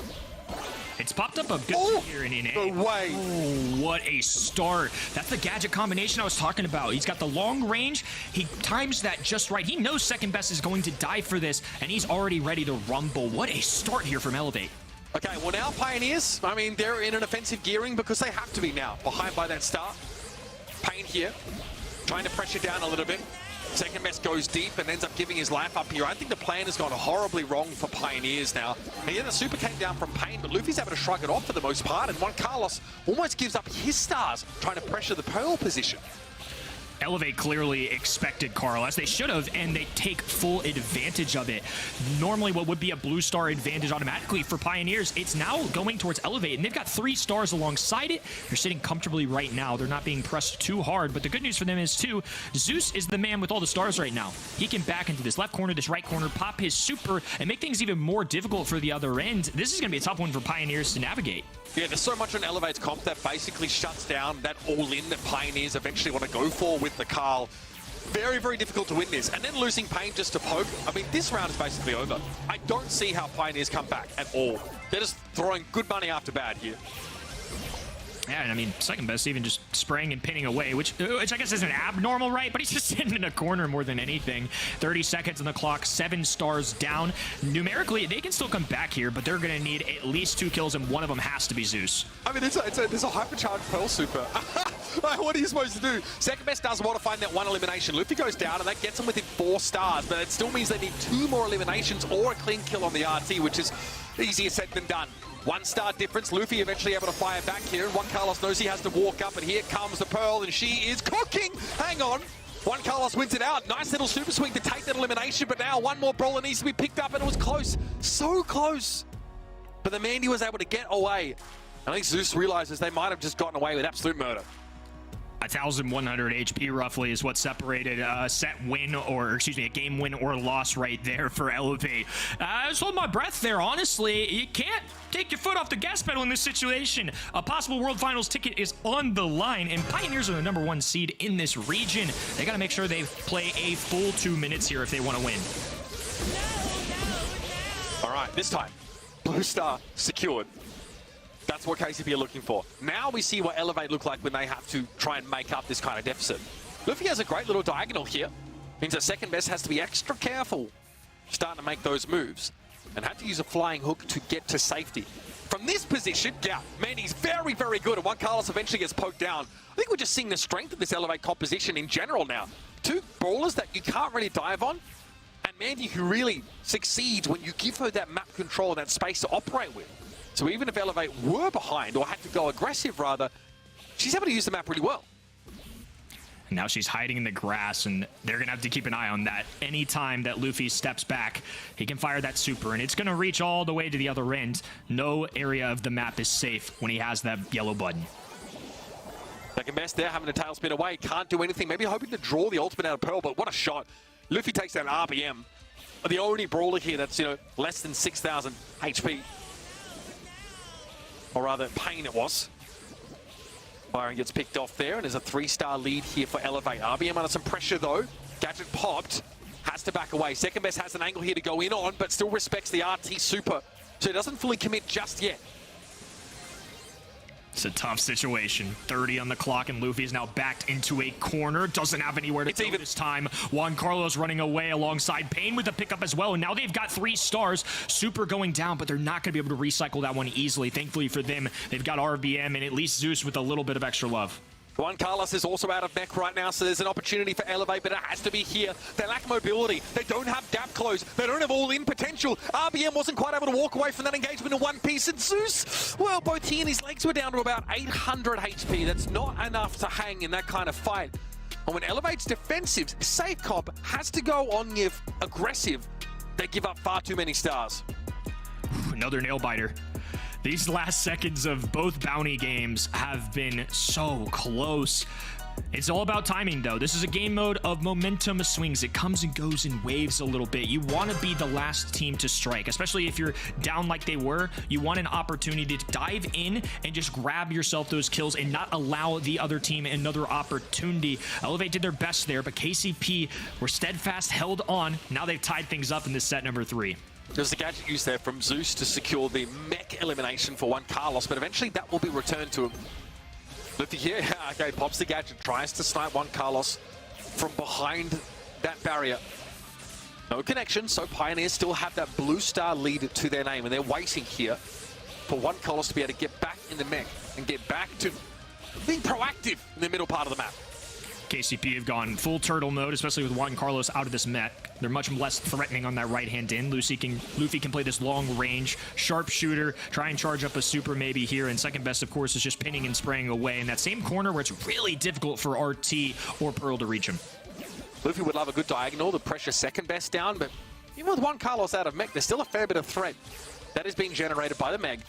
Speaker 3: It's popped up a good here in NA.
Speaker 5: No way.
Speaker 3: Oh, what a start. That's the gadget combination I was talking about. He's got the long range. He times that just right. He knows second best is going to die for this, and he's already ready to rumble. What a start here from Elevate.
Speaker 5: Okay, well now Pioneers, I mean, they're in an offensive gearing because they have to be now. Behind by that star. Pain here. Trying to pressure down a little bit. Second best goes deep and ends up giving his life up here. I think the plan has gone horribly wrong for Pioneers now. And yeah, the super came down from Pain, but Luffy's able to shrug it off for the most part, and Juan Carlos almost gives up his stars trying to pressure the Pearl position.
Speaker 3: Elevate clearly expected Carl, as they should have, and they take full advantage of it. Normally what would be a blue star advantage automatically for Pioneers, it's now going towards Elevate, and they've got 3 stars alongside it. They're sitting comfortably right now. They're not being pressed too hard, but the good news for them is too, Zeus is the man with all the stars right now. He can back into this left corner, this right corner, pop his super, and make things even more difficult for the other end. This is going to be a tough one for Pioneers to navigate.
Speaker 5: Yeah, there's so much on Elevate's comp that basically shuts down that all-in that Pioneers eventually want to go for with the Carl. Very, very difficult to win this. And then losing Pain just to poke. I mean, this round is basically over. I don't see how Pioneers come back at all. They're just throwing good money after bad here.
Speaker 3: Yeah, and I mean, second best even just spraying and pinning away, which I guess isn't abnormal, right? But he's just sitting in a corner more than anything. 30 seconds on the clock, 7 stars down. Numerically, they can still come back here, but they're going to need at least 2 kills, and one of them has to be Zeus.
Speaker 5: I mean, there's a hypercharged Pearl super. Like, what are you supposed to do? Second best does want to find that one elimination. Luffy goes down, and that gets him within 4 stars, but it still means they need 2 more eliminations or a clean kill on the RT, which is easier said than done. 1 star difference. Luffy eventually able to fire back here, and Juan Carlos knows he has to walk up, and here comes the Pearl, and she is cooking. Hang on. Juan Carlos wins it out. Nice little super swing to take that elimination, but now one more brawler needs to be picked up, and it was close. So close. But the Mandy was able to get away. I think Zeus realizes they might have just gotten away with absolute murder.
Speaker 3: 1,100 HP roughly is what separated a game win or loss right there for Elevate. I just hold my breath there. Honestly, you can't take your foot off the gas pedal in this situation. A possible World Finals ticket is on the line, and Pioneers are the #1 seed in this region. They got to make sure they play a full 2 minutes here if they want to win.
Speaker 5: All right, this time, Blue Star secured. That's what KCP are looking for. Now we see what Elevate look like when they have to try and make up this kind of deficit. Luffy has a great little diagonal here. Means that second best has to be extra careful starting to make those moves and have to use a flying hook to get to safety. From this position, yeah, Mandy's very, very good, and Juan Carlos eventually gets poked down. I think we're just seeing the strength of this Elevate composition in general now. 2 brawlers that you can't really dive on, and Mandy who really succeeds when you give her that map control and that space to operate with. So even if Elevate were behind, or had to go aggressive rather, she's able to use the map really well.
Speaker 3: Now she's hiding in the grass, and they're going to have to keep an eye on that. Anytime that Luffy steps back, he can fire that super, and it's going to reach all the way to the other end. No area of the map is safe when he has that yellow button.
Speaker 5: Second best there, having a tailspin away, can't do anything. Maybe hoping to draw the ultimate out of Pearl, but what a shot. Luffy takes down RBM. The only brawler here that's, less than 6,000 HP. Or rather, Pain it was. Byron gets picked off there, and there's a 3-star lead here for Elevate. RBM under some pressure, though. Gadget popped. Has to back away. Second best has an angle here to go in on, but still respects the RT super. So he doesn't fully commit just yet.
Speaker 3: It's a tough situation. 30 on the clock, and Luffy is now backed into a corner. Doesn't have anywhere to go this time. Juan Carlos running away alongside Pain with the pickup as well. And now they've got 3 stars. Super going down, but they're not going to be able to recycle that one easily. Thankfully for them, they've got RBM and at least Zeus with a little bit of extra love.
Speaker 5: Juan Carlos is also out of mech right now, so there's an opportunity for Elevate, but it has to be here. They lack mobility. They don't have gap close. They don't have all-in potential. RBM wasn't quite able to walk away from that engagement in one piece, and Zeus, well, both he and his legs were down to about 800 HP. That's not enough to hang in that kind of fight. And when Elevate's defensive, safe comp has to go on your aggressive, they give up far too many stars.
Speaker 3: Another nail biter. These last seconds of both bounty games have been so close. It's all about timing, though. This is a game mode of momentum swings. It comes and goes in waves a little bit. You want to be the last team to strike, especially if you're down like they were. You want an opportunity to dive in and just grab yourself those kills and not allow the other team another opportunity. Elevate did their best there, but KCP were steadfast, held on. Now they've tied things up in this set number 3.
Speaker 5: There's the gadget use there from Zeus to secure the mech elimination for Juan Carlos, but eventually that will be returned to him. Luffy here, okay, pops the gadget, tries to snipe Juan Carlos from behind that barrier. No connection, so Pioneers still have that blue star lead to their name, and they're waiting here for Juan Carlos to be able to get back in the mech and get back to being proactive in the middle part of the map.
Speaker 3: KCP have gone full turtle mode, especially with Juan Carlos out of this mech. They're much less threatening on that right-hand in. Luffy can play this long-range sharpshooter, try and charge up a super maybe here, and second best, of course, is just pinning and spraying away in that same corner where it's really difficult for RT or Pearl to reach him.
Speaker 5: Luffy would love a good diagonal, the pressure second best down, but even with Juan Carlos out of mech, there's still a fair bit of threat that is being generated by the Meg.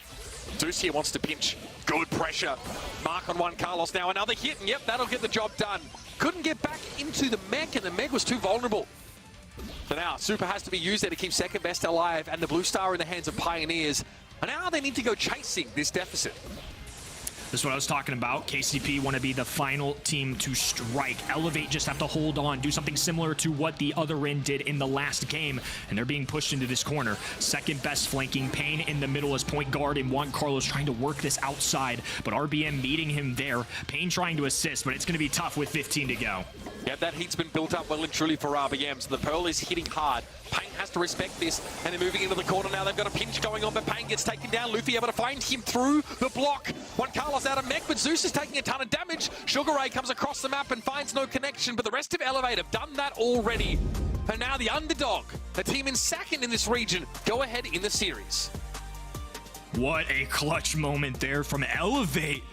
Speaker 5: Zeus here wants to pinch. Good pressure. Mark on Juan Carlos now. Another hit, and yep, that'll get the job done. Couldn't get back into the mech, and the Meg was too vulnerable. So now, Super has to be used there to keep second best alive, and the blue star in the hands of Pioneers. And now they need to go chasing this deficit.
Speaker 3: This is what I was talking about. KCP want to be the final team to strike. Elevate just have to hold on, do something similar to what the other end did in the last game, and they're being pushed into this corner. Second best flanking, Pain in the middle as point guard, and Juan Carlos trying to work this outside, but RBM meeting him there. Pain trying to assist, but it's going to be tough with 15 to go.
Speaker 5: Yeah, that heat's been built up well and truly for RBM, so the Pearl is hitting hard. Pain has to respect this, and they're moving into the corner now. They've got a pinch going on, but Pain gets taken down. Luffy able to find him through the block. Juan Carlos draws out a mech, but Zeus is taking a ton of damage. Sugar Ray comes across the map and finds no connection, but the rest of Elevate have done that already. And now the underdog, the team in second in this region, go ahead in the series.
Speaker 3: What a clutch moment there from Elevate.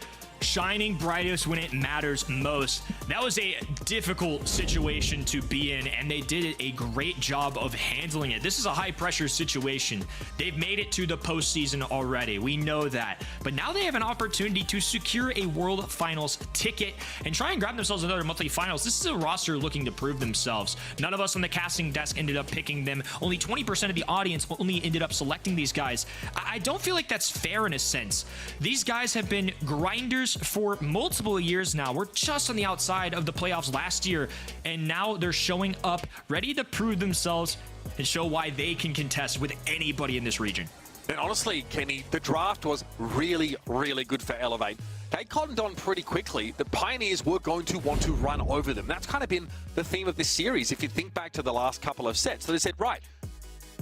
Speaker 3: Shining brightest when it matters most. That was a difficult situation to be in, and they did a great job of handling it. This is a high pressure situation. They've made it to the postseason already. We know that. But now they have an opportunity to secure a World Finals ticket and try and grab themselves another monthly finals. This is a roster looking to prove themselves. None of us on the casting desk ended up picking them. Only 20% of the audience only ended up selecting these guys. I don't feel like that's fair in a sense. These guys have been grinders for multiple years now. We're just on the outside of the playoffs last year, and now they're showing up ready to prove themselves and show why they can contest with anybody in this region.
Speaker 5: And honestly, Kenny, the draft was really, really good for Elevate. They cottoned on pretty quickly that Pioneers were going to want to run over them. That's kind of been the theme of this series. If you think back to the last couple of sets, so they said, right,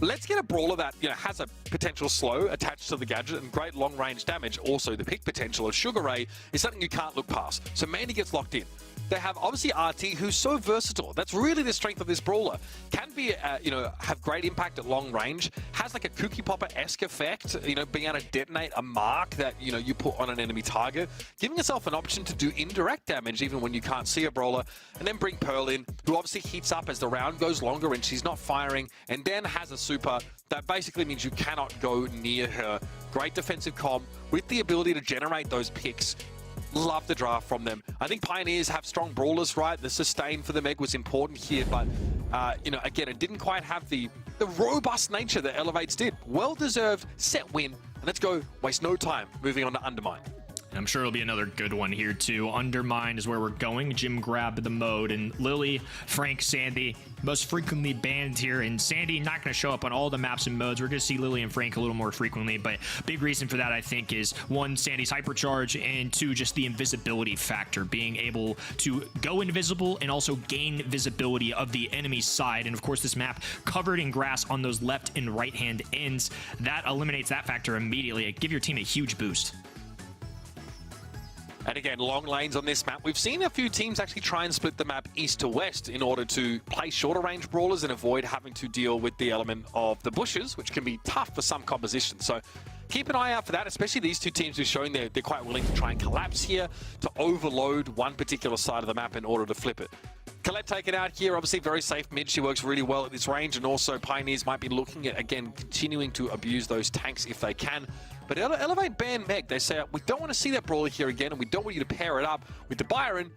Speaker 5: let's get a brawler that, you know, has a potential slow attached to the gadget and great long-range damage. Also, the pick potential of Sugar Ray is something you can't look past. So Mandy gets locked in. They have obviously RT, who's so versatile. That's really the strength of this brawler. Can be, you know, have great impact at long range. Has like a Cookie Popper-esque effect, you know, being able to detonate a mark that, you know, you put on an enemy target. Giving yourself an option to do indirect damage even when you can't see a brawler. And then bring Pearl in, who obviously heats up as the round goes longer and she's not firing. And then has a super that basically means you cannot go near her. Great defensive comm with the ability to generate those picks. Love the draft from them. I think Pioneers have strong brawlers, right? The sustain for the Meg was important here, but, you know, again, it didn't quite have the robust nature that Elevates did. Well-deserved set win. And let's go waste no time moving on to Undermine.
Speaker 3: I'm sure it'll be another good one here too. Undermine is where we're going. Jim grabbed the mode, and Lily, Frank, Sandy most frequently banned here, and Sandy not going to show up on all the maps and modes. We're going to see Lily and Frank a little more frequently, but big reason for that, I think, is one, Sandy's hypercharge, and two, just the invisibility factor, being able to go invisible and also gain visibility of the enemy's side. And of course, this map covered in grass on those left and right hand ends, that eliminates that factor immediately. Give your team a huge boost.
Speaker 5: And again, long lanes on this map. We've seen a few teams actually try and split the map east to west in order to play shorter range brawlers and avoid having to deal with the element of the bushes, which can be tough for some compositions. So keep an eye out for that, especially these two teams who've shown they're quite willing to try and collapse here to overload one particular side of the map in order to flip it. Colette taken out here, obviously very safe mid. She works really well at this range, and also Pioneers might be looking at, again, continuing to abuse those tanks if they can. But Elevate ban Meg. They say, we don't want to see that brawler here again, and we don't want you to pair it up with the Byron.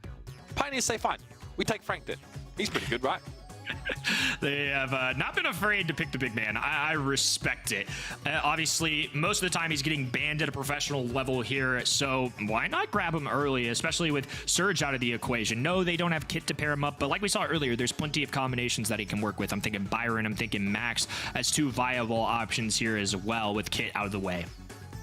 Speaker 5: Pioneers say, fine, we take Frank then. He's pretty good, right?
Speaker 3: They have not been afraid to pick the big man. I respect it. Obviously, most of the time he's getting banned at a professional level here, so why not grab him early, especially with Surge out of the equation? No, they don't have Kit to pair him up, but like we saw earlier, there's plenty of combinations that he can work with. I'm thinking Byron, I'm thinking Max as two viable options here as well with Kit out of the way.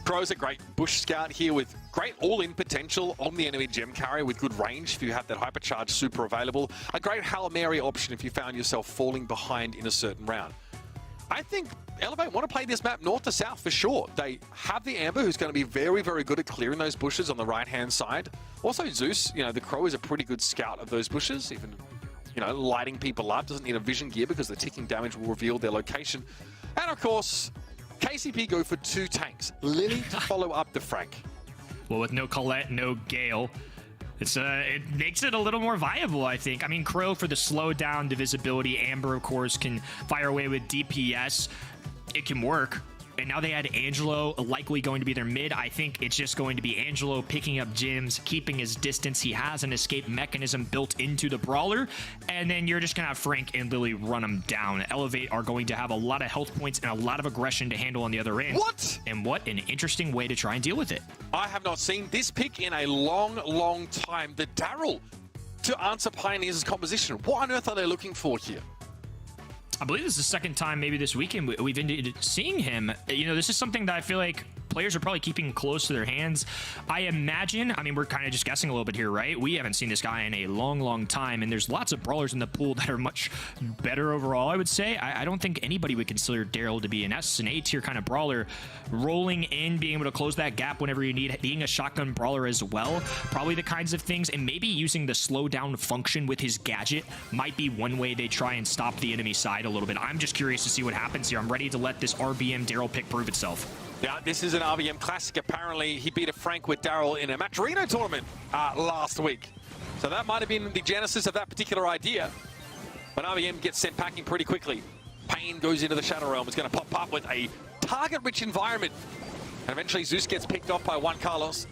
Speaker 5: Crow's a great bush scout here with great all-in potential on the enemy gem carrier with good range if you have that hypercharge super available. A great Hail Mary option if you found yourself falling behind in a certain round. I think Elevate want to play this map north to south for sure. They have the Amber, who's going to be very, very good at clearing those bushes on the right-hand side. Also Zeus, you know, the Crow is a pretty good scout of those bushes, even, you know, lighting people up. Doesn't need a vision gear because the ticking damage will reveal their location. And of course, KCP go for two tanks. Lily to follow up the Frank.
Speaker 3: Well, with no Colette, no Gale, it makes it a little more viable, I think. I mean, Crow for the slowdown, divisibility. Amber, of course, can fire away with DPS. It can work. And now they had Angelo likely going to be their mid. I think it's just going to be Angelo picking up gyms, keeping his distance. He has an escape mechanism built into the brawler. And then you're just going to have Frank and Lily run him down. Elevate are going to have a lot of health points and a lot of aggression to handle on the other end.
Speaker 5: What?
Speaker 3: And what an interesting way to try and deal with it.
Speaker 5: I have not seen this pick in a long, long time. The Daryl to answer Pioneers' composition. What on earth are they looking for here?
Speaker 3: I believe this is the second time maybe this weekend we've ended seeing him. You know, this is something that I feel like players are probably keeping close to their hands. I imagine, I mean, we're kind of just guessing a little bit here, right? We haven't seen this guy in a long time, and there's lots of brawlers in the pool that are much better overall, I would say. I don't think anybody would consider Daryl to be an S and A tier kind of brawler. Rolling in, being able to close that gap whenever you need, being a shotgun brawler as well, probably the kinds of things, and maybe using the slow down function with his gadget might be one way they try and stop the enemy side a little bit. I'm just curious to see what happens here. I'm ready to let this RBM Daryl pick prove itself.
Speaker 5: Yeah, this is an RBM classic. Apparently, he beat a Frank with Daryl in a Matcherino tournament last week. So that might have been the genesis of that particular idea. But RBM gets sent packing pretty quickly. Payne goes into the Shadow Realm. Is going to pop up with a target-rich environment. And eventually, Zeus gets picked off by Juan Carlos.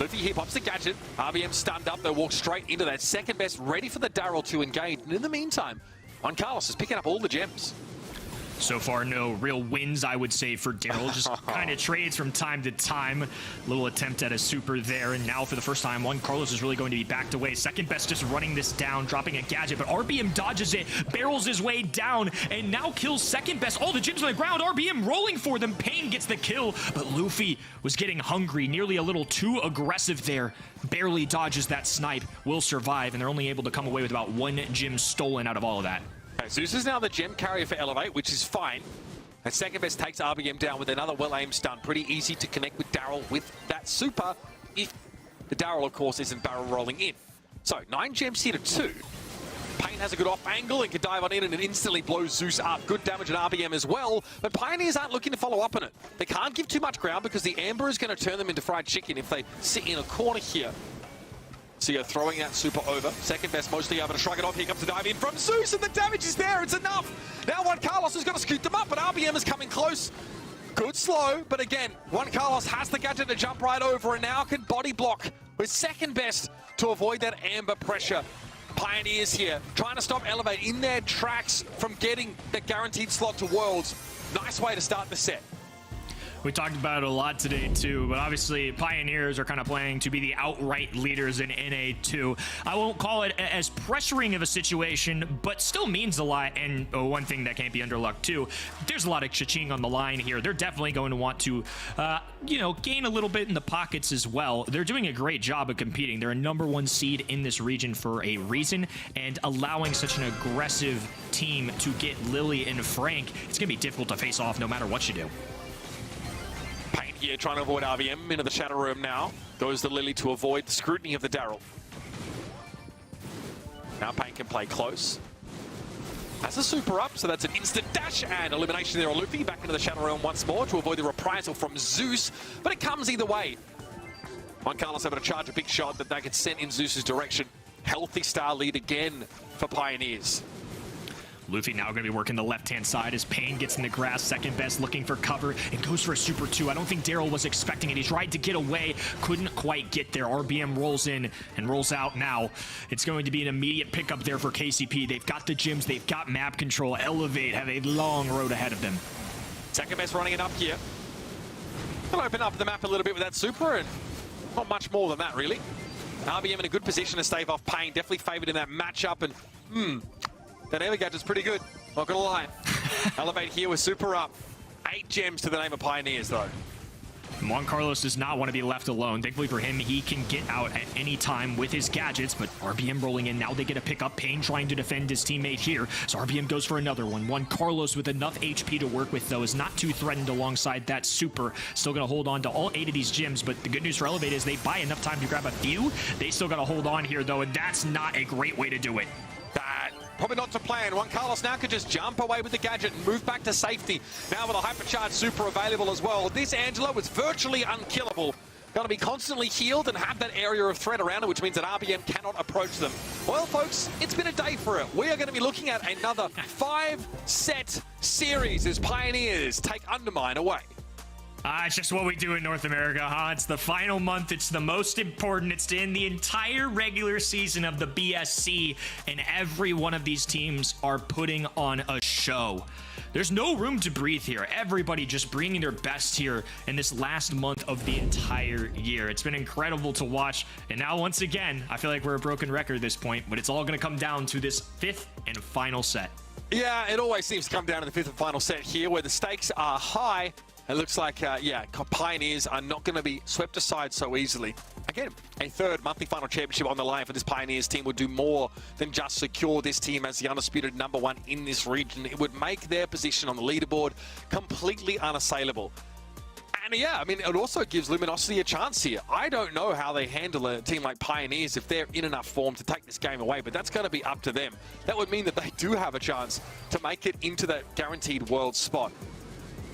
Speaker 5: Luffy here pops the gadget. RBM stunned up. They walk straight into that second best, ready for the Daryl to engage. And in the meantime, Juan Carlos is picking up all the gems.
Speaker 3: So far, no real wins, I would say, for Daryl. Just kind of trades from time to time. Little attempt at a super there, and now for the first time, Juan Carlos is really going to be backed away. Second best just running this down, dropping a gadget, but RBM dodges it, barrels his way down, and now kills second best. All the gems on the ground, RBM rolling for them. Payne gets the kill, but Luffy was getting hungry, nearly a little too aggressive there. Barely dodges that snipe, will survive, and they're only able to come away with about one gem stolen out of all of that.
Speaker 5: Zeus is now the gem carrier for Elevate, which is fine. And second best takes RBM down with another well-aimed stun. Pretty easy to connect with Daryl with that super, if the Daryl, of course, isn't barrel rolling in. So, 9 gems here to 2. Payne has a good off angle and can dive on in and it instantly blows Zeus up. Good damage at RBM as well, but Pioneers aren't looking to follow up on it. They can't give too much ground because the Amber is going to turn them into fried chicken if they sit in a corner here. So you're throwing that super over. Second best mostly able to shrug it off. Here comes the dive in from Zeus, and the damage is there. It's enough. Now Juan Carlos is going to scoot them up, but RBM is coming close. Good slow, but again, Juan Carlos has the gadget to jump right over and now can body block with second best to avoid that Amber pressure. Pioneers here trying to stop Elevate in their tracks from getting the guaranteed slot to Worlds. Nice way to start the set.
Speaker 3: We talked about it a lot today too, but obviously Pioneers are kind of playing to be the outright leaders in NA2. I won't call it as pressuring of a situation, but still means a lot. And one thing that can't be underlooked too, there's a lot of cha-ching on the line here. They're definitely going to want to, gain a little bit in the pockets as well. They're doing a great job of competing. They're a #1 seed in this region for a reason, and allowing such an aggressive team to get Lily and Frank, it's going to be difficult to face off no matter what you do.
Speaker 5: Payne here trying to avoid RBM into the Shadow Room now. Goes the Lily to avoid the scrutiny of the Daryl. Now Payne can play close. Has a super up, so that's an instant dash and elimination there on Luffy. Back into the Shadow Realm once more to avoid the reprisal from Zeus, but it comes either way. Juan Carlos able to charge a big shot that they could send in Zeus's direction. Healthy star lead again for Pioneers.
Speaker 3: Luffy now going to be working the left-hand side as Payne gets in the grass. Second best looking for cover and goes for a super 2. I don't think Daryl was expecting it. He tried to get away, couldn't quite get there. RBM rolls in and rolls out now. It's going to be an immediate pickup there for KCP. They've got the gyms, they've got map control. Elevate have a long road ahead of them.
Speaker 5: Second best running it up here. They'll open up the map a little bit with that super, and not much more than that, really. RBM in a good position to stave off Payne. Definitely favored in that matchup, and that Amber gadget's pretty good, not gonna lie. Elevate here with super up. 8 gems to the name of Pioneers, though.
Speaker 3: Juan Carlos does not want to be left alone. Thankfully for him, he can get out at any time with his gadgets, but RBM rolling in. Now they get a pick up. Payne trying to defend his teammate here. So RBM goes for another one. Juan Carlos with enough HP to work with, though, is not too threatened alongside that super. Still going to hold on to all 8 of these gems, but the good news for Elevate is they buy enough time to grab a few. They still got to hold on here, though, and that's not a great way to do it.
Speaker 5: Probably not to plan. Juan Carlos now could just jump away with the gadget and move back to safety. Now with a hypercharged super available as well. This Angela was virtually unkillable. Going to be constantly healed and have that area of threat around it, which means that RBM cannot approach them. Well, folks, it's been a day for it. We are going to be looking at another 5-set series as Pioneers take Undermine away.
Speaker 3: It's just what we do in North America, huh? It's the final month. It's the most important. It's in the entire regular season of the BSC, and every one of these teams are putting on a show. There's no room to breathe here. Everybody just bringing their best here in this last month of the entire year. It's been incredible to watch, and now once again, I feel like we're a broken record at this point, but it's all going to come down to this 5th and final set.
Speaker 5: Yeah, it always seems to come down to the 5th and final set here, where the stakes are high. It looks like, yeah, Pioneers are not going to be swept aside so easily. Again, a third monthly final championship on the line for this Pioneers team would do more than just secure this team as the undisputed #1 in this region. It would make their position on the leaderboard completely unassailable. And yeah, I mean, it also gives Luminosity a chance here. I don't know how they handle a team like Pioneers if they're in enough form to take this game away, but that's going to be up to them. That would mean that they do have a chance to make it into that guaranteed world spot.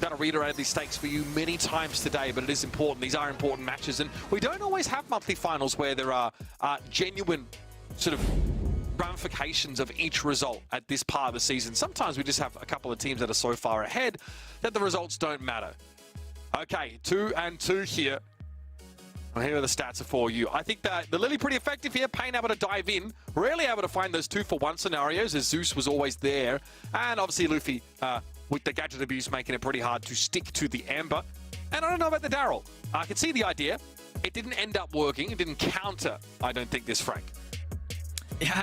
Speaker 5: Going to reiterate these stakes for you many times today, but it is important. These are important matches, and we don't always have monthly finals where there are genuine sort of ramifications of each result at this part of the season. Sometimes we just have a couple of teams that are so far ahead that the results don't matter. Okay, 2-2 here. Well, here are the stats for you. I think that the Lily pretty effective here. Pain able to dive in. Rarely able to find those 2-for-1 scenarios as Zeus was always there. And obviously Luffy with the gadget abuse making it pretty hard to stick to the Amber. And I don't know about the Daryl. I can see the idea. It didn't end up working. It didn't counter, I don't think, this Frank.
Speaker 3: Yeah,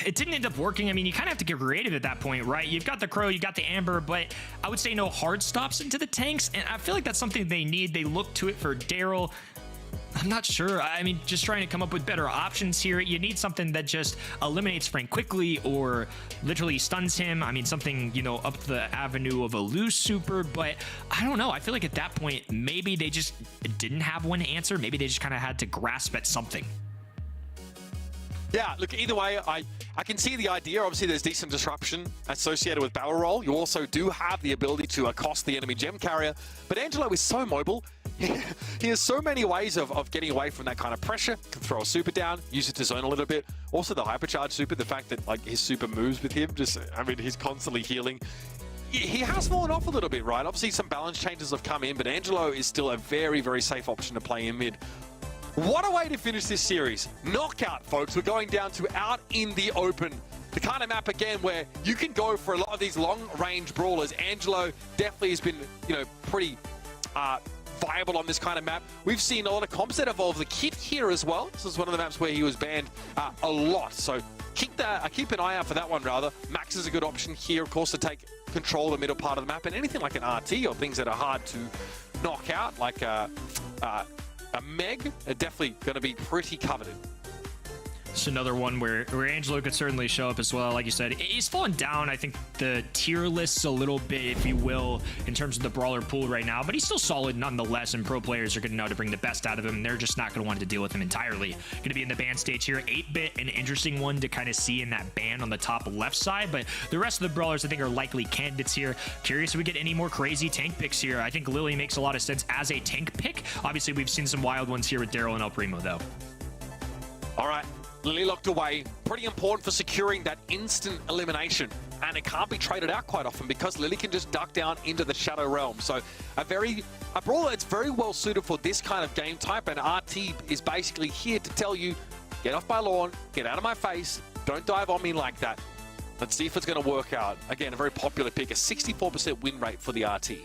Speaker 3: it didn't end up working. I mean, you kind of have to get creative at that point, right? You've got the Crow, you got the Amber, but I would say no hard stops into the tanks, and I feel like that's something they need. They look to it for Daryl. I'm not sure. I mean, just trying to come up with better options here. You need something that just eliminates Frank quickly or literally stuns him. I mean, something, you know, up the avenue of a loose super, but I don't know. I feel like at that point, maybe they just didn't have one answer. Maybe they just kind of had to grasp at something.
Speaker 5: Yeah, look, either way, I can see the idea. Obviously, there's decent disruption associated with barrel roll. You also do have the ability to accost the enemy gem carrier, but Angelo is so mobile. He has so many ways of getting away from that kind of pressure. Can throw a super down, use it to zone a little bit. Also, the hypercharge super, the fact that like his super moves with him, just, I mean, he's constantly healing. He has fallen off a little bit, right? Obviously, some balance changes have come in, but Angelo is still a very, very safe option to play in mid. What a way to finish this series. Knockout, folks. We're going down to out in the open. The kind of map, again, where you can go for a lot of these long-range brawlers. Angelo definitely has been, you know, pretty viable on this kind of map. We've seen a lot of comps that evolve the kit here as well. This is one of the maps where he was banned a lot. So keep an eye out for that one, rather. Max is a good option here, of course, to take control of the middle part of the map. And anything like an RT or things that are hard to knock out, like a Meg, are definitely going to be pretty coveted.
Speaker 3: It's another one where Angelo could certainly show up as well. Like you said, he's fallen down, I think, the tier lists a little bit, if you will, in terms of the brawler pool right now, but he's still solid nonetheless, and pro players are going to know to bring the best out of him. They're just not going to want to deal with him entirely. Going to be in the ban stage here. 8-bit, an interesting one to kind of see in that ban on the top left side, but the rest of the brawlers, I think, are likely candidates here. Curious if we get any more crazy tank picks here. I think Lily makes a lot of sense as a tank pick. Obviously, we've seen some wild ones here with Daryl and El Primo, though.
Speaker 5: All right. Lily locked away, pretty important for securing that instant elimination, and it can't be traded out quite often because Lily can just duck down into the Shadow Realm. So a brawler that's very well suited for this kind of game type, and RT is basically here to tell you, get off my lawn, get out of my face, don't dive on me like that. Let's see if it's going to work out. Again, a very popular pick, a 64% win rate for the RT.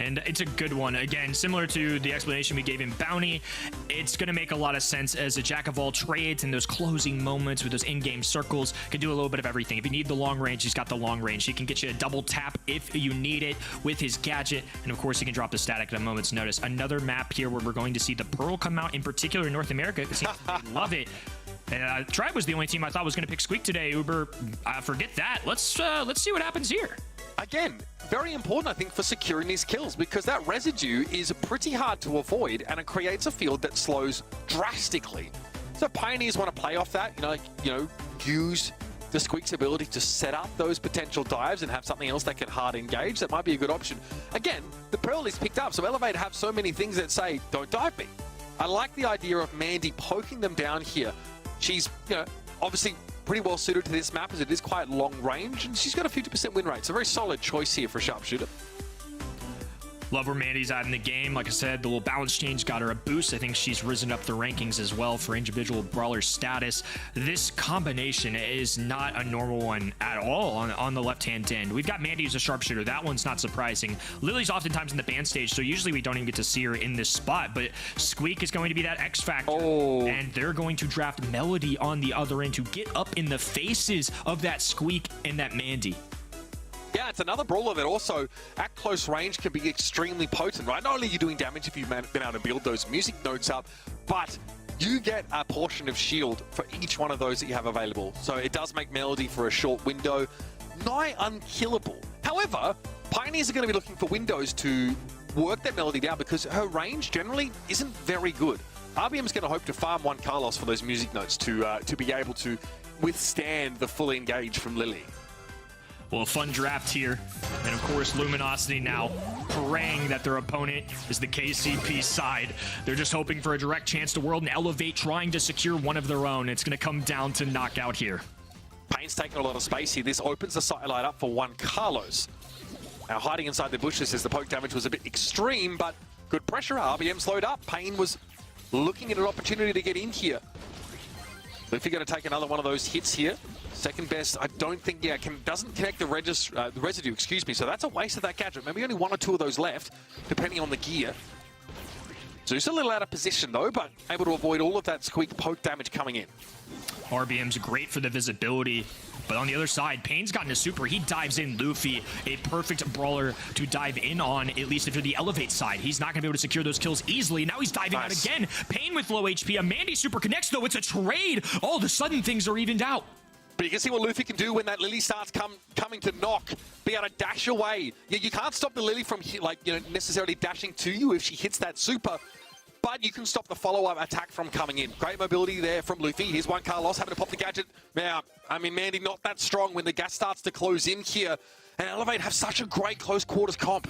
Speaker 3: And it's a good one. Again, similar to the explanation we gave in Bounty, it's going to make a lot of sense as a jack of all trades, and those closing moments with those in-game circles can do a little bit of everything. If you need the long range, he's got the long range. He can get you a double tap if you need it with his gadget. And of course, he can drop the static at a moment's notice. Another map here where we're going to see the Pearl come out, in particular in North America. It seems they love it. Tribe was the only team I thought was going to pick Squeak today. Uber, forget that. Let's see what happens here.
Speaker 5: Again, very important, I think, for securing these kills, because that residue is pretty hard to avoid, and it creates a field that slows drastically. So Pioneers want to play off that, use the Squeak's ability to set up those potential dives and have something else that can hard engage. That might be a good option. Again, the Pearl is picked up, so Elevate have so many things that say, don't dive me. I like the idea of Mandy poking them down here. She's, obviously pretty well suited to this map as it is quite long range, and she's got a 50% win rate. It's a very solid choice here for a sharpshooter.
Speaker 3: Love where Mandy's at in the game. Like I said, the little balance change got her a boost. I think she's risen up the rankings as well for individual brawler status. This combination is not a normal one at all on the left-hand end. We've got Mandy as a sharpshooter. That one's not surprising. Lily's oftentimes in the ban stage, so usually we don't even get to see her in this spot, but Squeak is going to be that X factor. Oh. And they're going to draft Melody on the other end to get up in the faces of that Squeak and that Mandy.
Speaker 5: Yeah, it's another brawler that also, at close range, can be extremely potent, right? Not only are you doing damage if you've been able to build those music notes up, but you get a portion of shield for each one of those that you have available. So it does make Melody for a short window nigh unkillable. However, Pioneers are going to be looking for windows to work that Melody down because her range generally isn't very good. RBM's going to hope to farm one Carlos for those music notes to be able to withstand the full engage from Lily.
Speaker 3: Well, a fun draft here. And of course, Luminosity now praying that their opponent is the KCP side. They're just hoping for a direct chance to World and Elevate, trying to secure one of their own. It's going to come down to knockout here.
Speaker 5: Payne's taking a lot of space here. This opens the sideline up for one Carlos. Now hiding inside the bushes as the poke damage was a bit extreme, but good pressure. RBM slowed up. Payne was looking at an opportunity to get in here. Luffy going to take another one of those hits here. Second best, I don't think, doesn't connect the residue, excuse me. So that's a waste of that gadget. Maybe only one or two of those left, depending on the gear. Zeus a little out of position though, but able to avoid all of that squeak poke damage coming in.
Speaker 3: RBM's great for the visibility, but on the other side, Payne's gotten a super. He dives in Luffy, a perfect brawler to dive in on, at least if you're the Elevate side. He's not going to be able to secure those kills easily. Now he's diving out again. Payne with low HP. A Mandy super connects, though. It's a trade. All of a sudden, things are evened out.
Speaker 5: But you can see what Luffy can do when that Lily starts coming to knock. Be able to dash away. You can't stop the Lily from necessarily dashing to you if she hits that super. But you can stop the follow-up attack from coming in. Great mobility there from Luffy. Here's one Carlos having to pop the gadget. Now, I mean, Mandy not that strong when the gas starts to close in here. And Elevate have such a great close quarters comp.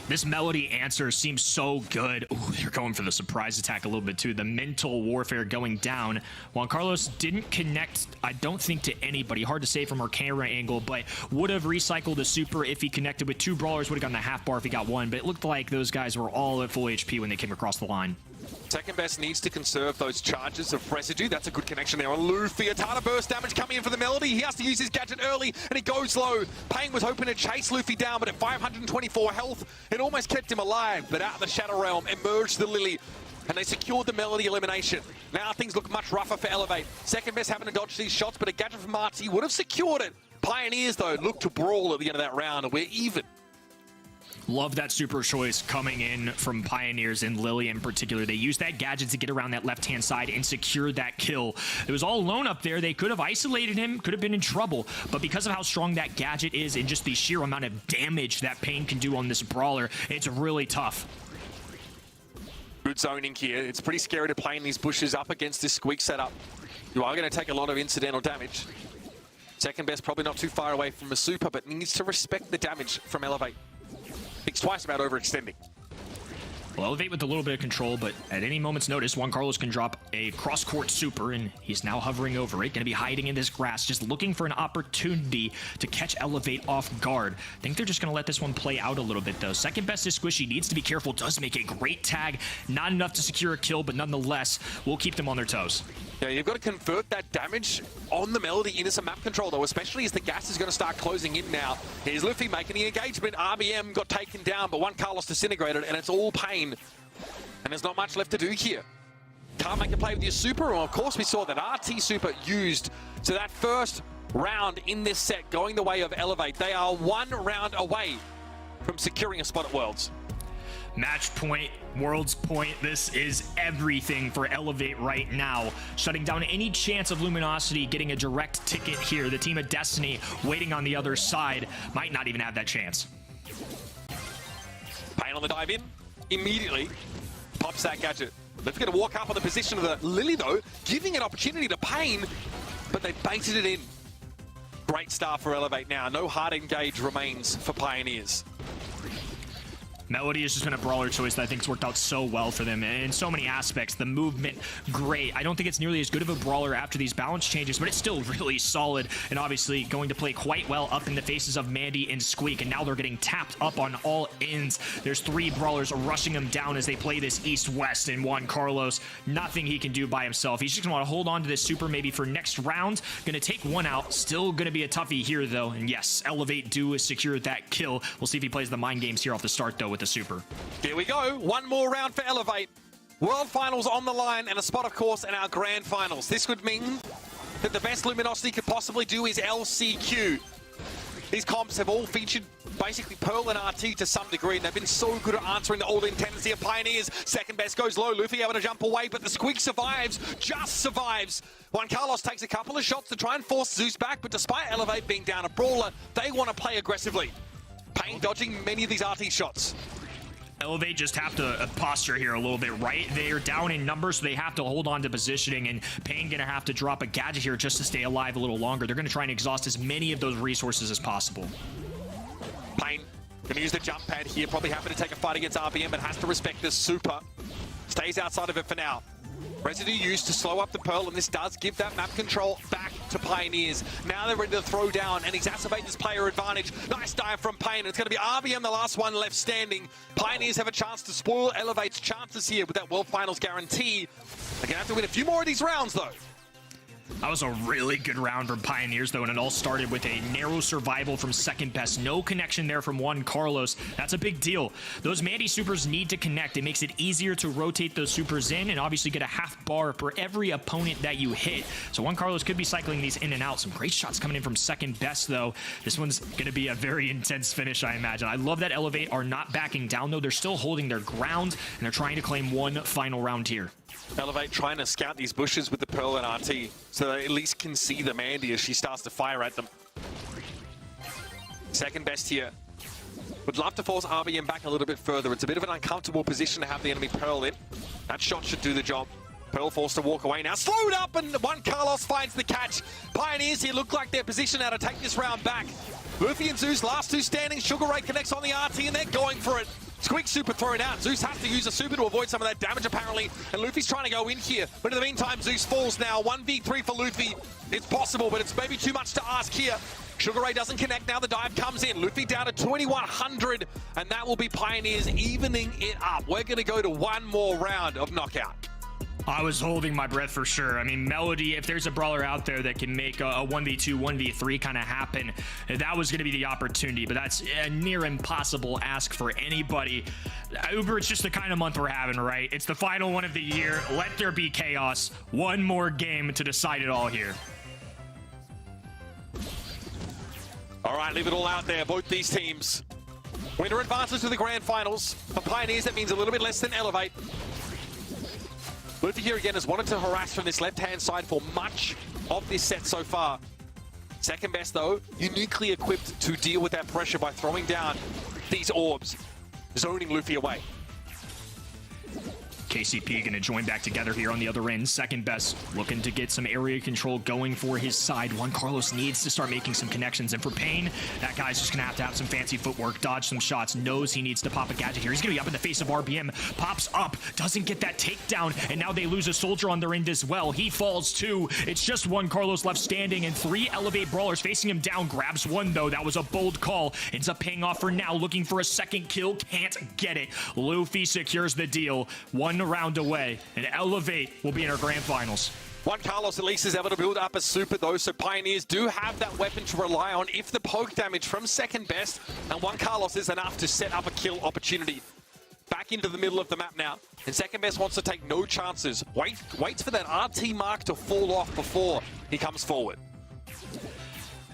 Speaker 3: This Melody answer seems so good. Ooh, they're going for the surprise attack a little bit too. The mental warfare going down. Juan Carlos didn't connect, I don't think, to anybody. Hard to say from our camera angle, but would have recycled a super if he connected with two brawlers. Would have gotten a half bar if he got one, but it looked like those guys were all at full HP when they came across the line.
Speaker 5: Second best needs to conserve those charges of residue. That's a good connection there on Luffy. A ton of burst damage coming in for the Melody. He has to use his gadget early, and he goes low. Payne was hoping to chase Luffy down, but at 524 health, it almost kept him alive. But out of the Shadow Realm emerged the Lily, and they secured the Melody elimination. Now things look much rougher for Elevate. Second best having to dodge these shots, but a gadget from Marty would have secured it. Pioneers, though, look to brawl at the end of that round, and we're even.
Speaker 3: Love that super choice coming in from Pioneers and Lily in particular. They used that gadget to get around that left-hand side and secure that kill. It was all alone up there. They could have isolated him, could have been in trouble. But because of how strong that gadget is and just the sheer amount of damage that Payne can do on this brawler, it's really tough.
Speaker 5: Good zoning here. It's pretty scary to play in these bushes up against this squeak setup. You are going to take a lot of incidental damage. Second best probably not too far away from a super, but needs to respect the damage from Elevate. Thinks twice about overextending.
Speaker 3: Well, Elevate with a little bit of control, but at any moment's notice, Juan Carlos can drop a cross-court super, and he's now hovering over it, going to be hiding in this grass, just looking for an opportunity to catch Elevate off guard. I think they're just going to let this one play out a little bit, though. Second best is Squishy, needs to be careful, does make a great tag. Not enough to secure a kill, but nonetheless, we'll keep them on their toes.
Speaker 5: Yeah, you've got to convert that damage on the Melody into some map control, though, especially as the gas is going to start closing in now. Here's Luffy making the engagement. RBM got taken down, but one Carlos disintegrated, and it's all Payne. And there's not much left to do here. Can't make a play with your super, and of course we saw that RT super used. So that first round in this set going the way of Elevate. They are one round away from securing a spot at Worlds.
Speaker 3: Match point, Worlds point, this is everything for Elevate right now. Shutting down any chance of Luminosity getting a direct ticket here. The team of Destiny waiting on the other side might not even have that chance.
Speaker 5: Payne on the dive in, immediately pops that gadget. They're going to walk up on the position of the Lily though, giving an opportunity to Payne, but they baited it in. Great start for Elevate now. No hard engage remains for Pioneers.
Speaker 3: Melody has just been a brawler choice that I think has worked out so well for them in so many aspects. The movement, great. I don't think it's nearly as good of a brawler after these balance changes, but it's still really solid and obviously going to play quite well up in the faces of Mandy and Squeak, and now they're getting tapped up on all ends. There's three brawlers rushing them down as they play this east-west, and Juan Carlos, nothing he can do by himself. He's just going to want to hold on to this super maybe for next round. Going to take one out. Still going to be a toughie here, though, and yes, Elevate do secure that kill. We'll see if he plays the mind games here off the start, though, with the super.
Speaker 5: Here we go. One more round for Elevate. World Finals on the line and a spot, of course, in our Grand Finals. This would mean that the best Luminosity could possibly do is LCQ. These comps have all featured basically Pearl and RT to some degree, and they've been so good at answering the all-in tendency of Pioneers. Second best goes low. Luffy able to jump away, but the Squeak survives, just survives. Juan Carlos takes a couple of shots to try and force Zeus back, but despite Elevate being down a brawler, they want to play aggressively. Payne dodging many of these RT shots.
Speaker 3: Elevate just have to posture here a little bit, right? They're down in numbers, so they have to hold on to positioning, and Payne gonna have to drop a gadget here just to stay alive a little longer. They're gonna try and exhaust as many of those resources as possible.
Speaker 5: Payne gonna use the jump pad here, probably happy to take a fight against RBM, but has to respect this super. Stays outside of it for now. Residue used to slow up the Pearl, and this does give that map control back to Pioneers. Now they're ready to throw down and exacerbate this player advantage. Nice dive from Payne. It's going to be RBM, the last one left standing. Pioneers have a chance to spoil Elevate's chances here with that World Finals guarantee. They're going to have to win a few more of these rounds, though.
Speaker 3: That was a really good round from Pioneers, though, and it all started with a narrow survival from second best. No connection there from Juan Carlos. That's a big deal. Those Mandy supers need to connect. It makes it easier to rotate those supers in and obviously get a half bar for every opponent that you hit. So Juan Carlos could be cycling these in and out. Some great shots coming in from second best, though. This one's going to be a very intense finish, I imagine. I love that Elevate are not backing down, though. They're still holding their ground, and they're trying to claim one final round here.
Speaker 5: Elevate trying to scout these bushes with the Pearl and RT, so they at least can see the Mandy as she starts to fire at them. Second best here. Would love to force RBM back a little bit further. It's a bit of an uncomfortable position to have the enemy Pearl in. That shot should do the job. Pearl forced to walk away now. Slowed up, and Juan Carlos finds the catch. Pioneers here look like they're positioned now to take this round back. Luffy and Zeus, last two standing. Sugar Ray connects on the RT, and they're going for it. Squeak super thrown out. Zeus has to use a super to avoid some of that damage, apparently. And Luffy's trying to go in here. But in the meantime, Zeus falls now. 1v3 for Luffy. It's possible, but it's maybe too much to ask here. Sugar Ray doesn't connect. Now the dive comes in. Luffy down to 2100. And that will be Pioneers evening it up. We're going to go to one more round of knockout.
Speaker 3: I was holding my breath for sure. I mean, Melody, if there's a brawler out there that can make a 1v2, 1v3 kind of happen, that was going to be the opportunity, but that's a near impossible ask for anybody. Uber, it's just the kind of month we're having, right? It's the final one of the year. Let there be chaos. One more game to decide it all here.
Speaker 5: All right, leave it all out there, both these teams. Winner advances to the grand finals. For Pioneers, that means a little bit less than Elevate. Luffy here again has wanted to harass from this left-hand side for much of this set so far. Second best, though, uniquely equipped to deal with that pressure by throwing down these orbs, zoning Luffy away.
Speaker 3: KCP going to join back together here on the other end. Second best looking to get some area control going for his side. Juan Carlos needs to start making some connections. And for Payne, that guy's just going to have some fancy footwork, dodge some shots, knows he needs to pop a gadget here. He's going to be up in the face of RBM. Pops up, doesn't get that takedown. And now they lose a soldier on their end as well. He falls too. It's just Juan Carlos left standing and three Elevate brawlers facing him down. Grabs one though. That was a bold call. Ends up paying off for now. Looking for a second kill. Can't get it. Luffy secures the deal. One round away, and Elevate will be in our grand finals.
Speaker 5: Juan Carlos at least is able to build up a super though, so Pioneers do have that weapon to rely on if the poke damage from second best, and Juan Carlos is enough to set up a kill opportunity. Back into the middle of the map now, and second best wants to take no chances. Waits for that RT mark to fall off before he comes forward.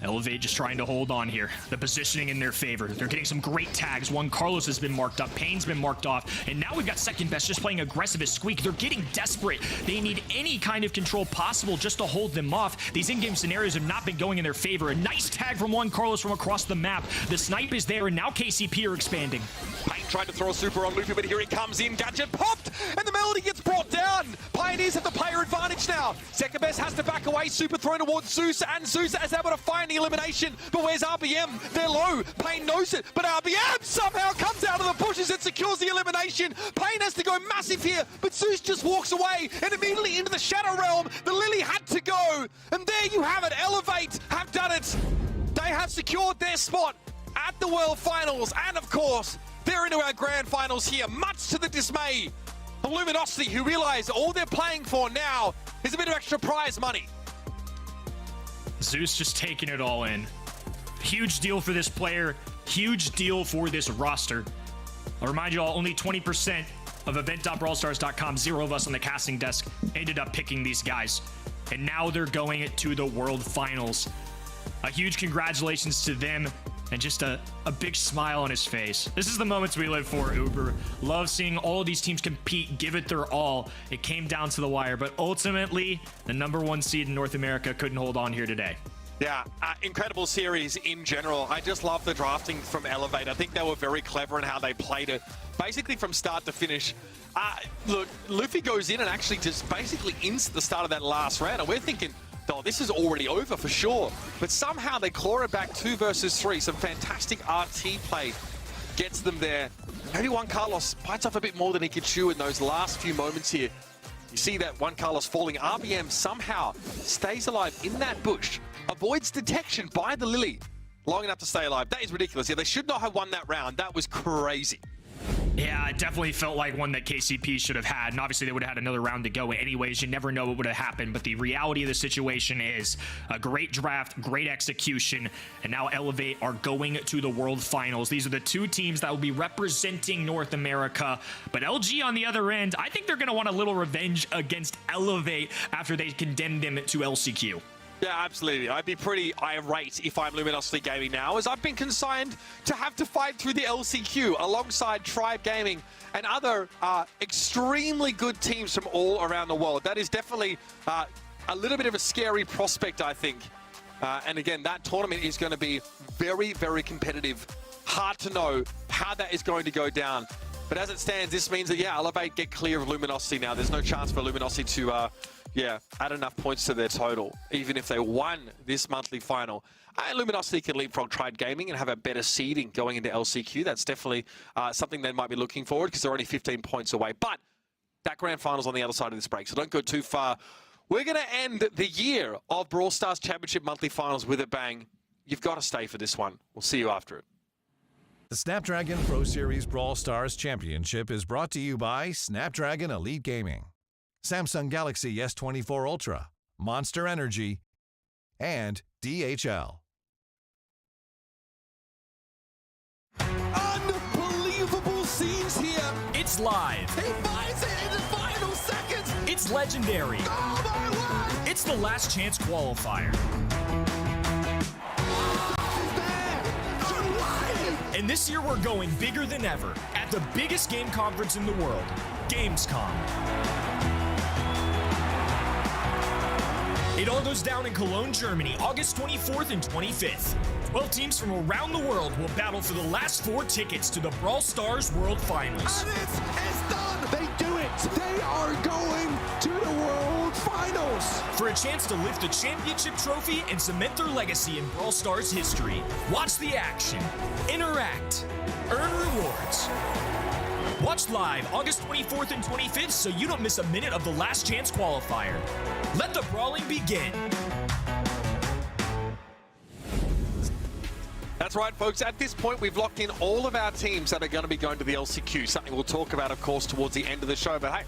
Speaker 3: Elevate just trying to hold on here. The positioning in their favor. They're getting some great tags. Juan Carlos has been marked up. Payne's been marked off. And now we've got second best just playing aggressive as Squeak. They're getting desperate. They need any kind of control possible just to hold them off. These in-game scenarios have not been going in their favor. A nice tag from Juan Carlos from across the map. The snipe is there, and now KCP are expanding.
Speaker 5: Payne tried to throw a super on Luffy, but here he comes in. Gadget popped, and the Melody gets brought down. Pioneers have the player advantage now. Second best has to back away. Super thrown towards Zeus, and Zeus is able to find the elimination. But where's RBM? They're low. Payne knows it, but RBM somehow comes out of the bushes and secures the elimination. Payne has to go massive here, but Zeus just walks away and immediately into the Shadow Realm. The Lily had to go, and there you have it. Elevate have done it. They have secured their spot at the World Finals, and of course, they're into our Grand Finals here, much to the dismay of Luminosity, who realize all they're playing for now is a bit of extra prize money.
Speaker 3: Zeus just taking it all in. Huge deal for this player. Huge deal for this roster. I'll remind you all, only 20% of event.brawlstars.com, 0 of us on the casting desk, ended up picking these guys. And now they're going to the World Finals. A huge congratulations to them. and just a big smile on his face. This is the moments we live for, Uber. Love seeing all of these teams compete, give it their all. It came down to the wire, but ultimately, the #1 seed in North America couldn't hold on here today.
Speaker 5: Yeah, incredible series in general. I just love the drafting from Elevate. I think they were very clever in how they played it, basically from start to finish. Look, Luffy goes in and actually just basically ends the start of that last round, and we're thinking, oh, this is already over for sure. But somehow they claw it back 2 versus 3. Some fantastic RT play gets them there. Maybe Juan Carlos bites off a bit more than he could chew in those last few moments here. You see that Juan Carlos falling. RBM somehow stays alive in that bush, avoids detection by the Lily long enough to stay alive. That is ridiculous. Yeah, they should not have won that round. That was crazy.
Speaker 3: Yeah, it definitely felt like one that KCP should have had, and obviously they would have had another round to go anyways. You never know what would have happened, but the reality of the situation is a great draft, great execution, and now Elevate are going to the World Finals. These are the 2 teams that will be representing North America, but LG on the other end, I think they're going to want a little revenge against Elevate after they condemned them to LCQ.
Speaker 5: Yeah, absolutely. I'd be pretty irate if I'm Luminosity Gaming now, as I've been consigned to have to fight through the LCQ alongside Tribe Gaming and other extremely good teams from all around the world. That is definitely a little bit of a scary prospect, I think. And again, that tournament is going to be very, very competitive. Hard to know how that is going to go down. But as it stands, this means that, yeah, Elevate get clear of Luminosity now. There's no chance for Luminosity to... add enough points to their total, even if they won this monthly final. Luminosity can leapfrog Tribe Gaming and have a better seeding going into LCQ. That's definitely something they might be looking forward, because they're only 15 points away. But that grand final's on the other side of this break, so don't go too far. We're going to end the year of Brawl Stars Championship monthly finals with a bang. You've got to stay for this one. We'll see you after it.
Speaker 6: The Snapdragon Pro Series Brawl Stars Championship is brought to you by Snapdragon Elite Gaming, Samsung Galaxy S24 Ultra, Monster Energy, and DHL.
Speaker 2: Unbelievable scenes here.
Speaker 7: It's live.
Speaker 2: He finds it in the final seconds.
Speaker 7: It's legendary.
Speaker 2: Oh my word.
Speaker 7: It's the last chance qualifier. And this year we're going bigger than ever at the biggest game conference in the world, Gamescom. It all goes down in Cologne, Germany, August 24th and 25th. 12 teams from around the world will battle for the last 4 tickets to the Brawl Stars World Finals.
Speaker 2: And it's done. They do it. They are going to the World Finals.
Speaker 7: For a chance to lift the championship trophy and cement their legacy in Brawl Stars history. Watch the action, interact, earn rewards. Watch live August 24th and 25th so you don't miss a minute of the last chance qualifier. Let the brawling begin.
Speaker 5: That's right, folks. At this point, we've locked in all of our teams that are going to be going to the LCQ, something we'll talk about, of course, towards the end of the show. But hey,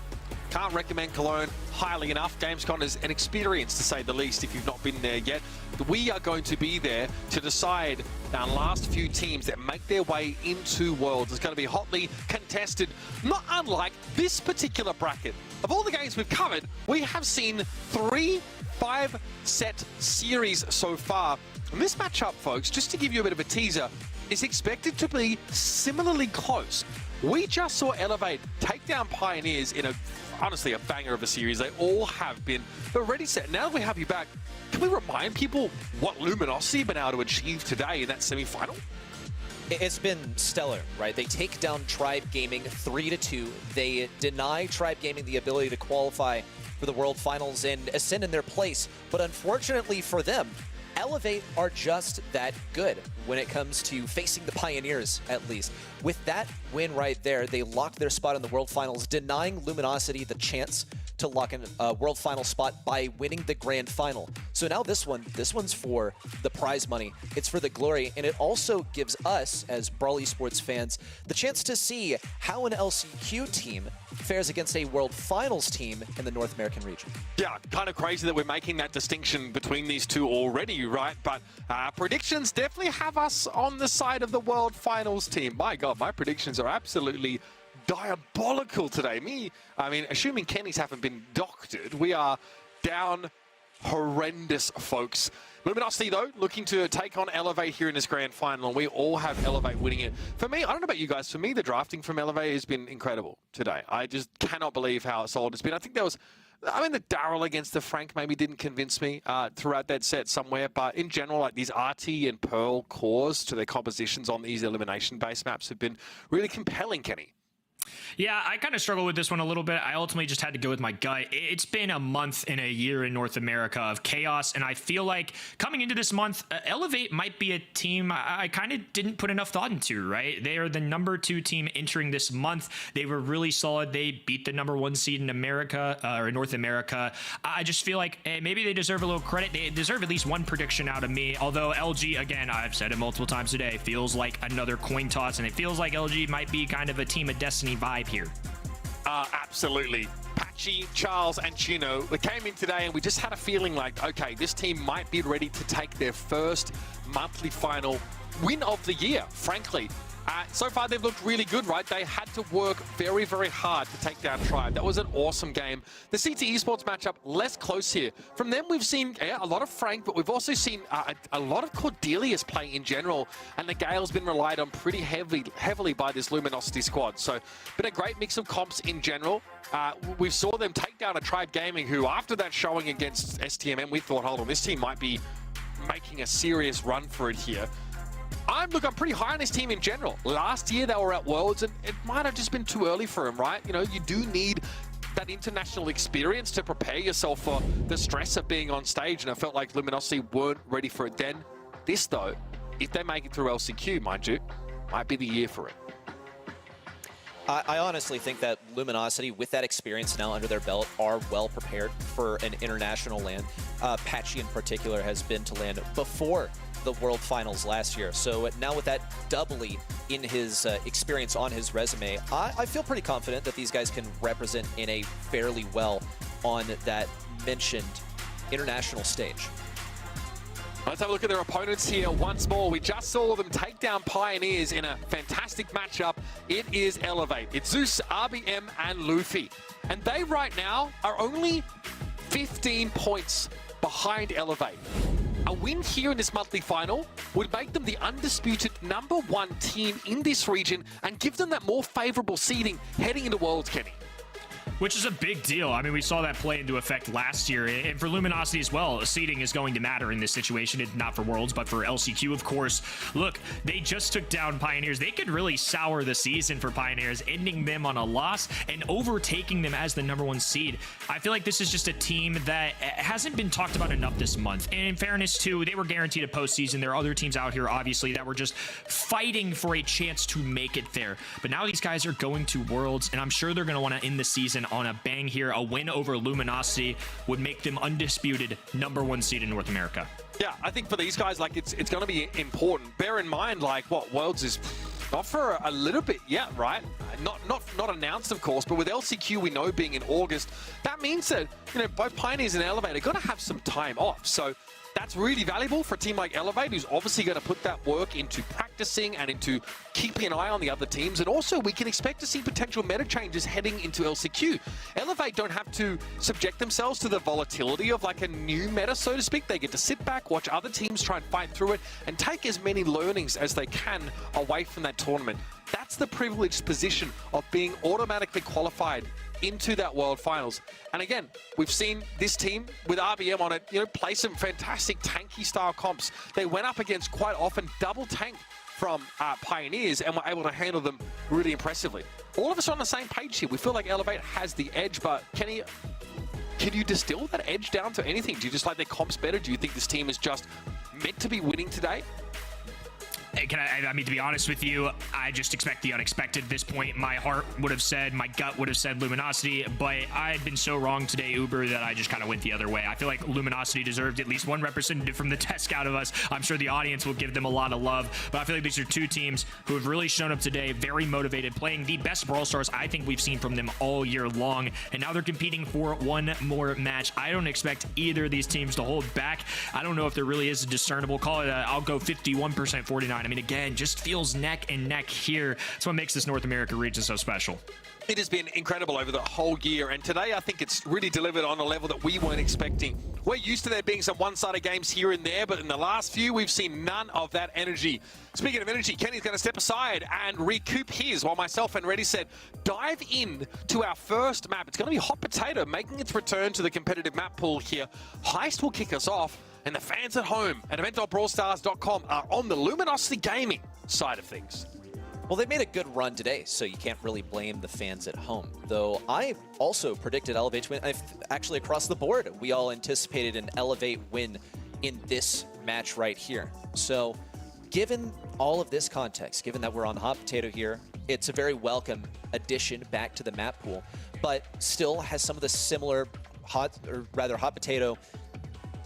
Speaker 5: can't recommend Cologne highly enough. Gamescom is an experience, to say the least, if you've not been there yet. We are going to be there to decide our last few teams that make their way into Worlds. It's going to be hotly contested, not unlike this particular bracket. Of all the games we've covered, we have seen 3 5-set series so far. And this matchup, folks, just to give you a bit of a teaser, is expected to be similarly close. We just saw Elevate take down Pioneers in honestly a banger of a series. They all have been. But ready, set. Now that we have you back, can we remind people what Luminosity have been able to achieve today in that semi-final?
Speaker 4: It's been stellar, right? They take down Tribe Gaming 3-2. They deny Tribe Gaming the ability to qualify for the World Finals and ascend in their place. But unfortunately for them, Elevate are just that good when it comes to facing the Pioneers, at least. With that win right there, they locked their spot in the World Finals, denying Luminosity the chance to lock in a World Final spot by winning the Grand Final. So now this one's for the prize money. It's for the glory, and it also gives us, as Brawl Esports fans, the chance to see how an LCQ team fares against a World Finals team in the North American region.
Speaker 5: Yeah, kind of crazy that we're making that distinction between these two already, right? But predictions definitely have us on the side of the World Finals team. My God, my predictions are absolutely diabolical today. I mean, assuming Kenny's haven't been doctored, we are down horrendous, folks. Luminosity, though, looking to take on Elevate here in this grand final, and we all have Elevate winning it. For me, I don't know about you guys, for me, the drafting from Elevate has been incredible today. I just cannot believe how solid it's been. I think there was, the Daryl against the Frank maybe didn't convince me throughout that set somewhere, but in general, like these RT and Pearl cores to their compositions on these elimination-based maps have been really compelling, Kenny.
Speaker 3: Yeah, I kind of struggle with this one a little bit. I ultimately just had to go with my gut. It's been a month and a year in North America of chaos, and I feel like coming into this month, Elevate might be a team I kind of didn't put enough thought into, right? They are the number 2 team entering this month. They were really solid. They beat the number 1 seed in America, or North America. I just feel like maybe they deserve a little credit. They deserve at least one prediction out of me, although LG, again, I've said it multiple times today, feels like another coin toss, and it feels like LG might be kind of a team of destiny vibe here.
Speaker 5: Absolutely. Patchy, Charles, and Chino, they came in today and we just had a feeling like, okay, this team might be ready to take their first monthly final win of the year, frankly. So far, they've looked really good, right? They had to work very, very hard to take down Tribe. That was an awesome game. The CT Esports matchup, less close here. From them, we've seen a lot of Frank, but we've also seen a lot of Cordelius play in general, and the Gale's been relied on pretty heavily by this Luminosity squad. So, been a great mix of comps in general. We saw them take down a Tribe Gaming, who after that showing against STMM, we thought, hold on, this team might be making a serious run for it here. I'm pretty high on this team in general. Last year they were at Worlds, and it might have just been too early for them, right? You know, you do need that international experience to prepare yourself for the stress of being on stage, and I felt like Luminosity weren't ready for it then. This, though, if they make it through LCQ, mind you, might be the year for it.
Speaker 4: I honestly think that Luminosity, with that experience now under their belt, are well prepared for an international land. Patchy in particular has been to land before the World Finals last year. So now with that doubly in his experience on his resume, I feel pretty confident that these guys can represent in a fairly well on that mentioned international stage.
Speaker 5: Let's have a look at their opponents here once more. We just saw them take down Pioneers in a fantastic matchup. It is Elevate. It's Zeus, RBM, and Luffy. And they right now are only 15 points behind Elevate. A win here in this monthly final would make them the undisputed #1 team in this region and give them that more favorable seeding heading into Worlds, Kenny.
Speaker 3: Which is a big deal. I mean, we saw that play into effect last year. And for Luminosity as well, seeding is going to matter in this situation. Not for Worlds, but for LCQ, of course. Look, they just took down Pioneers. They could really sour the season for Pioneers, ending them on a loss and overtaking them as the #1 seed. I feel like this is just a team that hasn't been talked about enough this month. And in fairness, too, they were guaranteed a postseason. There are other teams out here, obviously, that were just fighting for a chance to make it there. But now these guys are going to Worlds, and I'm sure they're going to want to end the season on a bang here. A win over Luminosity would make them undisputed #1 seed in North America.
Speaker 5: Yeah, I think for these guys, like, it's going to be important. Bear in mind, like, what Worlds is not for a little bit yet, right? Not announced, of course, but with LCQ, we know being in August, that means that, you know, both Pioneers and Elevate are going to have some time off. So that's really valuable for a team like Elevate, who's obviously going to put that work into practicing and into keeping an eye on the other teams. And also, we can expect to see potential meta changes heading into LCQ. Elevate don't have to subject themselves to the volatility of like a new meta, so to speak. They get to sit back, watch other teams try and fight through it, and take as many learnings as they can away from that tournament. That's the privileged position of being automatically qualified into that World Finals. And again, we've seen this team with RBM on it, you know, play some fantastic tanky style comps. They went up against quite often double tank from Pioneers and were able to handle them really impressively. All of us are on the same page here. We feel like Elevate has the edge, but can you distill that edge down to anything? Do you just like their comps better? Do you think this team is just meant to be winning today?
Speaker 3: I mean, to be honest with you, I just expect the unexpected at this point. My heart would have said, my gut would have said Luminosity, but I've been so wrong today, Uber, that I just kind of went the other way. I feel like Luminosity deserved at least one representative from the desk out of us. I'm sure the audience will give them a lot of love, but I feel like these are two teams who have really shown up today, very motivated, playing the best Brawl Stars I think we've seen from them all year long, and now they're competing for one more match. I don't expect either of these teams to hold back. I don't know if there really is a discernible call. I'll go 51%, 49. I mean, again, just feels neck and neck here. That's what makes this North America region so special.
Speaker 5: It has been incredible over the whole year, and today I think it's really delivered on a level that we weren't expecting. We're used to there being some one-sided games here and there, but in the last few, we've seen none of that energy. Speaking of energy, Kenny's going to step aside and recoup his, while myself and Reddy said, dive in to our first map. It's going to be Hot Potato, making its return to the competitive map pool here. Heist will kick us off, and the fans at home at event.brawlstars.com are on the Luminosity Gaming side of things.
Speaker 4: Well, they made a good run today, so you can't really blame the fans at home. Though I also predicted Elevate to win. Actually, across the board, we all anticipated an Elevate win in this match right here. So, given all of this context, given that we're on Hot Potato here, it's a very welcome addition back to the map pool, but still has some of the similar Hot Potato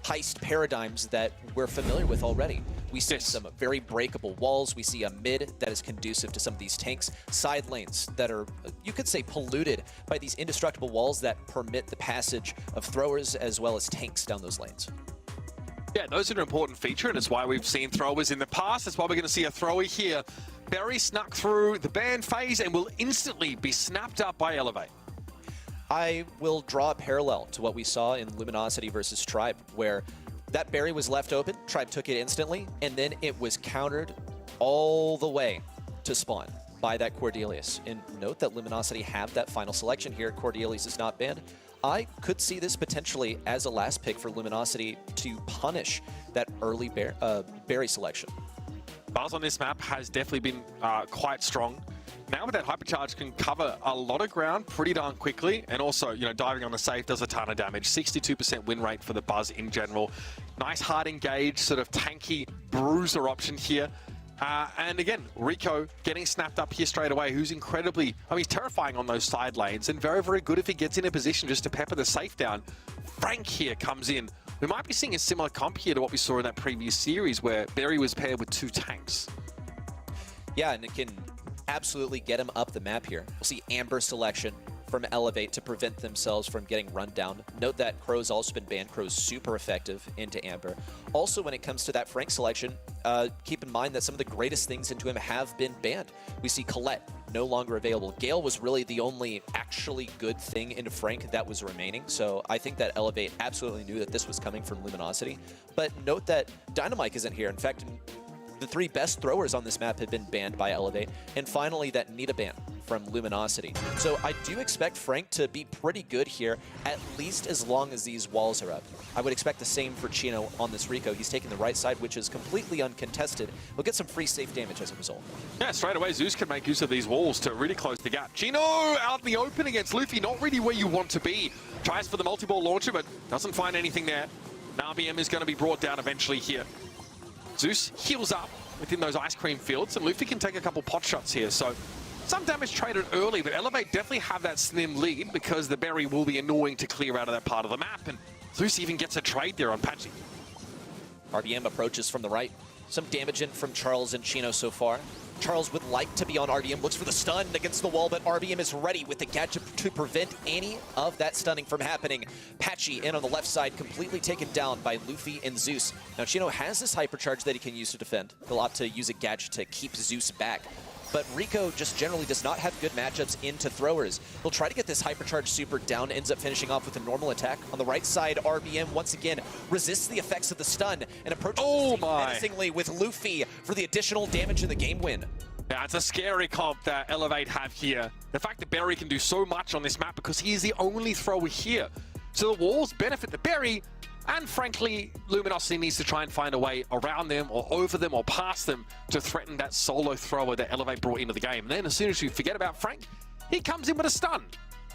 Speaker 4: heist paradigms that we're familiar with already. We see some very breakable walls. We see a mid that is conducive to some of these tanks. Side lanes that are, you could say, polluted by these indestructible walls that permit the passage of throwers as well as tanks down those lanes.
Speaker 5: Yeah, those are an important feature, and it's why we've seen throwers in the past. That's why we're going to see a thrower here. Berry snuck through the ban phase and will instantly be snapped up by Elevate.
Speaker 4: I will draw a parallel to what we saw in Luminosity versus Tribe, where that berry was left open, Tribe took it instantly, and then it was countered all the way to spawn by that Cordelius. And note that Luminosity have that final selection here. Cordelius is not banned. I could see this potentially as a last pick for Luminosity to punish that early berry selection.
Speaker 5: Buzz on this map has definitely been quite strong. Now with that Hypercharge can cover a lot of ground pretty darn quickly, and also, you know, diving on the safe does a ton of damage. 62% win rate for the Buzz in general. Nice hard engage, sort of tanky bruiser option here. And again, Rico getting snapped up here straight away, who's incredibly, I mean, he's terrifying on those side lanes, and very, very good if he gets in a position just to pepper the safe down. Frank here comes in. We might be seeing a similar comp here to what we saw in that previous series where Berry was paired with 2 tanks.
Speaker 4: Yeah, and it can absolutely get him up the map here. We'll see Amber selection from Elevate to prevent themselves from getting run down. Note that Crow's also been banned. Crow's super effective into Amber. Also, when it comes to that Frank selection, keep in mind that some of the greatest things into him have been banned. We see Colette no longer available. Gale was really the only actually good thing into Frank that was remaining. So I think that Elevate absolutely knew that this was coming from Luminosity. But note that Dynamite isn't here. In fact, the 3 best throwers on this map have been banned by Elevate. And finally, that Nita ban from Luminosity. So I do expect Frank to be pretty good here, at least as long as these walls are up. I would expect the same for Chino on this Rico. He's taking the right side, which is completely uncontested. We'll get some free safe damage as a result.
Speaker 5: Yeah, straight away, Zeus can make use of these walls to really close the gap. Chino out in the open against Luffy, not really where you want to be. Tries for the multi-ball launcher, but doesn't find anything there. Now RBM is going to be brought down eventually here. Zeus heals up within those ice cream fields, and Luffy can take a couple pot shots here. So some damage traded early, but Elevate definitely have that slim lead because the berry will be annoying to clear out of that part of the map, and Zeus even gets a trade there on Patchy.
Speaker 4: RBM approaches from the right. Some damage in from Charles and Chino so far. Charles would like to be on RBM, looks for the stun against the wall, but RBM is ready with the gadget to prevent any of that stunning from happening. Patchy in on the left side, completely taken down by Luffy and Zeus. Now Chino has this hypercharge that he can use to defend. He'll opt to use a gadget to keep Zeus back. But Rico just generally does not have good matchups into throwers. He'll try to get this hypercharge super down, ends up finishing off with a normal attack. On the right side, RBM once again resists the effects of the stun and approaches menacingly with Luffy for the additional damage in the game win.
Speaker 5: Yeah, it's a scary comp that Elevate have here. The fact that Berry can do so much on this map because he is the only thrower here. So the walls benefit the Berry, and frankly, Luminosity needs to try and find a way around them or over them or past them to threaten that solo thrower that Elevate brought into the game. And then as soon as you forget about Frank, he comes in with a stun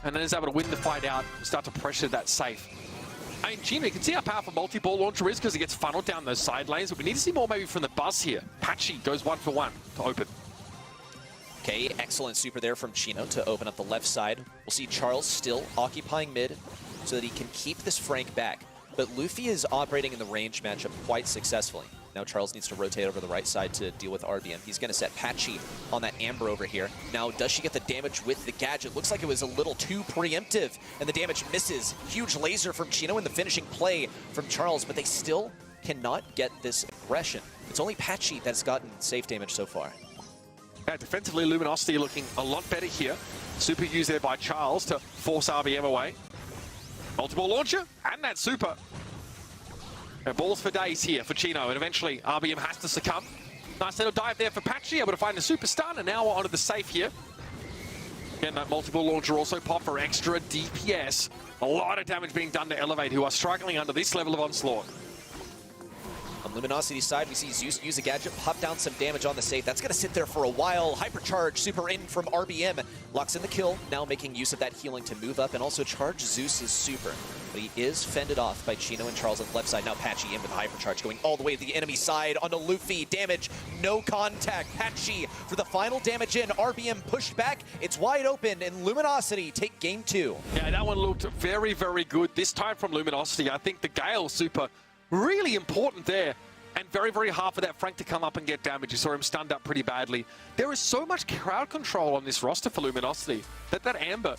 Speaker 5: and then is able to win the fight out and start to pressure that safe. I mean, Gino, you can see how powerful multi-ball launcher is because it gets funneled down those side lanes, but we need to see more maybe from the Buzz here. Patchy goes 1 for 1 to open.
Speaker 4: Okay, excellent super there from Chino to open up the left side. We'll see Charles still occupying mid so that he can keep this Frank back. But Luffy is operating in the range matchup quite successfully. Now Charles needs to rotate over the right side to deal with RBM. He's going to set Patchy on that Amber over here. Now, does she get the damage with the gadget? Looks like it was a little too preemptive, and the damage misses. Huge laser from Chino and the finishing play from Charles, but they still cannot get this aggression. It's only Patchy that's gotten safe damage so far.
Speaker 5: Yeah, defensively, Luminosity looking a lot better here. Super used there by Charles to force RBM away. Multiple launcher, and that super. And balls for days here for Chino, and eventually RBM has to succumb. Nice little dive there for Patchy, able to find the super stun, and now we're onto the safe here. Again, that multiple launcher also pop for extra DPS. A lot of damage being done to Elevate, who are struggling under this level of onslaught.
Speaker 4: On Luminosity's side, we see Zeus use a gadget, pop down some damage on the safe. That's going to sit there for a while. Hypercharge, super in from RBM. Locks in the kill, now making use of that healing to move up and also charge Zeus's super. But he is fended off by Chino and Charles on the left side. Now Patchy in with the Hypercharge, going all the way to the enemy side onto Luffy. Damage, no contact. Patchy for the final damage in. RBM pushed back. It's wide open, and Luminosity take game 2.
Speaker 5: Yeah, that one looked very, very good. This time from Luminosity, I think the Gale super really important there. And very, very hard for that Frank to come up and get damage. You saw him stunned up pretty badly. There is so much crowd control on this roster for Luminosity that Amber,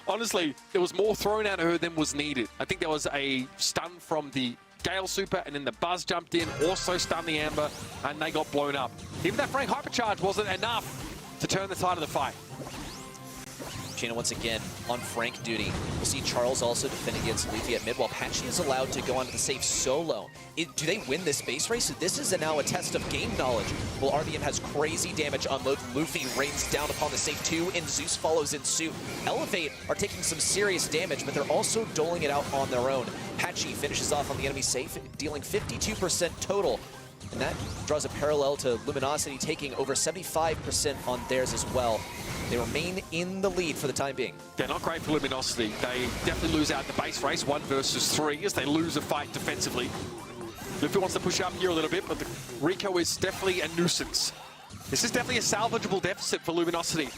Speaker 5: honestly, there was more thrown at her than was needed. I think there was a stun from the Gale super, and then the Buzz jumped in, also stunned the Amber, and they got blown up. Even that Frank Hypercharge wasn't enough to turn the tide of the fight.
Speaker 4: Chino once again on Frank duty. We'll see Charles also defend against Luffy at mid, while Patchy is allowed to go onto the safe solo. Do they win this base race? So this is now a test of game knowledge. Well, RBM has crazy damage unload. Luffy rains down upon the safe too, and Zeus follows in suit. Elevate are taking some serious damage, but they're also doling it out on their own. Patchy finishes off on the enemy safe, dealing 52% total. And that draws a parallel to Luminosity taking over 75% on theirs as well. They remain in the lead for the time being.
Speaker 5: Yeah, not great for Luminosity. They definitely lose out the base race, 1 versus 3, as they lose a fight defensively. Luffy wants to push up here a little bit, but the Rico is definitely a nuisance. This is definitely a salvageable deficit for Luminosity.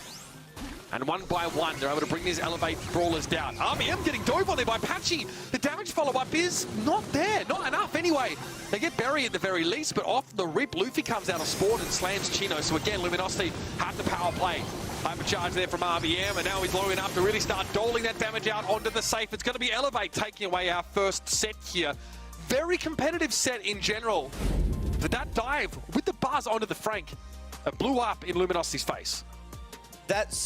Speaker 5: And one by one, they're able to bring these Elevate Brawlers down. RBM getting dove on there by Patchy. The damage follow-up is not there, not enough anyway. They get buried at the very least, but off the rip, Luffy comes out of spawn and slams Chino. So again, Luminosity have the power play. Hypercharge there from RBM, and now he's low enough to really start doling that damage out onto the safe. It's going to be Elevate taking away our first set here. Very competitive set in general. But that dive with the Buzz onto the Frank blew up in Luminosity's face.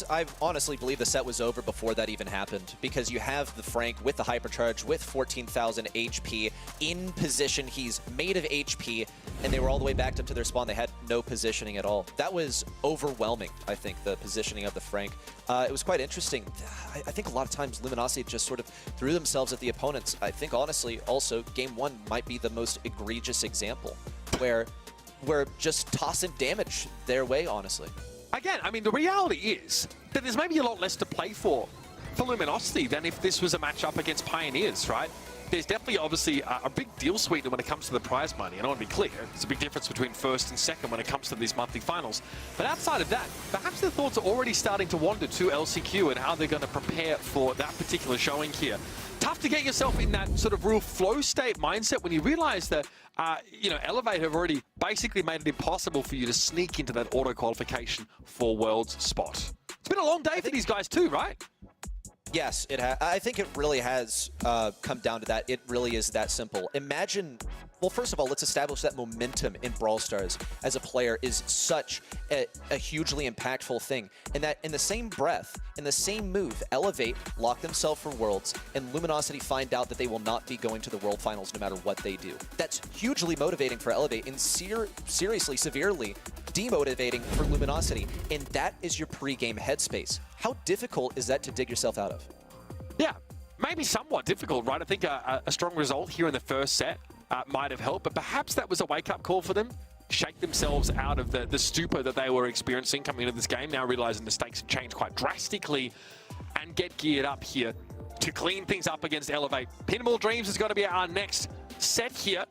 Speaker 4: I honestly believe the set was over before that even happened, because you have the Frank with the Hypercharge, with 14,000 HP in position. He's made of HP, and they were all the way backed up to their spawn. They had no positioning at all. That was overwhelming, I think, the positioning of the Frank. It was quite interesting. I think a lot of times Luminosity just sort of threw themselves at the opponents. I think, honestly, also, Game 1 might be the most egregious example, where we're just tossing damage their way, honestly.
Speaker 5: Again, I mean, the reality is that there's maybe a lot less to play for Luminosity than if this was a matchup against Pioneers, right? There's definitely, obviously, a big deal sweetener when it comes to the prize money. And I want to be clear, there's a big difference between first and second when it comes to these monthly finals. But outside of that, perhaps the thoughts are already starting to wander to LCQ and how they're going to prepare for that particular showing here. Tough to get yourself in that sort of real flow state mindset when you realize that, you know, Elevate have already basically made it impossible for you to sneak into that auto qualification for Worlds spot. It's been a long day for these guys too, right?
Speaker 4: Yes, I think it really has come down to that. It really is that simple. Imagine, well, first of all, let's establish that momentum in Brawl Stars as a player is such a hugely impactful thing. And that in the same breath, in the same move, Elevate lock themselves for Worlds, and Luminosity find out that they will not be going to the World Finals no matter what they do. That's hugely motivating for Elevate and seriously, severely demotivating for Luminosity. And that is your pre-game headspace. How difficult is that to dig yourself out of?
Speaker 5: Yeah, maybe somewhat difficult, right? I think a strong result here in the first set might have helped, but perhaps that was a wake-up call for them. Shake themselves out of the stupor that they were experiencing coming into this game, now realizing the stakes have changed quite drastically, and get geared up here to clean things up against Elevate. Pinball Dreams is going to be our next set here.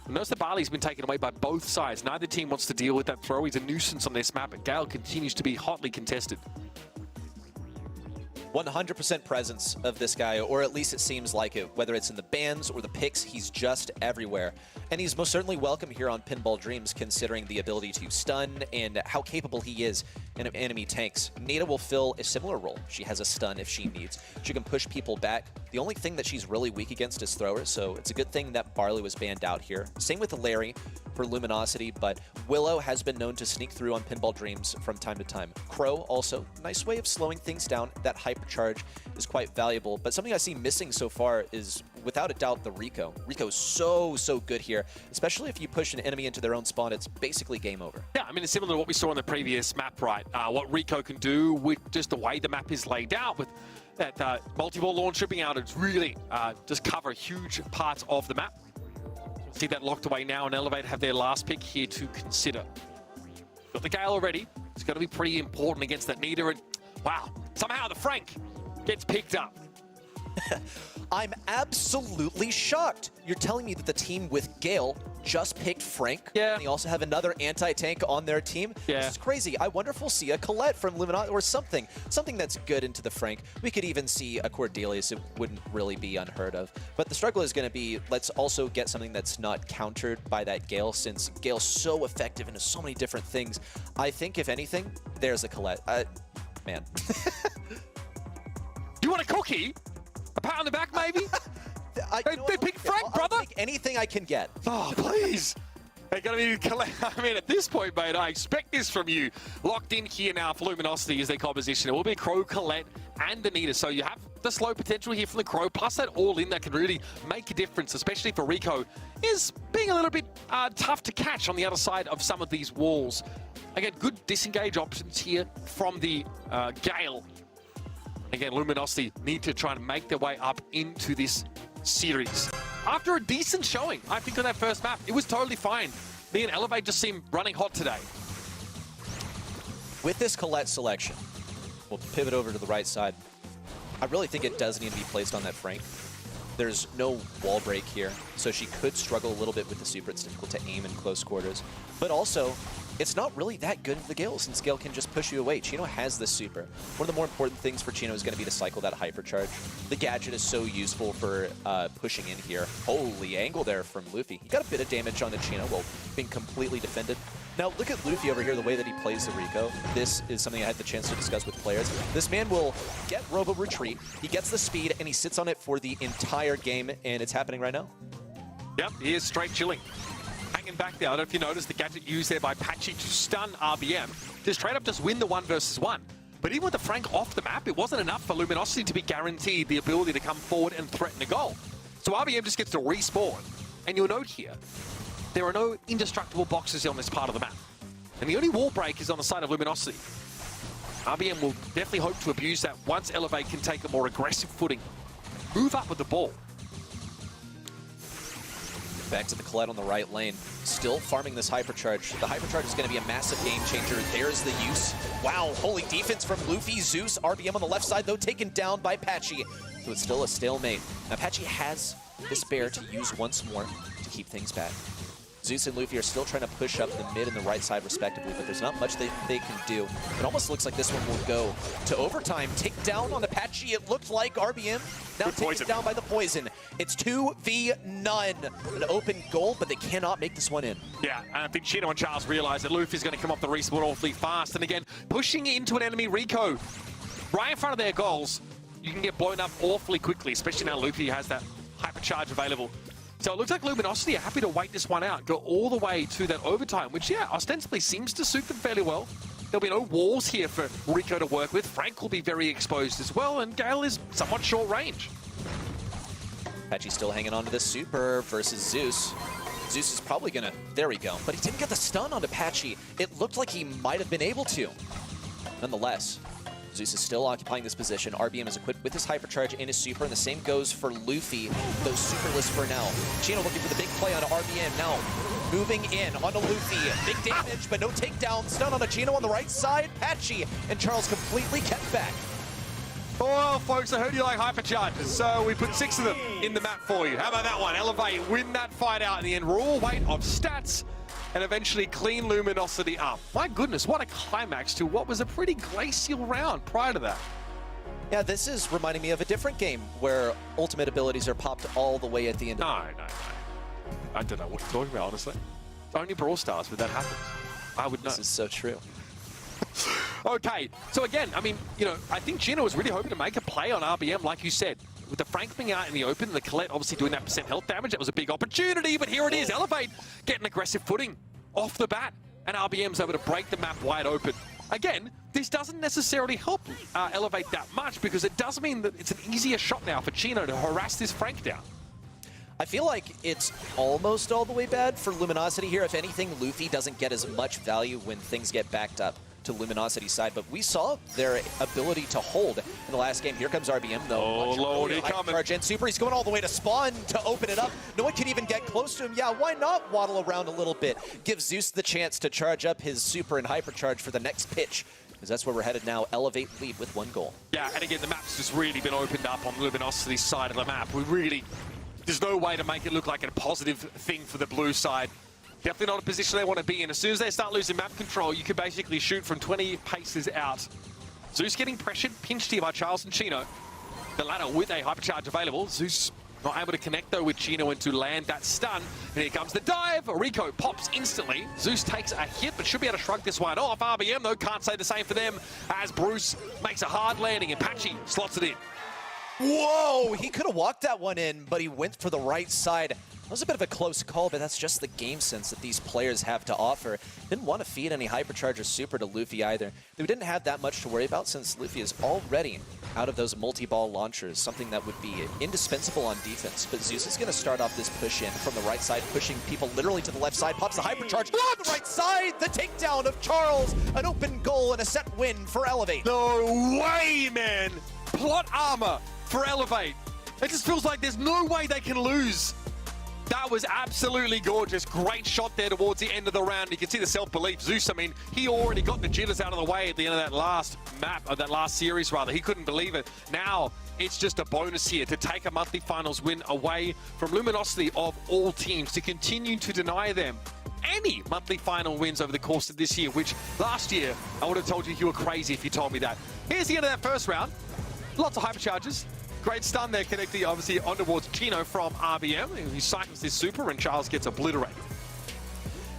Speaker 5: Notice the Barley's been taken away by both sides. Neither team wants to deal with that throw. He's a nuisance on this map, but Gale continues to be hotly contested.
Speaker 4: 100% presence of this guy, or at least it seems like it. Whether it's in the bans or the picks, he's just everywhere. And he's most certainly welcome here on Pinball Dreams, considering the ability to stun and how capable he is in enemy tanks. Nita will fill a similar role. She has a stun if she needs. She can push people back. The only thing that she's really weak against is throwers, so it's a good thing that Barley was banned out here. Same with Larry for Luminosity, but Willow has been known to sneak through on Pinball Dreams from time to time. Crow also, nice way of slowing things down. That hypercharge is quite valuable, but something I see missing so far is, without a doubt, the Rico. Rico's so good here, especially if you push an enemy into their own spawn. It's basically game over.
Speaker 5: Yeah, I mean, it's similar to what we saw in the previous map, right? What Rico can do with just the way the map is laid out, with that multi-ball launcher being able to really just cover huge parts of the map. See that locked away now, and Elevate have their last pick here to consider. Got the Gale already. It's going to be pretty important against that Nita, and wow, somehow the Frank gets picked up.
Speaker 4: I'm absolutely shocked. You're telling me that the team with Gale just picked Frank?
Speaker 5: Yeah.
Speaker 4: And they also have another anti-tank on their team?
Speaker 5: Yeah.
Speaker 4: This is crazy. I wonder if we'll see a Colette from Luminosity or something that's good into the Frank. We could even see a Cordelius. It wouldn't really be unheard of. But the struggle is going to be, let's also get something that's not countered by that Gale, since Gale's so effective into so many different things. I think, if anything, there's a Colette. Man.
Speaker 5: You want a cookie? A pat on the back, maybe? They picked Frank, brother.
Speaker 4: I'll take anything I can get.
Speaker 5: Oh, please. They're going to be, I mean, at this point, mate, I expect this from you. Locked in here now for Luminosity as their composition. It will be Crow, Colette, and Anita. So you have the slow potential here from the Crow, plus that all-in that can really make a difference, especially for Rico, is being a little bit tough to catch on the other side of some of these walls. Again, good disengage options here from the Gale. Again, Luminosity need to try and make their way up into this series. After a decent showing, I think, on that first map, it was totally fine. Me and Elevate just seem running hot today.
Speaker 4: With this Colette selection, we'll pivot over to the right side. I really think it does need to be placed on that Frank. There's no wall break here, so she could struggle a little bit with the super. It's difficult to aim in close quarters. But also, it's not really that good for the Gale, since Gale can just push you away. Chino has this super. One of the more important things for Chino is going to be to cycle that hypercharge. The gadget is so useful for pushing in here. Holy angle there from Luffy. He got a bit of damage on the Chino while being completely defended. Now, look at Luffy over here, the way that he plays the Rico. This is something I had the chance to discuss with players. This man will get Robo Retreat, he gets the speed, and he sits on it for the entire game, and it's happening right now.
Speaker 5: Yep, he is straight chilling. Hanging back there. I don't know if you noticed the gadget used there by Patchy to stun RBM. To straight up just win the 1v1. But even with the Frank off the map, it wasn't enough for Luminosity to be guaranteed the ability to come forward and threaten a goal. So RBM just gets to respawn. And you'll note here, there are no indestructible boxes on this part of the map. And the only wall break is on the side of Luminosity. RBM will definitely hope to abuse that once Elevate can take a more aggressive footing. Move up with the ball.
Speaker 4: Back to the Colette on the right lane. Still farming this hypercharge. The hypercharge is going to be a massive game changer. There's the use. Wow, holy defense from Luffy. Zeus, RBM on the left side, though, taken down by Patchy. So it's still a stalemate. Now, Patchy has this bear to use once more to keep things back. Zeus and Luffy are still trying to push up the mid and the right side respectively, but there's not much they can do. It almost looks like this one will go to overtime. Take down on Apache, it looked like RBM. Now taken down by the poison. It's 2v none. An open goal, but they cannot make this one in.
Speaker 5: Yeah, and I think Chino and Charles realize that Luffy's going to come off the respawn awfully fast. And again, pushing into an enemy Rico right in front of their goals, you can get blown up awfully quickly, especially now Luffy has that hypercharge available. So it looks like Luminosity are happy to wait this one out, go all the way to that overtime, which, yeah, ostensibly seems to suit them fairly well. There'll be no walls here for Rico to work with. Frank will be very exposed as well, and Gale is somewhat short range.
Speaker 4: Apache still hanging on to this super versus Zeus. Zeus is probably gonna, there we go. But he didn't get the stun on Apache. It looked like he might have been able to. Nonetheless, Zeus is still occupying this position. RBM is equipped with his hypercharge and his super, and the same goes for Luffy, though superless for now. Chino looking for the big play on RBM now. Moving in onto Luffy. Big damage, but no takedown. Stun on a Chino on the right side. Patchy and Charles completely kept back.
Speaker 5: Well, folks, I heard you like hypercharges, so we put 6 of them in the map for you. How about that one? Elevate, win that fight out in the end. Raw weight of stats, and eventually clean Luminosity up. My goodness, what a climax to what was a pretty glacial round prior to that.
Speaker 4: Yeah, this is reminding me of a different game where ultimate abilities are popped all the way at the end.
Speaker 5: No. I don't know what you're talking about, honestly. Only Brawl Stars where that happens. I would know.
Speaker 4: This is so true.
Speaker 5: Okay, so again, I mean, you know, I think Gino was really hoping to make a play on RBM, like you said. With the Frank being out in the open, the Colette obviously doing that percent health damage, that was a big opportunity, but here it is, Elevate getting aggressive footing off the bat, and RBM's able to break the map wide open. Again, this doesn't necessarily help Elevate that much, because it does mean that it's an easier shot now for Chino to harass this Frank down.
Speaker 4: I feel like it's almost all the way bad for Luminosity here. If anything, Luffy doesn't get as much value when things get backed up to Luminosity's side, but we saw their ability to hold in the last game. Here comes RBM, though.
Speaker 5: Oh, Lord, he coming.
Speaker 4: Charge in Super. He's going all the way to spawn to open it up. No one can even get close to him. Yeah, why not waddle around a little bit? Give Zeus the chance to charge up his Super and Hypercharge for the next pitch, because that's where we're headed now. Elevate lead with 1 goal.
Speaker 5: Yeah, and again, the map's just really been opened up on Luminosity's side of the map. There's no way to make it look like a positive thing for the blue side. Definitely not a position they want to be in. As soon as they start losing map control, you can basically shoot from 20 paces out. Zeus getting pressured, pinched here by Charles and Chino. The latter with a hypercharge available. Zeus not able to connect though with Chino and to land that stun. And here comes the dive. Rico pops instantly. Zeus takes a hit, but should be able to shrug this one off. RBM though can't say the same for them, as Bruce makes a hard landing and Patchy slots it in.
Speaker 4: Whoa, he could have walked that one in, but he went for the right side. That was a bit of a close call, but that's just the game sense that these players have to offer. Didn't want to feed any Hypercharge or Super to Luffy either. They didn't have that much to worry about since Luffy is already out of those multi-ball launchers, something that would be indispensable on defense. But Zeus is going to start off this push in from the right side, pushing people literally to the left side. Pops the Hypercharge on the right side. The takedown of Charles. An open goal and a set win for Elevate.
Speaker 5: No way, man. Plot armor for Elevate. It just feels like there's no way they can lose. That was absolutely gorgeous. Great shot there towards the end of the round. You can see the self-belief. Zeus, I mean, he already got the jitters out of the way at the end of that last map, or that last series rather. He couldn't believe it. Now, it's just a bonus here to take a monthly finals win away from Luminosity of all teams, to continue to deny them any monthly final wins over the course of this year, which last year, I would have told you were crazy if you told me that. Here's the end of that first round. Lots of hypercharges. Great stun there, connecting obviously on towards Chino from RBM. He cycles his Super and Charles gets obliterated.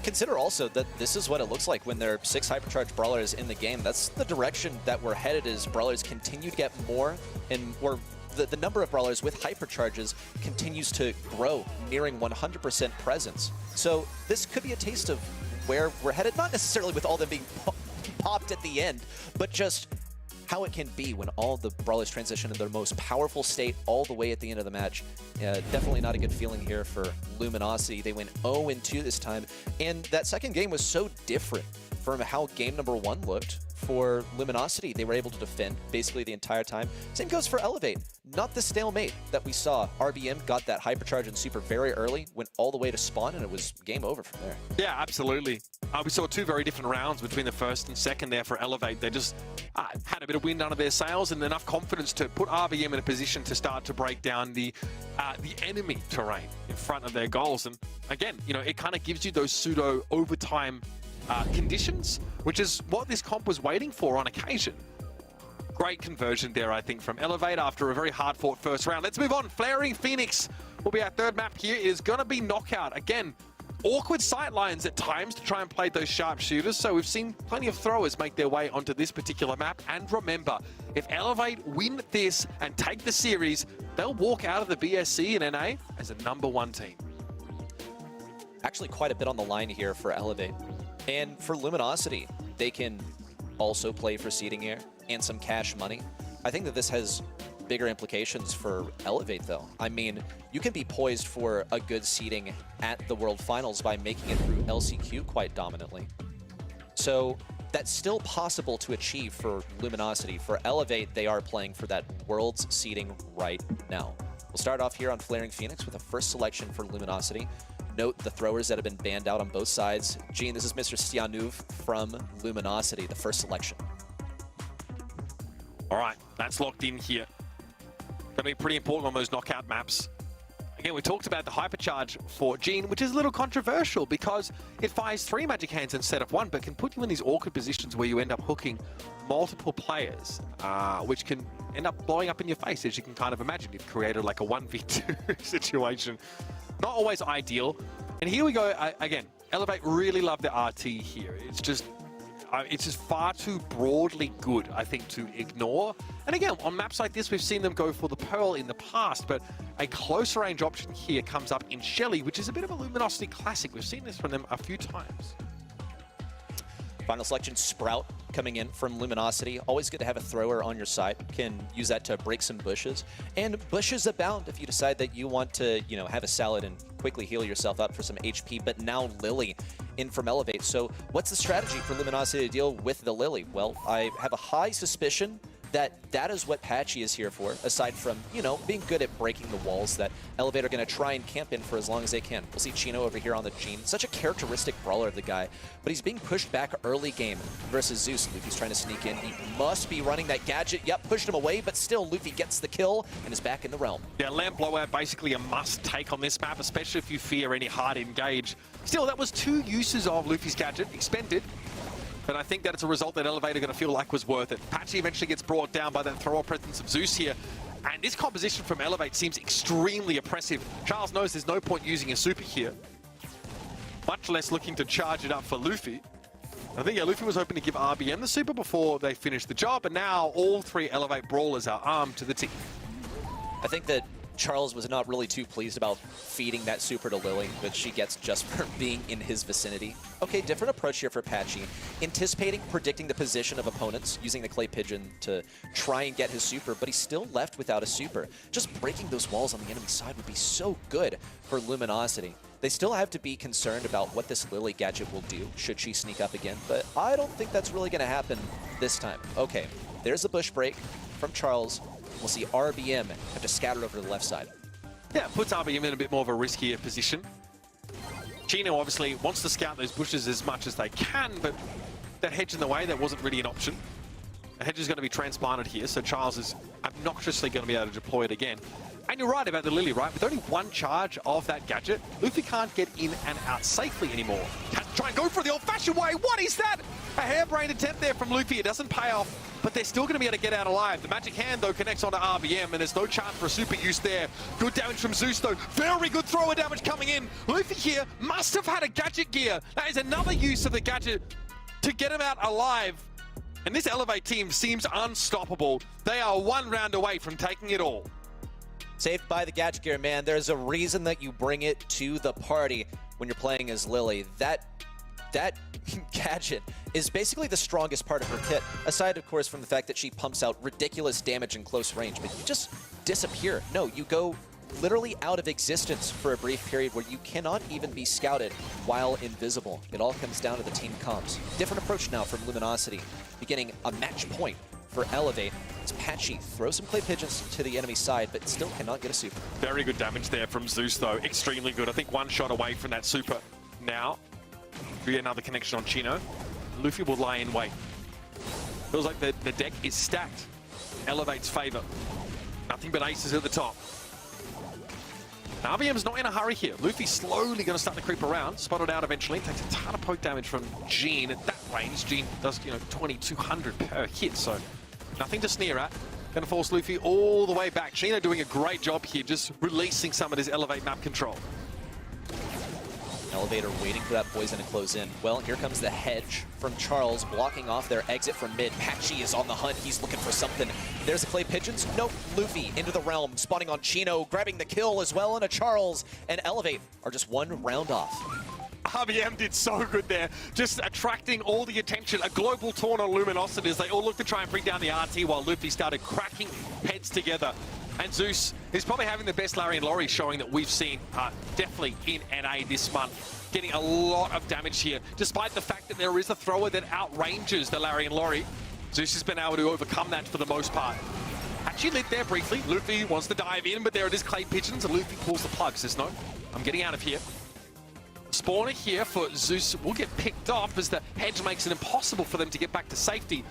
Speaker 4: Consider also that this is what it looks like when there are 6 Hypercharge Brawlers in the game. That's the direction that we're headed, as Brawlers continue to get more, and the number of Brawlers with Hypercharges continues to grow, nearing 100% presence. So this could be a taste of where we're headed, not necessarily with all them being popped at the end, but just how it can be when all the Brawlers transition in their most powerful state all the way at the end of the match. Definitely not a good feeling here for Luminosity. They went 0-2 this time, and that second game was so different from how game number 1 looked for Luminosity. They were able to defend basically the entire time. Same goes for Elevate. Not the stalemate that we saw. RBM got that Hypercharge and Super very early, went all the way to spawn, and it was game over from there.
Speaker 5: Yeah, absolutely. We saw 2 very different rounds between the first and second there for Elevate. They just had a bit of wind under their sails and enough confidence to put RBM in a position to start to break down the enemy terrain in front of their goals. And again, you know, it kind of gives you those pseudo overtime conditions, which is what this comp was waiting for on occasion. Great conversion there, I think, from Elevate after a very hard-fought first round. Let's move on. Flaring Phoenix will be our third map here. It is going to be Knockout. Again, awkward sight lines at times to try and play those sharpshooters, so we've seen plenty of throwers make their way onto this particular map. And remember, if Elevate win this and take the series, they'll walk out of the BSC and NA as a #1 team.
Speaker 4: Actually, quite a bit on the line here for Elevate. And for Luminosity, they can also play for seeding here and some cash money. I think that this has bigger implications for Elevate, though. I mean, you can be poised for a good seeding at the World Finals by making it through LCQ quite dominantly. So that's still possible to achieve for Luminosity. For Elevate, they are playing for that World's seeding right now. We'll start off here on Flaring Phoenix with a first selection for Luminosity. Note the throwers that have been banned out on both sides. Gene, this is Mr. Stianuv from Luminosity, the first selection.
Speaker 5: All right, that's locked in here. Going to be pretty important on those knockout maps. Again, we talked about the hypercharge for Gene, which is a little controversial because it fires 3 magic hands instead of 1, but can put you in these awkward positions where you end up hooking multiple players, which can end up blowing up in your face, as you can kind of imagine. You've created like a 1v2 situation. Not always ideal. And here we go again. Elevate really love the RT here. It's just far too broadly good, I think, to ignore. And again, on maps like this, we've seen them go for the Pearl in the past, but a closer range option here comes up in Shelly, which is a bit of a Luminosity classic. We've seen this from them a few times.
Speaker 4: Final selection, Sprout coming in from Luminosity. Always good to have a thrower on your side. Can use that to break some bushes. And bushes abound if you decide that you want to, you know, have a salad and quickly heal yourself up for some HP. But now Lily in from Elevate. So what's the strategy for Luminosity to deal with the Lily? Well, I have a high suspicion that is what Patchy is here for, aside from, you know, being good at breaking the walls that Elevate are going to try and camp in for as long as they can. We'll see Chino over here on the Gene. Such a characteristic brawler, the guy, but he's being pushed back early game versus Zeus. Luffy's trying to sneak in. He must be running that gadget. Yep, pushed him away, but still Luffy gets the kill and is back in the realm.
Speaker 5: Yeah, Lamp Blowout basically a must take on this map, especially if you fear any hard engage. Still, that was 2 uses of Luffy's gadget, expended. But I think that it's a result that Elevate are going to feel like was worth it. Patchy eventually gets brought down by that throw-off presence of Zeus here. And this composition from Elevate seems extremely oppressive. Charles knows there's no point using a super here. Much less looking to charge it up for Luffy. I think, yeah, Luffy was hoping to give RBM the super before they finished the job. And now all 3 Elevate brawlers are armed to the teeth.
Speaker 4: I think that Charles was not really too pleased about feeding that super to Lily, but she gets just for being in his vicinity. Okay, different approach here for Patchy. Anticipating, predicting the position of opponents, using the Clay Pigeon to try and get his super, but he's still left without a super. Just breaking those walls on the enemy side would be so good for Luminosity. They still have to be concerned about what this Lily gadget will do, should she sneak up again, but I don't think that's really going to happen this time. Okay, there's a bush break from Charles. We'll see RBM have to scatter over to the left side.
Speaker 5: Yeah, puts RBM in a bit more of a riskier position. Chino obviously wants to scout those bushes as much as they can, but that hedge in the way, that wasn't really an option. The hedge is going to be transplanted here, so Charles is obnoxiously going to be able to deploy it again. And you're right about the Lily, right? With only 1 charge of that gadget, Luffy can't get in and out safely anymore. Has to try and go for the old-fashioned way. What is that? A harebrained attempt there from Luffy. It doesn't pay off, but they're still going to be able to get out alive. The magic hand, though, connects onto RBM, and there's no chance for a super use there. Good damage from Zeus, though. Very good thrower damage coming in. Luffy here must have had a gadget gear. That is another use of the gadget to get him out alive. And this Elevate team seems unstoppable. They are 1 round away from taking it all.
Speaker 4: Saved by the gadget gear, man. There's a reason that you bring it to the party when you're playing as Lily. That gadget is basically the strongest part of her kit, aside, of course, from the fact that she pumps out ridiculous damage in close range, but you just disappear. No, you go literally out of existence for a brief period where you cannot even be scouted while invisible. It all comes down to the team comps. Different approach now from Luminosity, beginning a match point for Elevate. As Patchy throws some Clay Pigeons to the enemy side, but still cannot get a super.
Speaker 5: Very good damage there from Zeus, though. Extremely good. I think 1 shot away from that super now. We get another connection on Chino. Luffy will lie in wait. Feels like the deck is stacked. Elevate's favor. Nothing but aces at the top. RBM's not in a hurry here. Luffy's slowly going to start to creep around. Spotted out eventually. Takes a ton of poke damage from Gene. At that range, Gene does, 2200 per hit, so nothing to sneer at. Going to force Luffy all the way back. Chino doing a great job here, just releasing some of his Elevate map control.
Speaker 4: Elevator waiting for that poison to close in. Well, here comes the hedge from Charles, blocking off their exit from mid. Patchy is on the hunt. He's looking for something. There's the Clay Pigeons. Nope. Luffy into the realm, spawning on Chino, grabbing the kill as well, and a Charles and Elevate are just 1 round off.
Speaker 5: RBM did so good there, just attracting all the attention. A global taunt on Luminosity as they all look to try and bring down the RT while Luffy started cracking heads together. And Zeus is probably having the best Larry and Laurie showing that we've seen definitely in NA this month. Getting a lot of damage here, despite the fact that there is a thrower that outranges the Larry and Laurie. Zeus has been able to overcome that for the most part. Actually lit there briefly. Luffy wants to dive in, but there it is, Clay Pigeons, and Luffy pulls the plug, says no, I'm getting out of here. Spawner here for Zeus will get picked off as the hedge makes it impossible for them to get back to safety.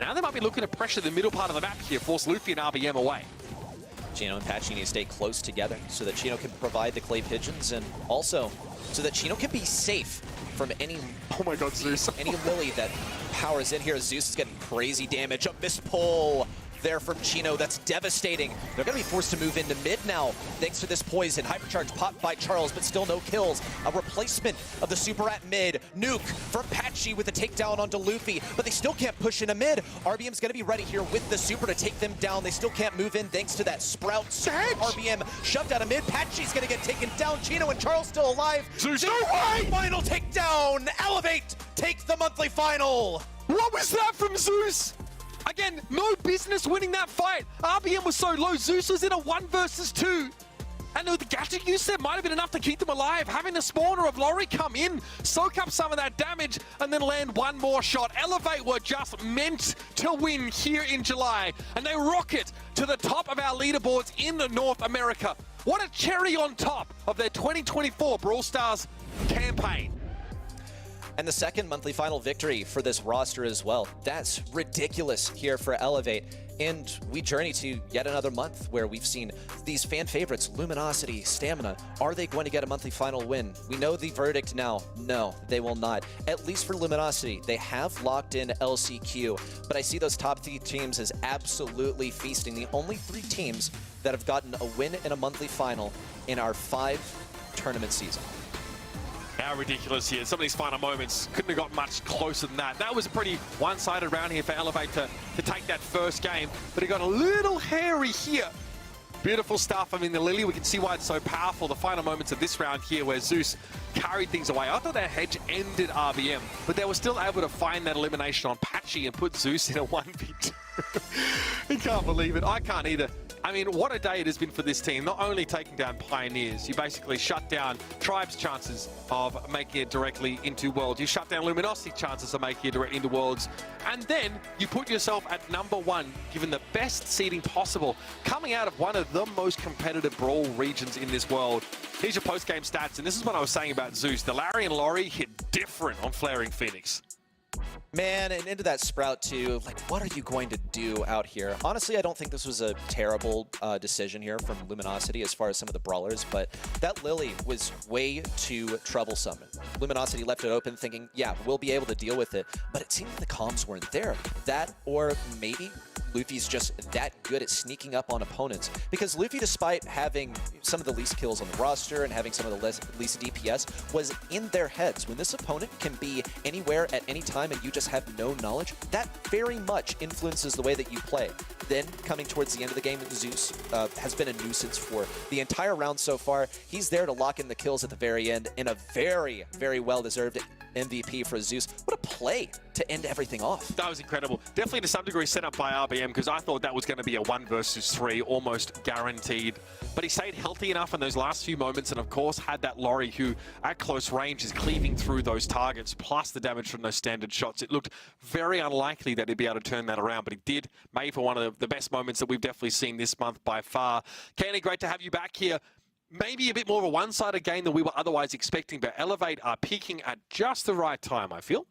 Speaker 5: Now they might be looking to pressure the middle part of the map here, force Luffy and RBM away.
Speaker 4: Chino and Patchy need to stay close together so that Chino can provide the Clay Pigeons, and also so that Chino can be safe from any,
Speaker 5: oh my god, Zeus.
Speaker 4: any Lily that powers in here. Zeus is getting crazy damage. A miss pull there from Chino. That's devastating. They're going to be forced to move into mid now, thanks to this poison. Hypercharge popped by Charles, but still no kills. A replacement of the super at mid. Nuke from Patchy with a takedown onto Luffy, but they still can't push into mid. RBM's going to be ready here with the super to take them down. They still can't move in thanks to that Sprout. RBM shoved out of mid. Patchy's going to get taken down. Chino and Charles still alive.
Speaker 5: Zeus,
Speaker 4: Final takedown. Elevate take the monthly final.
Speaker 5: What was that from Zeus? Again, no business winning that fight. RBM was so low. Zeus was in a 1 versus 2. And the gadget use there might have been enough to keep them alive. Having the spawner of Lori come in, soak up some of that damage, and then land one more shot. Elevate were just meant to win here in July. And they rocket to the top of our leaderboards in North America. What a cherry on top of their 2024 Brawl Stars campaign.
Speaker 4: And the second monthly final victory for this roster as well. That's ridiculous here for Elevate. And we journey to yet another month where we've seen these fan favorites, Luminosity, Stamina. Are they going to get a monthly final win? We know the verdict now. No, they will not. At least for Luminosity, they have locked in LCQ. But I see those top 3 teams as absolutely feasting. The only 3 teams that have gotten a win in a monthly final in our 5 tournament season.
Speaker 5: How ridiculous here. Some of these final moments couldn't have got much closer than that. That was a pretty one-sided round here for Elevate to take that first game, but it got a little hairy here. Beautiful stuff. I mean, the Lily, we can see why it's so powerful. The final moments of this round here where Zeus carried things away. I thought that hedge ended RBM, but they were still able to find that elimination on Patchy and put Zeus in a 1v2. I can't believe it. I can't either. I mean, what a day it has been for this team. Not only taking down Pioneers, you basically shut down Tribe's chances of making it directly into Worlds. You shut down Luminosity chances of making it directly into Worlds. And then you put yourself at #1, given the best seeding possible, coming out of one of the most competitive Brawl regions in this world. Here's your post-game stats, and this is what I was saying about Zeus. The Larry and Lori hit different on Flaring Phoenix.
Speaker 4: Man, and into that Sprout too, like, what are you going to do out here? Honestly, I don't think this was a terrible decision here from Luminosity as far as some of the brawlers, but that Lily was way too troublesome. Luminosity left it open thinking, yeah, we'll be able to deal with it, but it seemed the comms weren't there. That, or maybe Luffy's just that good at sneaking up on opponents, because Luffy, despite having some of the least kills on the roster and having some of the least DPS, was in their heads. When this opponent can be anywhere at any time and you just have no knowledge, that very much influences the way that you play. Then, coming towards the end of the game, Zeus has been a nuisance for the entire round so far. He's there to lock in the kills at the very end in a very, very well-deserved MVP for Zeus. What a play to end everything off.
Speaker 5: That was incredible. Definitely to some degree set up by RBM, because I thought that was going to be a 1 versus 3, almost guaranteed. But he stayed healthy enough in those last few moments, and of course had that Lori who, at close range, is cleaving through those targets, plus the damage from those standard shots. It looked very unlikely that he'd be able to turn that around, but he did, made for one of the best moments that we've definitely seen this month by far. Kenny, great to have you back here. Maybe a bit more of a one-sided game than we were otherwise expecting, but Elevate are peaking at just the right time, I feel.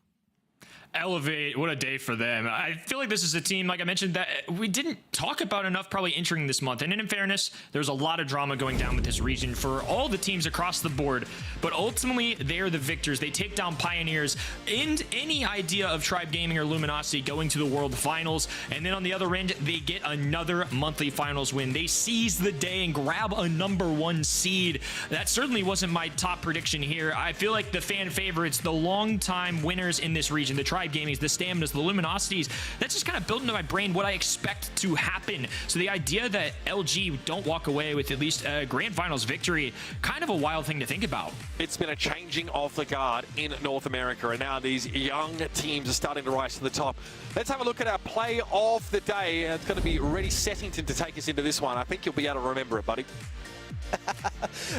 Speaker 3: Elevate, what a day for them. I feel like this is a team, like I mentioned, that we didn't talk about enough probably entering this month. And in fairness, there's a lot of drama going down with this region for all the teams across the board. But ultimately, they are the victors. They take down Pioneers and any idea of Tribe Gaming or Luminosity going to the World Finals. And then on the other end, they get another monthly finals win. They seize the day and grab a #1 seed. That certainly wasn't my top prediction here. I feel like the fan favorites, the long-time winners in this region, the Tribe Gamings, the Staminas, the Luminosities, that's just kind of built into my brain what I expect to happen. So the idea that LG don't walk away with at least a grand finals victory, kind of a wild thing to think about.
Speaker 5: It's been a changing of the guard in North America, and now these young teams are starting to rise to the top. Let's have a look at our play of the day. It's going to be Reddy Settington to take us into this one. I think you'll be able to remember it, buddy.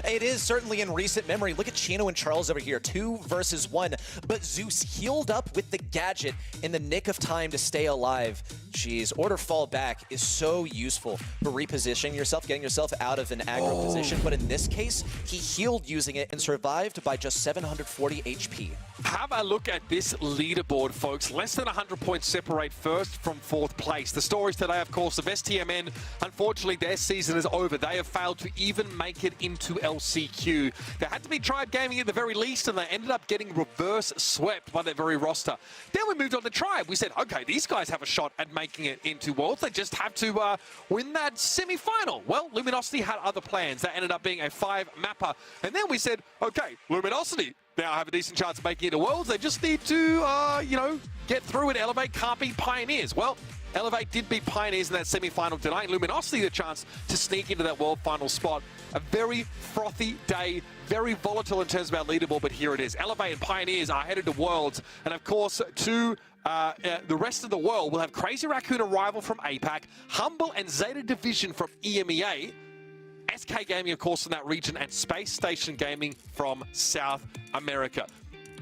Speaker 4: It is certainly in recent memory. Look at Chino and Charles over here, 2 versus 1. But Zeus healed up with the gadget in the nick of time to stay alive. Jeez, order fall back is so useful for repositioning yourself, getting yourself out of an aggro position. But in this case, he healed using it and survived by just 740 HP.
Speaker 5: Have a look at this leaderboard, folks. Less than 100 points separate first from fourth place. The stories today, of course, of STMN. Unfortunately, their season is over. They have failed to even make it into LCQ. There had to be Tribe Gaming at the very least, and they ended up getting reverse swept by their very roster. Then we moved on to Tribe. We said, okay, these guys have a shot at making it into Worlds. They just have to win that semi-final. Well, Luminosity had other plans. That ended up being a 5-mapper. And then we said, okay, Luminosity now have a decent chance of making it to Worlds. They just need to, get through it. Elevate can't beat Pioneers. Well, Elevate did beat Pioneers in that semi-final, denying Luminosity the chance to sneak into that World Final spot. A very frothy day, very volatile in terms of our leaderboard, but here it is. Elevate and Pioneers are headed to Worlds, and of course, to the rest of the world, we'll have Crazy Raccoon Arrival from APAC, Humble and Zeta Division from EMEA, SK Gaming, of course, in that region, and Space Station Gaming from South America.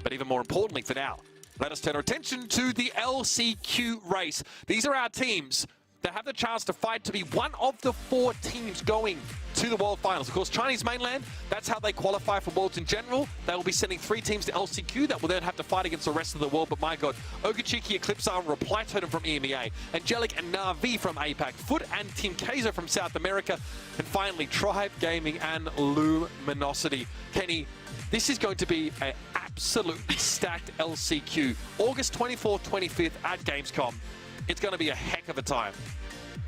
Speaker 5: But even more importantly for now, let us turn our attention to the LCQ race. These are our teams that have the chance to fight to be one of the 4 teams going to the World Finals. Of course, Chinese mainland, that's how they qualify for Worlds in general. They will be sending 3 teams to LCQ that will then have to fight against the rest of the world. But my God, Ogachiki, Eclipse Arm, Reply Totem from EMEA, Angelic and Navi from APAC, Foot and Team Kaiser from South America, and finally, Tribe Gaming and Luminosity. Kenny, this is going to be an absolutely stacked LCQ. August 24th, 25th at Gamescom. It's going to be a heck of a time.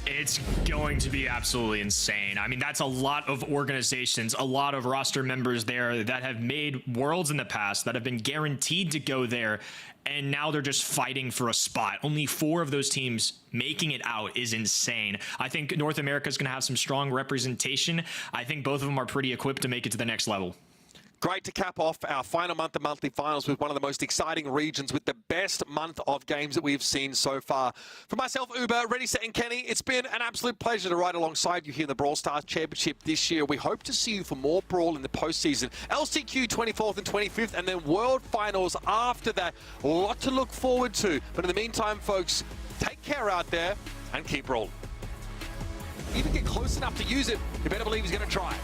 Speaker 3: It's going to be absolutely insane. I mean, that's a lot of organizations, a lot of roster members there that have made Worlds in the past, that have been guaranteed to go there, and now they're just fighting for a spot. Only 4 of those teams making it out is insane. I think North America is going to have some strong representation. I think both of them are pretty equipped to make it to the next level.
Speaker 5: Great to cap off our final month of monthly finals with one of the most exciting regions with the best month of games that we've seen so far. For myself, Uber, Ready, Set, and Kenny, it's been an absolute pleasure to ride alongside you here in the Brawl Stars Championship this year. We hope to see you for more Brawl in the postseason. LCQ 24th and 25th, and then World Finals after that. A lot to look forward to. But in the meantime, folks, take care out there and keep rolling. Even get close enough to use it, you better believe he's going to try.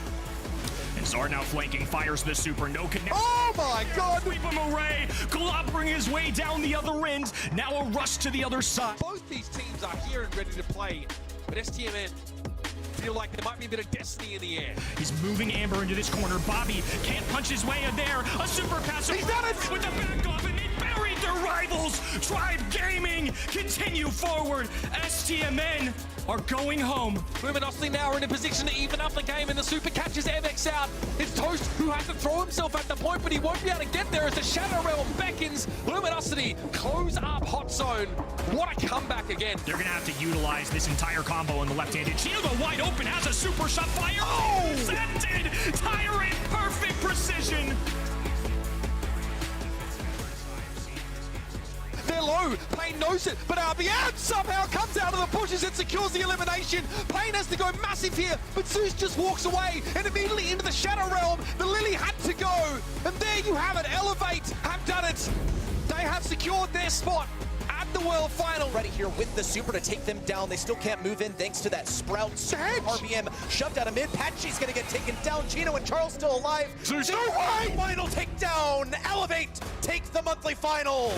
Speaker 3: And Zard now flanking, fires the super, no connection.
Speaker 5: Oh my God!
Speaker 3: Sweep him away, globbering his way down the other end. Now a rush to the other side.
Speaker 5: Both these teams are here and ready to play, but STMN feel like there might be a bit of destiny in the air.
Speaker 3: He's moving Amber into this corner. Bobby can't punch his way in there. A super pass.
Speaker 5: He's done it!
Speaker 3: With the back off, and they buried their rivals. Tribe Gaming continue forward. STMN are going home.
Speaker 5: Luminosity now are in a position to even up the game, and the super catches MX out. It's Toast who has to throw himself at the point, but he won't be able to get there as the Shadow Realm beckons. Luminosity close up Hot Zone. What a comeback again.
Speaker 3: They're going to have to utilize this entire combo on the left-handed. Shieldo wide open, has a super shot fire. Oh! Presented! Tyrant, perfect precision.
Speaker 5: They're low. Payne knows it, but RBM somehow comes out of the pushes and secures the elimination. Payne has to go massive here, but Zeus just walks away and immediately into the Shadow Realm. The Lily had to go, and there you have it. Elevate have done it. They have secured their spot at the World Final.
Speaker 4: Ready here with the super to take them down. They still can't move in thanks to that Sprout. RBM shoved out of mid. Patchy's gonna get taken down. Chino and Charles still alive.
Speaker 5: Zeus,
Speaker 4: no way! Final takedown. Elevate take the monthly final.